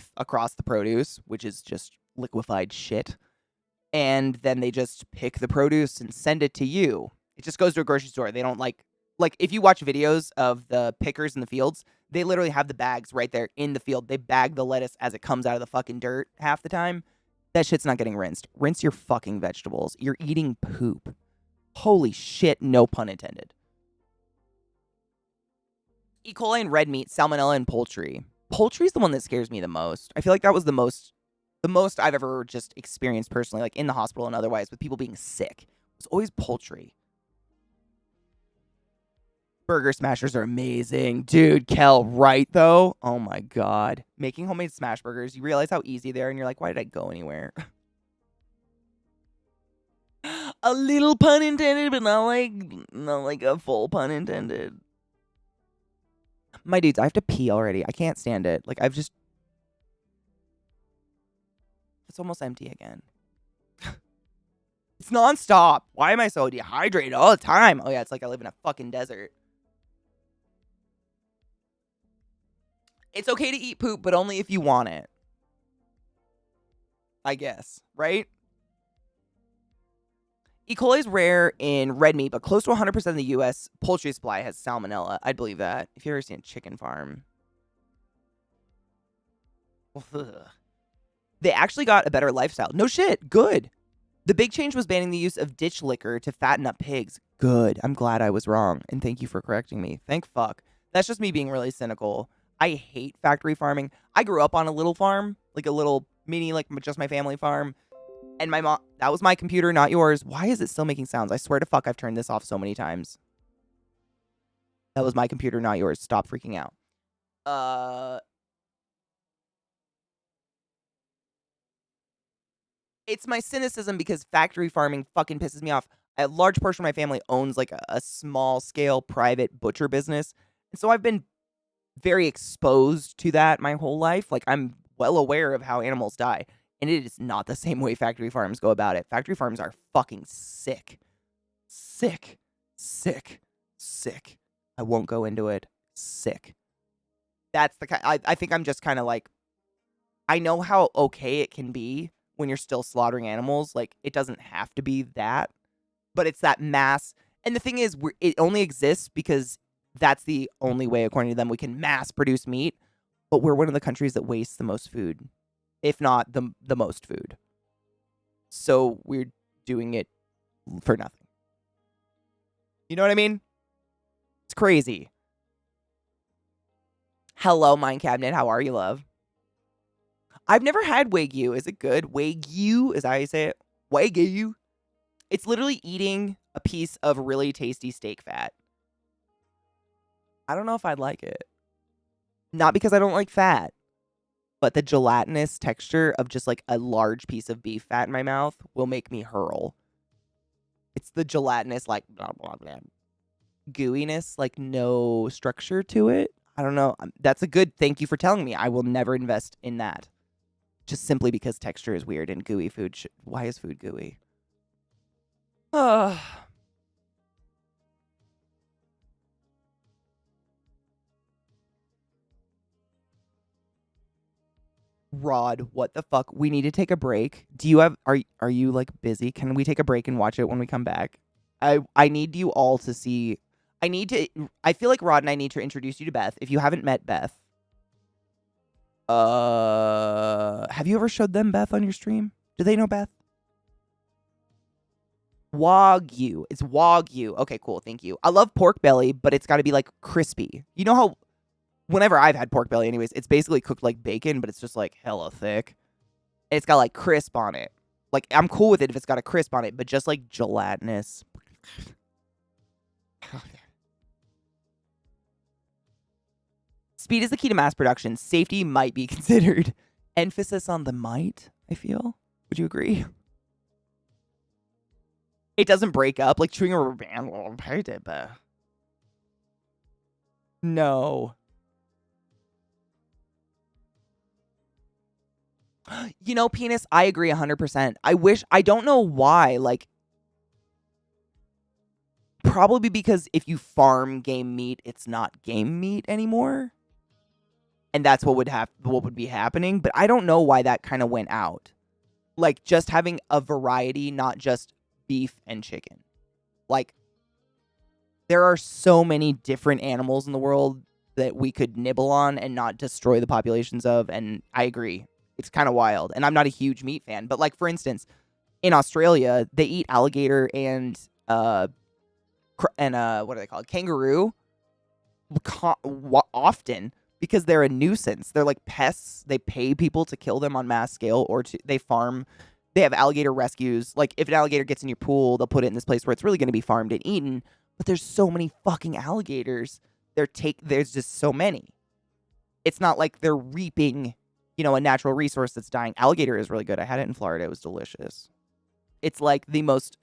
produce, which is just liquefied shit. And then they just pick the produce and send it to you. It just goes to a grocery store. They don't like if you watch videos of the pickers in the fields, they literally have the bags right there in the field. They bag the lettuce as it comes out of the fucking dirt half the time. That shit's not getting rinsed. Rinse your fucking vegetables. You're eating poop. Holy shit, no pun intended. E. coli in red meat, salmonella in poultry. Poultry's the one that scares me the most. I feel like that was the most I've ever just experienced personally, like in the hospital and otherwise, with people being sick. It was always poultry. Burger smashers are amazing. Dude, Kel, right though? Oh my God. Making homemade smash burgers, you realize how easy they are and you're like, why did I go anywhere? A little pun intended, but not like a full pun intended. My dudes, I have to pee already. I can't stand it. Like, it's almost empty again. It's nonstop. Why am I so dehydrated all the time? Oh, yeah, it's like I live in a fucking desert. It's okay to eat poop, but only if you want it. I guess, right? E. coli is rare in red meat, but close to 100% of the U.S. poultry supply has salmonella. I'd believe that. If you've ever seen a chicken farm. Ugh. They actually got a better lifestyle. No shit. Good. The big change was banning the use of ditch liquor to fatten up pigs. Good. I'm glad I was wrong. And thank you for correcting me. Thank fuck. That's just me being really cynical. I hate factory farming. I grew up on a little farm, like a little mini, like just my family farm. And my mom, that was my computer, not yours. Why is it still making sounds? I swear to fuck, I've turned this off so many times. That was my computer, not yours. Stop freaking out. It's my cynicism because factory farming fucking pisses me off. A large portion of my family owns like a small scale private butcher business. And so I've been very exposed to that my whole life. Like, I'm well aware of how animals die. And it is not the same way factory farms go about it. Factory farms are fucking sick. Sick. Sick. Sick. I won't go into it. Sick. That's the kind. I think I'm just kind of like, I know how okay it can be when you're still slaughtering animals. Like, it doesn't have to be that. But it's that mass. And the thing is, it only exists because that's the only way, according to them, we can mass produce meat. But we're one of the countries that wastes the most food, if not the most food. So we're doing it for nothing. You know what I mean? It's crazy. Hello, Mind Cabinet. How are you, love? I've never had Wagyu. Is it good? Wagyu? Is that how you say it? Wagyu? It's literally eating a piece of really tasty steak fat. I don't know if I'd like it. Not because I don't like fat, but the gelatinous texture of just like a large piece of beef fat in my mouth will make me hurl. It's the gelatinous, like, blah, blah, blah, gooiness, like no structure to it. I don't know. That's a good thank you for telling me. I will never invest in that. Just simply because texture is weird and gooey food. Why is food gooey? Rod, what the fuck? We need to take a break. Do you have are you like busy? Can we take a break and watch it when we come back? I need you all to see. I feel like Rod and I need to introduce you to Beth. If you haven't met Beth. Have you ever showed them Beth on your stream? Do they know Beth? Wagyu. It's Wagyu. Okay, cool. Thank you. I love pork belly, but it's got to be like crispy. You know how whenever I've had pork belly anyways, it's basically cooked like bacon, but it's just like hella thick. It's got like crisp on it. Like, I'm cool with it if it's got a crisp on it, but just like gelatinous. Speed is the key to mass production. Safety might be considered. Emphasis on the might, I feel. Would you agree? It doesn't break up like chewing a rubber band. No. You know, Penis, I agree 100%. I don't know why, like, probably because if you farm game meat, it's not game meat anymore. And that's what would be happening. But I don't know why that kind of went out. Like, just having a variety, not just beef and chicken. Like, there are so many different animals in the world that we could nibble on and not destroy the populations of. And I agree. It's kind of wild. And I'm not a huge meat fan. But, like, for instance, in Australia, they eat alligator and what are they called? Kangaroo often because they're a nuisance. They're like pests. They pay people to kill them on mass scale or they farm. They have alligator rescues. Like, if an alligator gets in your pool, they'll put it in this place where it's really going to be farmed and eaten. But there's so many fucking alligators. There's just so many. It's not like they're reaping, you know, a natural resource that's dying. Alligator is really good. I had it in Florida. It was delicious. It's like the most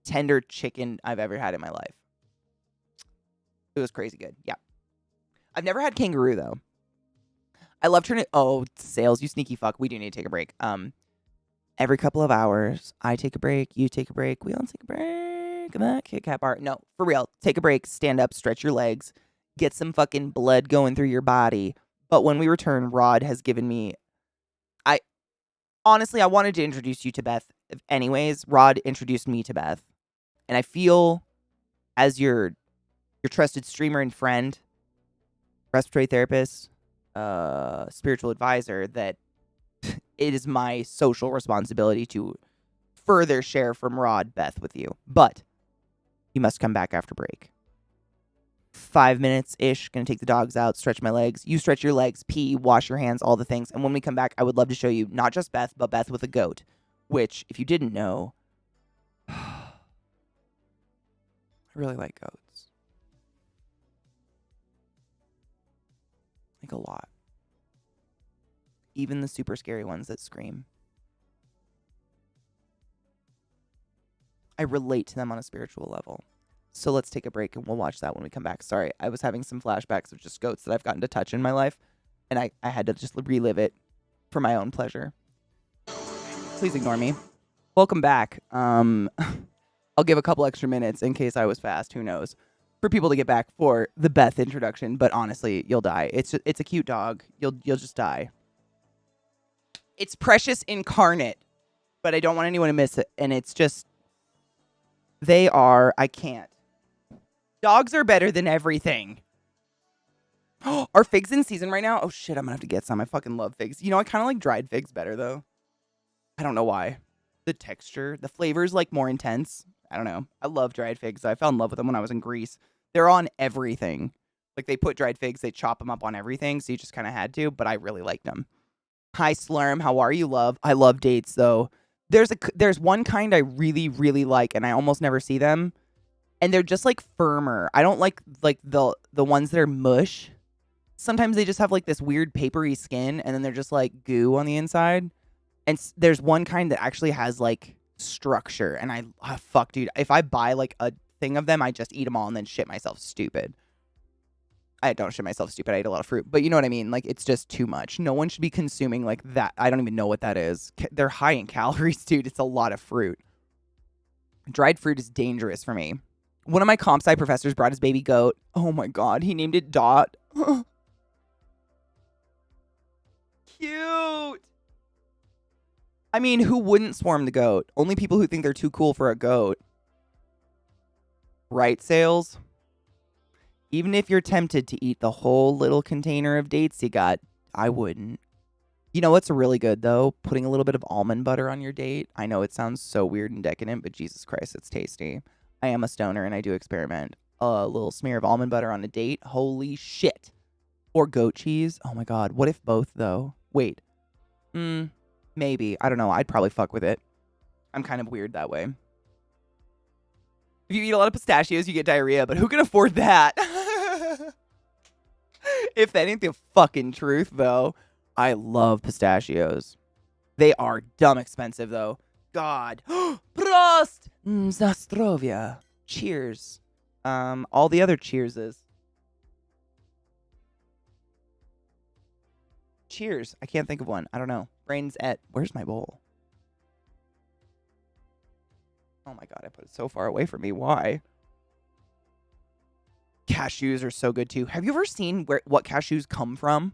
tender chicken I've ever had in my life. It was crazy good. Yeah. I've never had kangaroo though. I love turning. Oh, sales, you sneaky fuck. We do need to take a break. Every couple of hours, I take a break, you take a break, we all take a break. That Kit Kat bar. No, for real. Take a break, stand up, stretch your legs, get some fucking blood going through your body. But when we return, Rod has given me. Honestly, I wanted to introduce you to Beth. Anyways, Rod introduced me to Beth, and I feel as your trusted streamer and friend, respiratory therapist, spiritual advisor, that it is my social responsibility to further share from Rod Beth with you. But you must come back after break. 5 minutes-ish, gonna take the dogs out, stretch my legs. You stretch your legs, pee, wash your hands, all the things. And when we come back, I would love to show you not just Beth, but Beth with a goat. Which, if you didn't know, I really like goats. Like a lot. Even the super scary ones that scream. I relate to them on a spiritual level. So let's take a break and we'll watch that when we come back. Sorry, I was having some flashbacks of just goats that I've gotten to touch in my life. And I had to just relive it for my own pleasure. Please ignore me. Welcome back. I'll give a couple extra minutes in case I was fast. Who knows? For people to get back for the Beth introduction. But honestly, you'll die. It's a cute dog. You'll just die. It's Precious incarnate. But I don't want anyone to miss it. And it's just... I can't. Dogs are better than everything. Are figs in season right now? Oh shit, I'm gonna have to get some. I fucking love figs. You know, I kind of like dried figs better though. I don't know why. The texture, the flavor's like more intense. I don't know. I love dried figs. I fell in love with them when I was in Greece. They're on everything. Like they put dried figs, they chop them up on everything, so you just kind of had to, but I really liked them. Hi Slurm, how are you, love? I love dates though. There's one kind I really, really like, and I almost never see them. And they're just like firmer. I don't like the ones that are mush. Sometimes they just have like this weird papery skin, and then they're just like goo on the inside. And there's one kind that actually has like structure. And fuck, dude. If I buy like a thing of them, I just eat them all and then shit myself stupid. I don't shit myself stupid. I eat a lot of fruit, but you know what I mean. Like it's just too much. No one should be consuming like that. I don't even know what that is. They're high in calories, dude. It's a lot of fruit. Dried fruit is dangerous for me. One of my comp sci professors brought his baby goat. Oh my god, he named it Dot. Cute. I mean, who wouldn't swarm the goat? Only people who think they're too cool for a goat. Right, Sales? Even if you're tempted to eat the whole little container of dates you got, I wouldn't. You know what's really good, though? Putting a little bit of almond butter on your date. I know it sounds so weird and decadent, but Jesus Christ, it's tasty. I am a stoner and I do experiment. A little smear of almond butter on a date. Holy shit. Or goat cheese. Oh my god. What if both though? Wait. Maybe. I don't know. I'd probably fuck with it. I'm kind of weird that way. If you eat a lot of pistachios, you get diarrhea, but who can afford that? If that ain't the fucking truth though. I love pistachios. They are dumb expensive though. God. Prost! Zastrovia. Cheers. All the other cheerses. Cheers. I can't think of one. I don't know. Brains at... Where's my bowl? Oh my god, I put it so far away from me. Why? Cashews are so good too. Have you ever seen what cashews come from?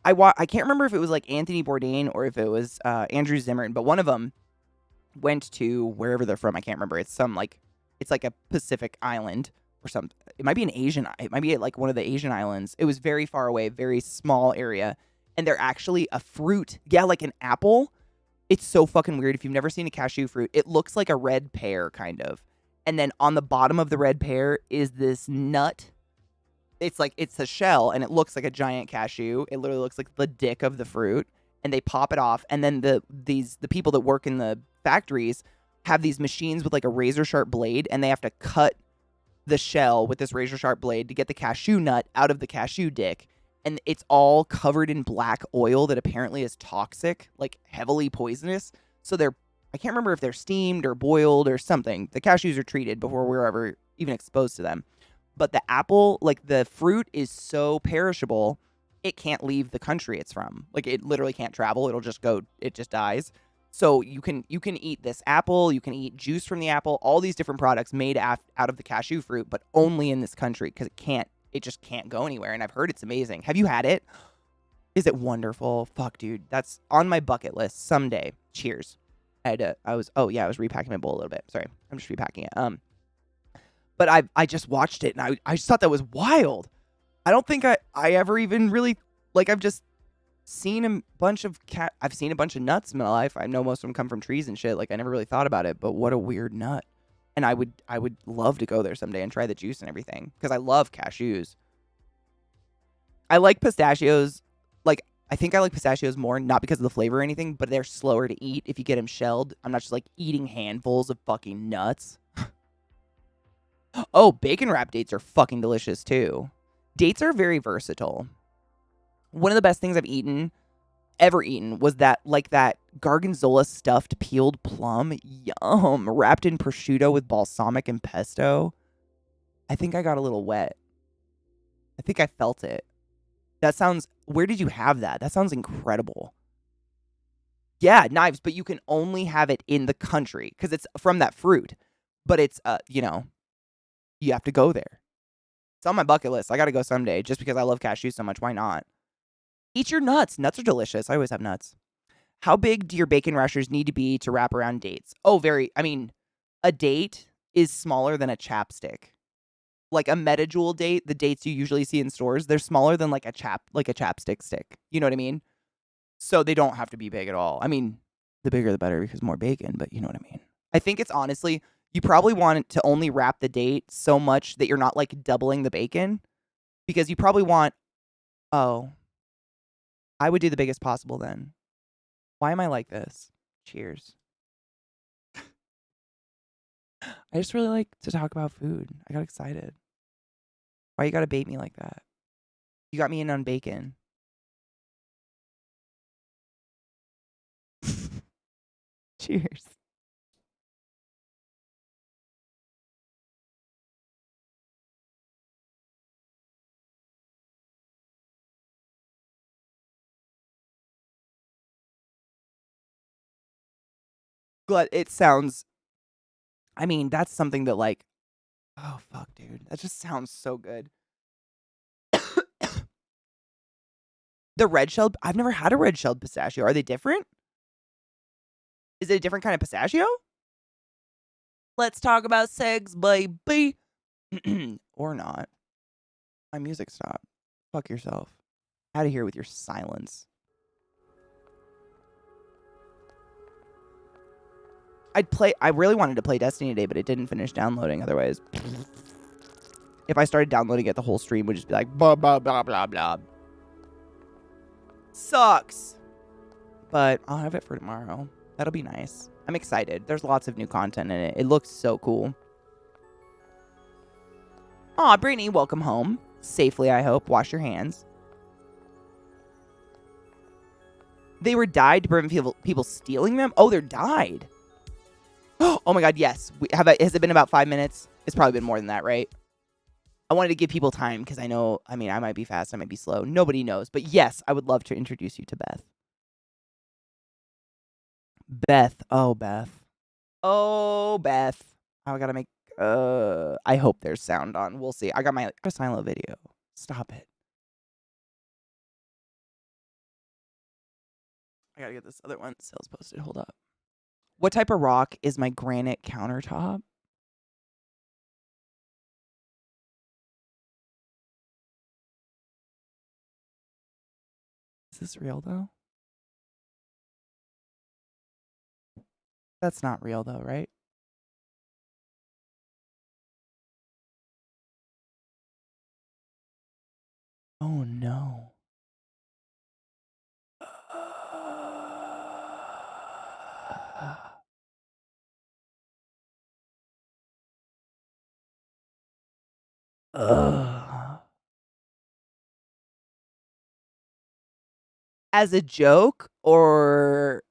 I can't remember if it was like Anthony Bourdain or if it was Andrew Zimmern, but one of them went to wherever they're from. I can't remember. It's like a Pacific island or something. It might be it might be like one of the Asian islands. It was very far away, very small area. And they're actually a fruit. Yeah, like an apple. It's so fucking weird. If you've never seen a cashew fruit, it looks like a red pear kind of. And then on the bottom of the red pear is this nut. It's a shell and it looks like a giant cashew. It literally looks like the dick of the fruit. And they pop it off. And then the people that work in the factories have these machines with like a razor sharp blade, and they have to cut the shell with this razor sharp blade to get the cashew nut out of the cashew dick. And it's all covered in black oil that apparently is toxic, like heavily poisonous. So they're I can't remember if they're steamed or boiled or something. The cashews are treated before we're ever even exposed to them. But the apple, like the fruit is so perishable, it can't leave the country it's from. Like it literally can't travel. It'll just go, it just dies. So you can eat this apple, you can eat juice from the apple, all these different products made out of the cashew fruit, but only in this country because it just can't go anywhere. And I've heard it's amazing. Have you had it? Is it wonderful? Fuck, dude. That's on my bucket list someday. Cheers. I was repacking my bowl a little bit. Sorry. I'm just repacking it. But I just watched it and I just thought that was wild. I don't think I ever even really, like, I've just seen a bunch of I've seen a bunch of nuts in my life. I know most of them come from trees and shit. Like, I never really thought about it, but what a weird nut. And I would love to go there someday and try the juice and everything because I love cashews. I like pistachios. Like, I think I like pistachios more, not because of the flavor or anything, but they're slower to eat if you get them shelled. I'm not just like eating handfuls of fucking nuts. Oh, bacon wrapped dates are fucking delicious too. Dates are very versatile. One of the best things I've ever eaten, was that gorgonzola stuffed peeled plum. Yum. Wrapped in prosciutto with balsamic and pesto. I think I got a little wet. I think I felt it. Where did you have that? That sounds incredible. Yeah, knives, but you can only have it in the country because it's from that fruit. But it's, you have to go there. It's on my bucket list. I got to go someday just because I love cashews so much. Why not? Eat your nuts. Nuts are delicious. I always have nuts. How big do your bacon rashers need to be to wrap around dates? Oh, a date is smaller than a chapstick. Like a MetaJewel date, the dates you usually see in stores, they're smaller than like a chapstick stick. You know what I mean? So they don't have to be big at all. I mean, the bigger the better because more bacon, but you know what I mean. I think it's honestly, you probably want to only wrap the date so much that you're not like doubling the bacon because you probably want, oh, I would do the biggest possible then. Why am I like this? Cheers. I just really like to talk about food. I got excited. Why you gotta bait me like that? You got me in on bacon. Cheers. But it sounds, that's something that like, oh fuck, dude. That just sounds so good. The red shelled, I've never had a red shelled pistachio. Are they different? Is it a different kind of pistachio? Let's talk about sex, baby. Or not. My music stopped. Fuck yourself. Out of here with your silence. I really wanted to play Destiny today, but it didn't finish downloading otherwise. If I started downloading it, the whole stream would just be like, blah, blah, blah, blah, blah. Sucks. But I'll have it for tomorrow. That'll be nice. I'm excited. There's lots of new content in it. It looks so cool. Aw, Brittany, welcome home. Safely, I hope. Wash your hands. They were dyed to prevent people stealing them? Oh, they're dyed. Oh my god, yes. Has it been about 5 minutes? It's probably been more than that, right? I wanted to give people time because I know, I might be fast, I might be slow. Nobody knows. But yes, I would love to introduce you to Beth. Beth. Oh, Beth. Oh, Beth. I gotta make, I hope there's sound on. We'll see. I got a silent video. Stop it. I gotta get this other one sales posted. Hold up. What type of rock is my granite countertop? Is this real though? That's not real though, right? Oh no. As a joke or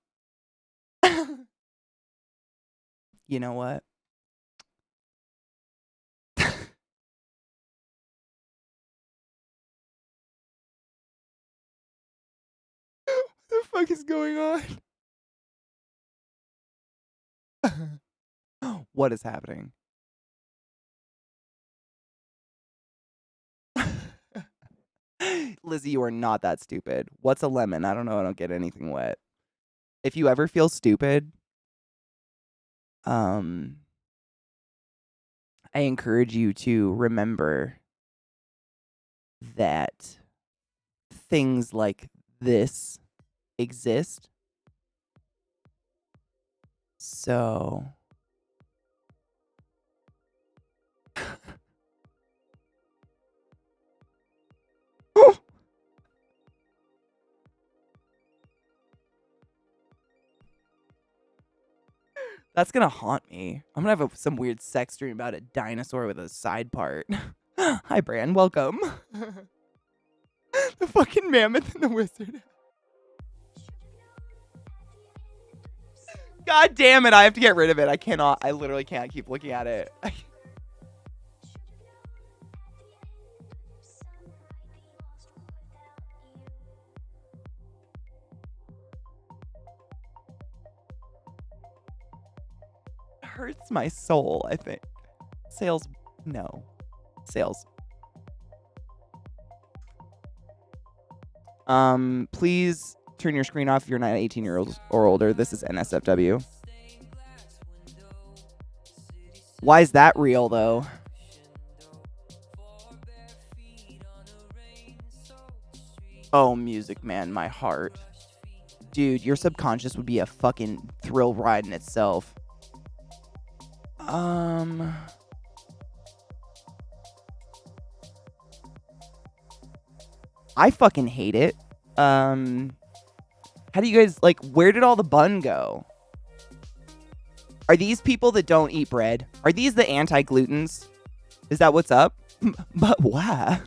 You know what? What the fuck is going on? What is happening? Lizzie, you are not that stupid. What's a lemon? I don't know. I don't get anything wet. If you ever feel stupid, I encourage you to remember that things like this exist. So that's gonna haunt me. I'm gonna have some weird sex dream about a dinosaur with a side part. Hi, Bran. Welcome. The fucking mammoth and the wizard. God damn it. I have to get rid of it. I cannot. I literally can't keep looking at it. Hurts my soul, I think. Sales, no. Sales. Please turn your screen off if you're not 18 years old or older. This is NSFW. Why is that real, though? Oh, Music Man, my heart. Dude, your subconscious would be a fucking thrill ride in itself. I fucking hate it. How do you guys, like, where did all the bun go? Are these people that don't eat bread? Are these the anti-glutens? Is that what's up? But why?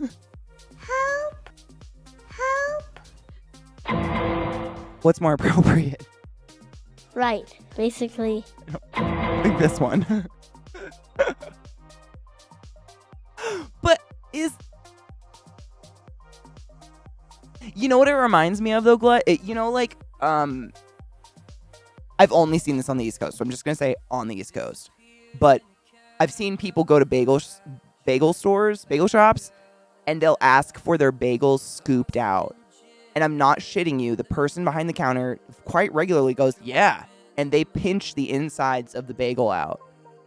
Help! Help! What's more appropriate? Right, basically. I think this one. But is... You know what it reminds me of, though, Glut? You know, like, I've only seen this on the East Coast, so I'm just going to say on the East Coast. But I've seen people go to bagel stores, bagel shops, and they'll ask for their bagels scooped out. And I'm not shitting you. The person behind the counter quite regularly goes, yeah. And they pinch the insides of the bagel out.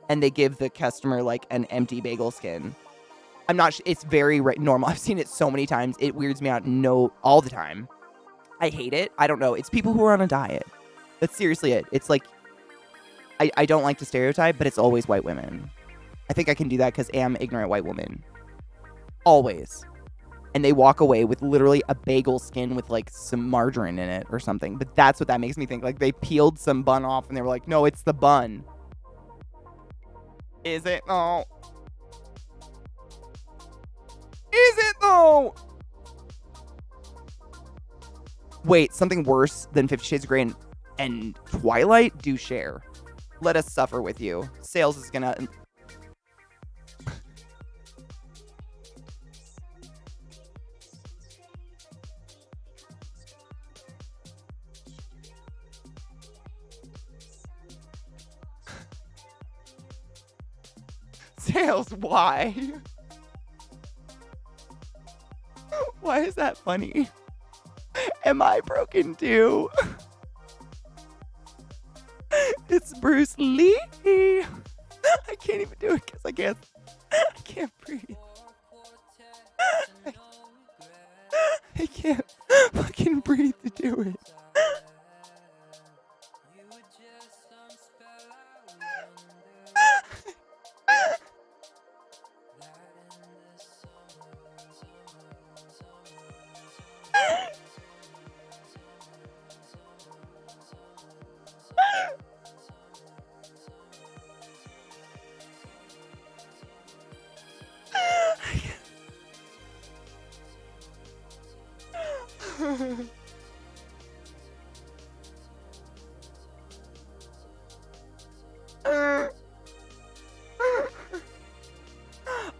And they give the customer, like, an empty bagel skin. I'm not, it's very normal. I've seen it so many times. It weirds me out all the time. I hate it. I don't know. It's people who are on a diet. That's seriously it. It's like, I don't like to stereotype, but it's always white women. I think I can do that because I am ignorant white woman. Always. And they walk away with literally a bagel skin with like some margarine in it or something. But that's what that makes me think. Like they peeled some bun off and they were like, no, it's the bun. Is it? Oh. Is it though? Wait, something worse than 50 Shades of Grey and Twilight? Do share. Let us suffer with you. Sales is gonna... Sales, why? Why is that funny? Am I broken too? It's Bruce Lee. I can't even do it because I can't breathe. I can't fucking breathe to do it.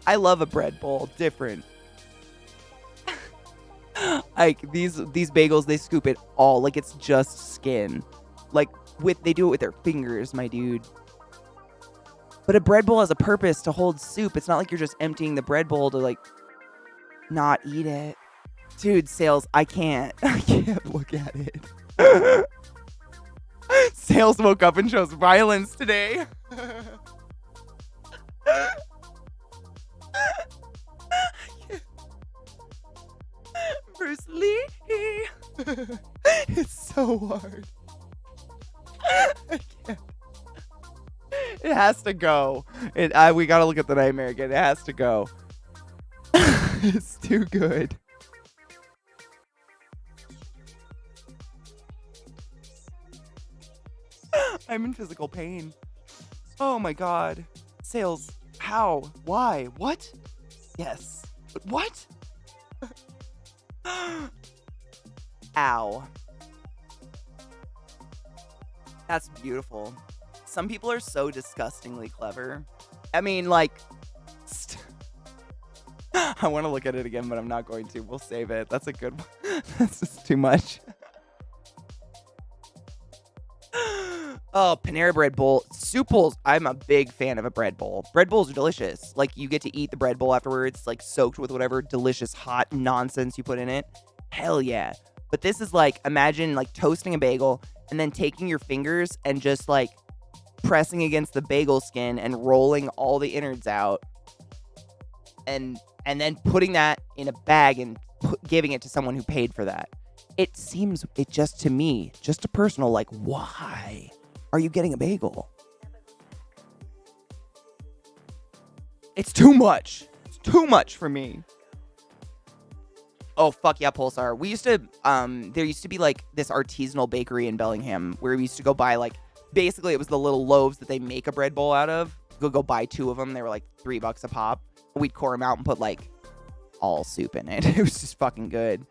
I love a bread bowl. Different. Like these bagels, they scoop it all like it's just skin. Like they do it with their fingers, my dude. But a bread bowl has a purpose to hold soup. It's not like you're just emptying the bread bowl to like not eat it. Dude, Sales, I can't look at it. Sales woke up and chose violence today. Bruce Lee. It's so hard. I can't. It has to go. We gotta look at the nightmare again. It has to go. It's too good. I'm in physical pain. Oh my god. Sales. How? Why? What? Yes. But what? Ow. That's beautiful. Some people are so disgustingly clever. I mean, like... I want to look at it again, but I'm not going to. We'll save it. That's a good one. That's just too much. Oh, Panera Bread Bowl. Soup bowls. I'm a big fan of a bread bowl. Bread bowls are delicious. Like, you get to eat the bread bowl afterwards, like, soaked with whatever delicious hot nonsense you put in it. Hell yeah. But this is like, imagine, like, toasting a bagel and then taking your fingers and just, like, pressing against the bagel skin and rolling all the innards out. And then putting that in a bag and giving it to someone who paid for that. It just to me, just a personal, like, why are you getting a bagel? It's too much. It's too much for me. Oh, fuck yeah, Pulsar. We used to, there used to be, like, this artisanal bakery in Bellingham where we used to go buy, like, basically it was the little loaves that they make a bread bowl out of. Go buy 2 of them. They were, like, $3 a pop. We'd core them out and put, like, all soup in it. It was just fucking good.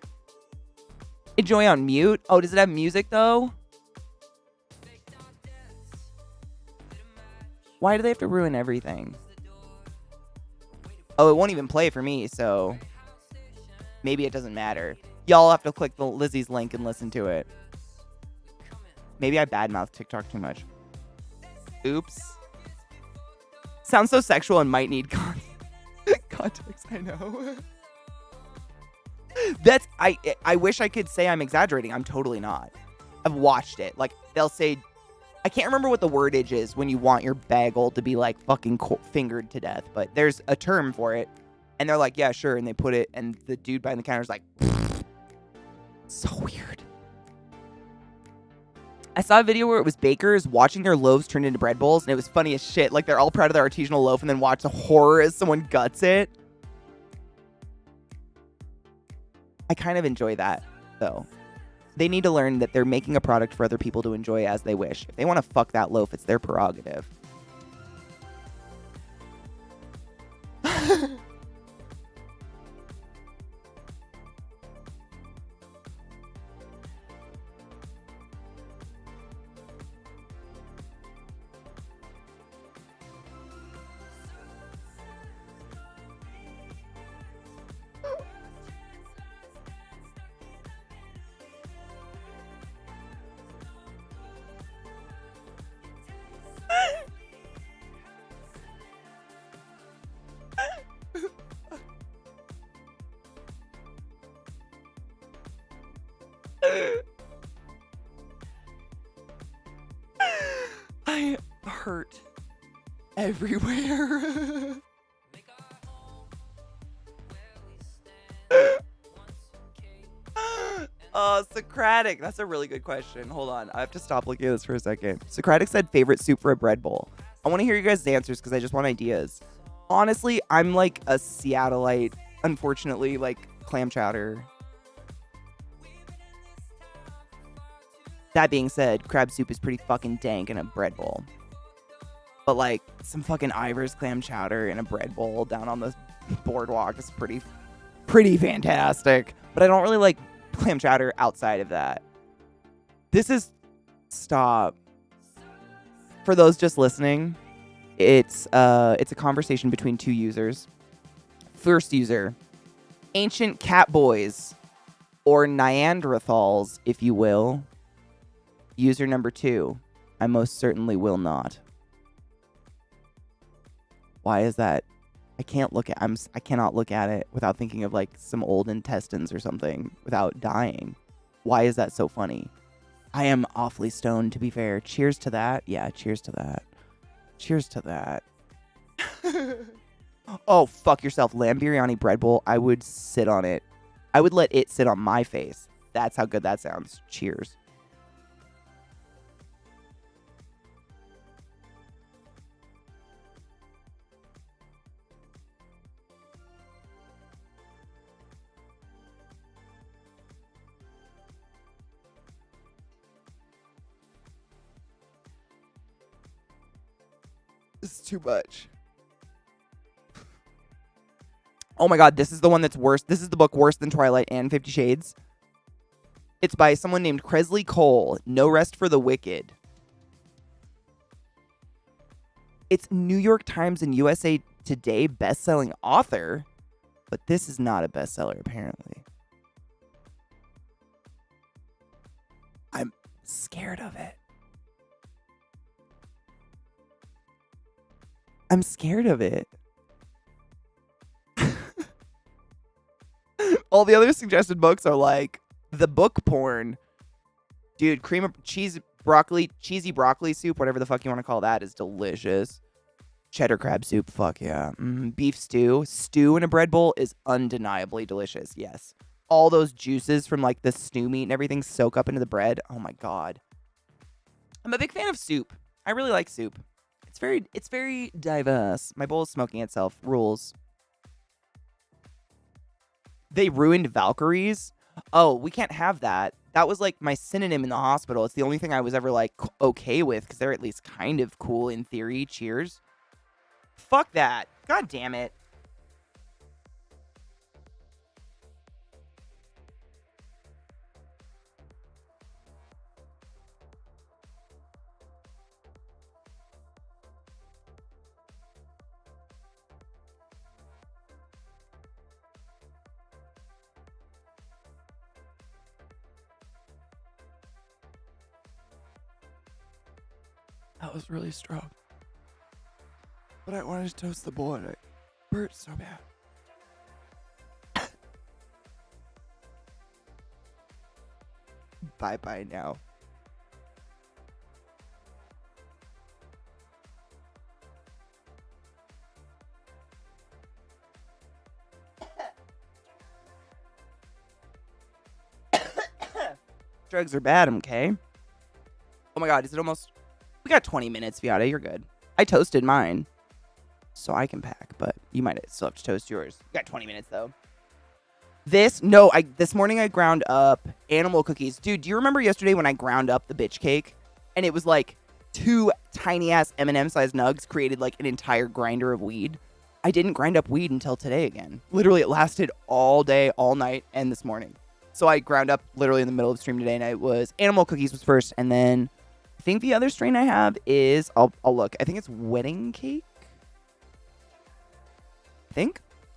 Enjoy on mute? Oh, does it have music, though? Why do they have to ruin everything? Oh, it won't even play for me, so... maybe it doesn't matter. Y'all have to click the Lizzie's link and listen to it. Maybe I badmouth TikTok too much. Oops. Sounds so sexual and might need context, I know. That's I wish I could say I'm exaggerating. I'm totally not. I've watched it. Like, they'll say, I can't remember what the wordage is when you want your bagel to be like fucking fingered to death, but there's a term for it. And they're like, yeah, sure. And they put it, and the dude behind the counter is like, so weird. I saw a video where it was bakers watching their loaves turn into bread bowls, and it was funny as shit. Like, they're all proud of their artisanal loaf, and then watch the horror as someone guts it. I kind of enjoy that, though. They need to learn that they're making a product for other people to enjoy as they wish. If they want to fuck that loaf, it's their prerogative. I hurt everywhere. Socratic. That's a really good question. Hold on. I have to stop looking at this for a second. Socratic said favorite soup for a bread bowl. I want to hear you guys' answers because I just want ideas. Honestly, I'm like a Seattleite. Unfortunately, like clam chowder. That being said, crab soup is pretty fucking dank in a bread bowl. But like some fucking Ivar's clam chowder in a bread bowl down on the boardwalk is pretty fantastic. But I don't really like clam chowder outside of that. Stop. For those just listening, it's a conversation between 2 users. First user, ancient cat boys, or Neanderthals, if you will. User number 2, I most certainly will not. Why is that? I can't look at. I cannot look at it without thinking of like some old intestines or something without dying. Why is that so funny? I am awfully stoned, to be fair. Cheers to that. Yeah, cheers to that. Cheers to that. Oh, fuck yourself. Lamb biryani bread bowl. I would sit on it. I would let it sit on my face. That's how good that sounds. Cheers. This is too much. Oh my god, this is the one that's worse. This is the book worse than Twilight and 50 Shades. It's by someone named Cresley Cole. No Rest for the Wicked. It's New York Times and USA Today best-selling author, but this is not a bestseller, apparently. I'm scared of it. I'm scared of it. All the other suggested books are like the book porn. Dude, cream of cheese broccoli, cheesy broccoli soup, whatever the fuck you want to call that, is delicious. Cheddar crab soup, fuck yeah. Beef stew. Stew in a bread bowl is undeniably delicious, yes. All those juices from like the stew meat and everything soak up into the bread. Oh my god. I'm a big fan of soup. I really like soup. It's very diverse. My bowl is smoking itself. Rules. They ruined Valkyries. Oh, we can't have that. That was like my synonym in the hospital. It's the only thing I was ever like okay with because they're at least kind of cool in theory. Cheers. Fuck that. God damn it. That was really strong. But I wanted to toast the bowl and it hurt so bad. Bye-bye now. Drugs are bad, okay? Oh my god, is it almost... We got 20 minutes, Viata. You're good. I toasted mine, so I can pack, but you might still have to toast yours. You got 20 minutes, though. This morning I ground up animal cookies. Dude, do you remember yesterday when I ground up the bitch cake? And it was like 2 tiny-ass M&M-sized nugs created like an entire grinder of weed? I didn't grind up weed until today again. Literally, it lasted all day, all night, and this morning. So I ground up literally in the middle of the stream today, and it was animal cookies was first, and then... I think the other strain I have is, I'll look. I think it's wedding cake.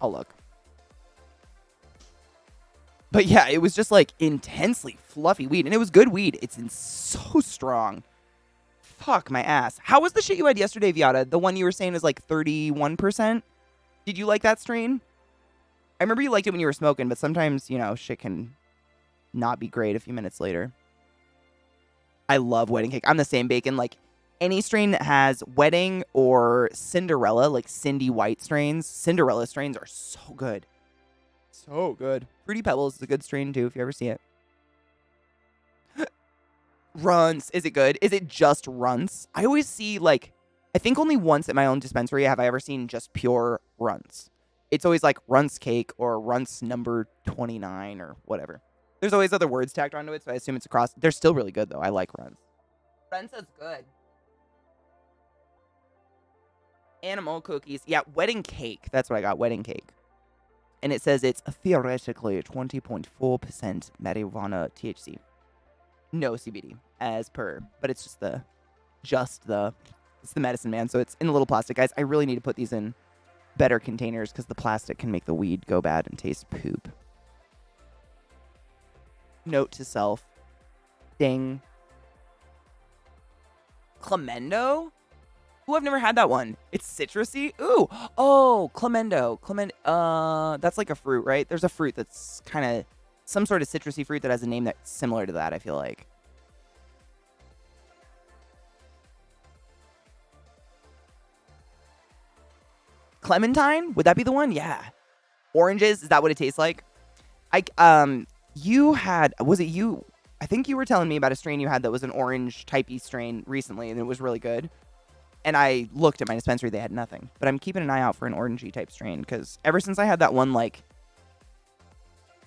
I'll look. But yeah, it was just like intensely fluffy weed. And it was good weed. It's so strong. Fuck my ass. How was the shit you had yesterday, Viata? The one you were saying is like 31%? Did you like that strain? I remember you liked it when you were smoking, but sometimes, you know, shit can not be great a few minutes later. I love wedding cake. I'm the same, Bacon. Like, any strain that has wedding or Cinderella, like Cindy White strains, Cinderella strains are so good. So good. Fruity Pebbles is a good strain, too, if you ever see it. Runts. Is it good? Is it just runts? I always see, like, I think only once at my own dispensary have I ever seen just pure runts. It's always, like, runts cake or runts number 29 or whatever. There's always other words tacked onto it, so I assume it's across. They're still really good, though. I like Runts. Runts is good. Animal cookies. Yeah, wedding cake. That's what I got, wedding cake. And it says it's theoretically 20.4% marijuana THC. No CBD, as per. But it's just it's the medicine, man. So it's in a little plastic. Guys, I really need to put these in better containers because the plastic can make the weed go bad and taste poop. Note to self. Ding. Clemendo? Ooh, I've never had that one. It's citrusy. Ooh. Oh, Clemendo. That's like a fruit, right? There's a fruit that's kind of some sort of citrusy fruit that has a name that's similar to that, I feel like. Clementine? Would that be the one? Yeah. Oranges? Is that what it tastes like? You had, was it you? I think you were telling me about a strain you had that was an orange typey strain recently, and it was really good. And I looked at my dispensary, they had nothing. But I'm keeping an eye out for an orangey type strain, because ever since I had that one, like,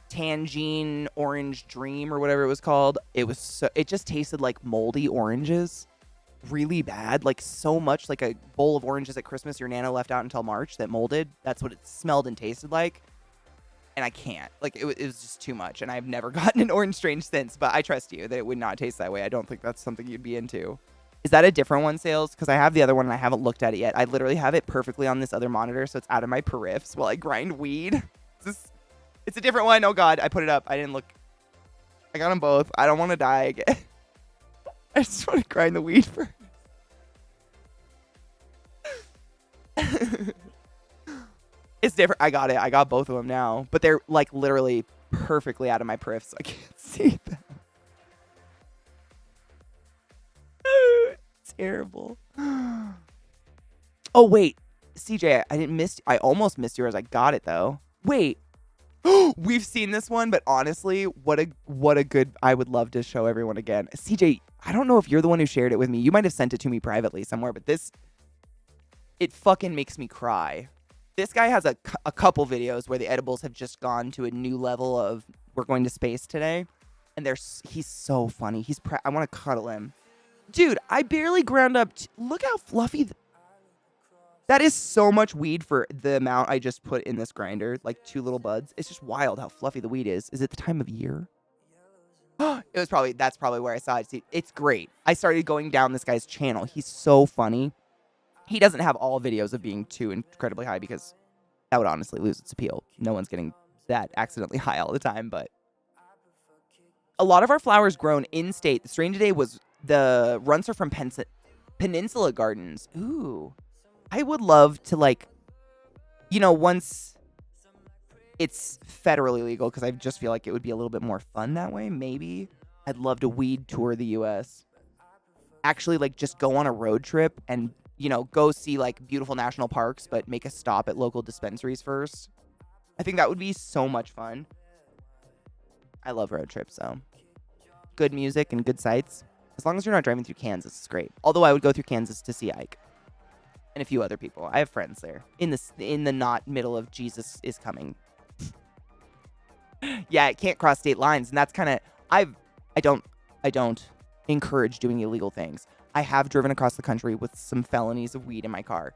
Tangine Orange Dream or whatever it was called, it just tasted like moldy oranges. Really bad. Like, so much like a bowl of oranges at Christmas your Nana left out until March that molded. That's what it smelled and tasted like. And I can't. Like, it was just too much. And I've never gotten an orange strain since, but I trust you that it would not taste that way. I don't think that's something you'd be into. Is that a different one, Sales? Because I have the other one and I haven't looked at it yet. I literally have it perfectly on this other monitor, so it's out of my periffs while I grind weed. It's a different one. Oh, God. I put it up. I didn't look. I got them both. I don't want to die again. I just want to grind the weed first. It's different. I got it. I got both of them now. But they're, like, literally perfectly out of my periffs, so I can't see them. Terrible. Oh, wait. CJ, I almost missed yours. I got it, though. Wait. We've seen this one, but honestly, what a good, I would love to show everyone again. CJ, I don't know if you're the one who shared it with me. You might have sent it to me privately somewhere, but it fucking makes me cry. This guy has a couple videos where the edibles have just gone to a new level of, we're going to space today. And he's so funny. I want to cuddle him. Dude, I barely ground up. Look how fluffy. That is so much weed for the amount I just put in this grinder. Like 2 little buds. It's just wild how fluffy the weed is. Is it the time of year? That's probably where I saw it. See, it's great. I started going down this guy's channel. He's so funny. He doesn't have all videos of being too incredibly high because that would honestly lose its appeal. No one's getting that accidentally high all the time, but a lot of our flowers grown in state. The strain today was the runts are from Peninsula Gardens. Ooh. I would love to, like, once it's federally legal, because I just feel like it would be a little bit more fun that way, maybe. I'd love to weed tour the U.S. Actually, like, just go on a road trip and, go see, like, beautiful national parks, but make a stop at local dispensaries first. I think that would be so much fun. I love road trips, so. Good music and good sights. As long as you're not driving through Kansas, it's great. Although I would go through Kansas to see Ike. And a few other people. I have friends there. In the not middle of Jesus is coming. Yeah, it can't cross state lines. And that's kind of... I don't encourage doing illegal things. I have driven across the country with some felonies of weed in my car.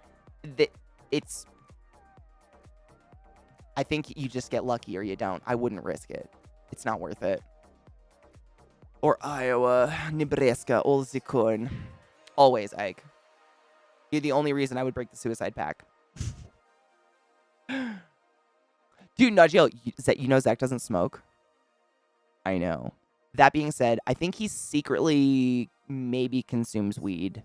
I think you just get lucky or you don't. I wouldn't risk it. It's not worth it. Or Iowa, Nebraska, all the corn. Always, Ike. You're the only reason I would break the suicide pact. Dude, Nudgio, Zach doesn't smoke? I know. That being said, I think he secretly maybe consumes weed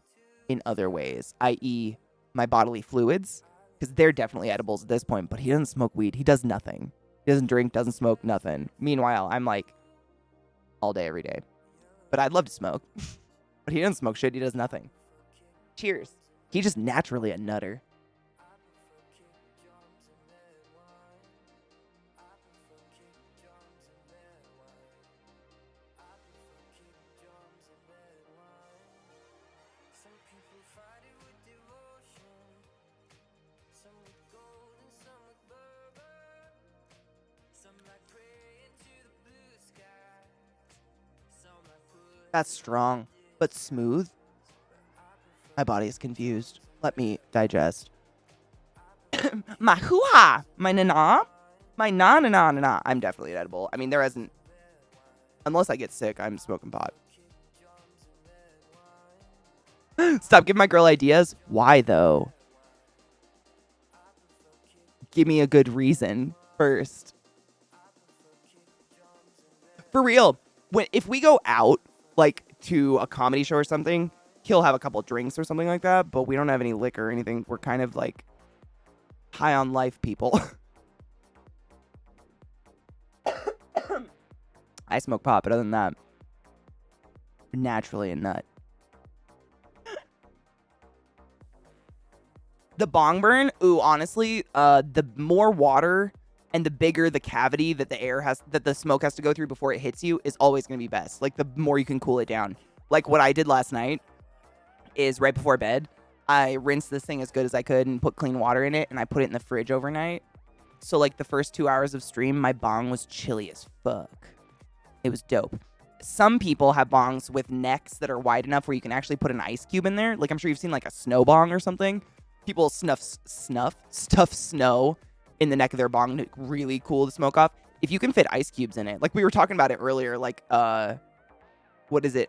in other ways, i.e. my bodily fluids, because they're definitely edibles at this point, but he doesn't smoke weed. He does nothing. He doesn't drink, doesn't smoke, nothing. Meanwhile, I'm like, all day, every day. But I'd love to smoke. But he doesn't smoke shit. He does nothing. Cheers. He's just naturally a nutter. That's strong, but smooth. My body is confused. Let me digest. My hoo-ha! My na-na? My na-na-na-na-na. I'm definitely edible. I mean, there isn't... Unless I get sick, I'm smoking pot. Stop giving my girl ideas. Why, though? give me a good reason first. For real, if we go out, like, to a comedy show or something, he'll have a couple drinks or something like that, but we don't have any liquor or anything. We're kind of, like, high on life people. I smoke pot, but other than that, naturally a nut. The bong burn, ooh, honestly, the more water and the bigger the cavity that the smoke has to go through before it hits you is always going to be best. Like, the more you can cool it down. Like, what I did last night is right before bed, I rinsed this thing as good as I could and put clean water in it, and I put it in the fridge overnight. So, like, the first 2 hours of stream, my bong was chilly as fuck. It was dope. Some people have bongs with necks that are wide enough where you can actually put an ice cube in there. Like, I'm sure you've seen, like, a snow bong or something. People stuff snow in the neck of their bong to really cool the smoke off. If you can fit ice cubes in it, like we were talking about it earlier, like, what is it?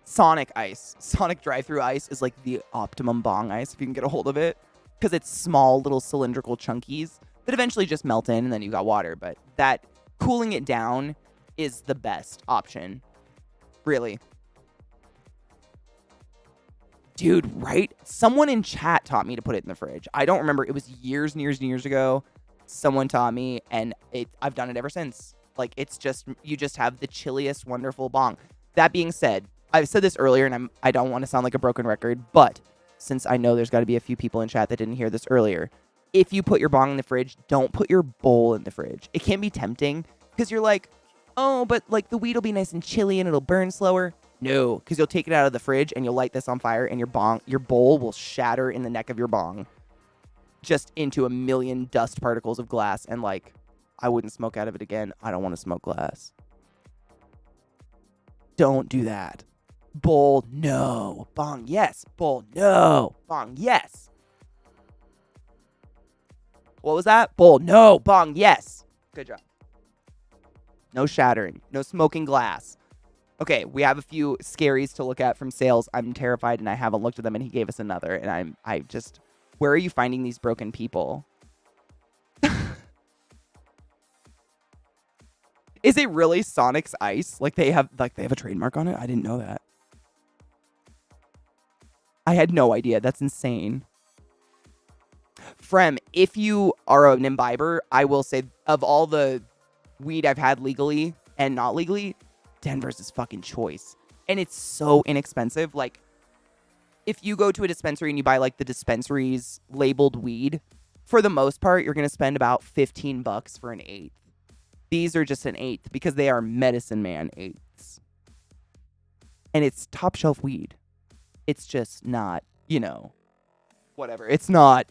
Sonic ice. Sonic drive-through ice is like the optimum bong ice if you can get a hold of it. Because it's small, little cylindrical chunkies that eventually just melt in and then you got water. But that cooling it down is the best option. Really. Dude, right? Someone in chat taught me to put it in the fridge. I don't remember. It was years and years and years ago. Someone taught me, and I've done it ever since. Like, it's just, you just have the chilliest, wonderful bong. That being said, I've said this earlier, and I don't want to sound like a broken record, but since I know there's got to be a few people in chat that didn't hear this earlier, if you put your bong in the fridge, don't put your bowl in the fridge. It can be tempting, because you're like, oh, but, like, the weed will be nice and chilly, and it'll burn slower. No, because you'll take it out of the fridge and you'll light this on fire and your bowl will shatter in the neck of your bong just into a million dust particles of glass. And, like, I wouldn't smoke out of it again. I don't want to smoke glass. Don't do that. Bowl, no. Bong, yes. Bowl, no. Bong, yes. What was that? Bowl, no. Bong, yes. Good job. No shattering. No smoking glass. Okay, we have a few scaries to look at from sales. I'm terrified, and I haven't looked at them, and he gave us another. And I just, where are you finding these broken people? Is it really Sonic's Ice? Like they have a trademark on it? I didn't know that. I had no idea. That's insane. Frem, if you are an imbiber, I will say of all the weed I've had legally and not legally, Denver's his fucking choice. And it's so inexpensive. Like, if you go to a dispensary and you buy, like, the dispensary's labeled weed, for the most part, you're going to spend about $15 for an eighth. These are just an eighth because they are Medicine Man eighths. And it's top shelf weed. It's just not, whatever. It's not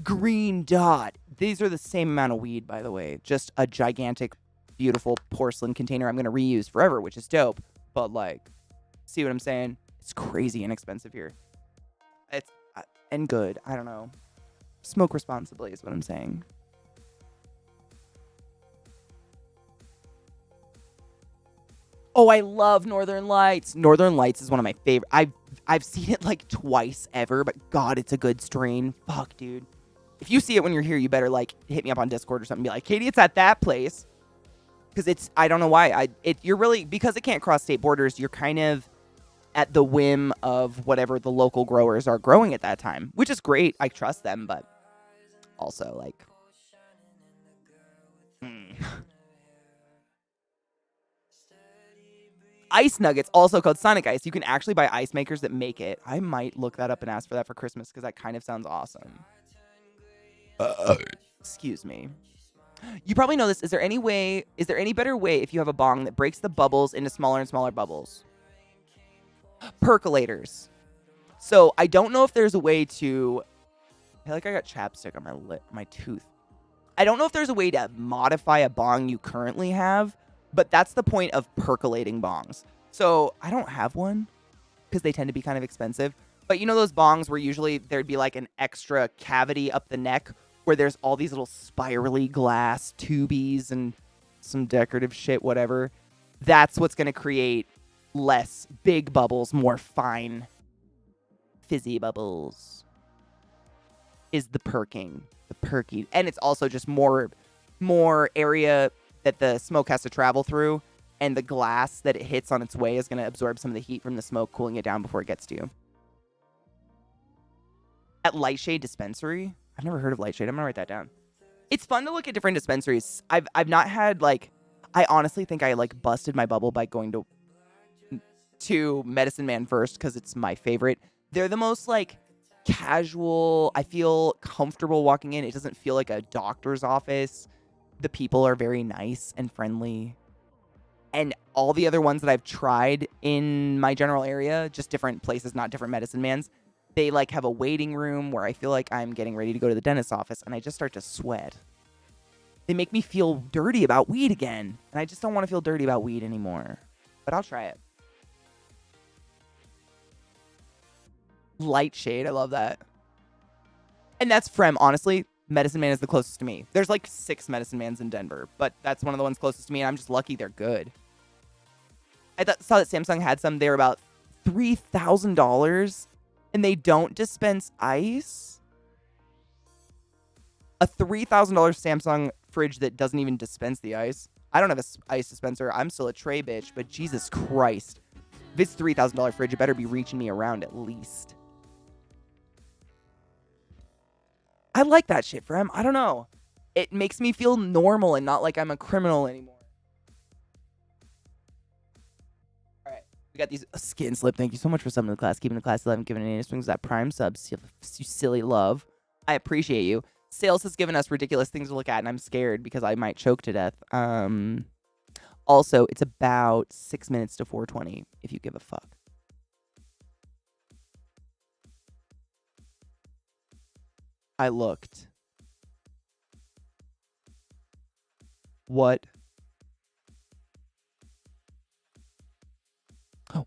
Green Dot. These are the same amount of weed, by the way. Just a gigantic, beautiful porcelain container I'm going to reuse forever, which is dope. But, like, see what I'm saying? It's crazy inexpensive here. It's and good. I don't know. Smoke responsibly is what I'm saying. Oh, I love Northern Lights. Northern Lights is one of my favorite. I've seen it like twice ever, but God, it's a good strain. Fuck, dude. If you see it when you're here, you better like hit me up on Discord or something. Be like, Katie, it's at that place. Because it's, I don't know why. You're really, because it can't cross state borders, you're kind of at the whim of whatever the local growers are growing at that time, which is great. I trust them, but also like, Ice Nuggets, also called Sonic Ice. You can actually buy ice makers that make it. I might look that up and ask for that for Christmas because that kind of sounds awesome. Excuse me. You probably know this. Is there any better way if you have a bong that breaks the bubbles into smaller and smaller bubbles? Percolators. So I don't know if there's a way to, I feel like I got chapstick on my tooth. I don't know if there's a way to modify a bong you currently have, but that's the point of percolating bongs. So I don't have one because they tend to be kind of expensive. But you know those bongs where usually there'd be like an extra cavity up the neck where there's all these little spirally glass tubies and some decorative shit, whatever. That's what's going to create less big bubbles, more fine fizzy bubbles. Is the perking the perky. And it's also just more area that the smoke has to travel through. And the glass that it hits on its way is going to absorb some of the heat from the smoke, cooling it down before it gets to you. At Lightshade Dispensary. I've never heard of Lightshade. I'm going to write that down. It's fun to look at different dispensaries. I've not had, like... I honestly think I, like, busted my bubble by going to Medicine Man first because it's my favorite. They're the most, like, casual. I feel comfortable walking in. It doesn't feel like a doctor's office. The people are very nice and friendly. And all the other ones that I've tried in my general area, just different places, not different Medicine Mans, they, like, have a waiting room where I feel like I'm getting ready to go to the dentist's office, and I just start to sweat. They make me feel dirty about weed again, and I just don't want to feel dirty about weed anymore. But I'll try it. Lightshade, I love that. And that's Frem. Honestly, Medicine Man is the closest to me. There's like 6 Medicine Mans in Denver, but that's one of the ones closest to me, and I'm just lucky they're good. I saw that Samsung had some. They were about $3,000, and they don't dispense ice. A $3,000 Samsung fridge that doesn't even dispense the ice. I don't have an ice dispenser. I'm still a tray bitch, but Jesus Christ. If it's $3,000 fridge, it better be reaching me around at least. I like that shit, Frem. I don't know. It makes me feel normal and not like I'm a criminal anymore. All right. We got these skin slip. Thank you so much for summoning the class. Keeping the class 11, giving any swings that prime subs. You silly love. I appreciate you. Sales has given us ridiculous things to look at, and I'm scared because I might choke to death. Also, it's about 6 minutes to 4:20, if you give a fuck. I looked. What?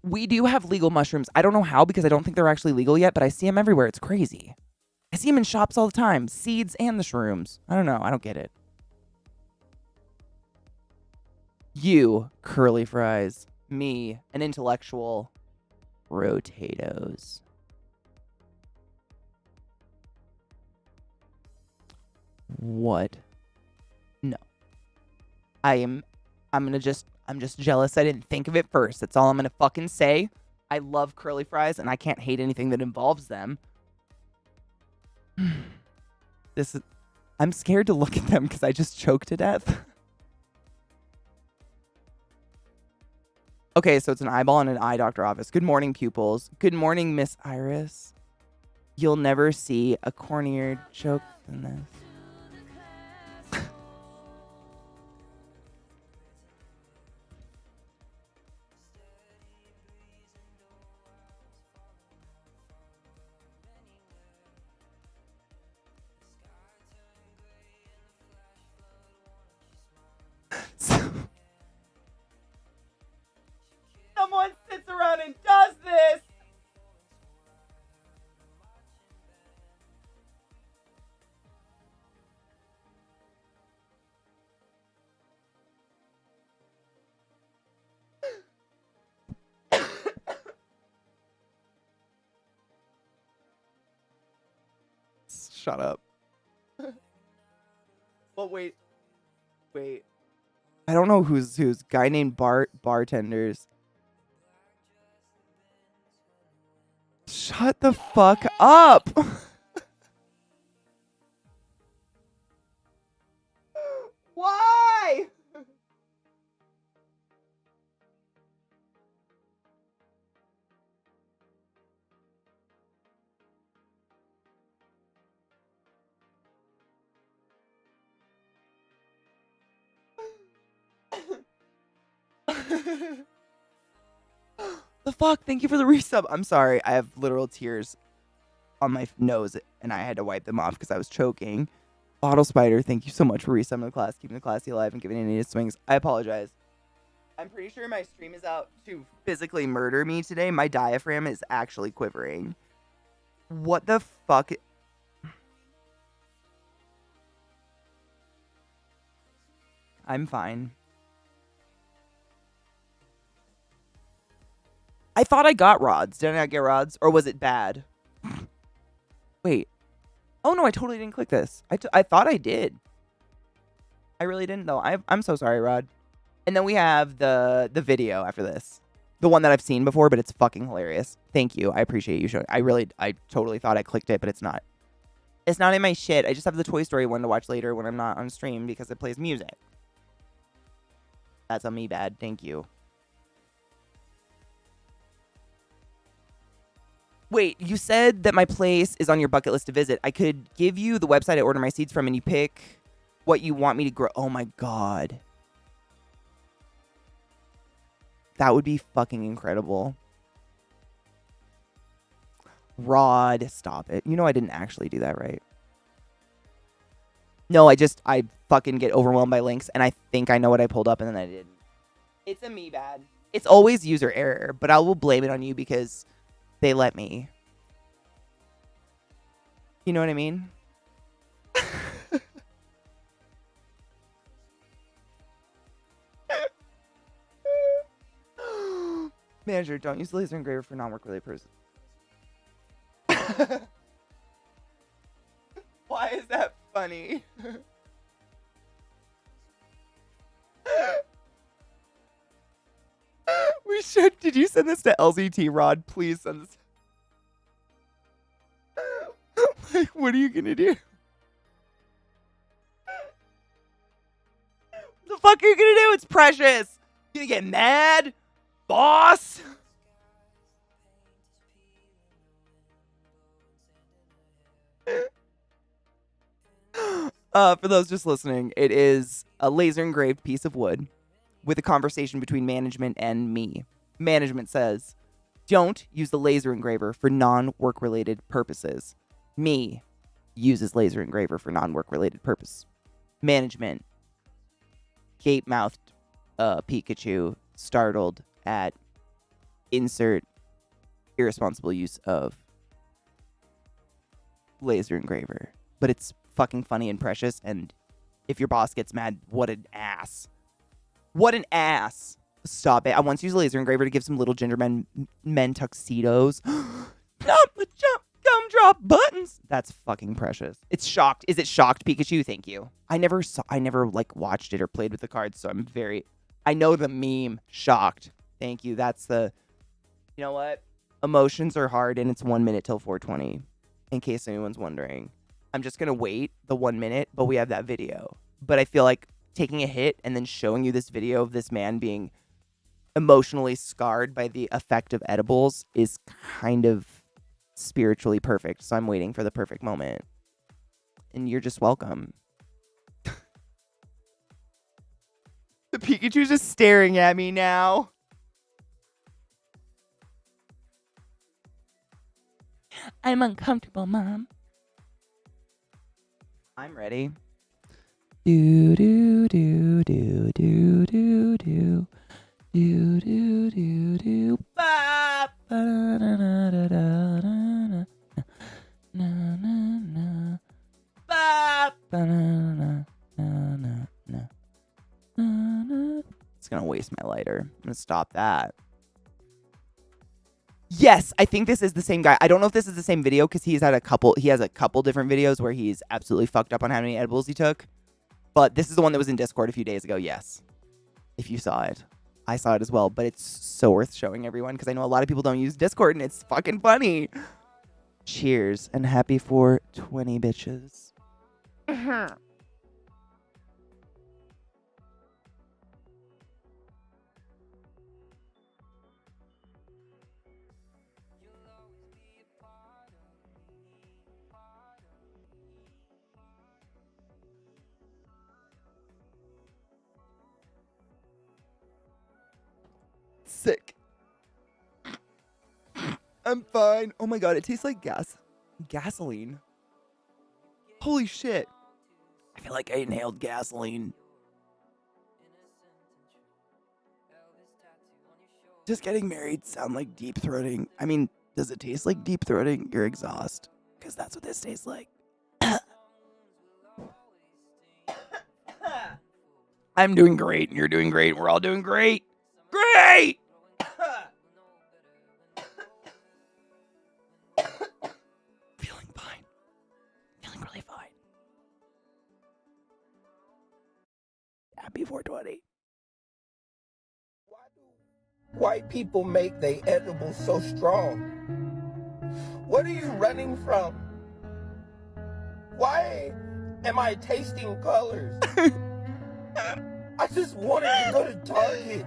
We do have legal mushrooms. I don't know how because I don't think they're actually legal yet, but I see them everywhere. It's crazy. I see them in shops all the time. Seeds and the shrooms. I don't know. I don't get it. You, curly fries. Me, an intellectual. Rotatos. What? No. I'm just jealous I didn't think of it first. That's all I'm gonna fucking say. I love curly fries and I can't hate anything that involves them. I'm scared to look at them because I just choked to death. Okay, so it's an eyeball in an eye doctor office. Good morning, pupils. Good morning, Miss Iris. You'll never see a cornier joke than this. Someone sits around and does this. Shut up. Well, wait. I don't know who's. Guy named Bartenders. Shut the fuck up. Why? The fuck? Thank you for the resub. I'm sorry. I have literal tears on my nose, and I had to wipe them off because I was choking. Bottle Spider, thank you so much for resubbing the class, keeping the classy alive, and giving any swings. I apologize. I'm pretty sure my stream is out to physically murder me today. My diaphragm is actually quivering. What the fuck? I'm fine. I thought I got rods. Did I not get rods? Or was it bad? Wait. Oh, no, I totally didn't click this. I thought I did. I really didn't, though. I'm so sorry, Rod. And then we have the video after this. The one that I've seen before, but it's fucking hilarious. Thank you. I appreciate you showing. I totally thought I clicked it, but it's not. It's not in my shit. I just have the Toy Story one to watch later when I'm not on stream because it plays music. That's on me bad. Thank you. Wait, you said that my place is on your bucket list to visit. I could give you the website I order my seeds from and you pick what you want me to grow. Oh my God. That would be fucking incredible. Rod, stop it. You know I didn't actually do that, right? No, I fucking get overwhelmed by links and I think I know what I pulled up and then I didn't. It's a me bad. It's always user error, but I will blame it on you because they let me. You know what I mean? Manager, don't use the laser engraver for non-work related purposes. Why is that funny? We should. Did you send this to LZT, Rod? Please send this. Like, what are you gonna do? What the fuck are you gonna do? It's Precious. You gonna get mad? Boss? For those just listening, it is a laser engraved piece of wood with a conversation between management and me. Management says, don't use the laser engraver for non-work related purposes. Me uses laser engraver for non-work related purpose. Management, gape-mouthed Pikachu, startled at insert irresponsible use of laser engraver. But it's fucking funny and Precious, and if your boss gets mad, what an ass. What an ass. Stop it. I once used a laser engraver to give some little ginger men tuxedos. Gumdrop buttons. That's fucking Precious. It's shocked. Is it shocked Pikachu? Thank you. I never like watched it or played with the cards, so I know the meme. Shocked. Thank you. That's the, you know what? Emotions are hard and it's 1 minute till 4:20. In case anyone's wondering. I'm just going to wait the 1 minute, but we have that video. But I feel like taking a hit and then showing you this video of this man being emotionally scarred by the effect of edibles is kind of spiritually perfect. So I'm waiting for the perfect moment. And you're just welcome. The Pikachu's just staring at me now. I'm uncomfortable, Mom. I'm ready. Do do do do do do do do do do do ba ba na na na na na na na na ba ba na na na na na na. It's gonna waste my lighter. I'm gonna stop that. Yes, I think this is the same guy. I don't know if this is the same video because he has a couple different videos where he's absolutely fucked up on how many edibles he took. But this is the one that was in Discord a few days ago, yes. If you saw it. I saw it as well, but it's so worth showing everyone because I know a lot of people don't use Discord and it's fucking funny. Cheers and happy 420, bitches. Sick. I'm fine. Oh my god, it tastes like gasoline. Holy shit. I feel like I inhaled gasoline. Does getting married sound like deep throating? I mean, does it taste like deep throating your exhaust? Because that's what this tastes like. I'm doing great and you're doing great. We're all doing great. Great! Feeling fine. Feeling Happy 420. Why do white people make their edibles so strong? What are you running from? Why am I tasting colors? I just wanted to go to Target.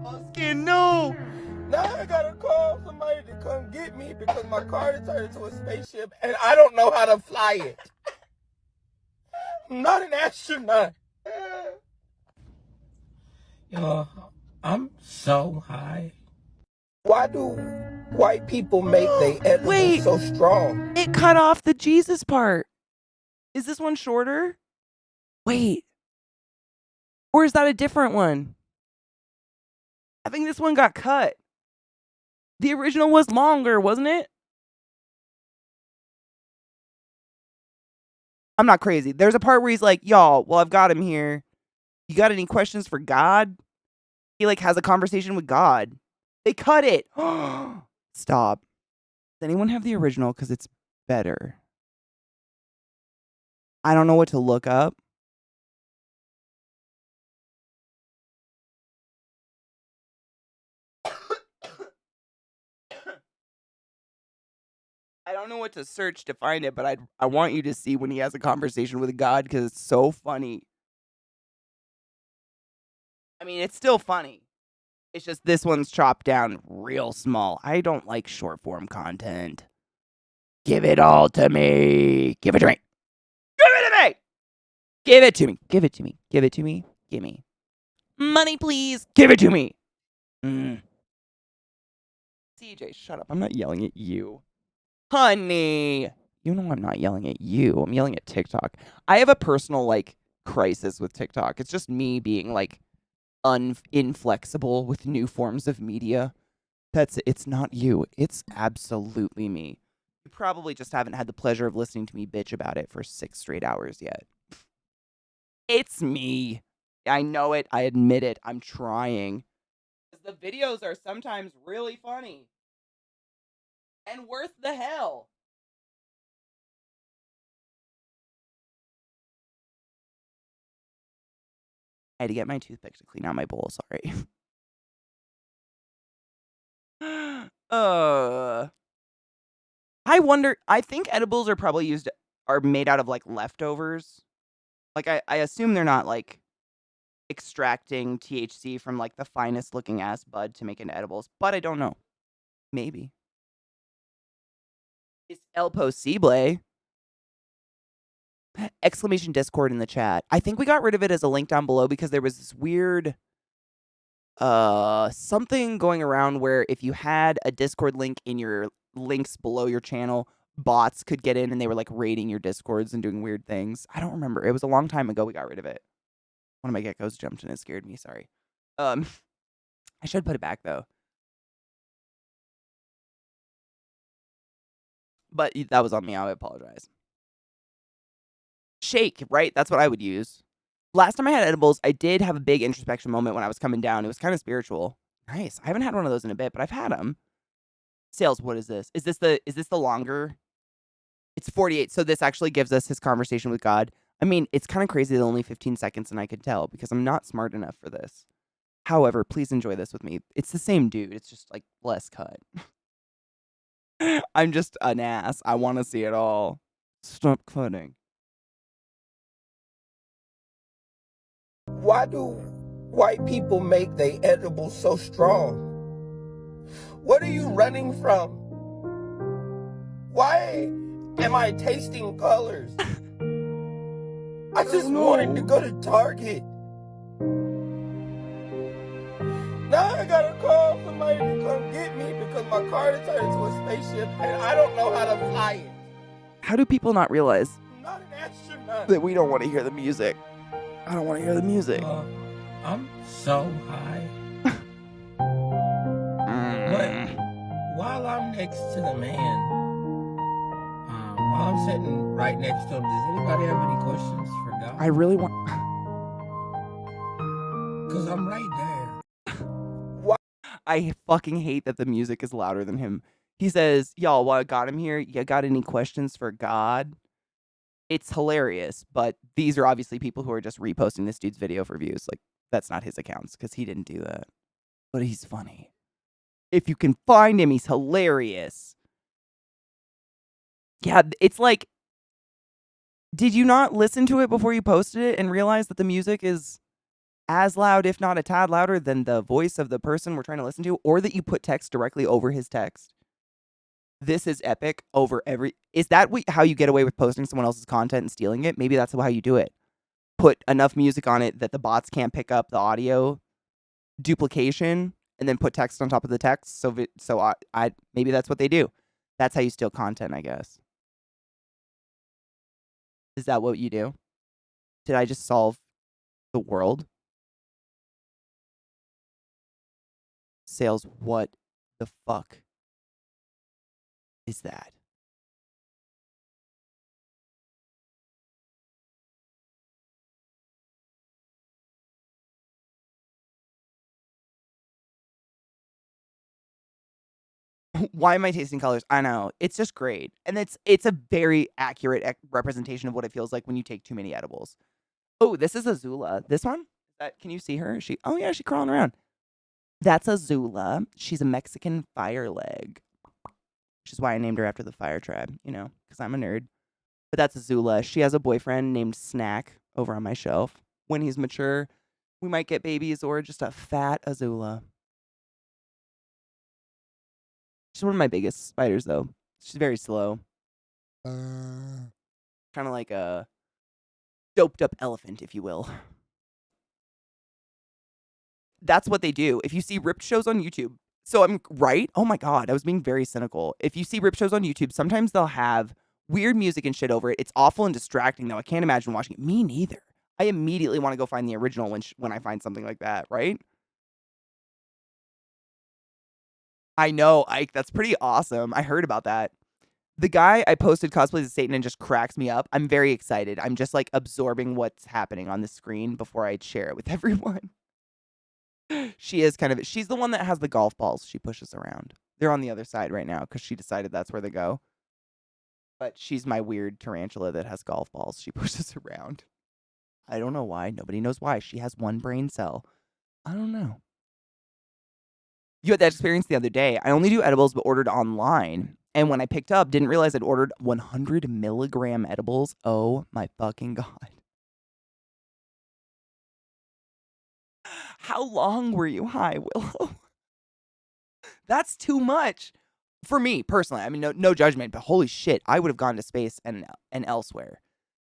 Oscar, no! Now I gotta call somebody to come get me because my car turned into a spaceship and I don't know how to fly it. I'm not an astronaut. Yo, I'm so high. Why do white people make their edibles Wait. so strong? It cut off the Jesus part. Is this one shorter? Wait. Or is that a different one? I think this one got cut. The original was longer, wasn't it? I'm not crazy. There's a part where he's like, y'all, well, I've got him here. You got any questions for God? He like has a conversation with God. They cut it. Stop. Does anyone have the original? Because it's better. I don't know what to look up. I don't know what to search to find it, but I want you to see when he has a conversation with God because it's so funny. I mean, it's still funny. It's just this one's chopped down real small. I don't like short form content. Give it all to me. Give it to me. Give it to me. Give it to me. Give it to me. Give it to me. Give me. Money, please. Give it to me. CJ, shut up. I'm not yelling at you. Honey. You know I'm not yelling at you. I'm yelling at TikTok. I have a personal, like, crisis with TikTok. It's just me being, like, inflexible with new forms of media. It's not you. It's absolutely me. You probably just haven't had the pleasure of listening to me bitch about it for 6 straight hours yet. It's me. I know it. I admit it. I'm trying. The videos are sometimes really funny. And worth the hell. I had to get my toothpick to clean out my bowl. Sorry. I wonder. I think edibles are probably are made out of like leftovers. Like I assume they're not like extracting THC from like the finest looking ass bud to make into edibles, but I don't know. Maybe. It's El Posible. Exclamation Discord in the chat. I think we got rid of it as a link down below because there was this weird something going around where if you had a Discord link in your links below your channel, bots could get in and they were like raiding your Discords and doing weird things. I don't remember. It was a long time ago we got rid of it. One of my geckos jumped and it scared me, sorry. I should put it back though. But that was on me. I apologize. Shake, right? That's what I would use. Last time I had edibles, I did have a big introspection moment when I was coming down. It was kind of spiritual. Nice. I haven't had one of those in a bit, but I've had them. Sales, what is this? Is this the longer? It's 48. So this actually gives us his conversation with God. I mean, it's kind of crazy that only 15 seconds and I could tell because I'm not smart enough for this. However, please enjoy this with me. It's the same dude. It's just like less cut. I'm just an ass. I want to see it all. Stop cutting. Why do white people make their edibles so strong? What are you running from? Why am I tasting colors? I just wanted to go to Target. Now I gotta call somebody to come get me because my car turned into a spaceship and I don't know how to fly it. How do people not realize I'm not an astronaut. that we don't want to hear the music? I don't want to hear the music. I'm so high. But while I'm next to the man, while I'm sitting right next to him, does anybody have any questions for God? I really want... Because I'm right there. I fucking hate that the music is louder than him. He says, y'all, while I got him here, you got any questions for God? It's hilarious, but these are obviously people who are just reposting this dude's video for views. Like, that's not his accounts because he didn't do that. But he's funny. If you can find him, he's hilarious. Yeah, it's like, did you not listen to it before you posted it and realize that the music is as loud, if not a tad louder, than the voice of the person we're trying to listen to, or that you put text directly over his text? This is epic over every... Is that how you get away with posting someone else's content and stealing it? Maybe that's how you do it. Put enough music on it that the bots can't pick up the audio duplication, and then put text on top of the text. So I maybe that's what they do. That's how you steal content, I guess. Is that what you do? Did I just solve the world? Sales, what the fuck is that? Why am I tasting colors? I know. It's just great. And it's a very accurate representation of what it feels like when you take too many edibles. Oh, this is Azula. This one? Can you see her? Oh yeah, she's crawling around. That's Azula. She's a Mexican fire leg. Which is why I named her after the fire tribe, because I'm a nerd. But that's Azula. She has a boyfriend named Snack over on my shelf. When he's mature, we might get babies or just a fat Azula. She's one of my biggest spiders, though. She's very slow. Kind of like a doped up elephant, if you will. That's what they do. If you see ripped shows on YouTube, so I'm right. Oh my God, I was being very cynical. If you see ripped shows on YouTube, sometimes they'll have weird music and shit over it. It's awful and distracting, though. I can't imagine watching it. Me neither. I immediately want to go find the original when I find something like that, right? I know, Ike. That's pretty awesome. I heard about that. The guy I posted cosplays as Satan and just cracks me up. I'm very excited. I'm just like absorbing what's happening on the screen before I share it with everyone. She's the one that has the golf balls she pushes around. They're on the other side right now because she decided that's where they go. But she's my weird tarantula that has golf balls she pushes around. I don't know why. Nobody knows why. She has one brain cell. I don't know. You had that experience the other day. I only do edibles, but ordered online. And when I picked up, didn't realize I'd ordered 100 milligram edibles. Oh my fucking God. How long were you high, Willow? That's too much. For me, personally. I mean, no judgment, but holy shit, I would have gone to space and elsewhere.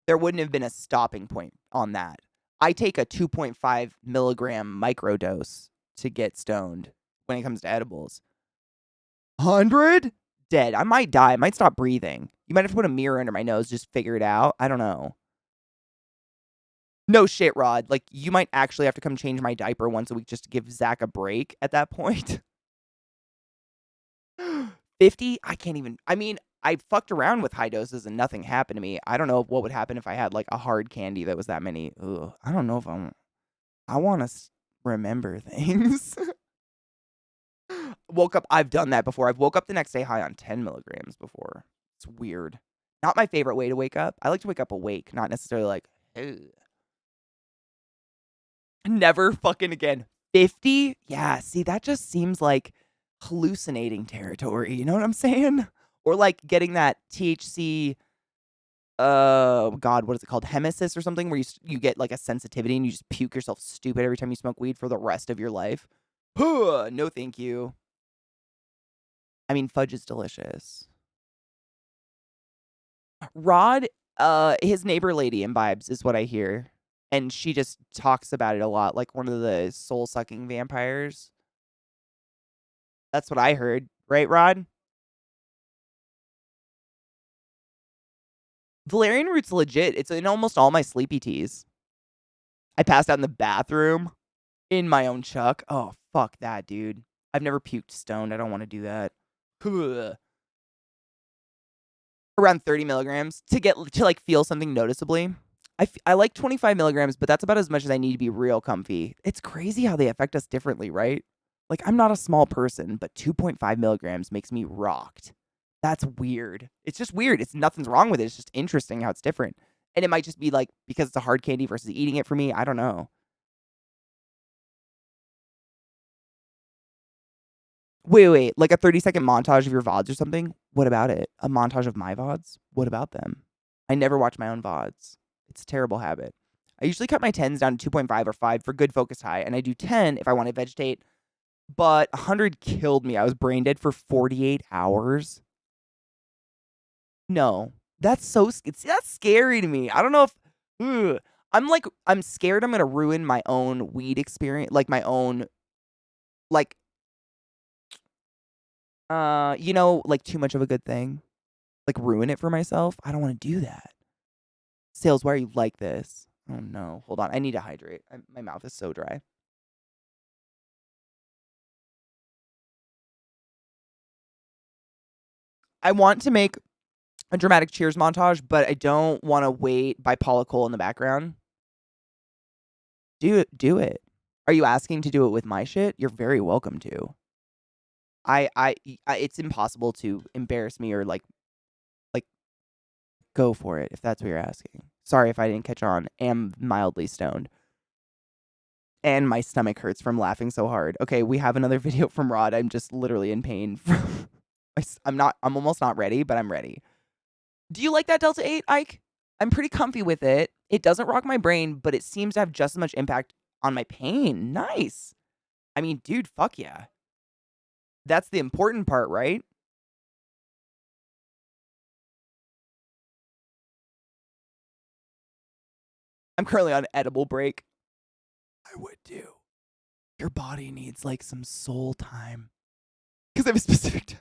There wouldn't have been a stopping point on that. I take a 2.5 milligram microdose to get stoned when it comes to edibles. 100? Dead. I might die. I might stop breathing. You might have to put a mirror under my nose, just figure it out. I don't know. No shit, Rod. Like, you might actually have to come change my diaper once a week just to give Zach a break at that point. 50? I can't even. I mean, I fucked around with high doses and nothing happened to me. I don't know what would happen if I had like a hard candy that was that many. Ugh, I don't know if I want to remember things. Woke up. I've done that before. I've woke up the next day high on 10 milligrams before. It's weird. Not my favorite way to wake up. I like to wake up awake, not necessarily like, ugh. Never fucking again. 50? Yeah, see, that just seems like hallucinating territory. You know what I'm saying? Or like getting that THC, God, what is it called? Hemesis or something, where you get like a sensitivity and you just puke yourself stupid every time you smoke weed for the rest of your life. No, thank you. I mean, fudge is delicious. Rod, his neighbor lady imbibes is what I hear. And she just talks about it a lot, like one of the soul-sucking vampires. That's what I heard. Right, Rod? Valerian root's legit. It's in almost all my sleepy teas. I passed out in the bathroom in my own chuck. Oh, fuck that, dude. I've never puked stoned. I don't want to do that. Around 30 milligrams to like feel something noticeably. I like 25 milligrams, but that's about as much as I need to be real comfy. It's crazy how they affect us differently, right? Like, I'm not a small person, but 2.5 milligrams makes me rocked. That's weird. It's just weird. Nothing's wrong with it. It's just interesting how it's different. And it might just be like because it's a hard candy versus eating it for me. I don't know. Wait. Like a 30-second montage of your VODs or something? What about it? A montage of my VODs? What about them? I never watch my own VODs. It's a terrible habit. I usually cut my 10s down to 2.5 or 5 for good focus high, and I do 10 if I want to vegetate. But 100 killed me. I was brain dead for 48 hours. No. That's scary to me. I don't know if ugh. I'm scared I'm going to ruin my own weed experience, like my own like like too much of a good thing. Like ruin it for myself. I don't want to do that. Sales, why are you like this? Oh no. Hold on. I need to hydrate. My mouth is so dry. I want to make a dramatic cheers montage, but I don't want to wait by Paula Cole in the background. Do it. Are you asking to do it with my shit? You're very welcome to. It's impossible to embarrass me or like go for it if that's what you're asking. Sorry if I didn't catch on. Am mildly stoned. And my stomach hurts from laughing so hard. Okay, we have another video from Rod. I'm just literally in pain. I'm almost not ready, but I'm ready. Do you like that Delta 8, Ike? I'm pretty comfy with it. It doesn't rock my brain, but it seems to have just as much impact on my pain. Nice. I mean, dude, fuck yeah. That's the important part, right? I'm currently on edible break. I would do. Your body needs like some soul time. Because I have a specific time.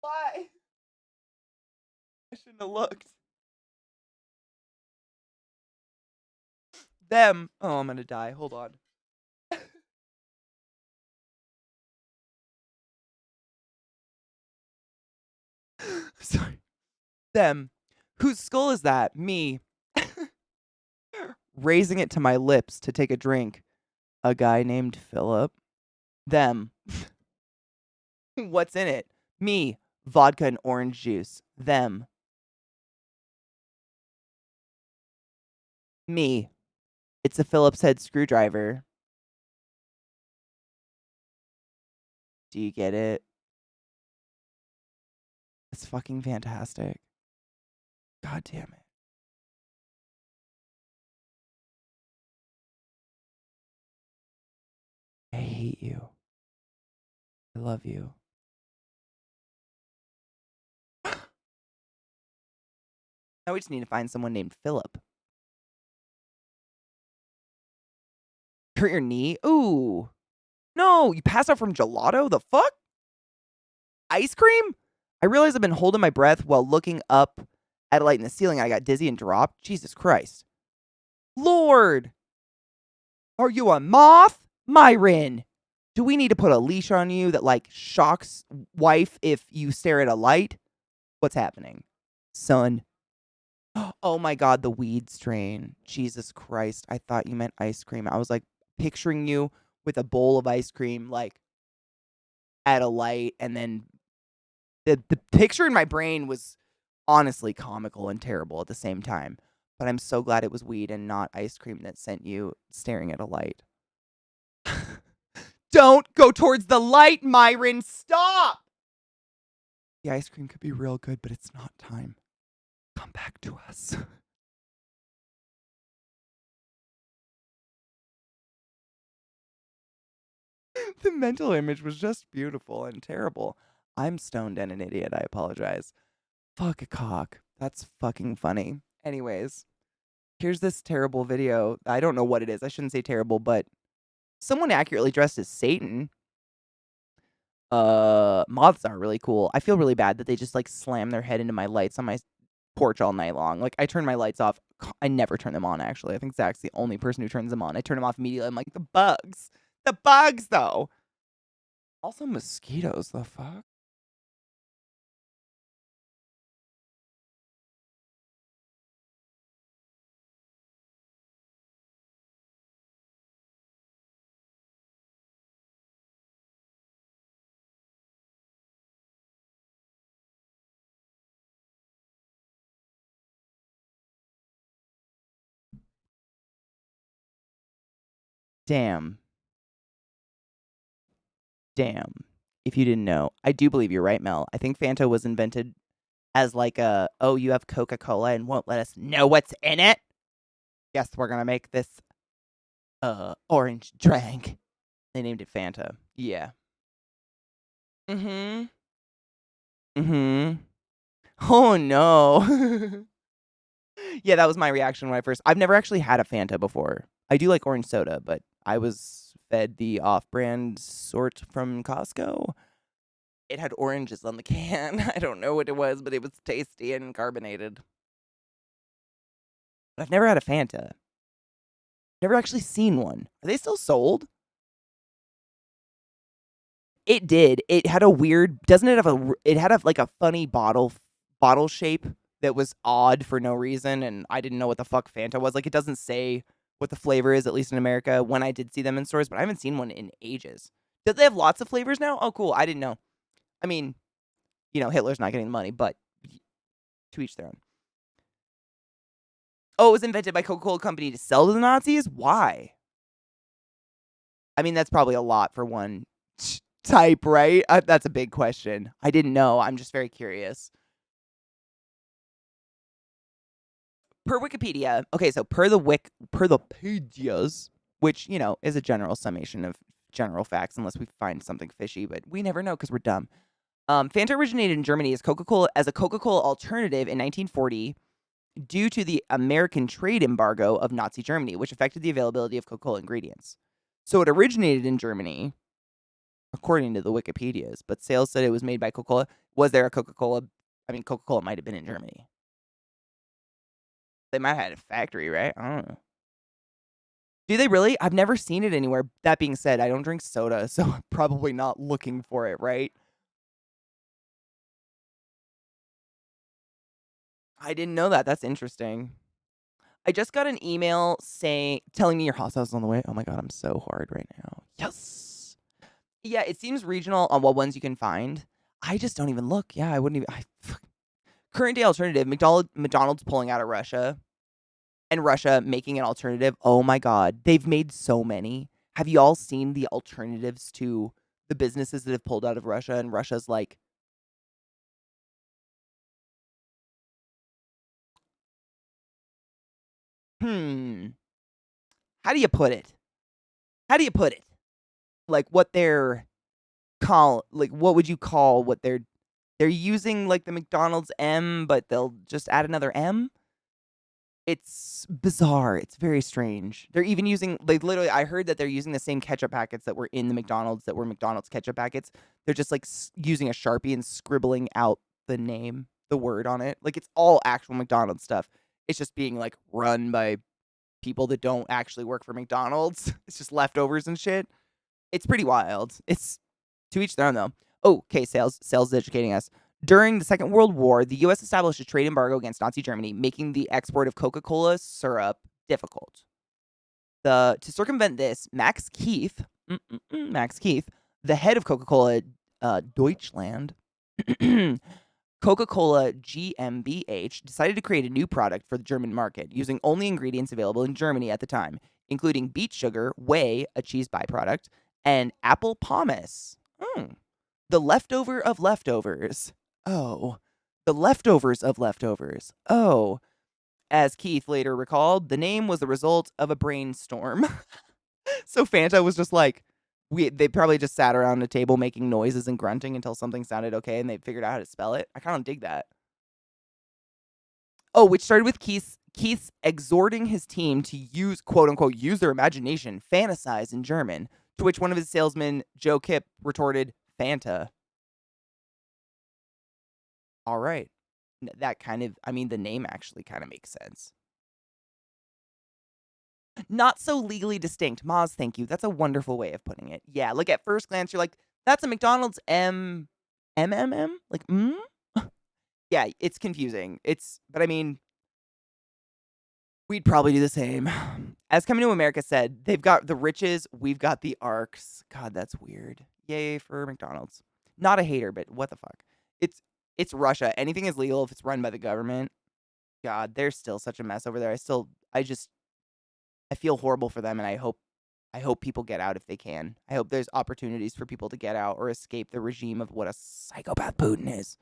Why? I shouldn't have looked. Them. Oh, I'm gonna die. Hold on. Sorry. Them. Whose skull is that? Me. Raising it to my lips to take a drink. A guy named Philip. Them. What's in it? Me. Vodka and orange juice. Them. Me. It's a Phillips head screwdriver. Do you get it? It's fucking fantastic. God damn it. I hate you. I love you. Now we just need to find someone named Philip. Hurt your knee? Ooh. No, you passed out from gelato? The fuck? Ice cream? I realize I've been holding my breath while looking up at a light in the ceiling. I got dizzy and dropped. Jesus Christ. Lord. Are you a moth? Myron. Do we need to put a leash on you that like shocks wife if you stare at a light? What's happening? Son. Oh my God, the weed strain. Jesus Christ. I thought you meant ice cream. I was like picturing you with a bowl of ice cream, like at a light. And then the picture in my brain was honestly comical and terrible at the same time. But I'm so glad it was weed and not ice cream that sent you staring at a light. Don't go towards the light, Myron. Stop. The ice cream could be real good, but it's not time. Come back to us. The mental image was just beautiful and terrible. I'm stoned and an idiot. I apologize. Fuck a cock. That's fucking funny. Anyways, here's this terrible video. I don't know what it is. I shouldn't say terrible, but someone accurately dressed as Satan. Moths are really cool. I feel really bad that they just like slam their head into my lights on my porch all night long. Like I turn my lights off. I never turn them on actually. I think Zach's the only person who turns them on. I turn them off immediately. I'm like, the bugs. The bugs though. Also mosquitoes, the fuck? Damn. If you didn't know, I do believe you're right, Mel. I think Fanta was invented as like a, oh, you have Coca-Cola and won't let us know what's in it? Guess we're gonna make this orange drink. They named it Fanta. Yeah. Mm-hmm. Mm-hmm. Oh no. Yeah, that was my reaction when I've never actually had a Fanta before. I do like orange soda, but I was fed the off-brand sort from Costco. It had oranges on the can. I don't know what it was, but it was tasty and carbonated. But I've never had a Fanta. Never actually seen one. Are they still sold? It did. It had a weird. Doesn't it have a? It had like a funny bottle shape that was odd for no reason, and I didn't know what the fuck Fanta was. Like, it doesn't say what the flavor is, at least in America. When I did see them in stores, but I haven't seen one in ages. Do they have lots of flavors now? Oh, cool. I didn't know. I mean, Hitler's not getting the money, but to each their own. Oh, it was invented by Coca-Cola Company to sell to the Nazis? Why? I mean, that's probably a lot for one type, right? That's a big question. I didn't know. I'm just very curious. Per Wikipedia, okay, so per the Pedias, which, is a general summation of general facts, unless we find something fishy, but we never know because we're dumb. Fanta originated in Germany as a Coca-Cola alternative in 1940 due to the American trade embargo of Nazi Germany, which affected the availability of Coca-Cola ingredients. So it originated in Germany, according to the Wikipedias, but sales said it was made by Coca-Cola. Was there a Coca-Cola? I mean, Coca-Cola might have been in Germany. They might have had a factory, right? I don't know. Do they really? I've never seen it anywhere. That being said, I don't drink soda, so I'm probably not looking for it, right? I didn't know that. That's interesting. I just got an email telling me your hot sauce is on the way. Oh my god, I'm so hard right now. Yes. Yeah, it seems regional on what ones you can find. I just don't even look. Yeah, I wouldn't even. Current day alternative: McDonald's pulling out of Russia, and Russia making an alternative. Oh my god, they've made so many. Have you all seen the alternatives to the businesses that have pulled out of Russia? And Russia's like, how do you put it? Like what they're what would you call what they're using, like the McDonald's M, but they'll just add another M? It's bizarre. It's very strange. They're even using, like, literally, I heard that they're using the same ketchup packets that were in the McDonald's that were McDonald's ketchup packets. They're just like using a Sharpie and scribbling out the word on it. Like, it's all actual McDonald's stuff. It's just being like run by people that don't actually work for McDonald's. It's just leftovers and shit. It's pretty wild. It's to each their own, though. Oh, okay, sales is educating us. During the Second World War, the U.S. established a trade embargo against Nazi Germany, making the export of Coca-Cola syrup difficult. To circumvent this, Max Keith, the head of Coca-Cola Deutschland, Coca-Cola GmbH, decided to create a new product for the German market, using only ingredients available in Germany at the time, including beet sugar, whey, a cheese byproduct, and apple pomace. The leftover of leftovers. Oh. The leftovers of leftovers. Oh. As Keith later recalled, the name was the result of a brainstorm. So Fanta was just like, they probably just sat around a table making noises and grunting until something sounded okay and they figured out how to spell it. I kind of dig that. Oh, which started with Keith exhorting his team to use, quote unquote, use their imagination, fantasize in German, to which one of his salesmen, Joe Kipp, retorted, Fanta. All right. That the name actually kind of makes sense. Not so legally distinct. Maz, thank you. That's a wonderful way of putting it. Yeah, like at first glance, you're like, that's a McDonald's MMM? Like, Yeah, it's confusing. But I mean, we'd probably do the same. As Coming to America said, they've got the riches, we've got the arcs. God, that's weird. Yay for McDonald's. Not a hater, but what the fuck? It's Russia. Anything is legal if it's run by the government. God, they're still such a mess over there. I feel horrible for them, and I hope I hope people get out if they can. I hope there's opportunities for people to get out or escape the regime of what a psychopath Putin is.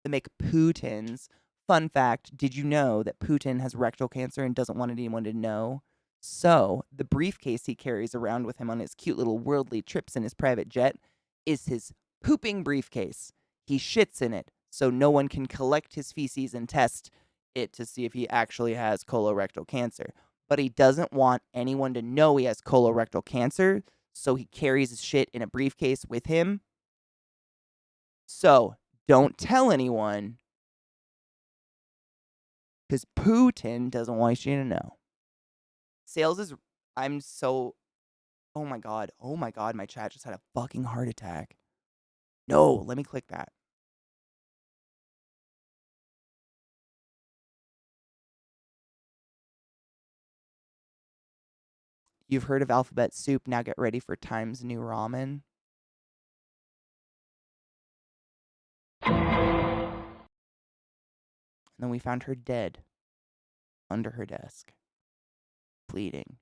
To make Putin's. Fun fact, did you know that Putin has rectal cancer and doesn't want anyone to know? So, the briefcase he carries around with him on his cute little worldly trips in his private jet is his pooping briefcase. He shits in it, so no one can collect his feces and test it to see if he actually has colorectal cancer. But he doesn't want anyone to know he has colorectal cancer, so he carries his shit in a briefcase with him. So, don't tell anyone, because Putin doesn't want you to know. Sales is, I'm so, oh my God, my chat just had a fucking heart attack. No, let me click that. You've heard of alphabet soup, now get ready for Times New Ramen. And then we found her dead under her desk, pleading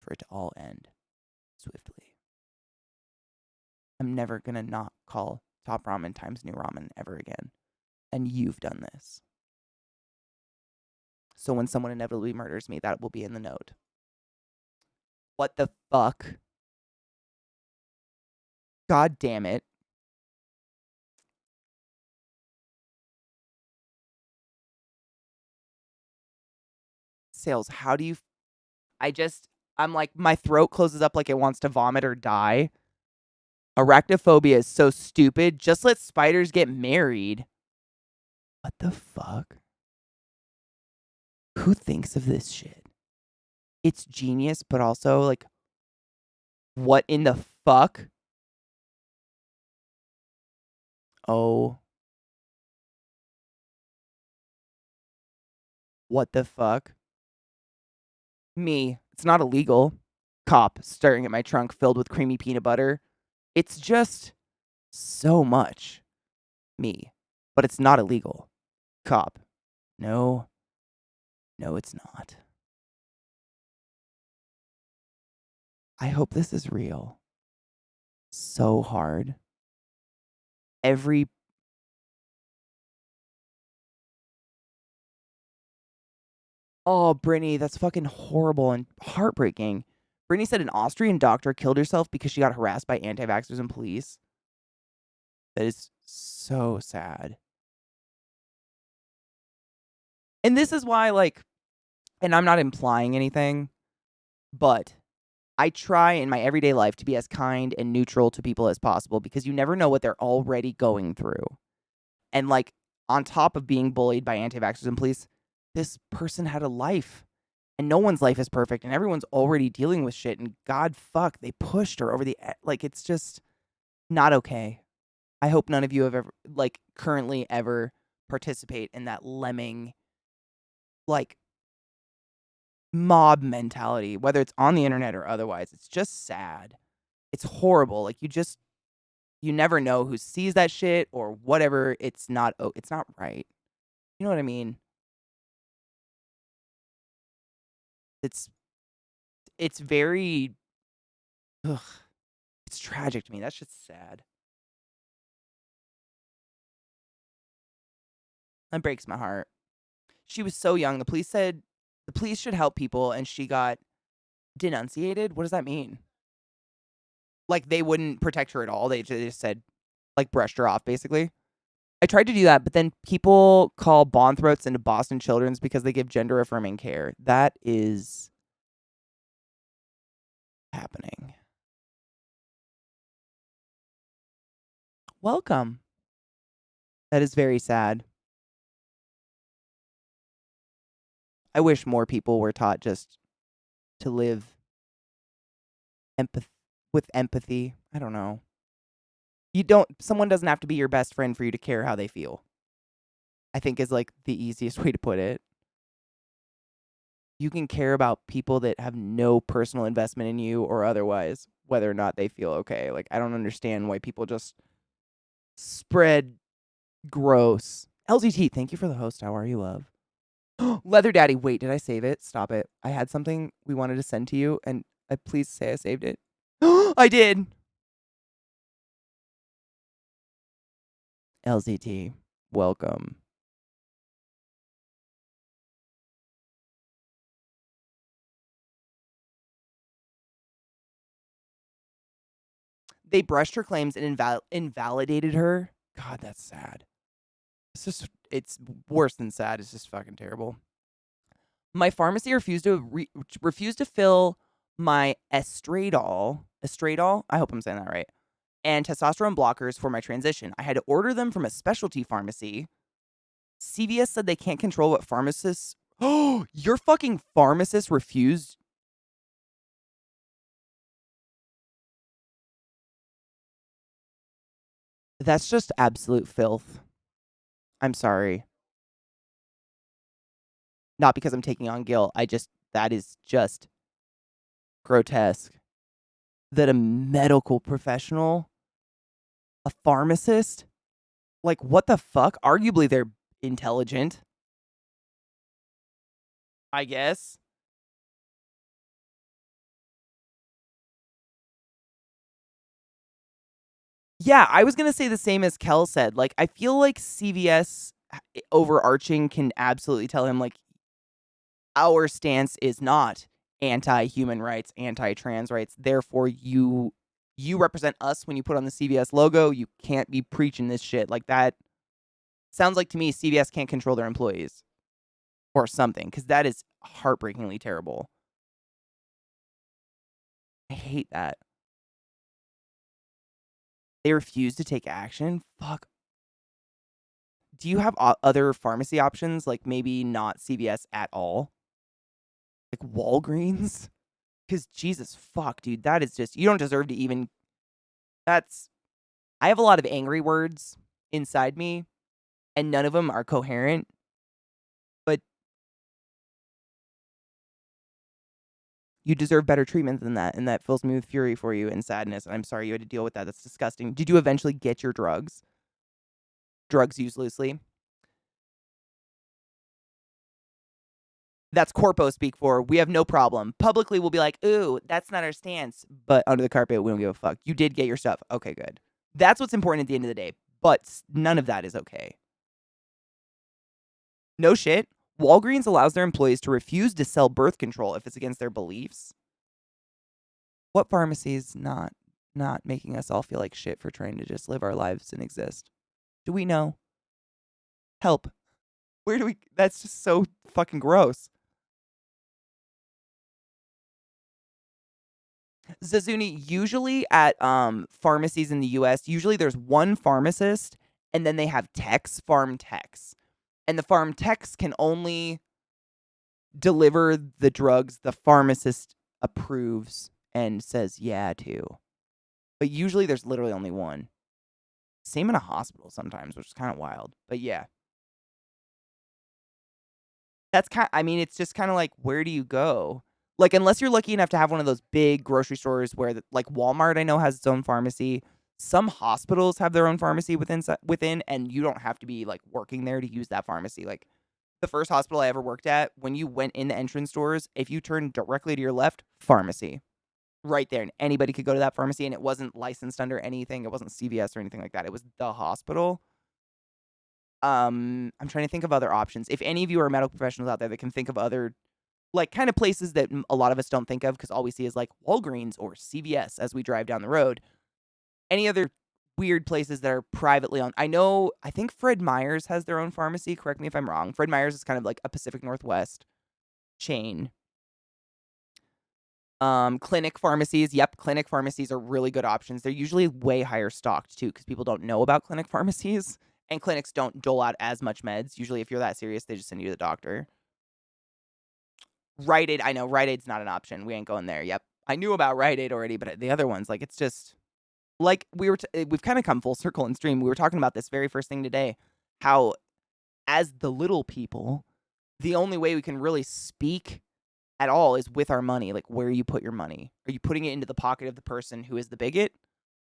for it to all end swiftly. I'm never gonna not call Top Ramen Times New Ramen ever again. And you've done this. So when someone inevitably murders me, that will be in the note. What the fuck? God damn it. Sales, how do you... I'm like, my throat closes up like it wants to vomit or die. Arachnophobia is so stupid. Just let spiders get married. What the fuck? Who thinks of this shit? It's genius, but also, like, what in the fuck? Oh. What the fuck? Me. It's not illegal. Cop staring at my trunk filled with creamy peanut butter. It's just so much. Me. But it's not illegal. Cop. No. No, it's not. I hope this is real. So hard. Every... Oh, Brittany, that's fucking horrible and heartbreaking. Brittany said an Austrian doctor killed herself because she got harassed by anti-vaxxers and police. That is so sad. And this is why, like, and I'm not implying anything, but I try in my everyday life to be as kind and neutral to people as possible because you never know what they're already going through. And, like, on top of being bullied by anti-vaxxers and police, this person had a life. And no one's life is perfect, and everyone's already dealing with shit, and God fuck, they pushed her over the... Like, it's just not okay. I hope none of you have ever, like, currently ever participate in that lemming, like, mob mentality, whether it's on the internet or otherwise. It's just sad. It's horrible. Like, you never know who sees that shit or whatever. It's not right. You know what I mean? It's very, ugh, it's tragic to me. That's just sad. That breaks my heart. She was so young. The police said the police should help people, and she got denunciated. What does that mean? Like, they wouldn't protect her at all. They just said, like, brushed her off, basically. I tried to do that, but then people call Bonthroats into Boston Children's because they give gender-affirming care. That is happening. Welcome. That is very sad. I wish more people were taught just to live with empathy. I don't know. Someone doesn't have to be your best friend for you to care how they feel. I think is, like, the easiest way to put it. You can care about people that have no personal investment in you or otherwise, whether or not they feel okay. Like, I don't understand why people just spread gross. LGT, thank you for the host. How are you, love? Leather Daddy, wait, did I save it? Stop it. I had something we wanted to send to you, and Please say I saved it. I did. LZT, welcome. They brushed her claims and invalidated her. God, that's sad. It's worse than sad. It's just fucking terrible. My pharmacy refused to fill my estradiol. I hope I'm saying that right. And testosterone blockers for my transition. I had to order them from a specialty pharmacy. CVS said they can't control what pharmacists. Oh, your fucking pharmacist refused. That's just absolute filth. I'm sorry. Not because I'm taking on guilt. That is just grotesque. That a medical professional, a pharmacist, like what the fuck? Arguably they're intelligent, I guess. Yeah, I was going to say the same as Kel said. Like, I feel like CVS overarching can absolutely tell him, like, our stance is not anti-human rights, anti-trans rights. Therefore, you represent us when you put on the CVS logo. You can't be preaching this shit. Like, that sounds like to me CVS can't control their employees or something, because that is heartbreakingly terrible. I hate that. They refuse to take action? Fuck. Do you have other pharmacy options? Like maybe not CVS at all? Like Walgreens? Because Jesus fuck, dude. That is just, you don't deserve to even. That's. I have a lot of angry words inside me, and none of them are coherent. But you deserve better treatment than that, and that fills me with fury for you and sadness. And I'm sorry you had to deal with that. That's disgusting. Did you eventually get your drugs? Drugs used loosely? That's corpo speak for, we have no problem. Publicly, we'll be like, ooh, that's not our stance. But under the carpet, we don't give a fuck. You did get your stuff. Okay, good. That's what's important at the end of the day. But none of that is okay. No shit. Walgreens allows their employees to refuse to sell birth control if it's against their beliefs. What pharmacy is not making us all feel like shit for trying to just live our lives and exist? Do we know? Help. Where do we... That's just so fucking gross. Zazuni, usually at pharmacies in the US, usually there's one pharmacist and then they have techs, farm techs. And the farm techs can only deliver the drugs the pharmacist approves and says yeah to. But usually there's literally only one. Same in a hospital sometimes, which is kind of wild. But yeah. That's it's just kind of like, where do you go? Like, unless you're lucky enough to have one of those big grocery stores where, like Walmart, I know has its own pharmacy. Some hospitals have their own pharmacy within, and you don't have to be like working there to use that pharmacy. Like the first hospital I ever worked at, when you went in the entrance doors, if you turned directly to your left, pharmacy, right there, and anybody could go to that pharmacy, and it wasn't licensed under anything. It wasn't CVS or anything like that. It was the hospital. I'm trying to think of other options. If any of you are medical professionals out there that can think of other, like, kind of places that a lot of us don't think of because all we see is like Walgreens or CVS as we drive down the road. Any other weird places that are privately owned? I think Fred Meyer's has their own pharmacy. Correct me if I'm wrong. Fred Meyer's is kind of like a Pacific Northwest chain. Clinic pharmacies. Yep, clinic pharmacies are really good options. They're usually way higher stocked too because people don't know about clinic pharmacies. And clinics don't dole out as much meds. Usually, if you're that serious, they just send you to the doctor. Rite Aid, I know. Rite Aid's not an option. We ain't going there. Yep. I knew about Rite Aid already, but the other ones, like, it's just... Like, we've kind of come full circle in stream. We were talking about this very first thing today. How, as the little people, the only way we can really speak at all is with our money. Like, where you put your money. Are you putting it into the pocket of the person who is the bigot?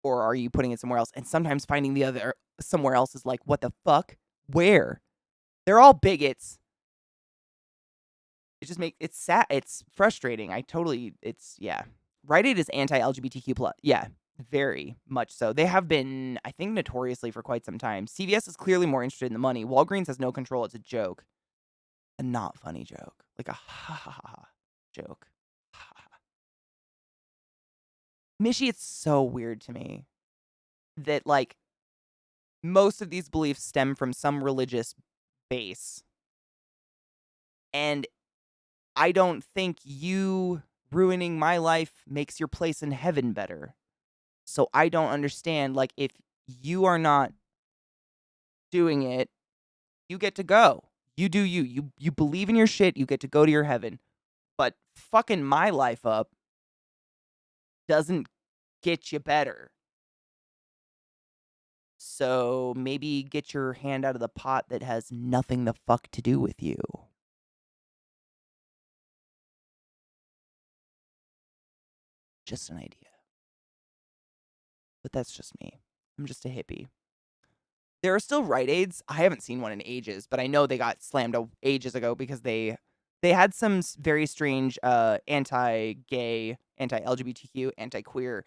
Or are you putting it somewhere else? And sometimes finding the other somewhere else is like, what the fuck? Where? They're all bigots. It just it's sad. It's frustrating. Yeah. Rite Aid is anti-LGBTQ plus. Yeah, very much so. They have been, I think, notoriously for quite some time. CVS is clearly more interested in the money. Walgreens has no control. It's a joke. A not funny joke. Like a ha ha ha ha joke. Ha, ha, ha. Mishy, it's so weird to me that, like, most of these beliefs stem from some religious base. And I don't think you ruining my life makes your place in heaven better. So I don't understand, like, if you are not doing it, you get to go. You do you. You believe in your shit, you get to go to your heaven. But fucking my life up doesn't get you better. So maybe get your hand out of the pot that has nothing the fuck to do with you. Just an idea. But that's just me. I'm just a hippie. There are still Rite Aids. I haven't seen one in ages, but I know they got slammed ages ago because they had some very strange anti-gay, anti-LGBTQ, anti-queer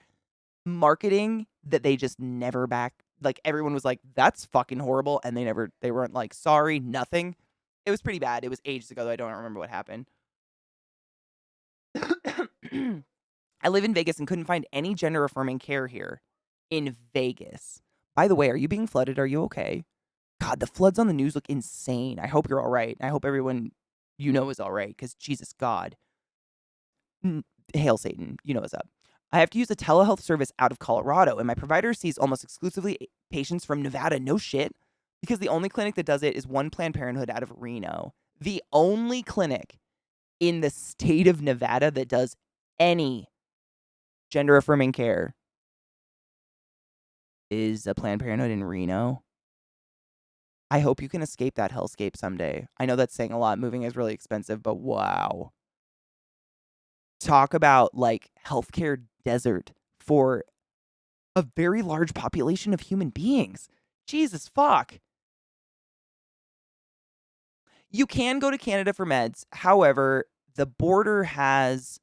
marketing that they just never back. Like, everyone was like, that's fucking horrible, and they weren't like, sorry, nothing. It was pretty bad. It was ages ago, though. I don't remember what happened. I live in Vegas and couldn't find any gender-affirming care here in Vegas. By the way, are you being flooded? Are you okay? God, the floods on the news look insane. I hope you're all right. I hope everyone you know is all right, because Jesus God. Hail Satan. You know what's up. I have to use a telehealth service out of Colorado, and my provider sees almost exclusively patients from Nevada. No shit. Because the only clinic that does it is one Planned Parenthood out of Reno. The only clinic in the state of Nevada that does any gender-affirming care is a Planned Parenthood in Reno. I hope you can escape that hellscape someday. I know that's saying a lot. Moving is really expensive, but wow. Talk about, like, healthcare desert for a very large population of human beings. Jesus fuck. You can go to Canada for meds. However, the border has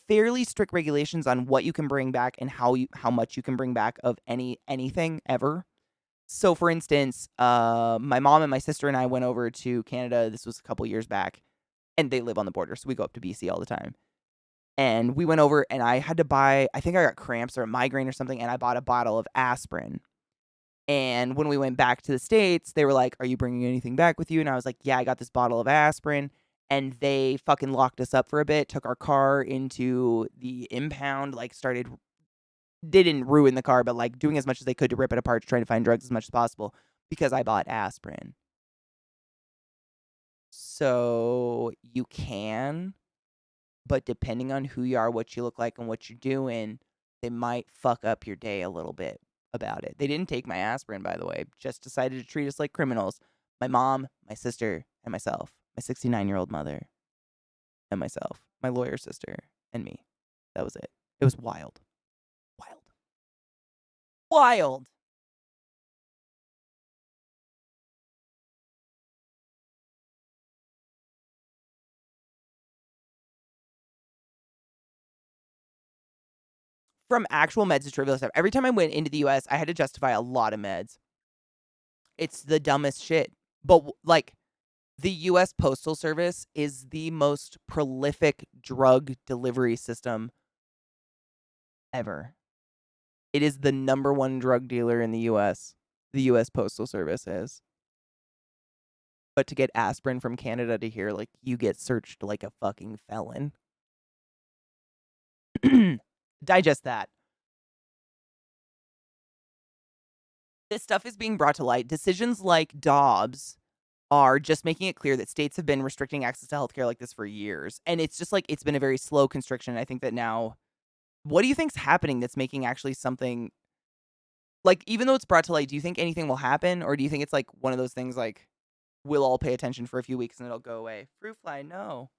fairly strict regulations on what you can bring back and how much you can bring back of anything ever. So, for instance, my mom and my sister and I went over to Canada. This was a couple years back, and they live on the border, so we go up to BC all the time. And we went over, and I had to buy, I think I got cramps or a migraine or something, and I bought a bottle of aspirin. And when we went back to the States, they were like, are you bringing anything back with you? And I was like, yeah, I got this bottle of aspirin. And they fucking locked us up for a bit, took our car into the impound, like they didn't ruin the car, but like doing as much as they could to rip it apart, to try to find drugs as much as possible, because I bought aspirin. So you can, but depending on who you are, what you look like, and what you're doing, they might fuck up your day a little bit about it. They didn't take my aspirin, by the way, just decided to treat us like criminals. My mom, my sister, and myself. My 69-year-old mother. And myself. My lawyer sister. And me. That was it. It was wild. Wild. Wild. From actual meds to trivial stuff. Every time I went into the US, I had to justify a lot of meds. It's the dumbest shit. But, like, the US Postal Service is the most prolific drug delivery system ever. It is the number one drug dealer in the US. The US Postal Service is. But to get aspirin from Canada to here, like, you get searched like a fucking felon. Digest that. This stuff is being brought to light. Decisions like Dobbs are just making it clear that states have been restricting access to healthcare like this for years. And it's just like, it's been a very slow constriction. I think that now, what do you think's happening that's making actually something, like, even though it's brought to light, do you think anything will happen? Or do you think it's like one of those things like, we'll all pay attention for a few weeks and it'll go away? Fruit fly, no.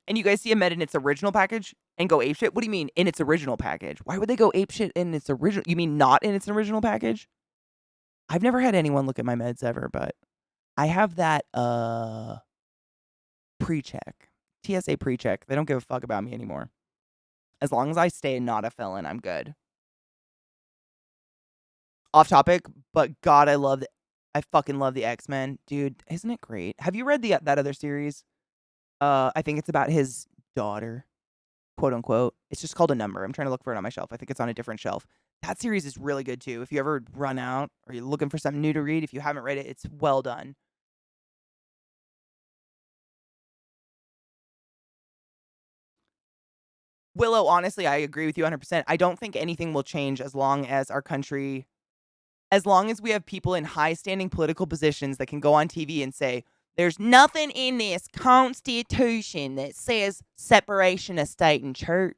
And you guys see a med in its original package and go apeshit? What do you mean in its original package? Why would they go apeshit in its original? You mean not in its original package? I've never had anyone look at my meds ever, but I have that pre-check. TSA pre-check. They don't give a fuck about me anymore. As long as I stay not a felon, I'm good. Off topic, but God, I fucking love the X-Men. Dude, isn't it great? Have you read that other series? I think it's about his daughter, quote unquote. It's just called A Number. I'm trying to look for it on my shelf. I think it's on a different shelf. That series is really good too. If you ever run out or you're looking for something new to read, if you haven't read it, it's well done. Willow, honestly, I agree with you 100%. I don't think anything will change as long as we have people in high standing political positions that can go on TV and say, there's nothing in this Constitution that says separation of state and church.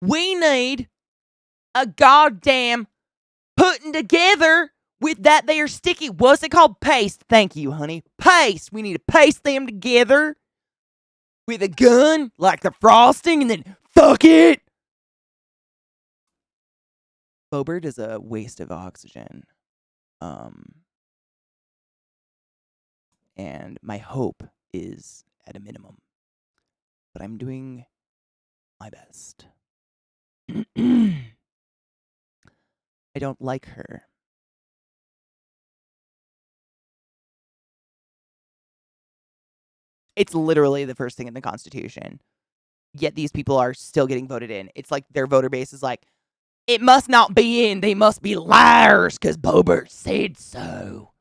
We need a goddamn putting together with that there sticky, what's it called? Paste. Thank you, honey. Paste. We need to paste them together with a gun, like the frosting, and then fuck it. Bobert is a waste of oxygen. And my hope is at a minimum. But I'm doing my best. I don't like her. It's literally the first thing in the Constitution. Yet these people are still getting voted in. It's like their voter base is like, it must not be in. They must be liars because Bobert said so.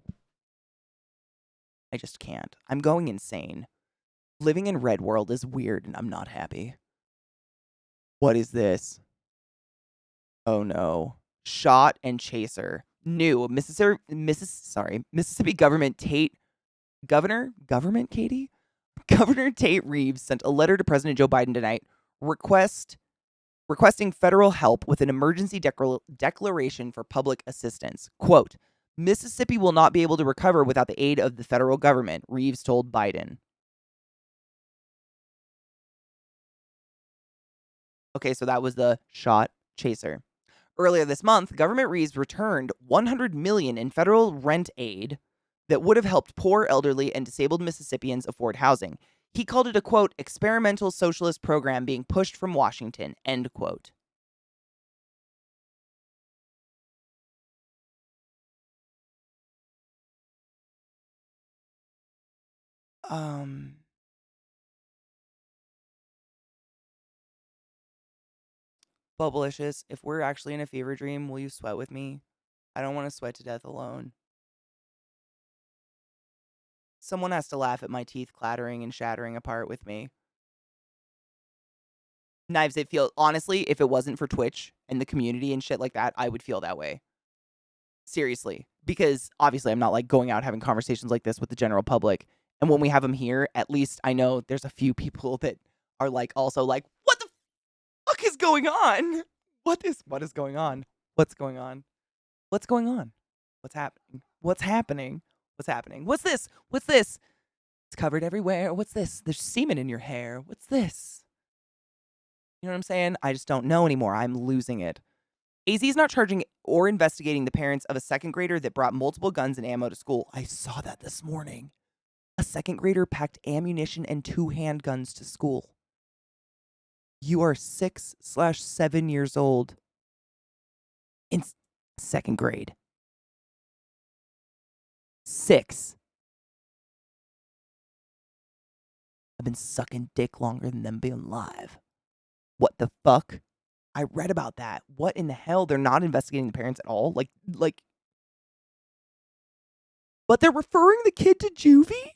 I just can't. I'm going insane. Living in Red World is weird and I'm not happy. What is this? Oh no. Shot and chaser. New Mississippi Governor Tate Reeves sent a letter to President Joe Biden tonight requesting federal help with an emergency declaration for public assistance. Quote, Mississippi will not be able to recover without the aid of the federal government, Reeves told Biden. Okay, so that was the shot chaser. Earlier this month, Government Reeves returned $100 million in federal rent aid that would have helped poor, elderly, and disabled Mississippians afford housing. He called it a, quote, experimental socialist program being pushed from Washington, end quote. Bubblicious, if we're actually in a fever dream, will you sweat with me? I don't want to sweat to death alone. Someone has to laugh at my teeth clattering and shattering apart with me. Knives, honestly, if it wasn't for Twitch and the community and shit like that, I would feel that way. Seriously. Because obviously I'm not like going out having conversations like this with the general public. And when we have them here, at least I know there's a few people that are like also like, what the fuck is going on? What is going on? What's going on? What's going on? What's happening? What's happening? What's happening? What's this? What's this? It's covered everywhere. What's this? There's semen in your hair. What's this? You know what I'm saying? I just don't know anymore. I'm losing it. AZ is not charging or investigating the parents of a second grader that brought multiple guns and ammo to school. I saw that this morning. A second grader packed ammunition and 2 handguns to school. You are 6/7 years old in second grade. 6. I've been sucking dick longer than them being live. What the fuck? I read about that. What in the hell? They're not investigating the parents at all? Like, but they're referring the kid to juvie?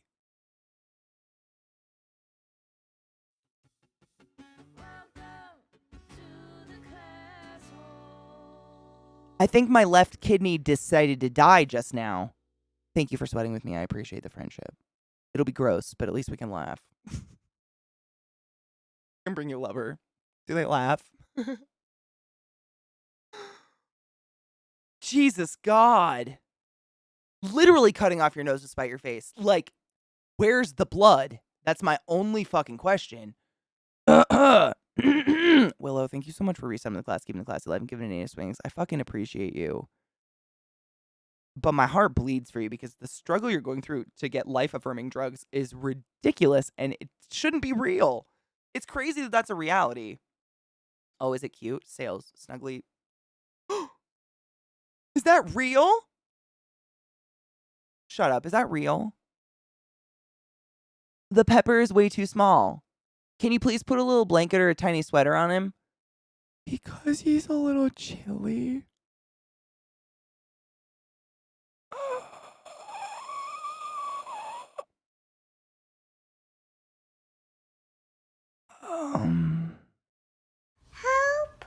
I think my left kidney decided to die just now. Thank you for sweating with me. I appreciate the friendship. It'll be gross, but at least we can laugh. And bring your lover. Do they laugh? Jesus God. Literally cutting off your nose to spite your face. Like, where's the blood? That's my only fucking question. Willow, thank you so much for resetting the class, keeping the class alive, and giving it 8 swings. I fucking appreciate you. But my heart bleeds for you because the struggle you're going through to get life-affirming drugs is ridiculous and it shouldn't be real. It's crazy that that's a reality. Oh, is it cute? Sales, snuggly. Is that real? Shut up. Is that real? The pepper is way too small. Can you please put a little blanket or a tiny sweater on him? Because he's a little chilly. Help!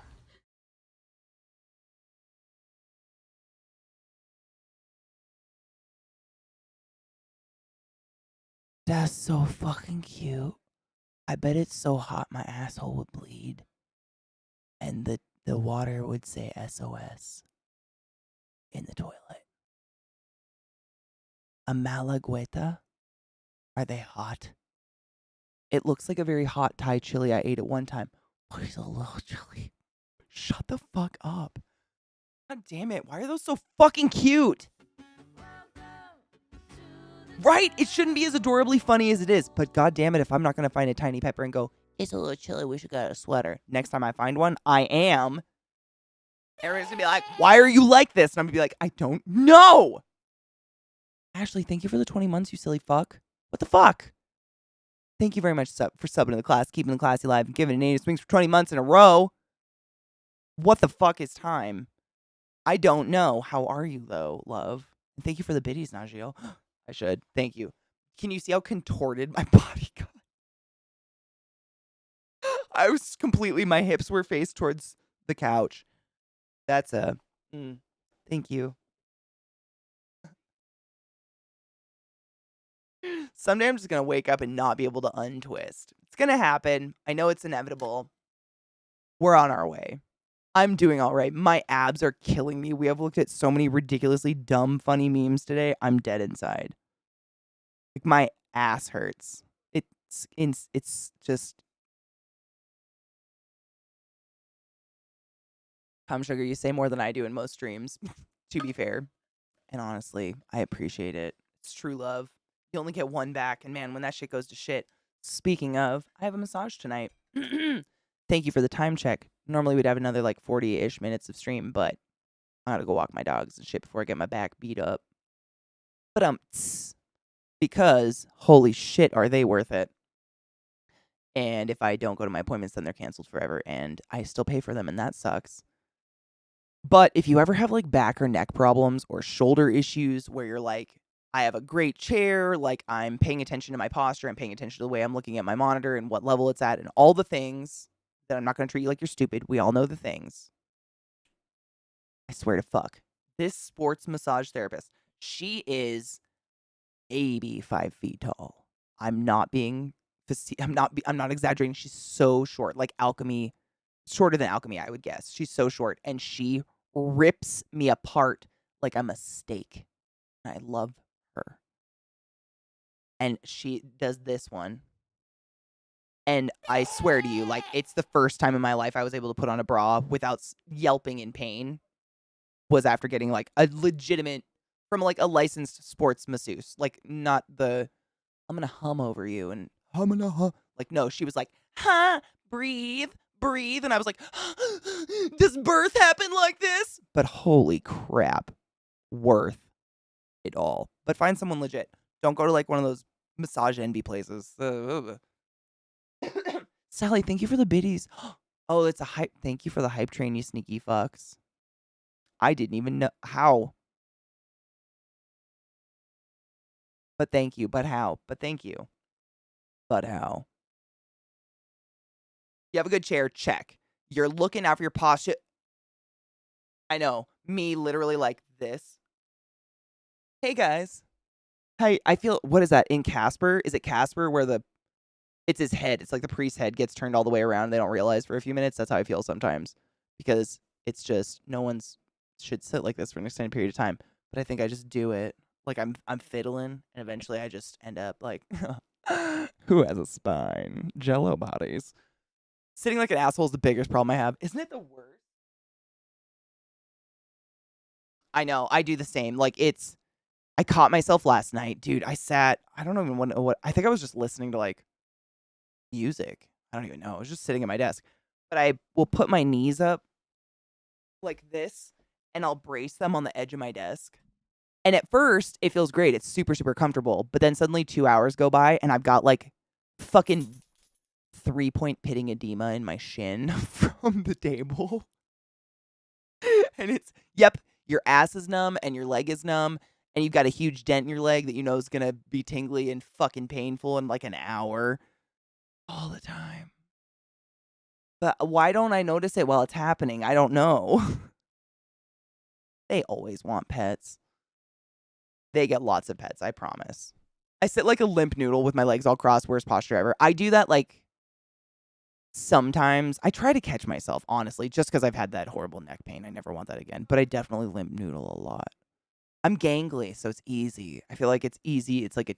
That's so fucking cute. I bet it's so hot my asshole would bleed. And the water would say SOS in the toilet. A malagueta? Are they hot? It looks like a very hot Thai chili I ate at one time. Oh, he's a little chili. Shut the fuck up. God damn it. Why are those so fucking cute? Right? It shouldn't be as adorably funny as it is. But god damn it, if I'm not going to find a tiny pepper and go, it's a little chilly, we should get a sweater. Next time I find one, I am. Everyone's going to be like, why are you like this? And I'm going to be like, I don't know. Ashley, thank you for the 20 months, you silly fuck. What the fuck? Thank you very much for subbing to the class, keeping the classy live, and giving it native swings for 20 months in a row. What the fuck is time? I don't know. How are you, though, love? And thank you for the biddies, Najio. I should. Thank you. Can you see how contorted my body got? I was completely, my hips were faced towards the couch. That's a, thank you. Someday I'm just going to wake up and not be able to untwist. It's going to happen. I know it's inevitable. We're on our way. I'm doing all right. My abs are killing me. We have looked at so many ridiculously dumb, funny memes today. I'm dead inside. Like, my ass hurts. It's just. Tom Sugar, you say more than I do in most streams, to be fair. And honestly, I appreciate it. It's true love. You only get one back. And man, when that shit goes to shit. Speaking of, I have a massage tonight. Thank you for the time check. Normally we'd have another like 40-ish minutes of stream, but I gotta go walk my dogs and shit before I get my back beat up. But because holy shit, are they worth it? And if I don't go to my appointments, then they're canceled forever, and I still pay for them, and that sucks. But if you ever have like back or neck problems or shoulder issues where you're like, I have a great chair, like I'm paying attention to my posture, I'm paying attention to the way I'm looking at my monitor and what level it's at and all the things that I'm not going to treat you like you're stupid. We all know the things. I swear to fuck. This sports massage therapist, she is maybe 5 feet tall. I'm not exaggerating. She's so short, like Alchemy, shorter than Alchemy, I would guess. She's so short, and she rips me apart like I'm a steak. I love her. And she does this one. And I swear to you, like, it's the first time in my life I was able to put on a bra without yelping in pain. Was after getting like a legitimate, from like a licensed sports masseuse. Like, not the, I'm gonna hum over you and I'm gonna hum. Like, no, she was like, breathe. And I was like, does birth happen like this? But holy crap, worth it all. But find someone legit. Don't go to like one of those massage envy places. Sally, thank you for the biddies. Oh, it's a hype. Thank you for the hype train, you sneaky fucks. I didn't even know how. But thank you. But how? But thank you. But how? You have a good chair? Check. You're looking out for your posture. I know. Me literally like this. Hey, guys. Hey, I feel, what is that? In Casper? Is it Casper where it's his head. It's like the priest's head gets turned all the way around and they don't realize for a few minutes. That's how I feel sometimes. Because it's just, no one's should sit like this for an extended period of time. But I think I just do it. Like I'm fiddling and eventually I just end up like, who has a spine? Jello bodies. Sitting like an asshole is the biggest problem I have. Isn't it the worst? I know. I do the same. Like, I caught myself last night, dude. I don't even know what, I think I was just listening to like music. I don't even know. I was just sitting at my desk. But I will put my knees up like this and I'll brace them on the edge of my desk. And at first, it feels great. It's super, super comfortable. But then suddenly 2 hours go by and I've got like fucking 3-point pitting edema in my shin from the table. And yep, your ass is numb and your leg is numb. And you've got a huge dent in your leg that you know is going to be tingly and fucking painful in like an hour. All the time. But why don't I notice it while it's happening? I don't know. They always want pets. They get lots of pets, I promise. I sit like a limp noodle with my legs all crossed, worst posture ever. I do that like sometimes. I try to catch myself, honestly, just because I've had that horrible neck pain. I never want that again. But I definitely limp noodle a lot. I'm gangly, so it's easy. I feel like it's easy. It's like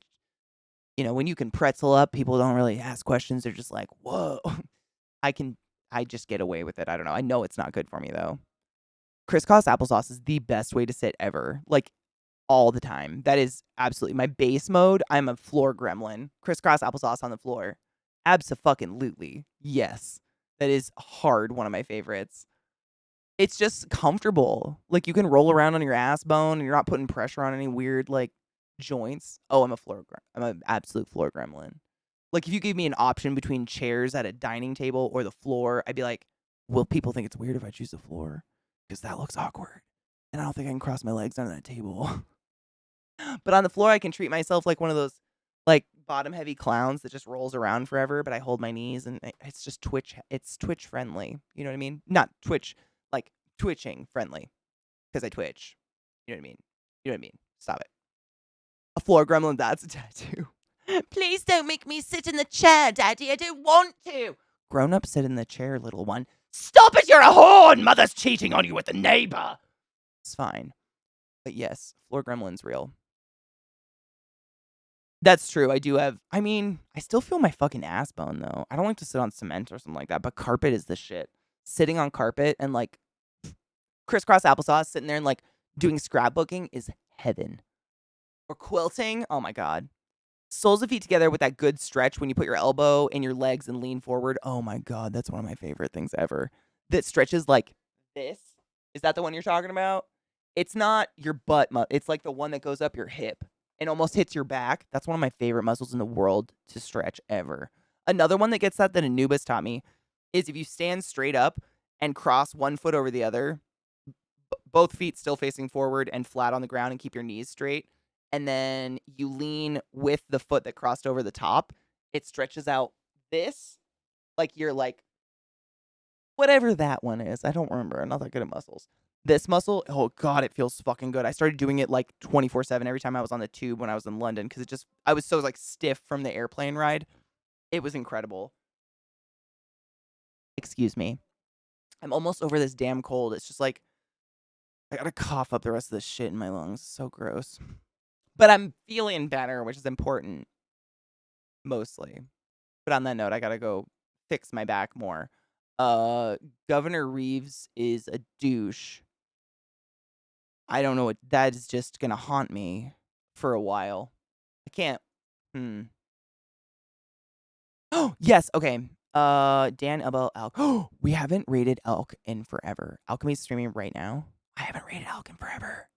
when you can pretzel up, people don't really ask questions. They're just like, whoa. I just get away with it. I don't know. I know it's not good for me, though. Crisscross applesauce is the best way to sit ever. Like, all the time. That is absolutely my base mode. I'm a floor gremlin. Crisscross applesauce on the floor. Abso-fucking-lutely. Yes. That is hard one of my favorites. It's just comfortable. Like, you can roll around on your ass bone and you're not putting pressure on any weird, like, joints. Oh, I'm an absolute floor gremlin. Like, if you gave me an option between chairs at a dining table or the floor, I'd be like, will people think it's weird if I choose the floor? Because that looks awkward. And I don't think I can cross my legs under that table. But on the floor, I can treat myself like one of those, like, bottom-heavy clowns that just rolls around forever, but I hold my knees, and it's just it's Twitch-friendly. You know what I mean? Not Twitch, like, twitching-friendly. Because I twitch. You know what I mean? You know what I mean? Stop it. A floor gremlin, that's a tattoo. Please don't make me sit in the chair, Daddy. I don't want to. Grown up, sit in the chair, little one. Stop it, you're a horn! Mother's cheating on you with a neighbor. It's fine. But yes, floor gremlin's real. That's true. I still feel my fucking ass bone, though. I don't like to sit on cement or something like that, but carpet is the shit. Sitting on carpet and, like, crisscross applesauce, sitting there and, like, doing scrapbooking is heaven. Or quilting. Oh, my God. Soles of feet together with that good stretch when you put your elbow in your legs and lean forward. Oh, my God. That's one of my favorite things ever. That stretches like this. Is that the one you're talking about? It's not your butt. It's like the one that goes up your hip and almost hits your back. That's one of my favorite muscles in the world to stretch ever. Another one that gets that Anubis taught me is if you stand straight up and cross one foot over the other, both feet still facing forward and flat on the ground and keep your knees straight, and then you lean with the foot that crossed over the top, it stretches out this, like you're like, whatever that one is. I don't remember. I'm not that good at muscles. This muscle, oh God, it feels fucking good. I started doing it like 24/7 every time I was on the tube when I was in London because I was so like stiff from the airplane ride. It was incredible. Excuse me. I'm almost over this damn cold. It's just like, I gotta cough up the rest of this shit in my lungs. So gross. But I'm feeling better, which is important. Mostly. But on that note, I gotta go fix my back more. Governor Reeves is a douche. I don't know what that is just gonna haunt me for a while. I can't. Oh, yes, okay. Dan Elbow Elk. Oh, we haven't rated Elk in forever. Alchemy's streaming right now. I haven't rated Elk in forever.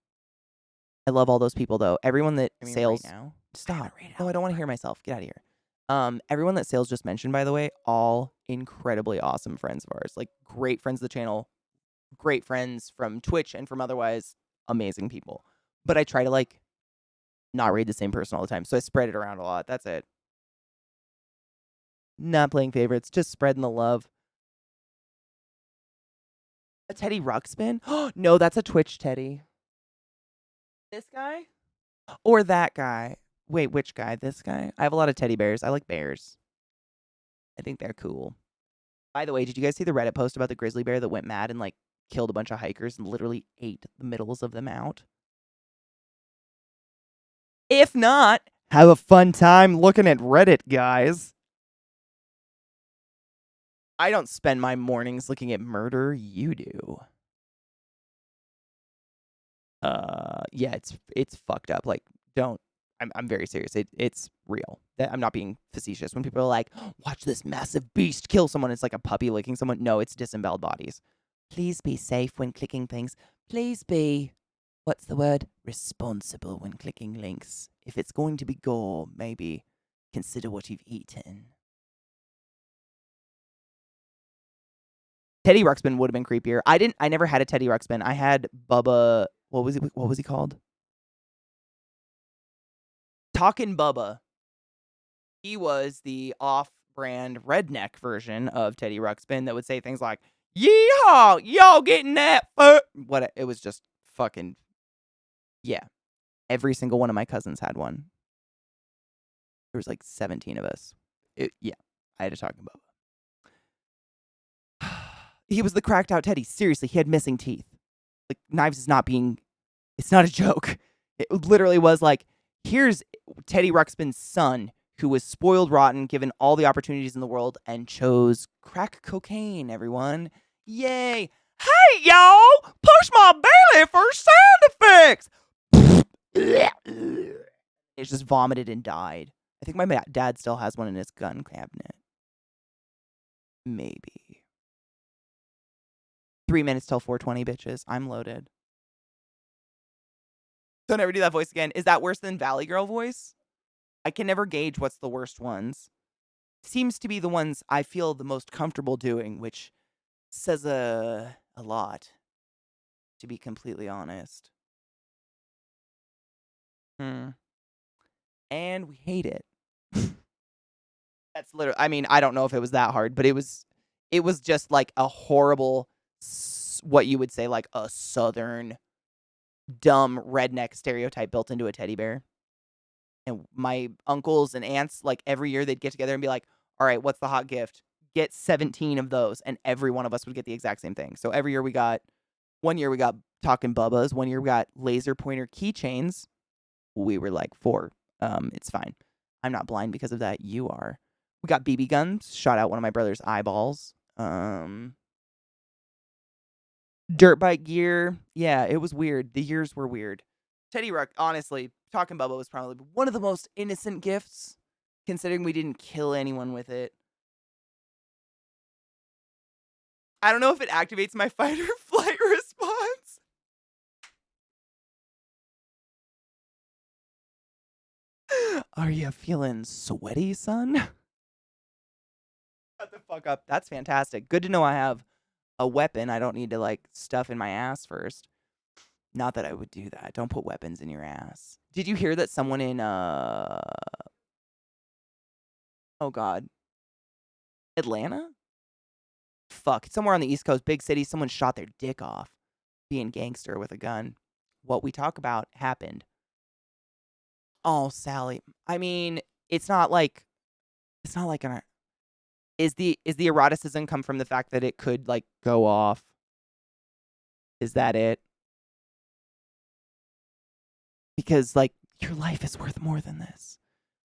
I love all those people though. Everyone that Sales right now. Stop. No, I don't want to hear myself. Get out of here. Everyone that Sales just mentioned, by the way, all incredibly awesome friends of ours. Like great friends of the channel, great friends from Twitch and from otherwise amazing people. But I try to like not raid the same person all the time. So I spread it around a lot. That's it. Not playing favorites, just spreading the love. A Teddy Ruxpin? Oh, no, that's a Twitch Teddy. This guy? Or that guy? Wait, which guy? This guy? I have a lot of teddy bears. I like bears. I think they're cool. By the way, did you guys see the Reddit post about the grizzly bear that went mad and like killed a bunch of hikers and literally ate the middles of them out? If not, have a fun time looking at Reddit, guys. I don't spend my mornings looking at murder. You do. Yeah, it's fucked up. Like, don't. I'm very serious. It's real. I'm not being facetious. When people are like, watch this massive beast kill someone, it's like a puppy licking someone. No, it's disemboweled bodies. Please be safe when clicking things. Please be, what's the word? Responsible when clicking links. If it's going to be gore, maybe consider what you've eaten. Teddy Ruxpin would have been creepier. I never had a Teddy Ruxpin. I had Bubba. What was he called? Talkin' Bubba. He was the off-brand redneck version of Teddy Ruxpin that would say things like, "Yeehaw, y'all getting that?" What it was just fucking, yeah. Every single one of my cousins had one. There was like 17 of us. Yeah, I had to talk about it. He was the cracked out Teddy. Seriously, he had missing teeth. Like, Knives is not being, it's not a joke. It literally was like, here's Teddy Ruxpin's son, who was spoiled rotten, given all the opportunities in the world, and chose crack cocaine, everyone. Yay. Hey, y'all! Push my belly for sound effects! It just vomited and died. I think my dad still has one in his gun cabinet. Maybe. 3 minutes till 4:20, bitches. I'm loaded. Don't ever do that voice again. Is that worse than Valley Girl voice? I can never gauge what's the worst ones. Seems to be the ones I feel the most comfortable doing, which says a lot, to be completely honest. And we hate it. That's literally, I mean, I don't know if it was that hard, but it was just like a horrible, what you would say, like a southern, dumb redneck stereotype built into a teddy bear. And my uncles and aunts, like every year they'd get together and be like, all right, what's the hot gift? Get 17 of those. And every one of us would get the exact same thing. So every year one year we got Talking Bubbas. One year we got laser pointer keychains. We were like 4. It's fine. I'm not blind because of that. You are. We got BB guns. Shot out one of my brother's eyeballs. Dirt bike gear. Yeah, it was weird. The years were weird. Teddy Ruck, honestly, Talking Bubba was probably one of the most innocent gifts, considering we didn't kill anyone with it. I don't know if it activates my fight or flight response. Are you feeling sweaty, son? Shut the fuck up. That's fantastic. Good to know I have a weapon. I don't need to, like, stuff in my ass first. Not that I would do that. Don't put weapons in your ass. Did you hear that someone in, oh God, Atlanta? Fuck, somewhere on the East Coast, big city, someone shot their dick off being gangster with a gun. What we talk about happened. Oh, Sally. I mean, it's not like an, is the eroticism come from the fact that it could, like, go off? Is that it? Because, like, your life is worth more than this.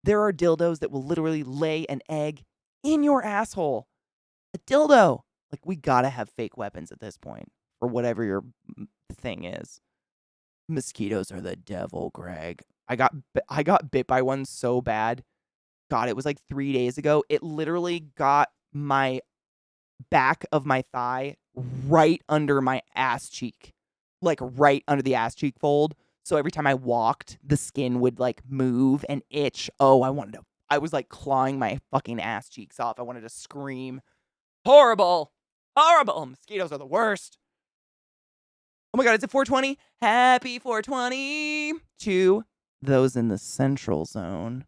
There are dildos that will literally lay an egg in your asshole. A dildo. Like, we gotta have fake weapons at this point, or whatever your thing is. Mosquitoes are the devil, Greg. I got bit by one so bad. God, it was like 3 days ago. It literally got my back of my thigh right under my ass cheek. Like, right under the ass cheek fold. So every time I walked, the skin would, like, move and itch. Oh, I was, like, clawing my fucking ass cheeks off. I wanted to scream. Horrible. Horrible. Mosquitoes are the worst. Oh my God, is it 420? Happy 420 to those in the central zone.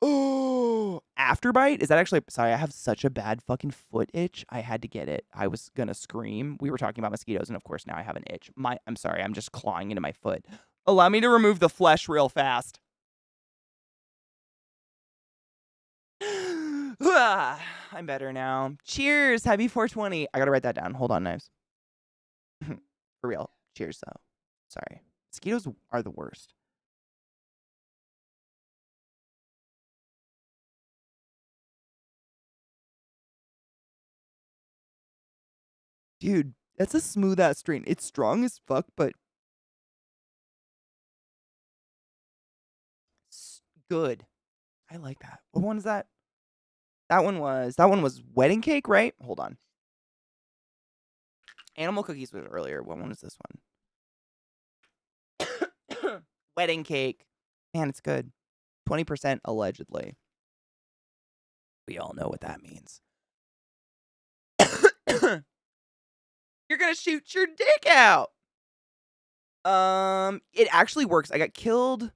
Oh, Afterbite? Is that actually, sorry, I have such a bad fucking foot itch. I had to get it. I was gonna scream. We were talking about mosquitoes, and of course now I have an itch. I'm sorry, I'm just clawing into my foot. Allow me to remove the flesh real fast. I'm better now. Cheers. Happy 420. I gotta write that down. Hold on, Knives. For real. Cheers, though. Sorry. Mosquitoes are the worst. Dude, that's a smooth ass strain. It's strong as fuck, but good. I like that. What one is that? That one was wedding cake, right? Hold on. Animal cookies was earlier. What one is this one? Wedding cake. Man, it's good. 20% allegedly. We all know what that means. You're gonna shoot your dick out. It actually works. I got killed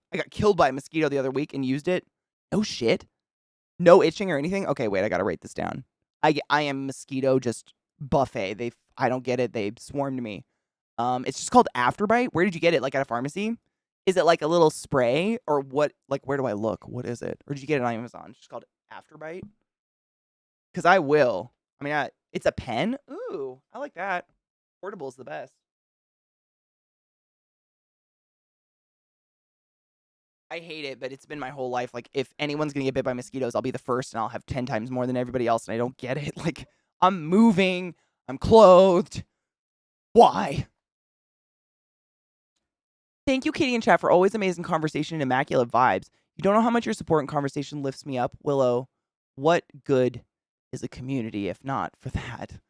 by a mosquito the other week and used it. No shit. No itching or anything. Okay, wait, I gotta write this down. I am mosquito just buffet. I don't get it. They swarmed me. It's just called Afterbite. Where did you get it? Like at a pharmacy? Is it like a little spray or what? Like where do I look? What is it? Or did you get it on Amazon? It's just called Afterbite. Because I will. I mean, it's a pen. Ooh, I like that. Portable is the best. I hate it, but it's been my whole life. Like, if anyone's gonna get bit by mosquitoes, I'll be the first and I'll have 10 times more than everybody else, and I don't get it. Like, I'm moving, I'm clothed. Why? Thank you, Katie and chat, for always amazing conversation and immaculate vibes. You don't know how much your support and conversation lifts me up. Willow, what good is a community if not for that?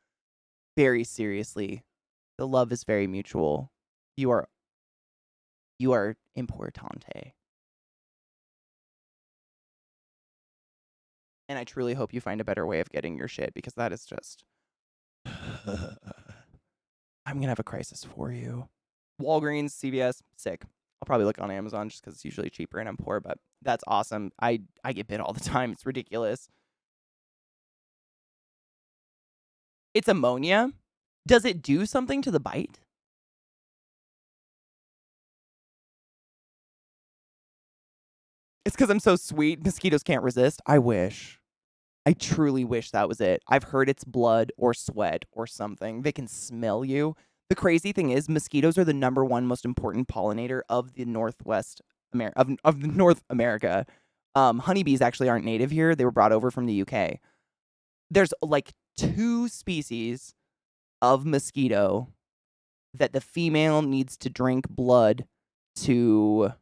Very seriously, the love is very mutual. You are importante. And I truly hope you find a better way of getting your shit, because that is just... I'm gonna have a crisis for you. Walgreens, CVS, sick. I'll probably look on Amazon just because it's usually cheaper and I'm poor, but that's awesome. I get bit all the time. It's ridiculous. It's ammonia. Does it do something to the bite? It's because I'm so sweet. Mosquitoes can't resist. I wish. I truly wish that was it. I've heard it's blood or sweat or something. They can smell you. The crazy thing is, mosquitoes are the #1 most important pollinator of the Northwest of North America. Honeybees actually aren't native here. They were brought over from the UK. There's like 2 species of mosquito that the female needs to drink blood to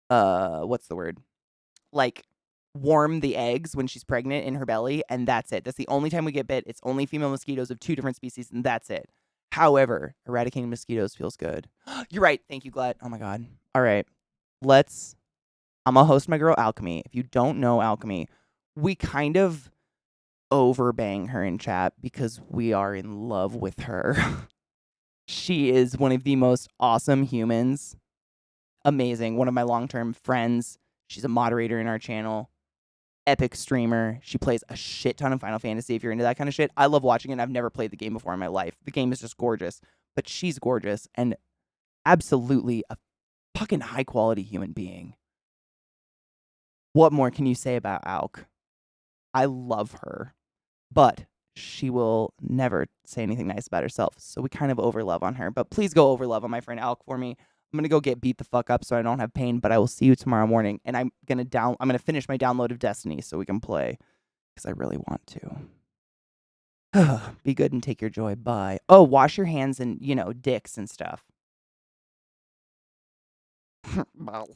what's the word? Like warm the eggs when she's pregnant in her belly, and that's it. That's the only time we get bit. It's only female mosquitoes of 2 different species, and that's it. However, eradicating mosquitoes feels good. You're right. Thank you, Glut. Oh my god. All right. I'm gonna host my girl Alchemy. If you don't know Alchemy, we kind of overbang her in chat because we are in love with her. She is one of the most awesome humans. Amazing. One of my long-term friends. She's a moderator in our channel. Epic streamer. She plays a shit ton of Final Fantasy if you're into that kind of shit. I love watching it. I've never played the game before in my life. The game is just gorgeous. But she's gorgeous and absolutely a fucking high-quality human being. What more can you say about Alk? I love her. But she will never say anything nice about herself. So we kind of overlove on her. But please go overlove on my friend Alk for me. I'm gonna go get beat the fuck up so I don't have pain, but I will see you tomorrow morning. And I'm gonna finish my download of Destiny so we can play. Because I really want to. Be good and take your joy. Bye. Oh, wash your hands and, dicks and stuff. Balls.